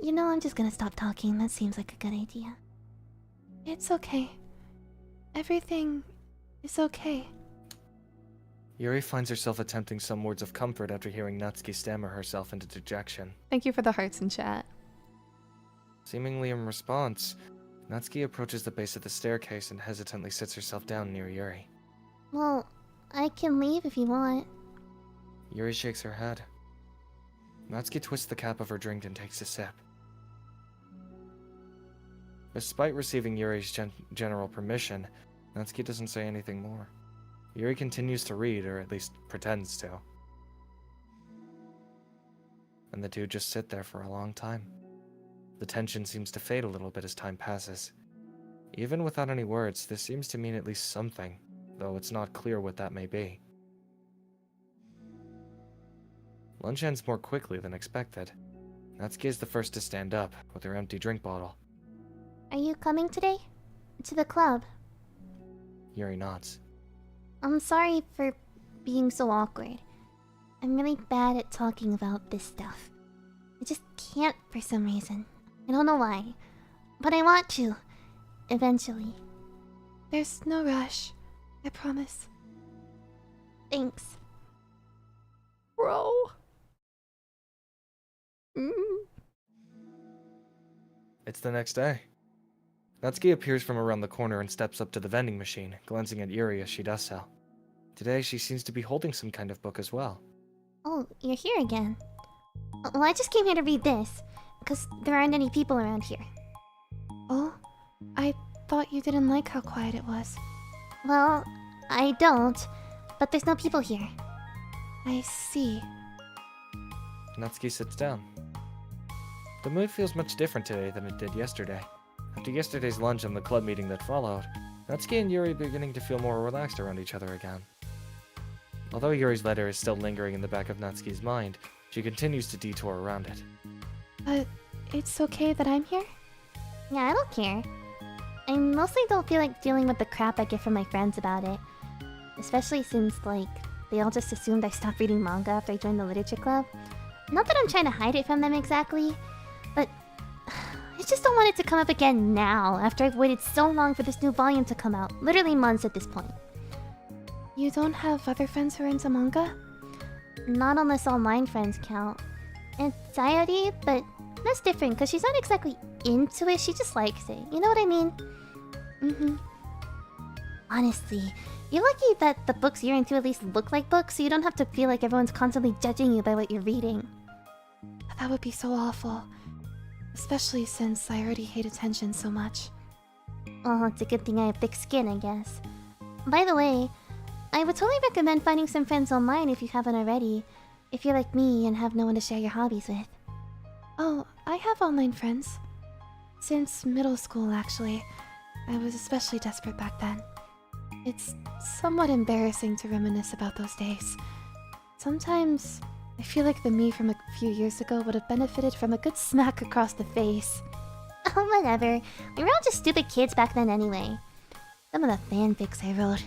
You know, I'm just gonna stop talking. That seems like a good idea. It's okay. Everything is okay. Yuri finds herself attempting some words of comfort after hearing Natsuki stammer herself into dejection. Thank you for the hearts in chat. Seemingly in response, Natsuki approaches the base of the staircase and hesitantly sits herself down near Yuri. Well, I can leave if you want. Yuri shakes her head. Natsuki twists the cap of her drink and takes a sip. Despite receiving Yuri's general permission, Natsuki doesn't say anything more. Yuri continues to read, or at least pretends to. And the two just sit there for a long time. The tension seems to fade a little bit as time passes. Even without any words, this seems to mean at least something, though it's not clear what that may be. Lunch ends more quickly than expected. Natsuki is the first to stand up, with her empty drink bottle. Are you coming today? To the club? Yuri nods. I'm sorry for being so awkward. I'm really bad at talking about this stuff. I just can't for some reason. I don't know why. But I want to. Eventually. There's no rush. I promise. Thanks. Bro. It's the next day. Natsuki appears from around the corner and steps up to the vending machine, glancing at Yuri as she does so. Today, she seems to be holding some kind of book as well. Oh, you're here again. Well, I just came here to read this, because there aren't any people around here. Oh? I thought you didn't like how quiet it was. Well, I don't, but there's no people here. I see. Natsuki sits down. The mood feels much different today than it did yesterday. After yesterday's lunch and the club meeting that followed, Natsuki and Yuri are beginning to feel more relaxed around each other again. Although Yuri's letter is still lingering in the back of Natsuki's mind, she continues to detour around it. But it's okay that I'm here? Yeah, I don't care. I mostly don't feel like dealing with the crap I get from my friends about it. Especially since, like, they all just assumed I stopped reading manga after I joined the literature club. Not that I'm trying to hide it from them exactly, but I just don't want it to come up again now, after I've waited so long for this new volume to come out. Literally months at this point. You don't have other friends who are into manga? Not unless online friends count. And Sayori, but that's different, because she's not exactly into it, she just likes it. You know what I mean? Mm-hmm. Honestly, you're lucky that the books you're into at least look like books, so you don't have to feel like everyone's constantly judging you by what you're reading. That would be so awful. Especially since I already hate attention so much. Oh, it's a good thing I have thick skin, I guess. By the way, I would totally recommend finding some friends online if you haven't already. If you're like me and have no one to share your hobbies with. Oh, I have online friends. Since middle school, actually. I was especially desperate back then. It's somewhat embarrassing to reminisce about those days. Sometimes, I feel like the me from a few years ago would have benefited from a good smack across the face. Oh, whatever. We were all just stupid kids back then anyway. Some of the fanfics I wrote.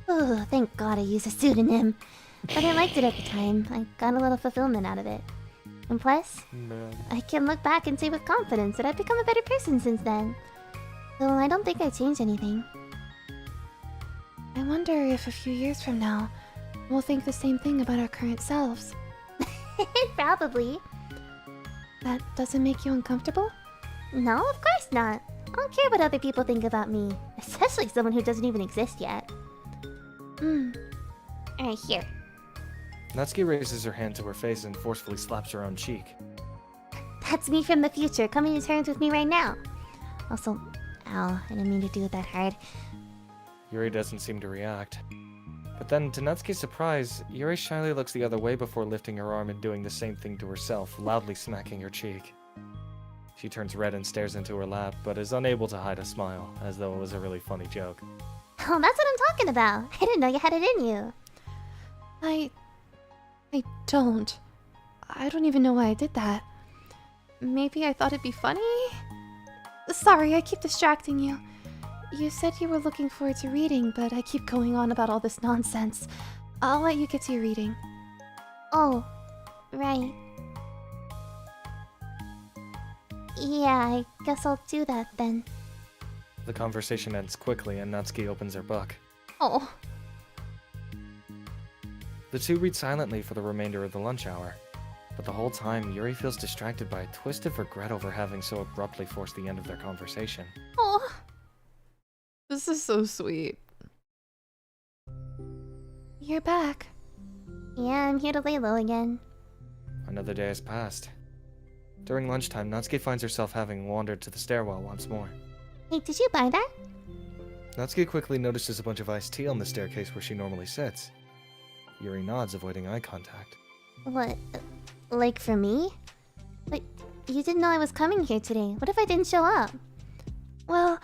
Oh, thank God I used a pseudonym. But I liked it at the time. I got a little fulfillment out of it. And plus, Man. I can look back and say with confidence that I've become a better person since then. So I don't think I changed anything. I wonder if a few years from now, we'll think the same thing about our current selves. Probably. That doesn't make you uncomfortable? No, of course not. I don't care what other people think about me. Especially someone who doesn't even exist yet. Alright, here. Natsuki raises her hand to her face and forcefully slaps her own cheek. That's me from the future, coming to terms with me right now. Also, ow, I didn't mean to do it that hard. Yuri doesn't seem to react. But then, to Natsuki's surprise, Yuri shyly looks the other way before lifting her arm and doing the same thing to herself, loudly smacking her cheek. She turns red and stares into her lap, but is unable to hide a smile, as though it was a really funny joke. Oh, that's what I'm talking about. I didn't know you had it in you. I don't. I don't even know why I did that. Maybe I thought it'd be funny? Sorry, I keep distracting you. You said you were looking forward to reading, but I keep going on about all this nonsense. I'll let you get to your reading. Oh, right. Yeah, I guess I'll do that then. The conversation ends quickly and Natsuki opens her book. Oh. The two read silently for the remainder of the lunch hour. But the whole time, Yuri feels distracted by a twist of regret over having so abruptly forced the end of their conversation. Oh. This is so sweet. You're back. Yeah, I'm here to lay low again. Another day has passed. During lunchtime, Natsuki finds herself having wandered to the stairwell once more. Hey, did you buy that? Natsuki quickly notices a bunch of iced tea on the staircase where she normally sits. Yuri nods, avoiding eye contact. What? Like for me? But you didn't know I was coming here today. What if I didn't show up? Well,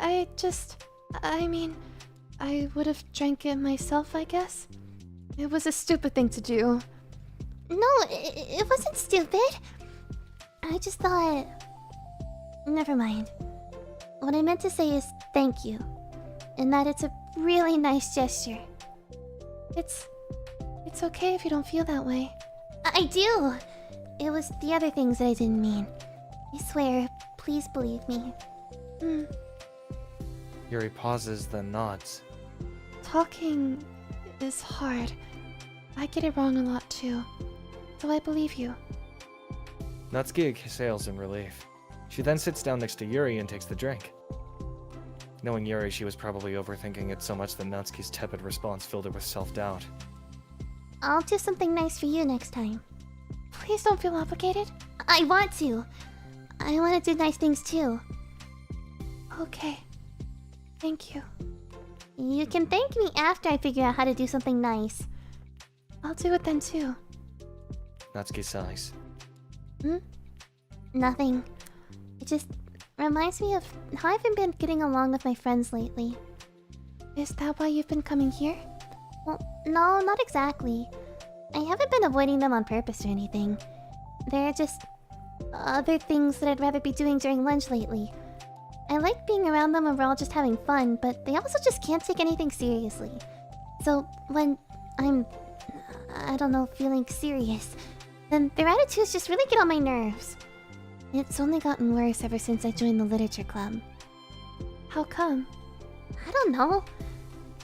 I mean, I would have drank it myself, I guess. It was a stupid thing to do. No, it wasn't stupid. I just thought... Never mind. What I meant to say is thank you. And that it's a really nice gesture. It's okay if you don't feel that way. I do! It was the other things that I didn't mean. I swear, please believe me. Yuri pauses, then nods. Talking is hard. I get it wrong a lot too. So I believe you. Natsuki exhales in relief. She then sits down next to Yuri and takes the drink. Knowing Yuri, she was probably overthinking it so much that Natsuki's tepid response filled her with self-doubt. I'll do something nice for you next time. Please don't feel obligated. I want to. I want to do nice things too. Okay. Thank you. You can thank me after I figure out how to do something nice. I'll do it then too. Natsuki sighs. Nothing. It just reminds me of how I've been getting along with my friends lately. Is that why you've been coming here? Well, no, not exactly. I haven't been avoiding them on purpose or anything. There are just other things that I'd rather be doing during lunch lately. I like being around them when we're all just having fun, but they also just can't take anything seriously. So when I'm, I don't know, feeling serious, then their attitudes just really get on my nerves. It's only gotten worse ever since I joined the literature club. How come? I don't know.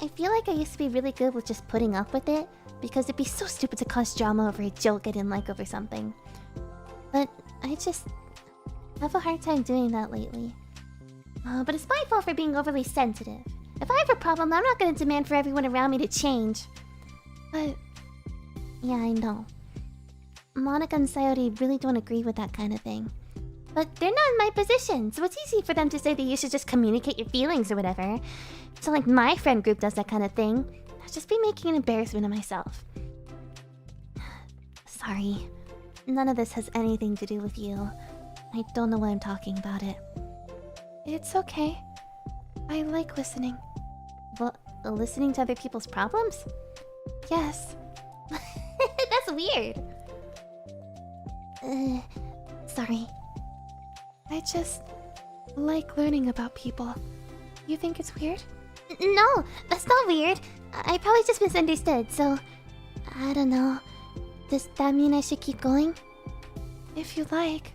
I feel like I used to be really good with just putting up with it, because it'd be so stupid to cause drama over a joke I didn't like over something. But I just have a hard time doing that lately. But it's my fault for being overly sensitive. If I have a problem, I'm not going to demand for everyone around me to change. But yeah, I know. Monica and Sayori really don't agree with that kind of thing. But they're not in my position, so it's easy for them to say that you should just communicate your feelings or whatever. It's not like my friend group does that kind of thing. I'd just be making an embarrassment of myself. Sorry. None of this has anything to do with you. I don't know why I'm talking about it. It's okay. I like listening. Well, listening to other people's problems? Yes. That's weird. Sorry. I just like learning about people. You think it's weird? No, that's not weird. I probably just misunderstood, so... I don't know. Does that mean I should keep going? If you like.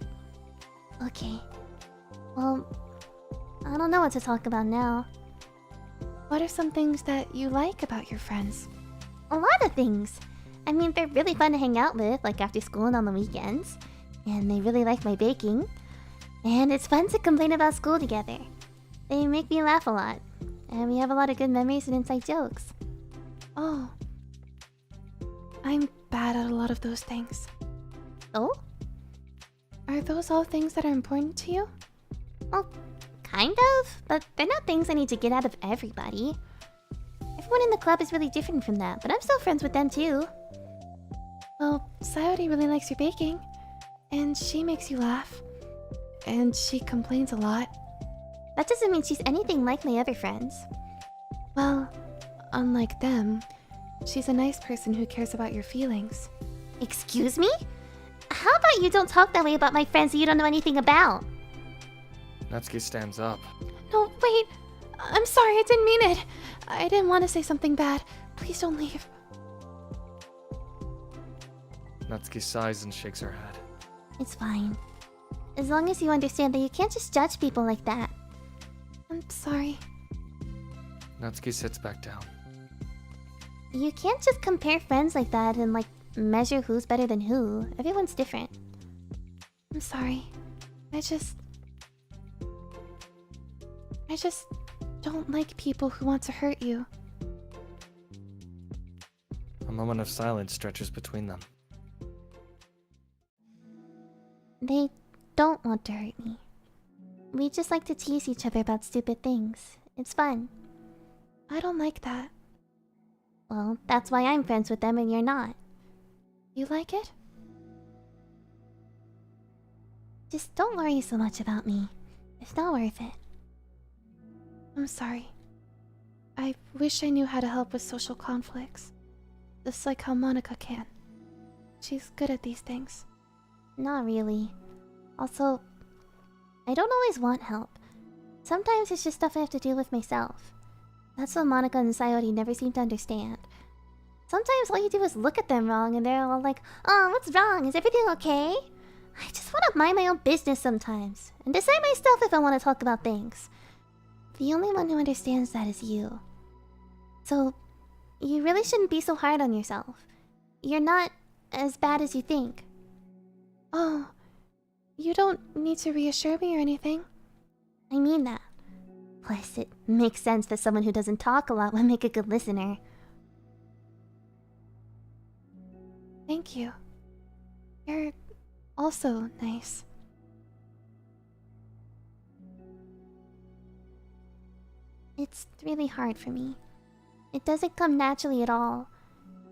Okay. Well, I don't know what to talk about now. What are some things that you like about your friends? A lot of things. I mean, they're really fun to hang out with, like after school and on the weekends. And they really like my baking. And it's fun to complain about school together. They make me laugh a lot. And we have a lot of good memories and inside jokes. Oh. I'm bad at a lot of those things. Oh? Are those all things that are important to you? Well, kind of. But they're not things I need to get out of everybody. Everyone in the club is really different from that, but I'm still friends with them too. Well, Sayori really likes your baking. And she makes you laugh. And she complains a lot. That doesn't mean she's anything like my other friends. Well, unlike them, she's a nice person who cares about your feelings. Excuse me? How about you don't talk that way about my friends that you don't know anything about? Natsuki stands up. No, wait. I'm sorry, I didn't mean it. I didn't want to say something bad. Please don't leave. Natsuki sighs and shakes her head. It's fine. As long as you understand that you can't just judge people like that. I'm sorry. Natsuki sits back down. You can't just compare friends like that and, like, measure who's better than who. Everyone's different. I'm sorry. I just don't like people who want to hurt you. A moment of silence stretches between them. They don't want to hurt me. We just like to tease each other about stupid things. It's fun. I don't like that. Well, that's why I'm friends with them and you're not. You like it? Just don't worry so much about me. It's not worth it. I'm sorry. I wish I knew how to help with social conflicts. Just like how Monica can. She's good at these things. Not really. Also, I don't always want help. Sometimes it's just stuff I have to deal with myself. That's what Monica and Sayori never seem to understand. Sometimes all you do is look at them wrong and they're all like, "Oh, what's wrong? Is everything okay?" I just want to mind my own business sometimes and decide myself if I want to talk about things. The only one who understands that is you. So, you really shouldn't be so hard on yourself. You're not as bad as you think. Oh, you don't need to reassure me or anything. I mean that. Plus, it makes sense that someone who doesn't talk a lot would make a good listener. Thank you. You're also nice. It's really hard for me. It doesn't come naturally at all.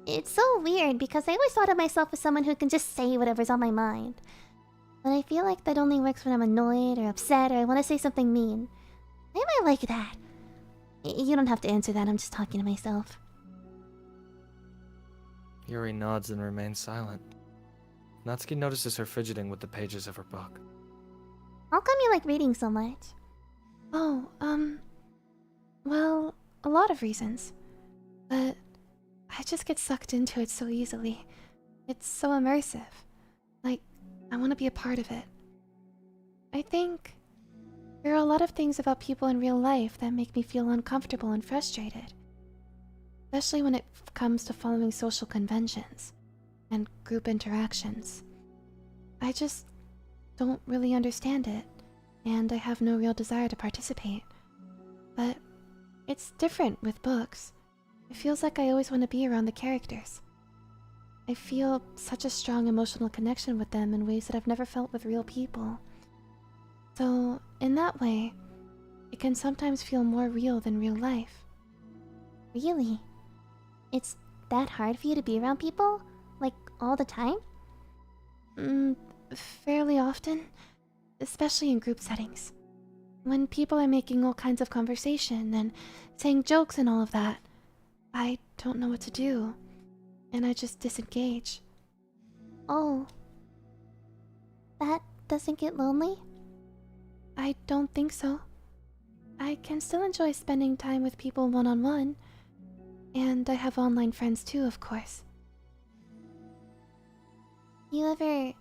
It's so weird because I always thought of myself as someone who can just say whatever's on my mind. But I feel like that only works when I'm annoyed or upset or I want to say something mean. Why am I like that? You don't have to answer that, I'm just talking to myself. Yuri nods and remains silent. Natsuki notices her fidgeting with the pages of her book. How come you like reading so much? Oh, well, a lot of reasons. But I just get sucked into it so easily. It's so immersive. Like, I want to be a part of it. I think there are a lot of things about people in real life that make me feel uncomfortable and frustrated. Especially when it comes to following social conventions and group interactions. I just don't really understand it, and I have no real desire to participate. But it's different with books. It feels like I always want to be around the characters. I feel such a strong emotional connection with them in ways that I've never felt with real people. So, in that way, it can sometimes feel more real than real life. Really? It's that hard for you to be around people? Like, all the time? Fairly often. Especially in group settings. When people are making all kinds of conversation and saying jokes and all of that, I don't know what to do. And I just disengage. Oh. That doesn't get lonely? I don't think so. I can still enjoy spending time with people one-on-one. And I have online friends too, of course. You ever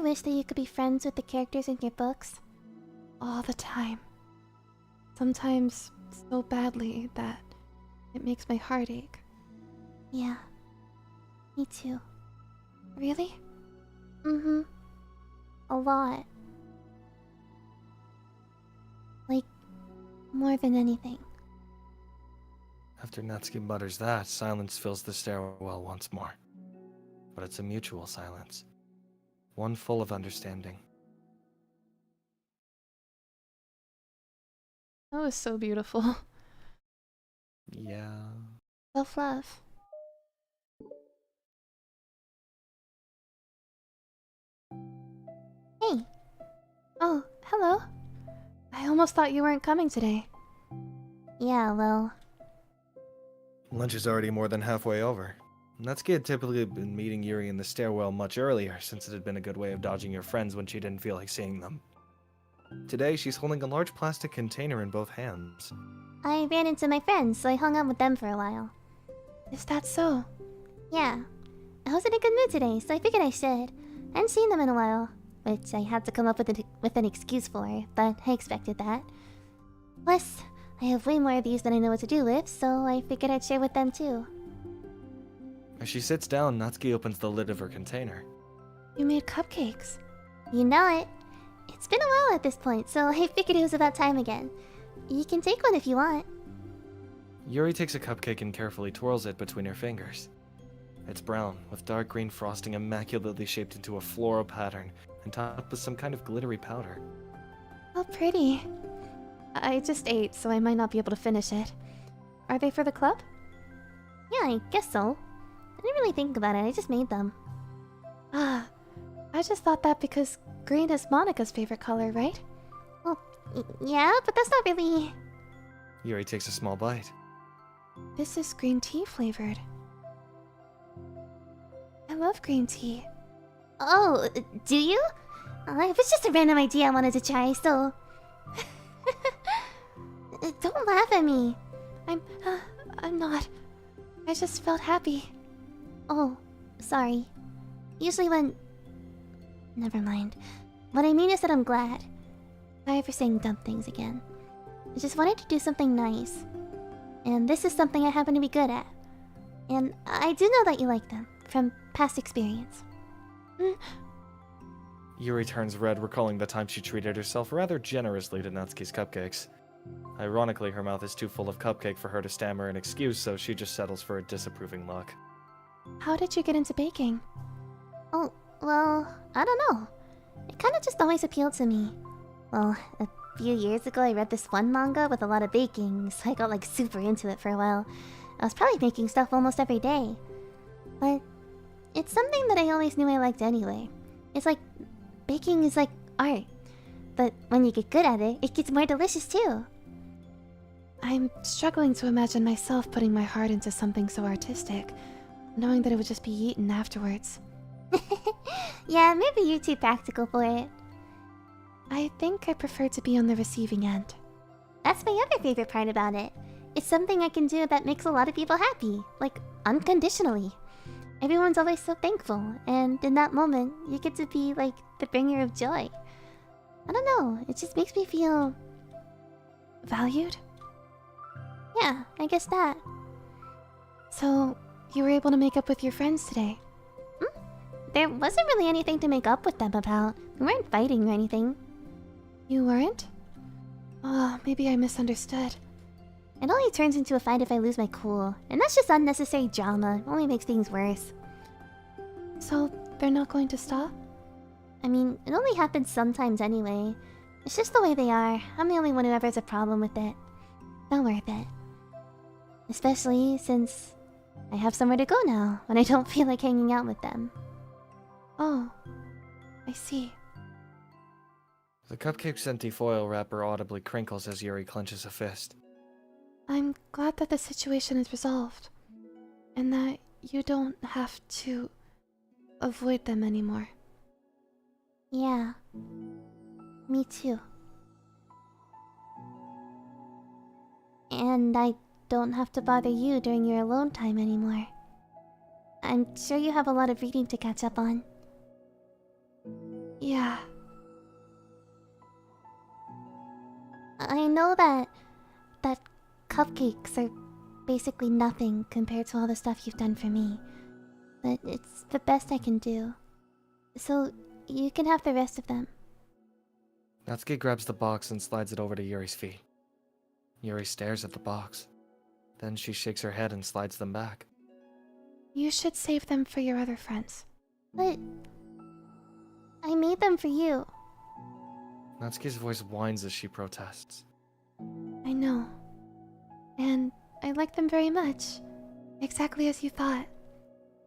wish that you could be friends with the characters in your books? All the time. Sometimes so badly that it makes my heart ache. Yeah. Me too. Really? Mm-hmm. A lot. Like, more than anything. After Natsuki mutters that, silence fills the stairwell once more. But it's a mutual silence. One full of understanding. That was so beautiful. Yeah. Self-love. Hey, Oh, hello. I almost thought you weren't coming today. yeah, well, Lunch is already more than halfway over. Natsuki had typically been meeting Yuri in the stairwell much earlier, since it had been a good way of dodging her friends when she didn't feel like seeing them. Today, she's holding a large plastic container in both hands. I ran into my friends, so I hung out with them for a while. Is that so? Yeah. I was in a good mood today, so I figured I should. I hadn't seen them in a while, which I had to come up with an excuse for, but I expected that. Plus, I have way more of these than I know what to do with, so I figured I'd share with them too. As she sits down, Natsuki opens the lid of her container. You made cupcakes. You know it. It's been a while at this point, so I figured it was about time again. You can take one if you want. Yuri takes a cupcake and carefully twirls it between her fingers. It's brown, with dark green frosting immaculately shaped into a floral pattern and topped with some kind of glittery powder. How pretty. I just ate, so I might not be able to finish it. Are they for the club? Yeah, I guess so. I didn't really think about it, I just made them. Ah, I just thought that because green is Monica's favorite color, right? Well, yeah, but that's not really... Yuri takes a small bite. This is green tea flavored. I love green tea. Oh, do you? It was just a random idea I wanted to try, so... Don't laugh at me. I'm not. I just felt happy. Oh, sorry. Usually when... Never mind. What I mean is that I'm glad. Sorry for saying dumb things again. I just wanted to do something nice. And this is something I happen to be good at. And I do know that you like them, from past experience. Yuri turns red, recalling the time she treated herself rather generously to Natsuki's cupcakes. Ironically, her mouth is too full of cupcake for her to stammer an excuse, so she just settles for a disapproving look. How did you get into baking? Oh, well, I don't know. It kind of just always appealed to me. Well, a few years ago I read this one manga with a lot of baking, so I got like super into it for a while. I was probably making stuff almost every day. But it's something that I always knew I liked anyway. It's like, baking is like art. But when you get good at it, it gets more delicious too. I'm struggling to imagine myself putting my heart into something so artistic, knowing that it would just be eaten afterwards. Yeah, maybe you're too practical for it. I think I prefer to be on the receiving end. That's my other favorite part about it. It's something I can do that makes a lot of people happy, like unconditionally. Everyone's always so thankful, and in that moment, you get to be like the bringer of joy. I don't know, it just makes me feel... Valued? Yeah, I guess that. So, you were able to make up with your friends today? There wasn't really anything to make up with them about. We weren't fighting or anything. You weren't? Oh, maybe I misunderstood. It only turns into a fight if I lose my cool, and that's just unnecessary drama. It only makes things worse. So, they're not going to stop? I mean, it only happens sometimes anyway. It's just the way they are. I'm the only one who ever has a problem with it. Not worth it. Especially since I have somewhere to go now when I don't feel like hanging out with them. Oh, I see. The cupcake's empty foil wrapper audibly crinkles as Yuri clenches a fist. I'm glad that the situation is resolved, and that you don't have to avoid them anymore. Yeah. Me too. And I don't have to bother you during your alone time anymore. I'm sure you have a lot of reading to catch up on. Yeah. I know that cupcakes are basically nothing compared to all the stuff you've done for me. But it's the best I can do. So you can have the rest of them. Natsuki grabs the box and slides it over to Yuri's feet. Yuri stares at the box. Then she shakes her head and slides them back. You should save them for your other friends. But I made them for you. Natsuki's voice whines as she protests. I know. And I like them very much. Exactly as you thought.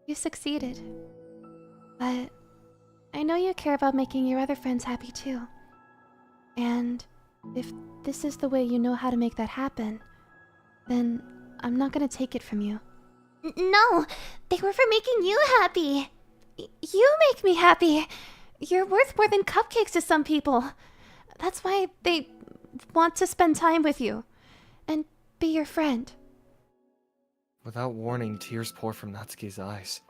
You succeeded. But I know you care about making your other friends happy too. And if this is the way you know how to make that happen, then I'm not gonna take it from you. No! They were for making you happy! You make me happy! You're worth more than cupcakes to some people. That's why they want to spend time with you and be your friend. Without warning, tears pour from Natsuki's eyes.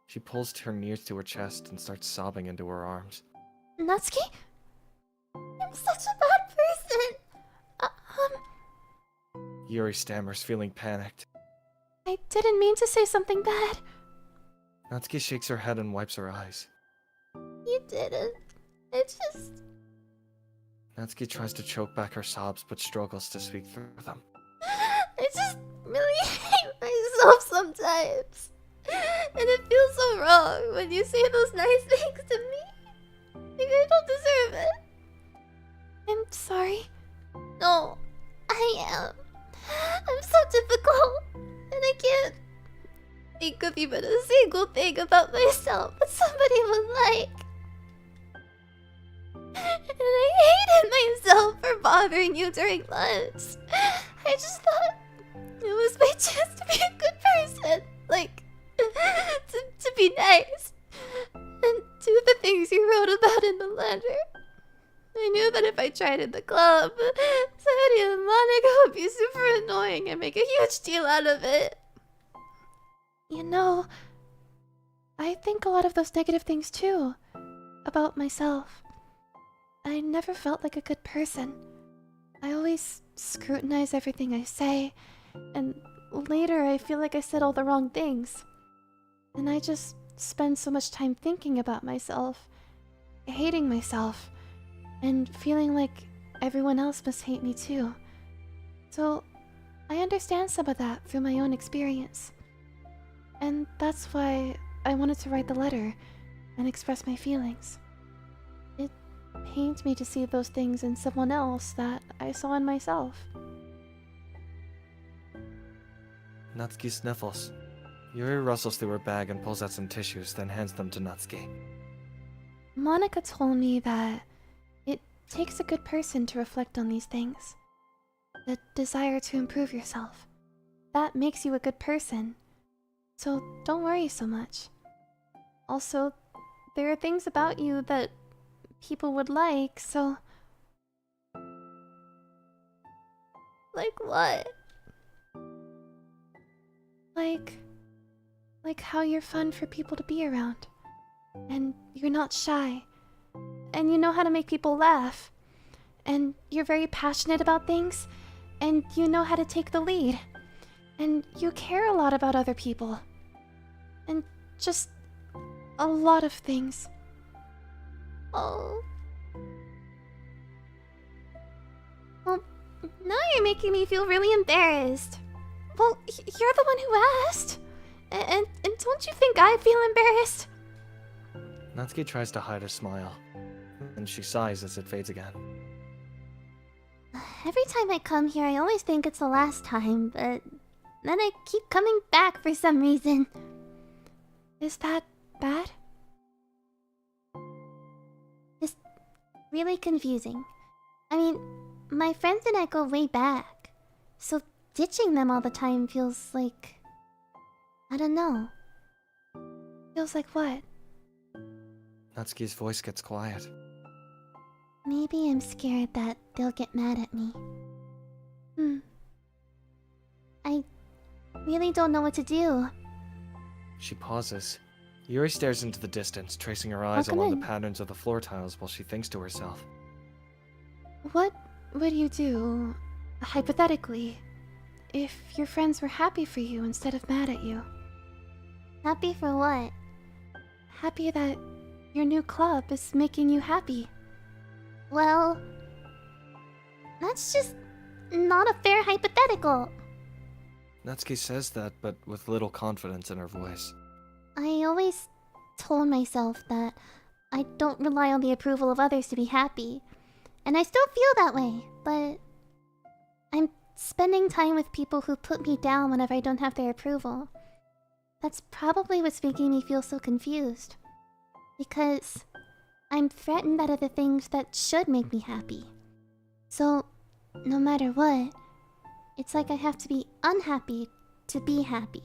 She pulls her knees to her chest and starts sobbing into her arms. Natsuki? I'm such a bad person! Yuri stammers, feeling panicked. I didn't mean to say something bad. Natsuki shakes her head and wipes her eyes. You didn't. It's just... Natsuki tries to choke back her sobs but struggles to speak through them. I just really hate myself sometimes. And it feels so wrong when you say those nice things to me. Like I don't deserve it. I'm sorry. No, I am. I'm so difficult. And I can't think of even a single thing about myself that somebody would like. And I hated myself for bothering you during lunch. I just thought it was my chance to be a good person. Like, to be nice. And do the things you wrote about in the letter. I knew that if I tried in the club, Sadie and Monica would be super annoying and make a huge deal out of it. You know, I think a lot of those negative things too. About myself. I never felt like a good person. I always scrutinize everything I say, and later I feel like I said all the wrong things. And I just spend so much time thinking about myself, hating myself, and feeling like everyone else must hate me too. So I understand some of that through my own experience. And that's why I wanted to write the letter and express my feelings. It pains me to see those things in someone else that I saw in myself. Natsuki sniffles. Yuri rustles through her bag and pulls out some tissues, then hands them to Natsuki. Monica told me that it takes a good person to reflect on these things. The desire to improve yourself. That makes you a good person. So don't worry so much. Also, there are things about you that people would like, so... Like what? Like how you're fun for people to be around. And you're not shy. And you know how to make people laugh. And you're very passionate about things. And you know how to take the lead. And you care a lot about other people. And just a lot of things. Oh. Well, now you're making me feel really embarrassed. Well, you're the one who asked. And don't you think I feel embarrassed? Natsuki tries to hide a smile, and she sighs as it fades again. Every time I come here, I always think it's the last time, but then I keep coming back for some reason. Is that bad? Just really confusing. I mean, my friends and I go way back, so ditching them all the time feels like... I don't know. Feels like what? Natsuki's voice gets quiet. Maybe I'm scared that they'll get mad at me. I really don't know what to do. She pauses. Yuri stares into the distance, tracing her eyes Welcome along in. the patterns of the floor tiles while she thinks to herself. What would you do, hypothetically, if your friends were happy for you instead of mad at you? Happy for what? Happy that your new club is making you happy. Well, that's just not a fair hypothetical. Natsuki says that, but with little confidence in her voice. I always told myself that I don't rely on the approval of others to be happy. And I still feel that way, but I'm spending time with people who put me down whenever I don't have their approval. That's probably what's making me feel so confused. Because I'm threatened out of the things that should make me happy. So, no matter what, it's like I have to be unhappy to be happy.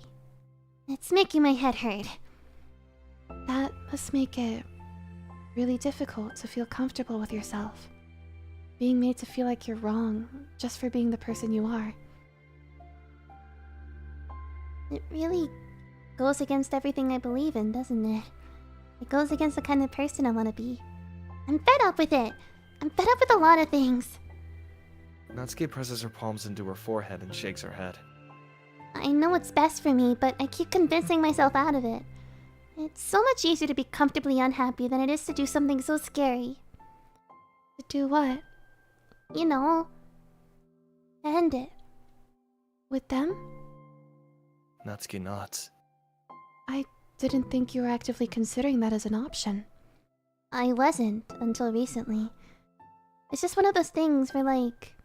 It's making my head hurt. That must make it really difficult to feel comfortable with yourself. Being made to feel like you're wrong just for being the person you are. It really goes against everything I believe in, doesn't it? It goes against the kind of person I want to be. I'm fed up with it. I'm fed up with a lot of things. Natsuki presses her palms into her forehead and shakes her head. I know what's best for me, but I keep convincing myself out of it. It's so much easier to be comfortably unhappy than it is to do something so scary. To do what? You know, end it. With them? Natsuki nods. I didn't think you were actively considering that as an option. I wasn't until recently. It's just one of those things where, like,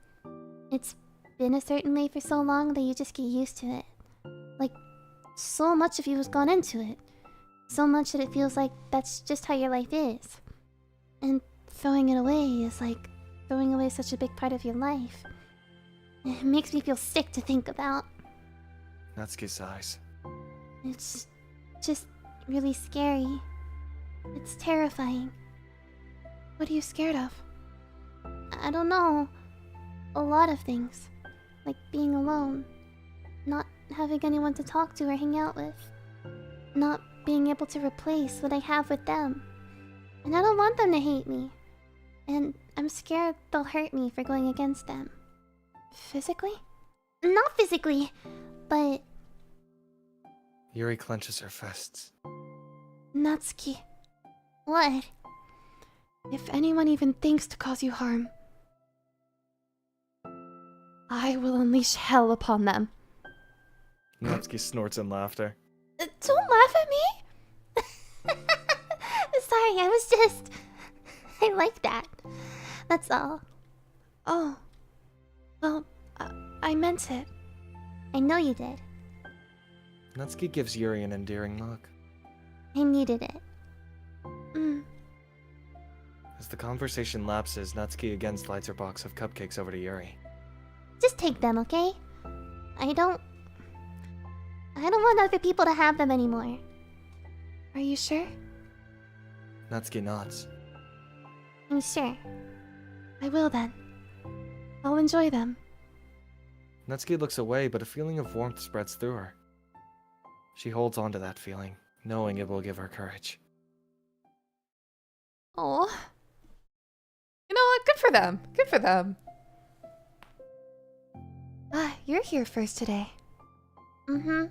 it's been a certain way for so long that you just get used to it. Like, so much of you has gone into it. So much that it feels like that's just how your life is. And throwing it away is like throwing away such a big part of your life. It makes me feel sick to think about. Natsuki sighs. It's just really scary. It's terrifying. What are you scared of? I don't know. A lot of things. Like being alone. Not having anyone to talk to or hang out with. Not being able to replace what I have with them. And I don't want them to hate me. And I'm scared they'll hurt me for going against them. Physically? Not physically, but... Yuri clenches her fists. Natsuki, What? if anyone even thinks to cause you harm, I will unleash hell upon them. Natsuki snorts in laughter. Don't laugh at me! Sorry, I was just... I like that. That's all. Oh. Well, I meant it. I know you did. Natsuki gives Yuri an endearing look. I needed it. As the conversation lapses, Natsuki again slides her box of cupcakes over to Yuri. Just take them, okay? I don't want other people to have them anymore. Are you sure? Natsuki nods. I'm sure. I will then. I'll enjoy them. Natsuki looks away, but a feeling of warmth spreads through her. She holds on to that feeling, knowing it will give her courage. Oh. You know what? Good for them. Good for them. You're here first today. Mm-hmm.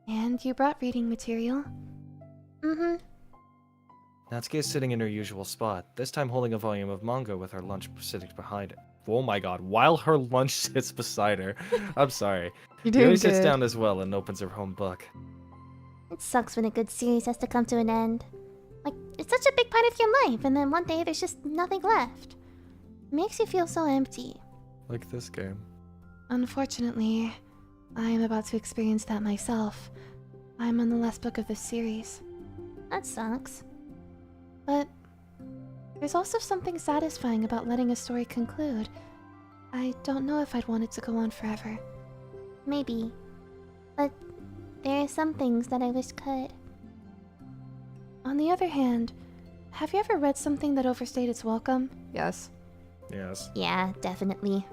And you brought reading material. Mm-hmm. Natsuki is sitting in her usual spot, this time holding a volume of manga with her lunch sitting behind it. Oh my god, while her lunch sits beside her. I'm sorry. You're doing Yuri good. sits down as well and opens her home book. It sucks when a good series has to come to an end. Like, it's such a big part of your life, and then one day there's just nothing left. It makes you feel so empty. Like this game. Unfortunately, I am about to experience that myself. I'm on the last book of this series. That sucks. But there's also something satisfying about letting a story conclude. I don't know if I'd want it to go on forever. Maybe. But there are some things that I wish could. On the other hand, have you ever read something that overstayed its welcome? Yes. Yes. Yeah, definitely.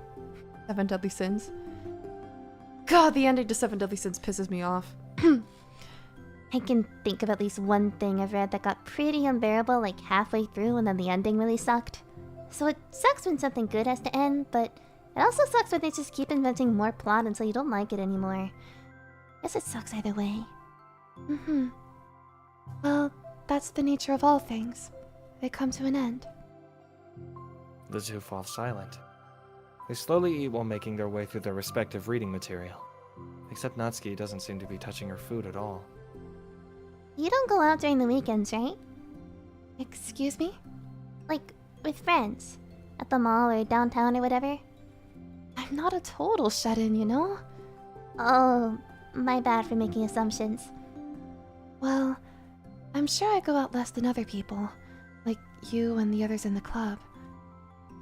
Seven Deadly Sins. God, the ending to Seven Deadly Sins pisses me off. I can think of at least one thing I've read that got pretty unbearable like halfway through and then the ending really sucked. So it sucks when something good has to end, but it also sucks when they just keep inventing more plot until you don't like it anymore. Guess it sucks either way. Mm-hmm. Well, that's the nature of all things. They come to an end. The two fall silent. They slowly eat while making their way through their respective reading material. Except Natsuki doesn't seem to be touching her food at all. You don't go out during the weekends, right? Excuse me? Like, with friends? At the mall or downtown or whatever? I'm not a total shut-in, you know? Oh, my bad for making assumptions. Well, I'm sure I go out less than other people, like you and the others in the club.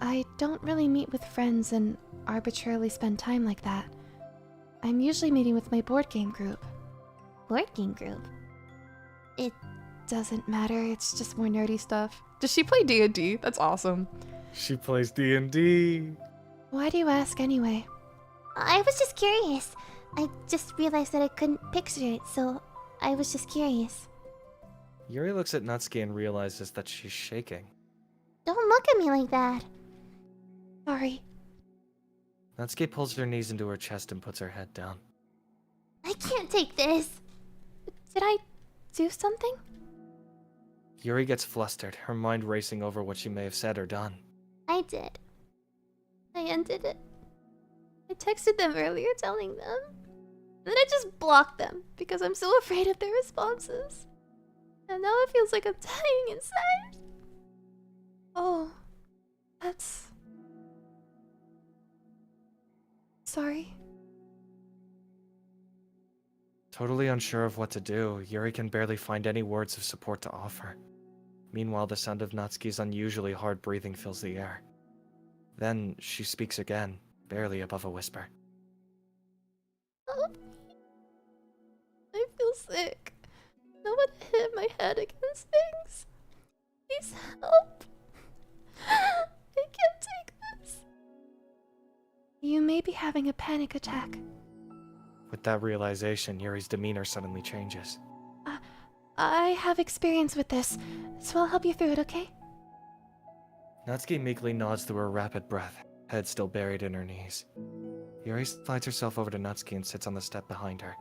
I don't really meet with friends and arbitrarily spend time like that. I'm usually meeting with my board game group. Board game group? It doesn't matter, it's just more Nerdy stuff. Does she play D&D? That's awesome. She plays D&D. Why do you ask anyway? I was just curious. I just realized that I couldn't picture it, so I was just curious. Yuri looks at Natsuki and realizes that she's shaking. Don't look at me like that. Sorry. Natsuki pulls her knees into her chest and puts her head down. I can't take this. Did I do something? Yuri gets flustered, her mind racing over what she may have said or done. I did. I ended it. I texted them earlier telling them. And then I just blocked them because I'm so afraid of their responses. And now it feels like I'm dying inside. Oh, that's... Sorry. Totally unsure of what to do, Yuri can barely find any words of support to offer. Meanwhile, the sound of Natsuki's unusually hard breathing fills the air. Then she speaks again, barely above a whisper. Help me. I feel sick. No one hit my head against things. Please help. I can't take this. You may be having a panic attack. With that realization, Yuri's demeanor suddenly changes. I have experience with this, so I'll help you through it, okay? Natsuki meekly nods through her rapid breath, head still buried in her knees. Yuri slides herself over to Natsuki and sits on the step behind her.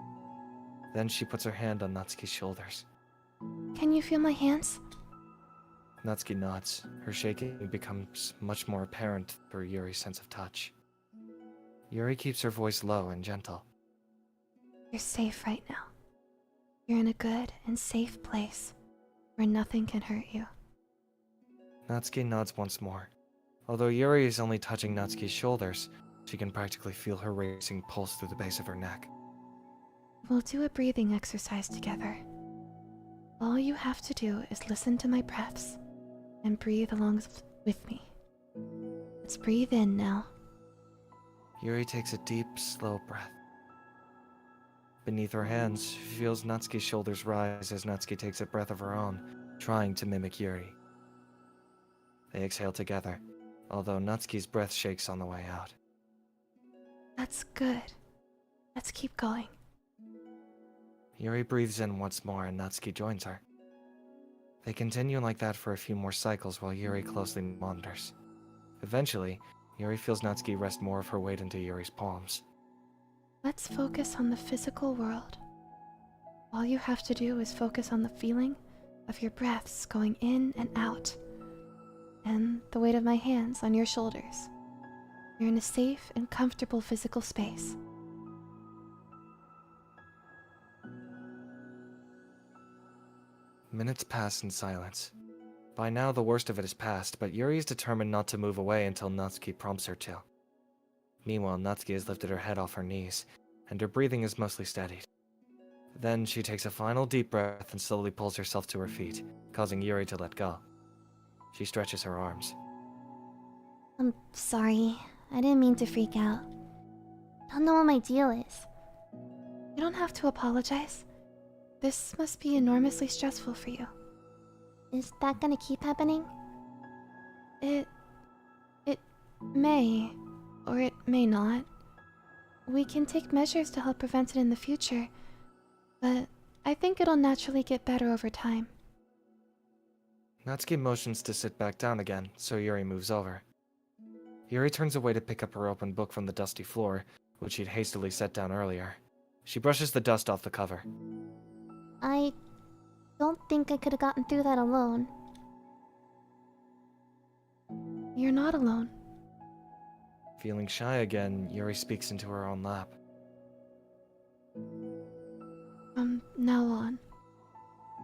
Then she puts her hand on Natsuki's shoulders. Can you feel my hands? Natsuki nods. Her shaking becomes much more apparent through Yuri's sense of touch. Yuri keeps her voice low and gentle. You're safe right now. You're in a good and safe place where nothing can hurt you. Natsuki nods once more. Although Yuri is only touching Natsuki's shoulders, she can practically feel her racing pulse through the base of her neck. We'll do a breathing exercise together. All you have to do is listen to my breaths and breathe along with me. Let's breathe in now. Yuri takes a deep, slow breath. Beneath her hands, she feels Natsuki's shoulders rise as Natsuki takes a breath of her own, trying to mimic Yuri. They exhale together, although Natsuki's breath shakes on the way out. That's good. Let's keep going. Yuri breathes in once more and Natsuki joins her. They continue like that for a few more cycles while Yuri closely monitors. Eventually, Yuri feels Natsuki rest more of her weight into Yuri's palms. Let's focus on the physical world. All you have to do is focus on the feeling of your breaths going in and out, and the weight of my hands on your shoulders. You're in a safe and comfortable physical space. Minutes pass in silence. By now, the worst of it is past, but Yuri is determined not to move away until Natsuki prompts her to. Meanwhile, Natsuki has lifted her head off her knees, and her breathing is mostly steadied. Then she takes a final deep breath and slowly pulls herself to her feet, causing Yuri to let go. She stretches her arms. I'm sorry. I didn't mean to freak out. Don't know what my deal is. You don't have to apologize. This must be enormously stressful for you. Is that gonna keep happening? It may, or it may not. We can take measures to help prevent it in the future, but I think it'll naturally get better over time. Natsuki motions to sit back down again, so Yuri moves over. Yuri turns away to pick up her open book from the dusty floor, which she'd hastily set down earlier. She brushes the dust off the cover. I don't think I could have gotten through that alone. You're not alone. Feeling shy again, Yuri speaks into her own lap. From now on,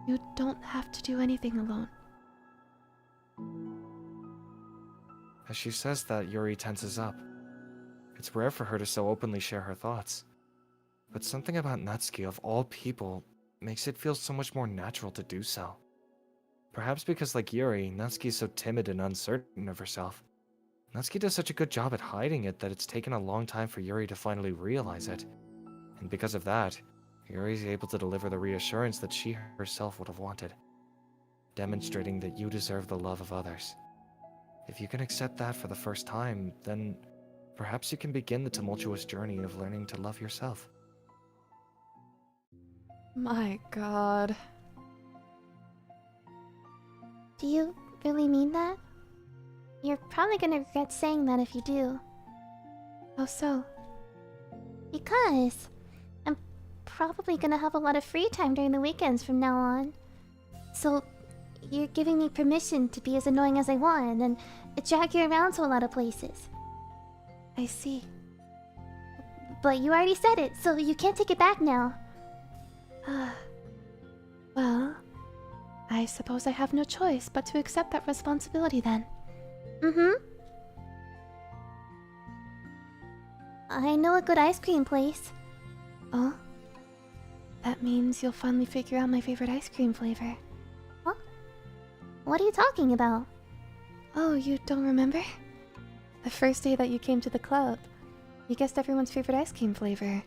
you don't have to do anything alone. As she says that, Yuri tenses up. It's rare for her to so openly share her thoughts. But something about Natsuki, of all people, makes it feel so much more natural to do so. Perhaps because, like Yuri, Natsuki is so timid and uncertain of herself. Natsuki does such a good job at hiding it that it's taken a long time for Yuri to finally realize it. And because of that, Yuri is able to deliver the reassurance that she herself would have wanted, demonstrating that you deserve the love of others. If you can accept that for the first time, then perhaps you can begin the tumultuous journey of learning to love yourself. My god. Do you really mean that? You're probably gonna regret saying that if you do. How so? Because I'm probably gonna have a lot of free time during the weekends from now on. So you're giving me permission to be as annoying as I want and drag you around to a lot of places. I see. But you already said it, so you can't take it back now. Well, I suppose I have no choice but to accept that responsibility then. Mm-hmm. I know a good ice cream place. Oh? That means you'll finally figure out my favorite ice cream flavor. What are you talking about? Oh, you don't remember? The first day that you came to the club, you guessed everyone's favorite ice cream flavor.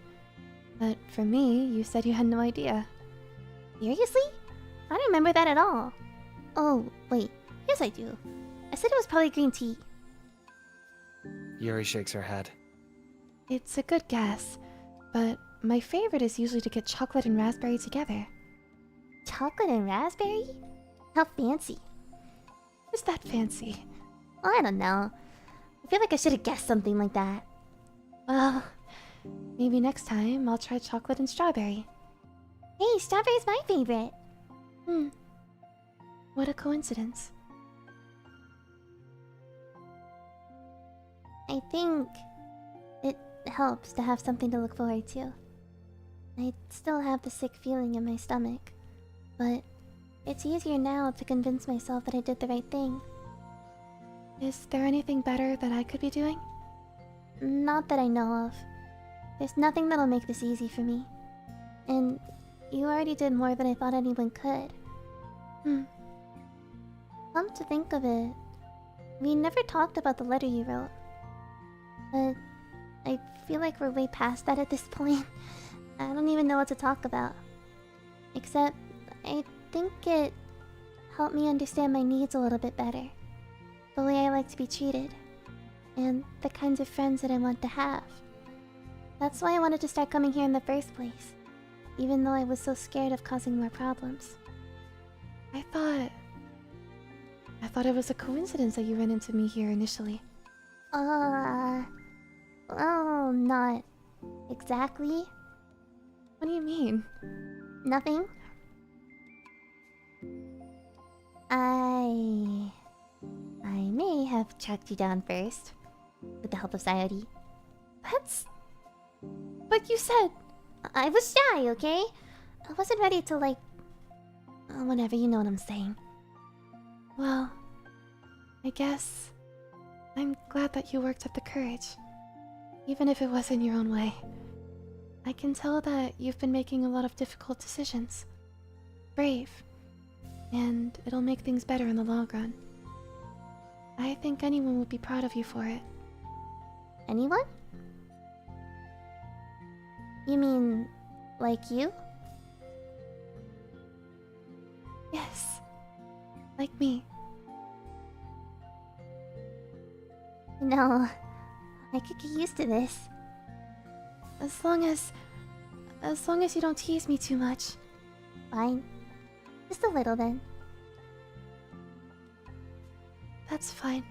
But for me, you said you had no idea. Seriously? I don't remember that at all. Oh, wait. Yes, I do. I said it was probably green tea. Yuri shakes her head. It's a good guess, but my favorite is usually to get chocolate and raspberry together. Chocolate and raspberry? How fancy. Is that fancy? I don't know. I feel like I should have guessed something like that. Well, maybe next time I'll try chocolate and strawberry. Hey, strawberry's my favorite. What a coincidence. I think it helps to have something to look forward to. I still have the sick feeling in my stomach, but it's easier now to convince myself that I did the right thing. Is there anything better that I could be doing? Not that I know of. There's nothing that'll make this easy for me. And you already did more than I thought anyone could. Come to think of it, we never talked about the letter you wrote. But I feel like we're way past that at this point. I don't even know what to talk about. Except, I think it helped me understand my needs a little bit better. The way I like to be treated. And the kinds of friends that I want to have. That's why I wanted to start coming here in the first place. Even though I was so scared of causing more problems. I thought it was a coincidence that you ran into me here initially. Well, not exactly. What do you mean? Nothing. I may have tracked you down first. With the help of Sayori. But you said... I was shy, okay? I wasn't ready to, like... whatever, you know what I'm saying. Well, I guess... I'm glad that you worked up the courage. Even if it was in your own way. I can tell that you've been making a lot of difficult decisions. Brave. And it'll make things better in the long run. I think anyone would be proud of you for it. Anyone? You mean, like you? Yes. Like me. No, I could get used to this. As long as you don't tease me too much. Fine. Just a little then. That's fine.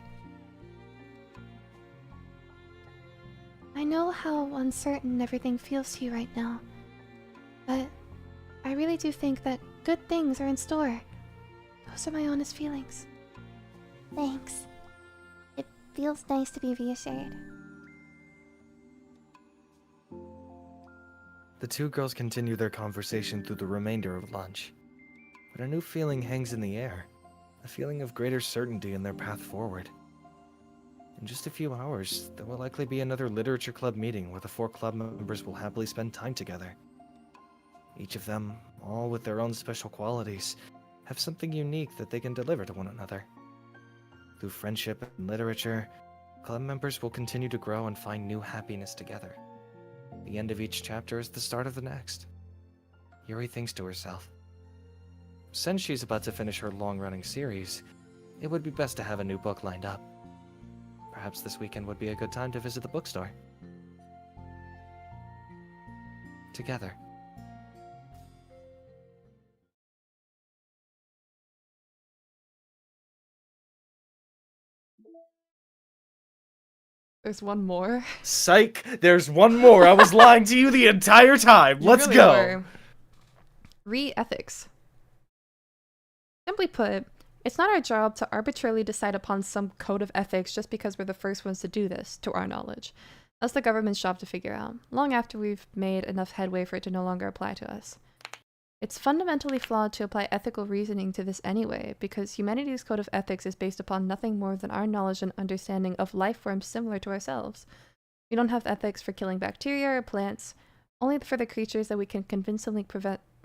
I know how uncertain everything feels to you right now, but I really do think that good things are in store. Those are my honest feelings. Thanks. It feels nice to be reassured. The two girls continue their conversation through the remainder of lunch. But a new feeling hangs in the air. A feeling of greater certainty in their path forward. In just a few hours, there will likely be another literature club meeting where the 4 club members will happily spend time together. Each of them, all with their own special qualities, have something unique that they can deliver to one another. Through friendship and literature, club members will continue to grow and find new happiness together. The end of each chapter is the start of the next. Yuri thinks to herself. Since she's about to finish her long-running series, it would be best to have a new book lined up. Perhaps this weekend would be a good time to visit the bookstore. Together. There's one more. Psych! There's one more! I was lying to you the entire time! You Let's really go! were. Re-ethics. Simply put, it's not our job to arbitrarily decide upon some code of ethics just because we're the first ones to do this, to our knowledge. That's the government's job to figure out, long after we've made enough headway for it to no longer apply to us. It's fundamentally flawed to apply ethical reasoning to this anyway, because humanity's code of ethics is based upon nothing more than our knowledge and understanding of life forms similar to ourselves. We don't have ethics for killing bacteria or plants, only for the creatures that we can convincingly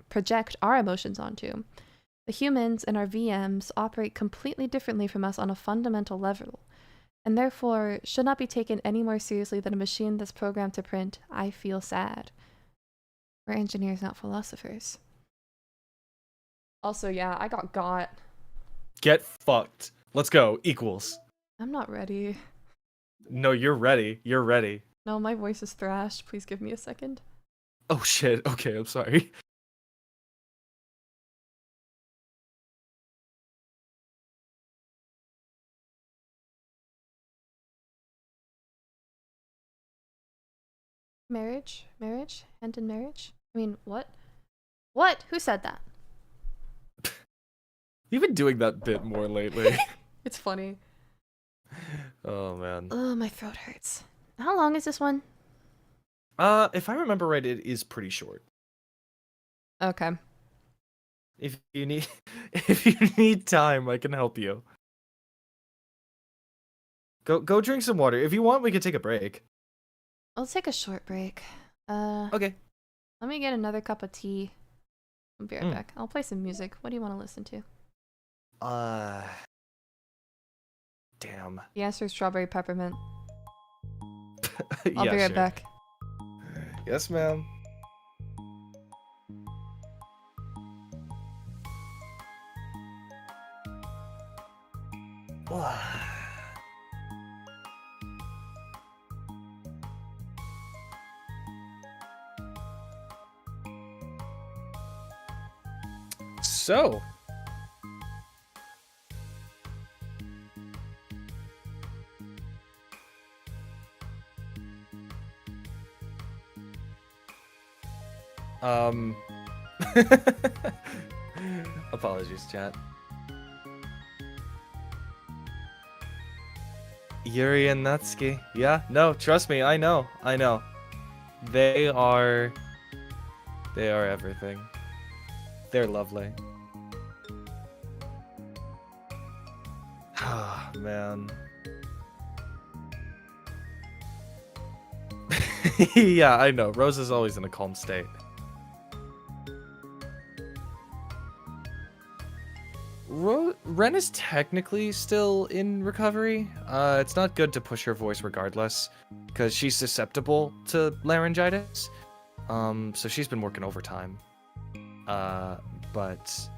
project our emotions onto. The humans and our VMs operate completely differently from us on a fundamental level, and therefore should not be taken any more seriously than a machine that's programmed to print, "I feel sad." We're engineers, not philosophers. Also, yeah, I got. Get fucked. Let's go. Equals. I'm not ready. No, you're ready. You're ready. No, my voice is thrashed. Please give me a second. Oh shit. Okay, I'm sorry. Marriage? Marriage? Hand in marriage? I mean, what? What? Who said that? You've been doing that bit more lately. It's funny. Oh man. Oh, my throat hurts. How long is this one? If I remember right, it is pretty short. Okay. If you need time, I can help you. Go drink some water. If you want, we could take a break. I'll take a short break. Okay. Let me get another cup of tea. I'll be right back. I'll play some music. What do you want to listen to? Damn. The answer is strawberry peppermint. Yeah, I'll be right sure. back. Yes, ma'am. So, apologies, chat. Yuri and Natsuki. Yeah, no, trust me, I know. They are everything. They're lovely. Ah, man. Yeah, I know. Rose is always in a calm state. Ren is technically still in recovery. It's not good to push her voice regardless, because she's susceptible to laryngitis. So she's been working overtime. But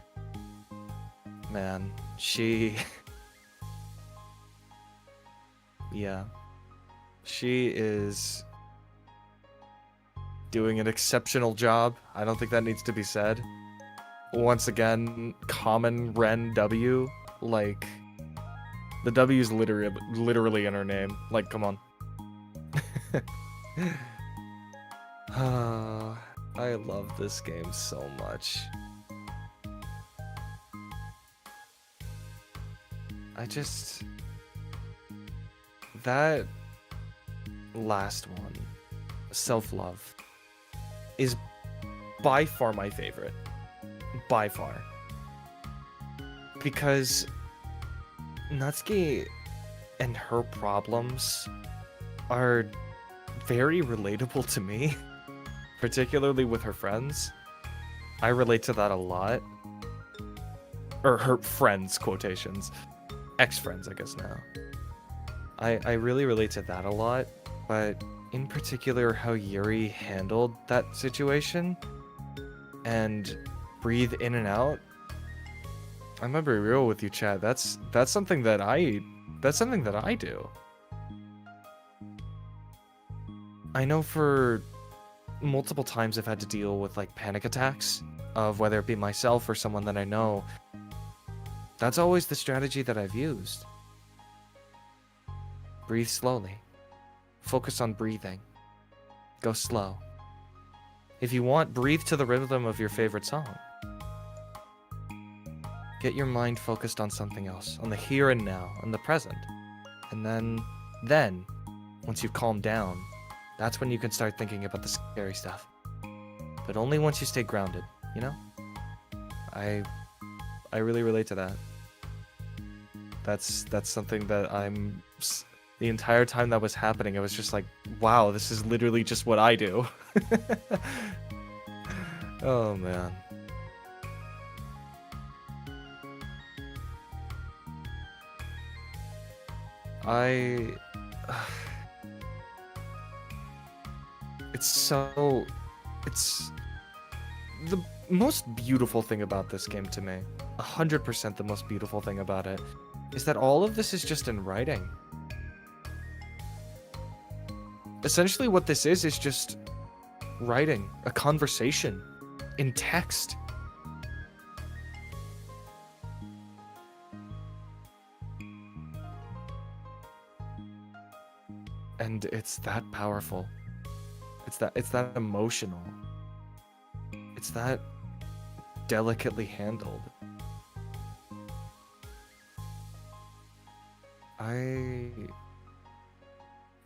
man, She... yeah. She is doing an exceptional job. I don't think that needs to be said. Once again, common wren W. Like, the W's literally in her name. Like, come on. I love this game so much. That last one, self-love, is by far my favorite. By far. Because Natsuki and her problems are very relatable to me, particularly with her friends. I relate to that a lot. Or her friends, quotations. Ex-friends, I guess now. I really relate to that a lot, but in particular how Yuri handled that situation and breathe in and out. I'm gonna be real with you, Chad. That's something that I do. I know for multiple times I've had to deal with like panic attacks of whether it be myself or someone that I know. That's always the strategy that I've used. Breathe slowly. Focus on breathing. Go slow. If you want, breathe to the rhythm of your favorite song. Get your mind focused on something else, on the here and now, on the present. And then, once you've calmed down, that's when you can start thinking about the scary stuff. But only once you stay grounded, you know? I really relate to that. That's something that the entire time that was happening, I was just like, wow, this is literally just what I do. Oh, man. It's the most beautiful thing about this game to me. 100% the most beautiful thing about it is that all of this is just in writing. Essentially what this is just writing, a conversation in text. And it's that powerful. It's that emotional. It's that delicately handled. I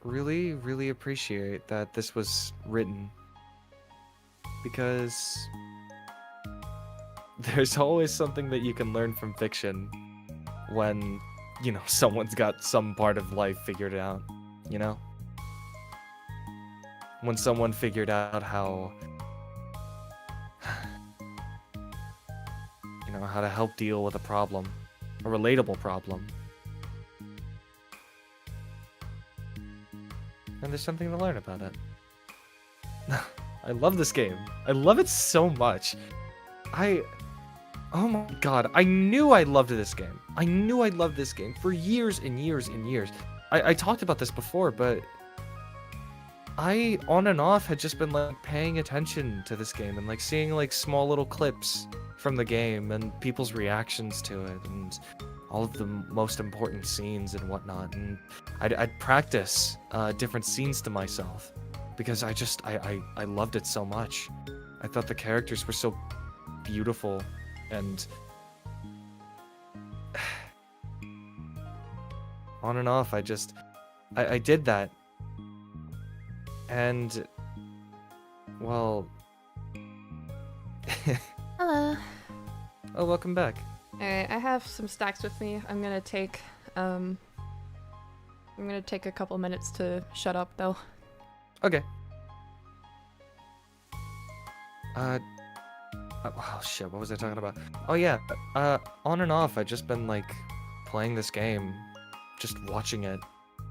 really, really appreciate that this was written, because there's always something that you can learn from fiction when, you know, someone's got some part of life figured out, you know? When someone figured out how, you know, how to help deal with a problem, a relatable problem. And there's something to learn about it. I love this game. I love it so much. Oh my god, I knew I loved this game. I knew I loved this game for years and years and years. I talked about this before, but I, on and off, had just been like paying attention to this game and like seeing like small little clips from the game and people's reactions to it and all of the most important scenes and whatnot. And I'd practice different scenes to myself because I loved it so much. I thought the characters were so beautiful, and on and off, I did that. And, well... Hello. Oh, welcome back. Alright, I have some stacks with me. I'm gonna take a couple minutes to shut up, though. Okay. Oh shit, what was I talking about? Oh yeah, on and off, I've just been, like, playing this game, just watching it.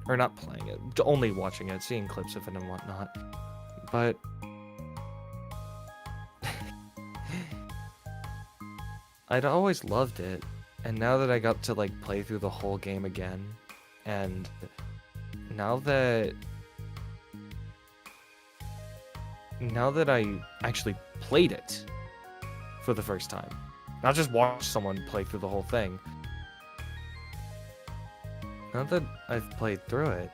Or not playing it, only watching it, seeing clips of it and whatnot. But... I'd always loved it And now that I got to like play through the whole game again, and now that I actually played it for the first time, not just watched someone play through the whole thing. Now that I've played through it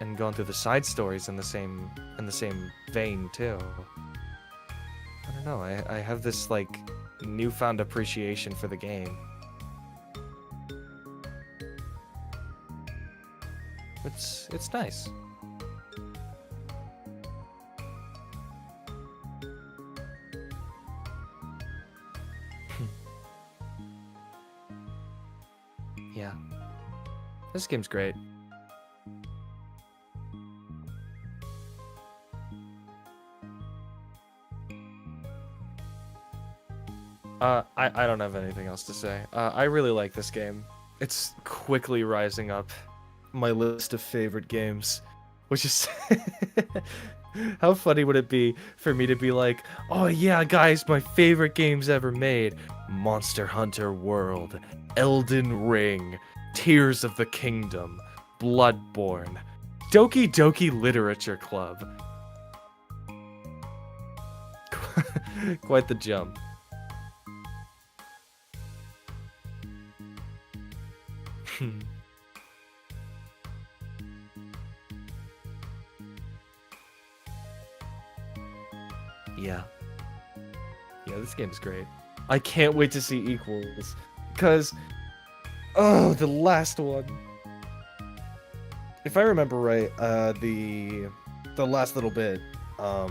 and gone through the side stories in the same vein too, I don't know. I have this like newfound appreciation for the game. It's nice. Yeah. This game's great. I don't have anything else to say. I really like this game. It's quickly rising up my list of favorite games, which is how funny would it be for me to be like, oh yeah guys, my favorite games ever made: Monster Hunter World, Elden Ring, Tears of the Kingdom, Bloodborne, Doki Doki Literature Club. Quite the jump. Yeah, this game's great. I can't wait to see Equals, because the last one, if I remember right, the last little bit, or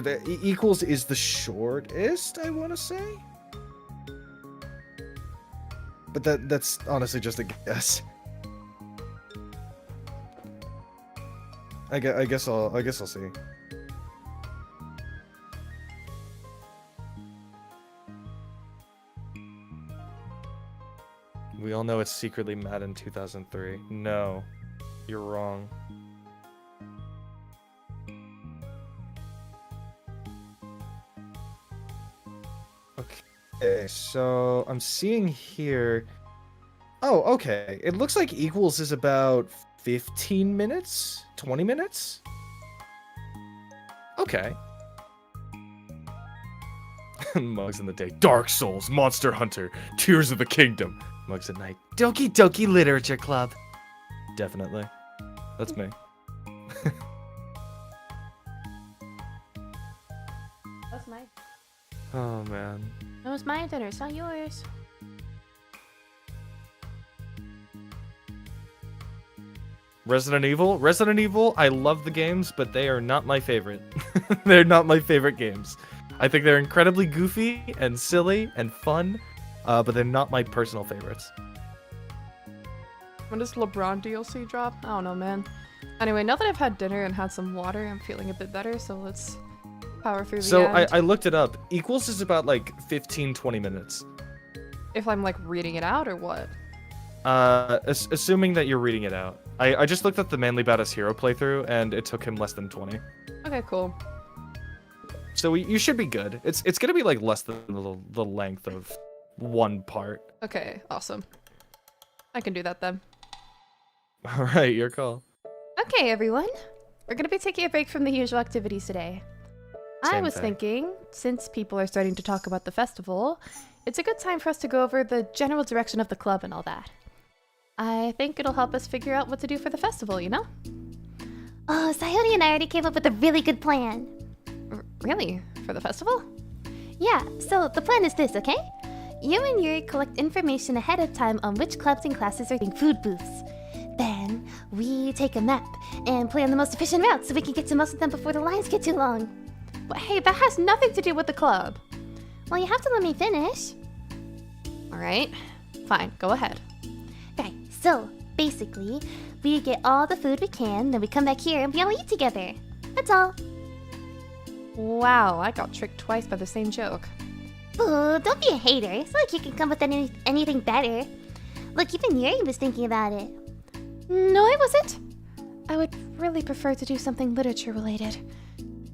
the Equals is the shortest, I want to say, but that's honestly just a guess. I guess I'll see. We all know it's secretly Madden 2003. No, you're wrong. Okay, so I'm seeing here. Oh, okay. It looks like Equals is about 15 minutes? 20 minutes? Okay. Mugs in the day. Dark Souls, Monster Hunter, Tears of the Kingdom. Mugs at night. Doki Doki Literature Club. Definitely. That's me. That's mine. Oh, man. That was my dinner, it's not yours. Resident Evil, I love the games, but they are not my favorite. They're not my favorite games. I think they're incredibly goofy and silly and fun, but they're not my personal favorites. When does LeBron DLC drop? I don't know, man. Anyway, now that I've had dinner and had some water, I'm feeling a bit better, so let's power through the end. I looked it up. Equals is about like 15-20 minutes. If I'm like reading it out or what? Assuming that you're reading it out. I just looked at the Manly Badass Hero playthrough, and it took him less than 20. Okay, cool. So you should be good. It's gonna be like less than the length of one part. Okay, awesome. I can do that then. All right, your call. Okay, everyone. We're gonna be taking a break from the usual activities today. I Same was thing. thinking, since people are starting to talk about the festival, it's a good time for us to go over the general direction of the club and all that. I think it'll help us figure out what to do for the festival, you know? Oh, Sayori and I already came up with a really good plan. Really? For the festival? Yeah, so the plan is this, okay? You and Yuri collect information ahead of time on which clubs and classes are doing food booths. Then, we take a map and plan the most efficient route so we can get to most of them before the lines get too long. But hey, that has nothing to do with the club. Well, you have to let me finish. Alright, fine, go ahead. Right, so, basically, we get all the food we can, then we come back here and we all eat together. That's all. Wow, I got tricked twice by the same joke. Ooh, don't be a hater. It's not like you can come up with anything better. Look, even Yuri was thinking about it. No, I wasn't. I would really prefer to do something literature related.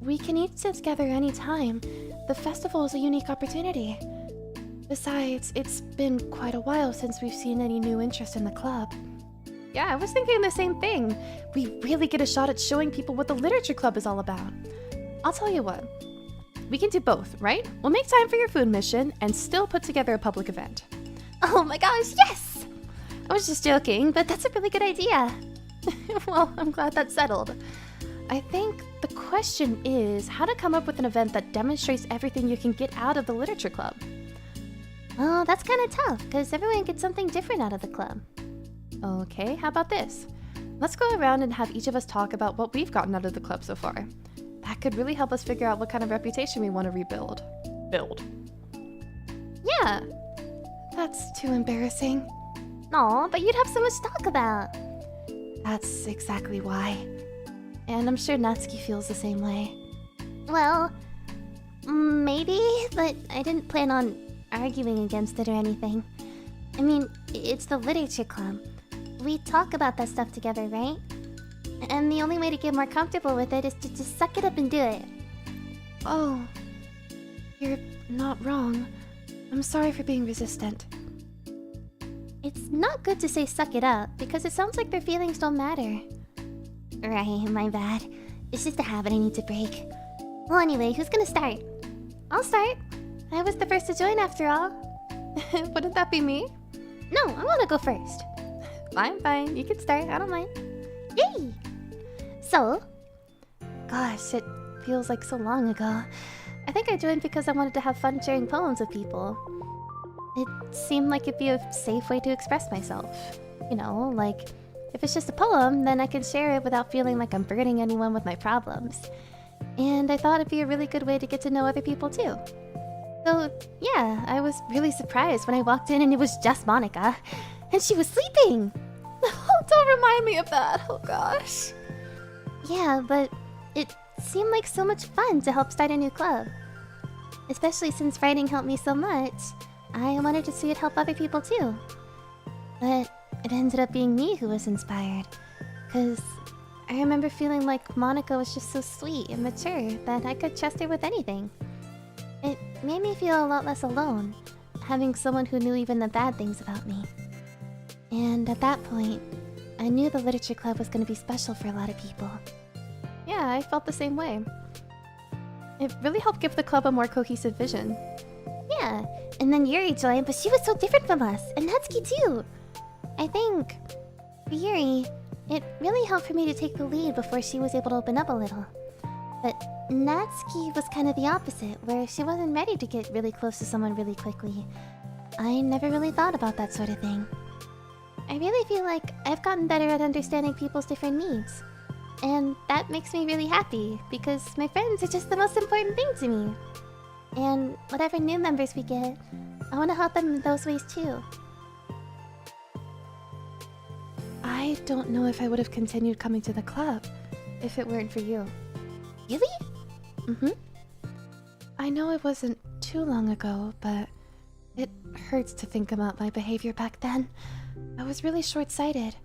We can eat together anytime. The festival is a unique opportunity. Besides, it's been quite a while since we've seen any new interest in the club. Yeah, I was thinking the same thing. We really get a shot at showing people what the literature club is all about. I'll tell you what. We can do both, right? We'll make time for your food mission and still put together a public event. Oh my gosh, yes! I was just joking, but that's a really good idea. Well, I'm glad that's settled. I think the question is how to come up with an event that demonstrates everything you can get out of the literature club. Well, that's kind of tough, because everyone gets something different out of the club. Okay, how about this? Let's go around and have each of us talk about what we've gotten out of the club so far. That could really help us figure out what kind of reputation we want to rebuild. Yeah. That's too embarrassing. Aw, but you'd have so much to talk about. That's exactly why. And I'm sure Natsuki feels the same way. Well, maybe, but I didn't plan on arguing against it or anything. I mean, it's the literature club. We talk about that stuff together, right? And the only way to get more comfortable with it is to just suck it up and do it. Oh, you're not wrong. I'm sorry for being resistant. It's not good to say suck it up, because it sounds like their feelings don't matter. Right, my bad. It's just a habit I need to break. Well, anyway, who's gonna start? I'll start. I was the first to join after all. Wouldn't that be me? No, I wanna go first. Fine. You can start. I don't mind. Yay! So, Gosh, it feels like so long ago. I think I joined because I wanted to have fun sharing poems with people. It seemed like it'd be a safe way to express myself. You know, like, if it's just a poem, then I can share it without feeling like I'm burdening anyone with my problems. And I thought it'd be a really good way to get to know other people too. So, yeah, I was really surprised when I walked in and it was just Monica. And she was sleeping! Oh, don't remind me of that. Oh, gosh. yeah, but it seemed like so much fun to help start a new club. Especially since writing helped me so much, I wanted to see it help other people too. But it ended up being me who was inspired. Because I remember feeling like Monica was just so sweet and mature that I could trust her with anything. It made me feel a lot less alone, having someone who knew even the bad things about me. And at that point, I knew the literature club was going to be special for a lot of people. Yeah, I felt the same way. It really helped give the club a more cohesive vision. Yeah, and then Yuri joined, but she was so different from us, and Natsuki too. I think, for Yuri, it really helped for me to take the lead before she was able to open up a little. But Natsuki was kind of the opposite, where she wasn't ready to get really close to someone really quickly. I never really thought about that sort of thing. I really feel like I've gotten better at understanding people's different needs. And that makes me really happy, because my friends are just the most important thing to me. And whatever new members we get, I want to help them in those ways too. I don't know if I would have continued coming to the club if it weren't for you. Really? Mm-hmm. I know it wasn't too long ago, but it hurts to think about my behavior back then. I was really short-sighted.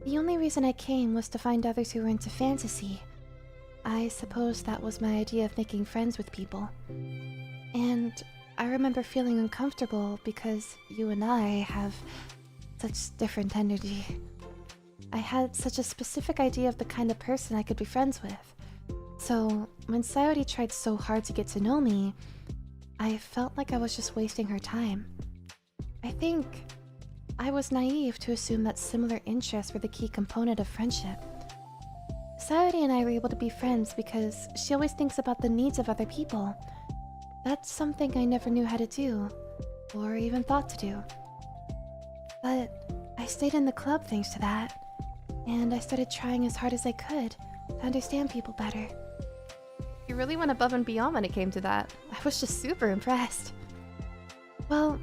The only reason I came was to find others who were into fantasy. I suppose that was my idea of making friends with people. And I remember feeling uncomfortable because you and I have such different energy. I had such a specific idea of the kind of person I could be friends with. So when Sayori tried so hard to get to know me, I felt like I was just wasting her time. I think I was naive to assume that similar interests were the key component of friendship. Sayori and I were able to be friends because she always thinks about the needs of other people. That's something I never knew how to do, or even thought to do. But I stayed in the club thanks to that, and I started trying as hard as I could to understand people better. You really went above and beyond when it came to that. I was just super impressed. Well,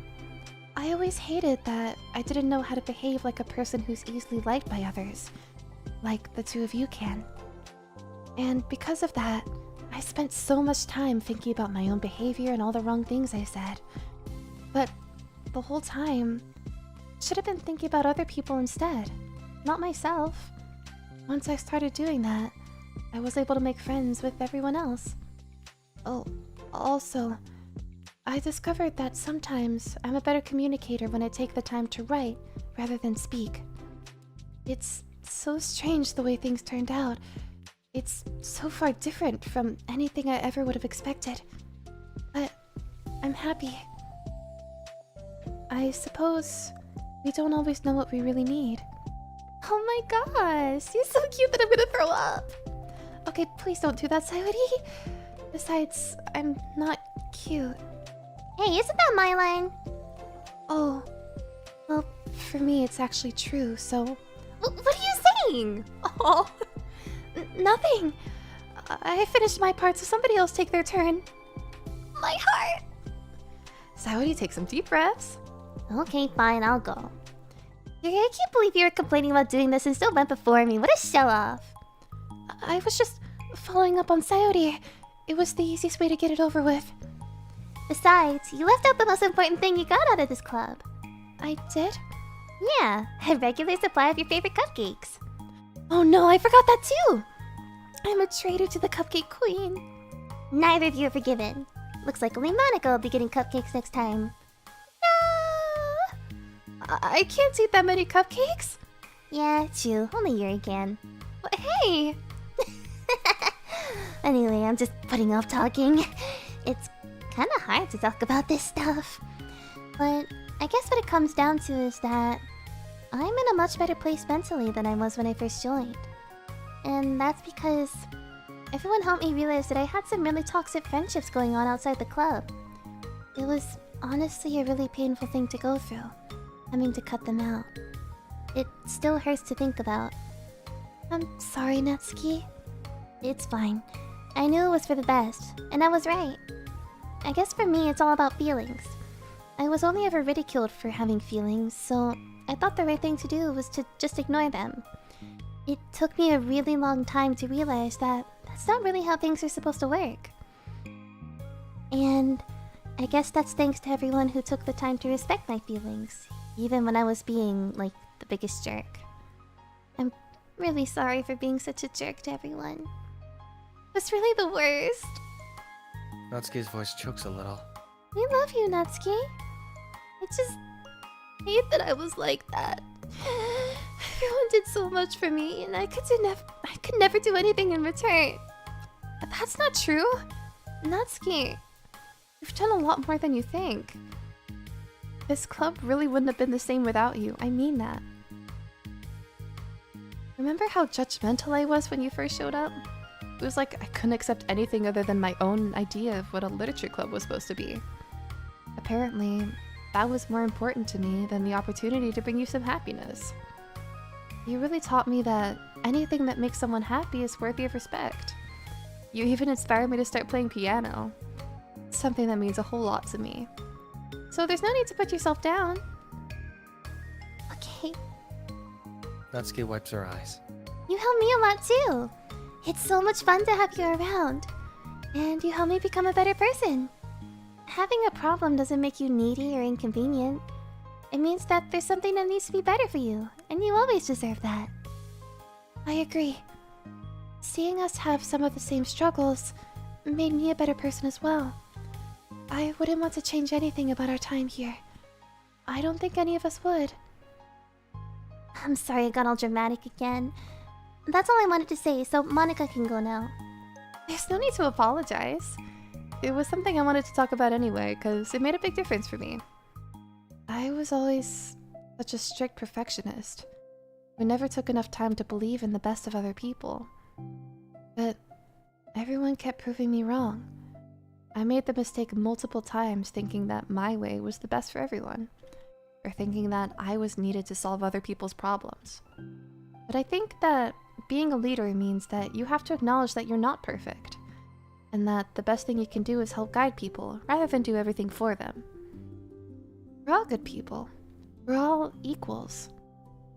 I always hated that I didn't know how to behave like a person who's easily liked by others, like the two of you can. And because of that, I spent so much time thinking about my own behavior and all the wrong things I said. But the whole time, I should have been thinking about other people instead, not myself. Once I started doing that, I was able to make friends with everyone else. Oh, also, I discovered that sometimes I'm a better communicator when I take the time to write rather than speak. It's so strange the way things turned out. It's so far different from anything I ever would have expected. But I'm happy. I suppose we don't always know what we really need. Oh my gosh, you're so cute that I'm gonna throw up. Okay, please don't do that, Sayori. Besides, I'm not cute. Hey, isn't that my line? Oh, well, for me it's actually true, so... What are you saying? Oh, nothing. I finished my part, so somebody else take their turn. My heart. Sayori, take some deep breaths. Okay, fine, I'll go. Yuri, I can't believe you were complaining about doing this and still went before me. What a show-off. I was just following up on Sayori. It was the easiest way to get it over with. Besides, you left out the most important thing you got out of this club. I did? Yeah, a regular supply of your favorite cupcakes. Oh no, I forgot that too! I'm a traitor to the Cupcake Queen. Neither of you are forgiven. Looks like only Monica will be getting cupcakes next time. I can't eat that many cupcakes. Yeah, true. Only Yuri can. But hey! Anyway, I'm just putting off talking. It's kind of hard to talk about this stuff. But I guess what it comes down to is that I'm in a much better place mentally than I was when I first joined. And that's because everyone helped me realize that I had some really toxic friendships going on outside the club. It was honestly a really painful thing to go through, having to cut them out. It still hurts to think about. I'm sorry, Natsuki. It's fine. I knew it was for the best, and I was right. I guess for me, it's all about feelings. I was only ever ridiculed for having feelings, so I thought the right thing to do was to just ignore them. It took me a really long time to realize that that's not really how things are supposed to work. And I guess that's thanks to everyone who took the time to respect my feelings, even when I was being, like, the biggest jerk. I'm really sorry for being such a jerk to everyone. It was really the worst. Natsuki's voice chokes a little. I love you, Natsuki. I just hate that I was like that. Everyone did so much for me, and I could never do anything in return. But that's not true. Natsuki, you've done a lot more than you think. This club really wouldn't have been the same without you. I mean that. Remember how judgmental I was when you first showed up? It was like I couldn't accept anything other than my own idea of what a literature club was supposed to be. Apparently, that was more important to me than the opportunity to bring you some happiness. You really taught me that anything that makes someone happy is worthy of respect. You even inspired me to start playing piano. Something that means a whole lot to me. So there's no need to put yourself down. Okay, Natsuki wipes her eyes. you helped me a lot too. It's so much fun to have you around. And you helped me become a better person. Having a problem doesn't make you needy or inconvenient. It means that there's something that needs to be better for you, and you always deserve that. I agree. Seeing us have some of the same struggles made me a better person as well. I wouldn't want to change anything about our time here. I don't think any of us would. I'm sorry I got all dramatic again. That's all I wanted to say, so Monica can go now. There's no need to apologize. It was something I wanted to talk about anyway, because it made a big difference for me. I was always such a strict perfectionist, who never took enough time to believe in the best of other people. But everyone kept proving me wrong. I made the mistake multiple times thinking that my way was the best for everyone, or thinking that I was needed to solve other people's problems. But I think that being a leader means that you have to acknowledge that you're not perfect, and that the best thing you can do is help guide people rather than do everything for them. We're all good people. We're all equals.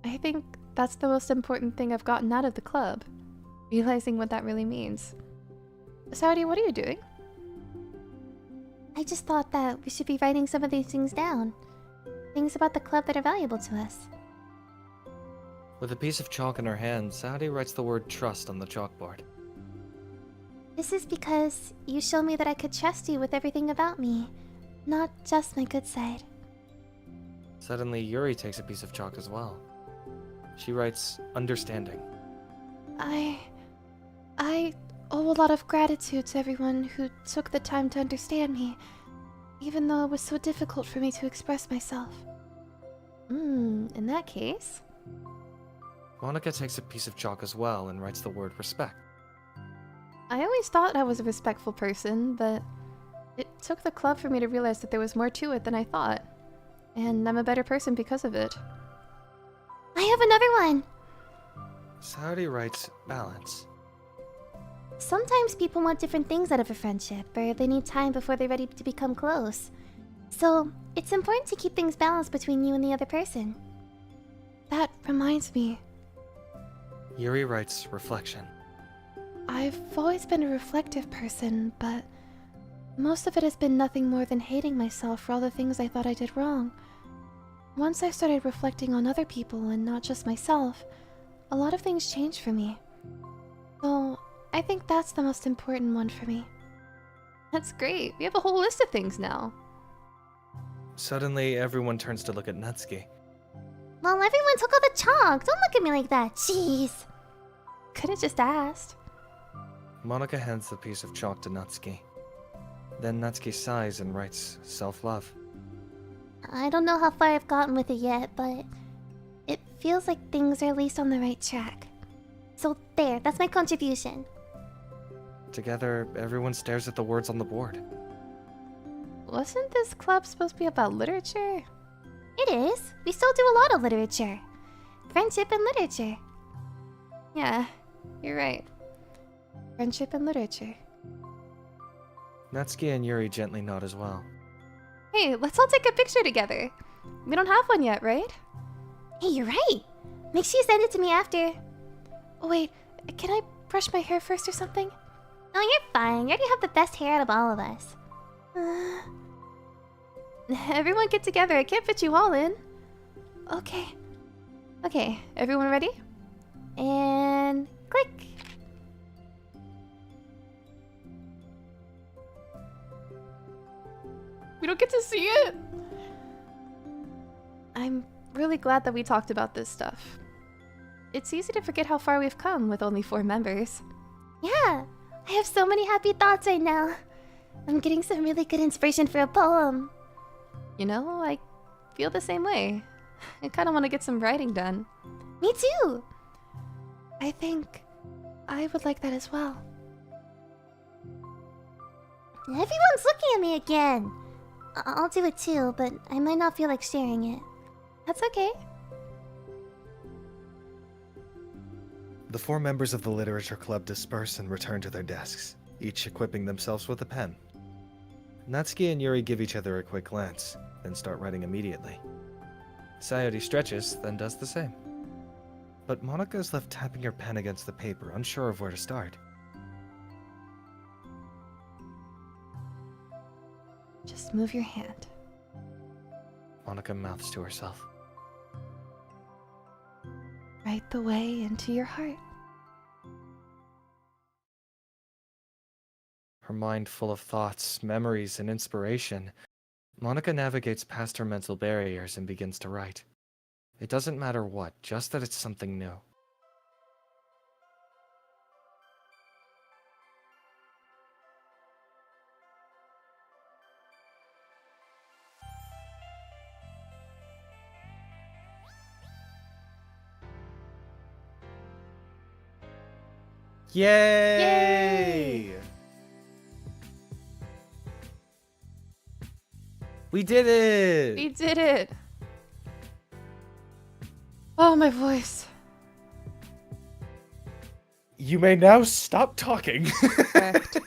I think that's the most important thing I've gotten out of the club, realizing what that really means. Saudi, what are you doing? I just thought that we should be writing some of these things down. Things about the club that are valuable to us. With a piece of chalk in her hand, Saudi writes the word trust on the chalkboard. This is because you showed me that I could trust you with everything about me. not just my good side. Suddenly, Yuri takes a piece of chalk as well. She writes, understanding. I owe a lot of gratitude to everyone who took the time to understand me, even though it was so difficult for me to express myself. In that case. Monica takes a piece of chalk as well and writes the word respect. I always thought I was a respectful person, but it took the club for me to realize that there was more to it than I thought. And I'm a better person because of it. I have another one! Saori writes balance. Sometimes people want different things out of a friendship, or they need time before they're ready to become close. So, it's important to keep things balanced between you and the other person. That reminds me, Yuri writes reflection. I've always been a reflective person, but most of it has been nothing more than hating myself for all the things I thought I did wrong. Once I started reflecting on other people and not just myself, a lot of things changed for me. So, I think that's the most important one for me. That's great. We have a whole list of things now. Suddenly, everyone turns to look at Natsuki. Well, everyone took all the chalk. Don't look at me like that. Jeez. Could've just asked. Monica hands the piece of chalk to Natsuki. Then Natsuki sighs and writes self-love. I don't know how far I've gotten with it yet, but it feels like things are at least on the right track. So there, that's my contribution. Together, everyone stares at the words on the board. Wasn't this club supposed to be about literature? It is. We still do a lot of literature. Friendship and literature. Yeah, you're right. Friendship and literature. Natsuki and Yuri gently nod as well. Hey, let's all take a picture together. We don't have one yet, right? Hey, you're right. Make sure you send it to me after. Oh wait, can I brush my hair first or something? No, you're fine. You already have the best hair out of all of us. Everyone get together. I can't fit you all in. Okay. Okay, everyone ready? And click. We don't get to see it. I'm really glad that we talked about this stuff. It's easy to forget how far we've come with only 4 members. Yeah, I have so many happy thoughts right now. I'm getting some really good inspiration for a poem. You know, I feel the same way. I kind of want to get some writing done. Me too. I think I would like that as well. Everyone's looking at me again. I'll do it too, but I might not feel like sharing it. That's okay. The 4 members of the literature club disperse and return to their desks, each equipping themselves with a pen. Natsuki and Yuri give each other a quick glance, then start writing immediately. Saori stretches, then does the same. But Monica is left tapping her pen against the paper, unsure of where to start. Just move your hand. Monica mouths to herself. Right the way into your heart. Her mind full of thoughts, memories, and inspiration, Monica navigates past her mental barriers and begins to write. It doesn't matter what, just that it's something new. Yay! We did it! We did it. Oh, my voice. You may now stop talking. Correct.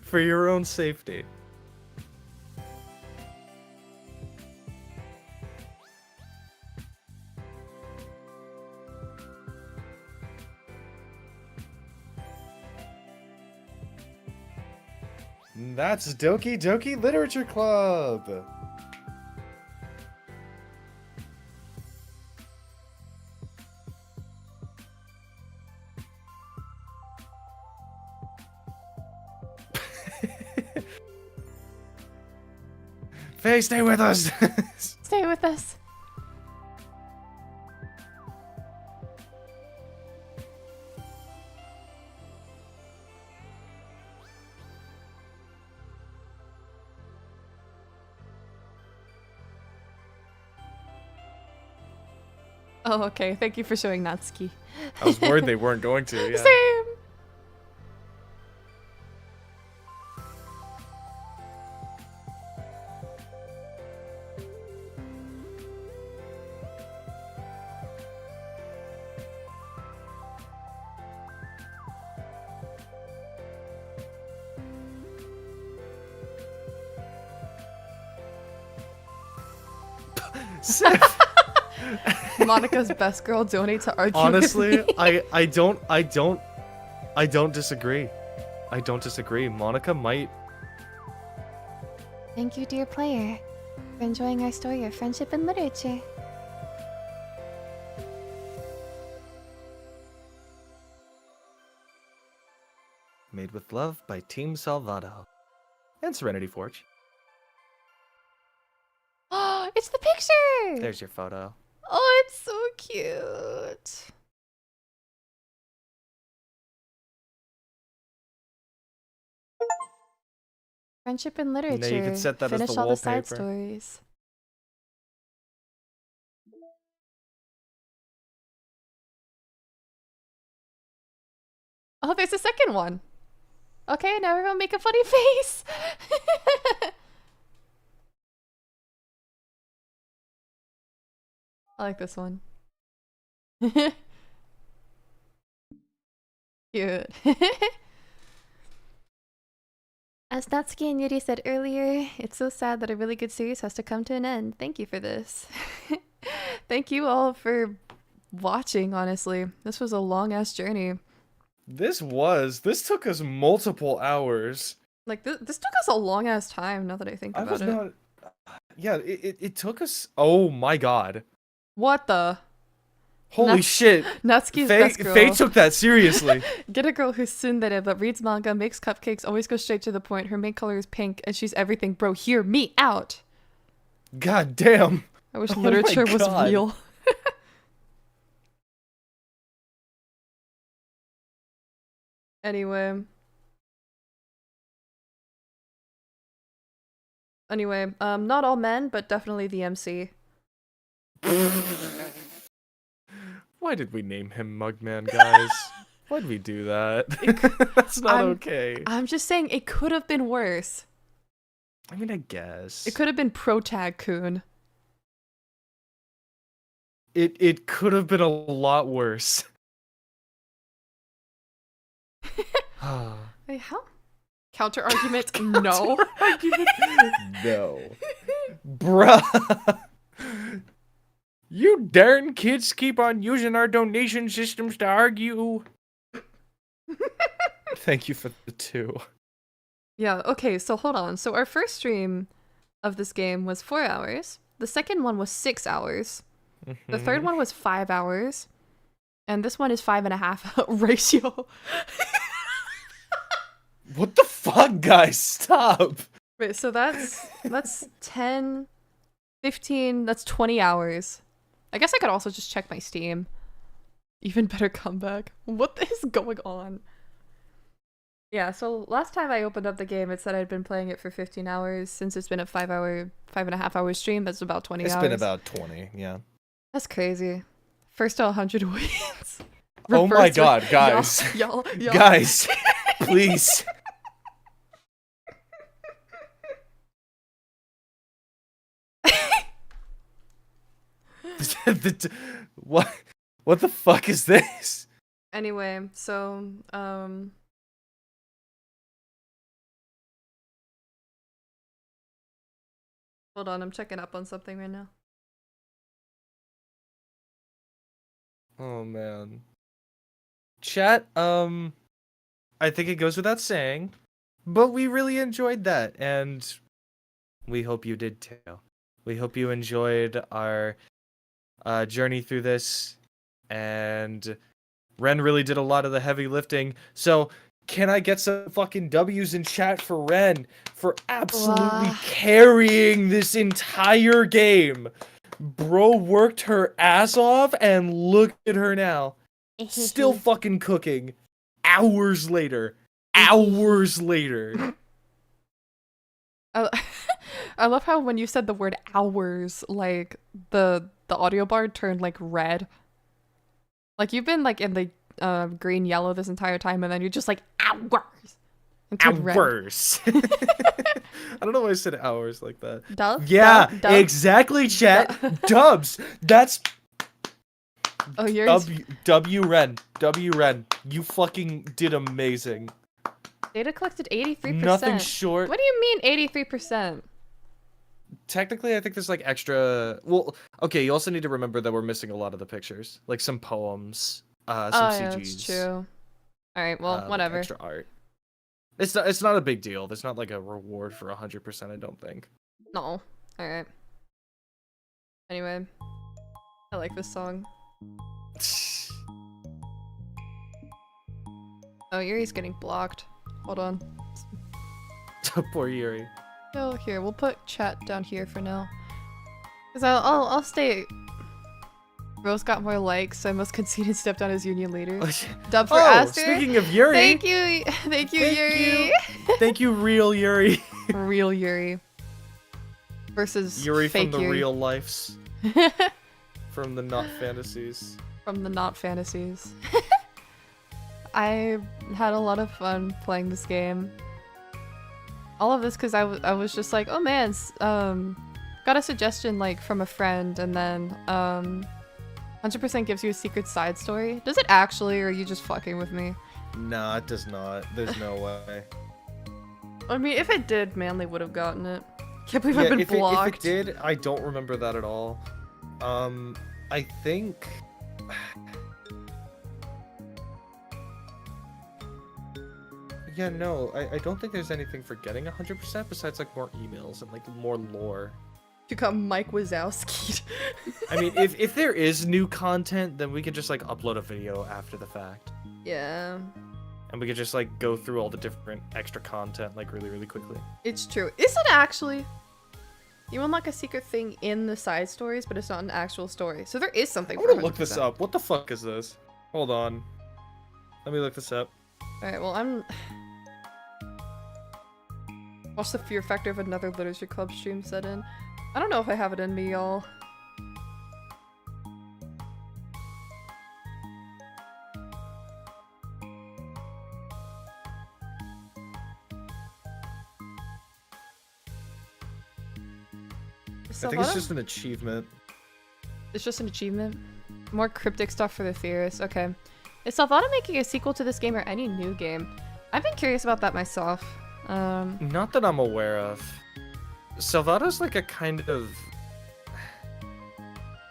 For your own safety. That's Doki Doki Literature Club! Faye, stay with us. Stay with us. Oh, okay. Thank you for showing Natsuki. I was worried they weren't going to. Yeah. Same. Sif. Monica's best girl donate to argue. Honestly, with me. I don't disagree. I don't disagree. Monica might. Thank you, dear player, for enjoying our story of friendship and literature. Made with love by Team Salvado and Serenity Forge. Oh, it's the picture. There's your photo. Oh, it's so cute. Friendship and literature. Now you can set that as Finish the all the side wallpaper. stories. Oh, there's a second one. Okay, now everyone make a funny face. I like this one. Cute. As Natsuki and Yuri said earlier, it's so sad that a really good series has to come to an end. Thank you for this. Thank you all for watching, honestly. This was a long-ass journey. This took us multiple hours. Like, this took us a long-ass time, now that I think I about was it. not. Yeah, it took us. Oh my god. What the? Holy Nats- shit. Natsuki's Faye, best girl. Faye took that seriously. Get a girl who's tsundere but reads manga, makes cupcakes, always goes straight to the point. Her main color is pink, and she's everything. Bro, hear me out. God damn. I wish Oh my literature was God. real. Anyway. Not all men, but definitely the MC. Why did we name him Mugman, guys? Why'd we do that? That's not okay. I'm just saying it could have been worse. I mean, I guess. It could have been Protag-kun. It could have been a lot worse. Wait, how? Counter argument? No. No. Bruh. You darn kids keep on using our donation systems to argue. Thank you for the 2. Yeah, okay, so hold on. So our first stream of this game was 4 hours. The second one was 6 hours. The third one was 5 hours. And this one is 5.5 ratio. What the fuck, guys? Stop. Wait, so that's 10, 15, that's 20 hours. I guess I could also just check my Steam. Even better comeback. What is going on? Yeah, so last time I opened up the game, it said I'd been playing it for 15 hours. Since it's been a 5.5 hour stream, that's about 20 hours. It's been about 20, yeah. That's crazy. First to 100 wins. Oh my Reverse god, guys. Y'all. Guys, please. What the fuck is this? Anyway, so, hold on, I'm checking up on something right now. Oh man. Chat, I think it goes without saying, but we really enjoyed that, and we hope you did too. We hope you enjoyed our journey through this, and Ren really did a lot of the heavy lifting. So Can I get some fucking W's in chat for Ren for absolutely Wow. carrying this entire game? Bro worked her ass off, and look at her now. Still fucking cooking. Hours later. Hours later. I, I love how when you said the word hours, like the audio bar turned like red. Like you've been like in the green yellow this entire time, and then you're just like hours. And turned red. Hours. I don't know why I said hours like that. Dub? Yeah, Dub? Dub? exactly, chat. Dubs. That's Oh, yours. W Ren. W Ren. You fucking did amazing. Data collected 83%. Nothing short. What do you mean 83%? Technically, I think there's like extra. Well, okay. You also need to remember that we're missing a lot of the pictures, like some poems, some CGs. Yeah, that's true. All right, well, like whatever. extra art. It's not a big deal. There's not like a reward for 100%. I don't think. No. All right. Anyway, I like this song. Oh, Yuri's getting blocked. Hold on. Poor Yuri. Oh, here, we'll put chat down here for now. Cause I'll stay. Rose got more likes, so I must concede and step down as union leader. Dub for Aster. Speaking of Yuri. Thank you, Yuri. Thank you, real Yuri. Real Yuri. Versus Yuri fake from the Yuri. real lives. From the not fantasies. From the not fantasies. I had a lot of fun playing this game. All of this because I was just like, oh man, got a suggestion like from a friend, and then 100% gives you a secret side story. Does it actually, or are you just fucking with me? Nah, it does not. There's no way. I mean, if it did, Manly would have gotten it. Can't believe I've been blocked. If it did, I don't remember that at all. I think. Yeah, no, I don't think there's anything for getting 100% besides like more emails and like more lore. You got Mike Wazowski. I mean, if there is new content, then we can just like upload a video after the fact. Yeah. And we could just like go through all the different extra content like really, really quickly. It's true. Is it actually? You unlock a secret thing in the side stories, but it's not an actual story. So there is something. I'm gonna look this up. What the fuck is this? Hold on. Let me look this up. Alright, well, I'm... Watch the fear factor of another literature club stream set in. I don't know if I have it in me, y'all. I think it's just an achievement. It's just an achievement? More cryptic stuff for the theorists. Okay. Is Salvado making a sequel to this game or any new game? I've been curious about that myself. Not that I'm aware of. Salvado's like a kind of...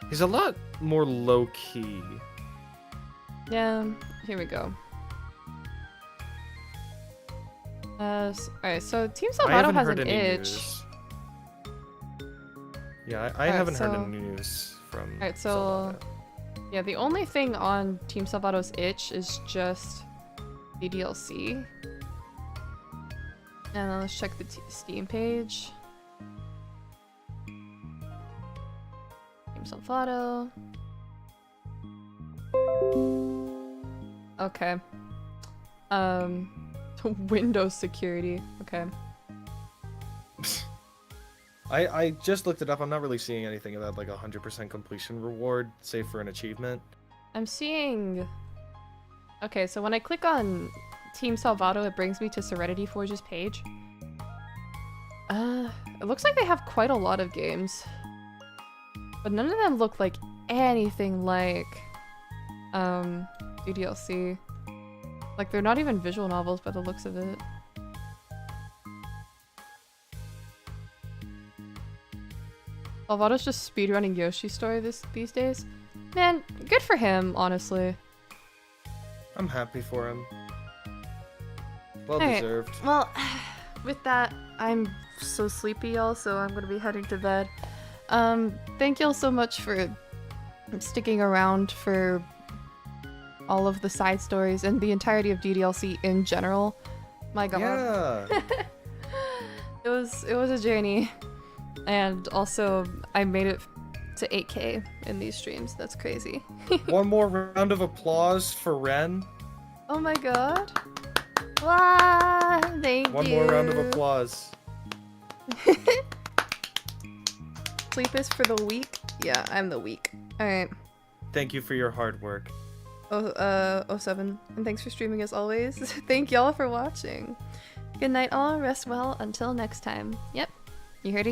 He's a lot more low-key. Yeah, here we go. Alright, so Team Salvado has an itch. News. Yeah, I haven't heard any news from Alright, so... Salvado. Yeah, the only thing on Team Salvado's itch is just the DLC. And then let's check the Steam page. Team Salvado. Okay. Windows security. Okay. I just looked it up. I'm not really seeing anything about like 100% completion reward, save for an achievement. I'm seeing... Okay, so when I click on Team Salvado, it brings me to Serenity Forge's page. It looks like they have quite a lot of games. But none of them look like anything like DDLC. Like, they're not even visual novels by the looks of it. Salvado's just speedrunning Yoshi's story these days. Man, good for him, honestly. I'm happy for him. Well Alright, deserved. well, with that, I'm so sleepy, y'all, so I'm gonna be heading to bed. Thank y'all so much for sticking around for all of the side stories, and the entirety of DDLC in general. My god. Yeah. It was a journey. And also I made it to 8K in these streams. That's crazy. One more round of applause for Wren. Oh my god. Wow, thank you. One more round of applause. Sleep is for the weak? Yeah, I'm the weak. Alright. Thank you for your hard work. 07. And thanks for streaming as always. Thank y'all for watching. Good night all, rest well, until next time. Yep, you heard it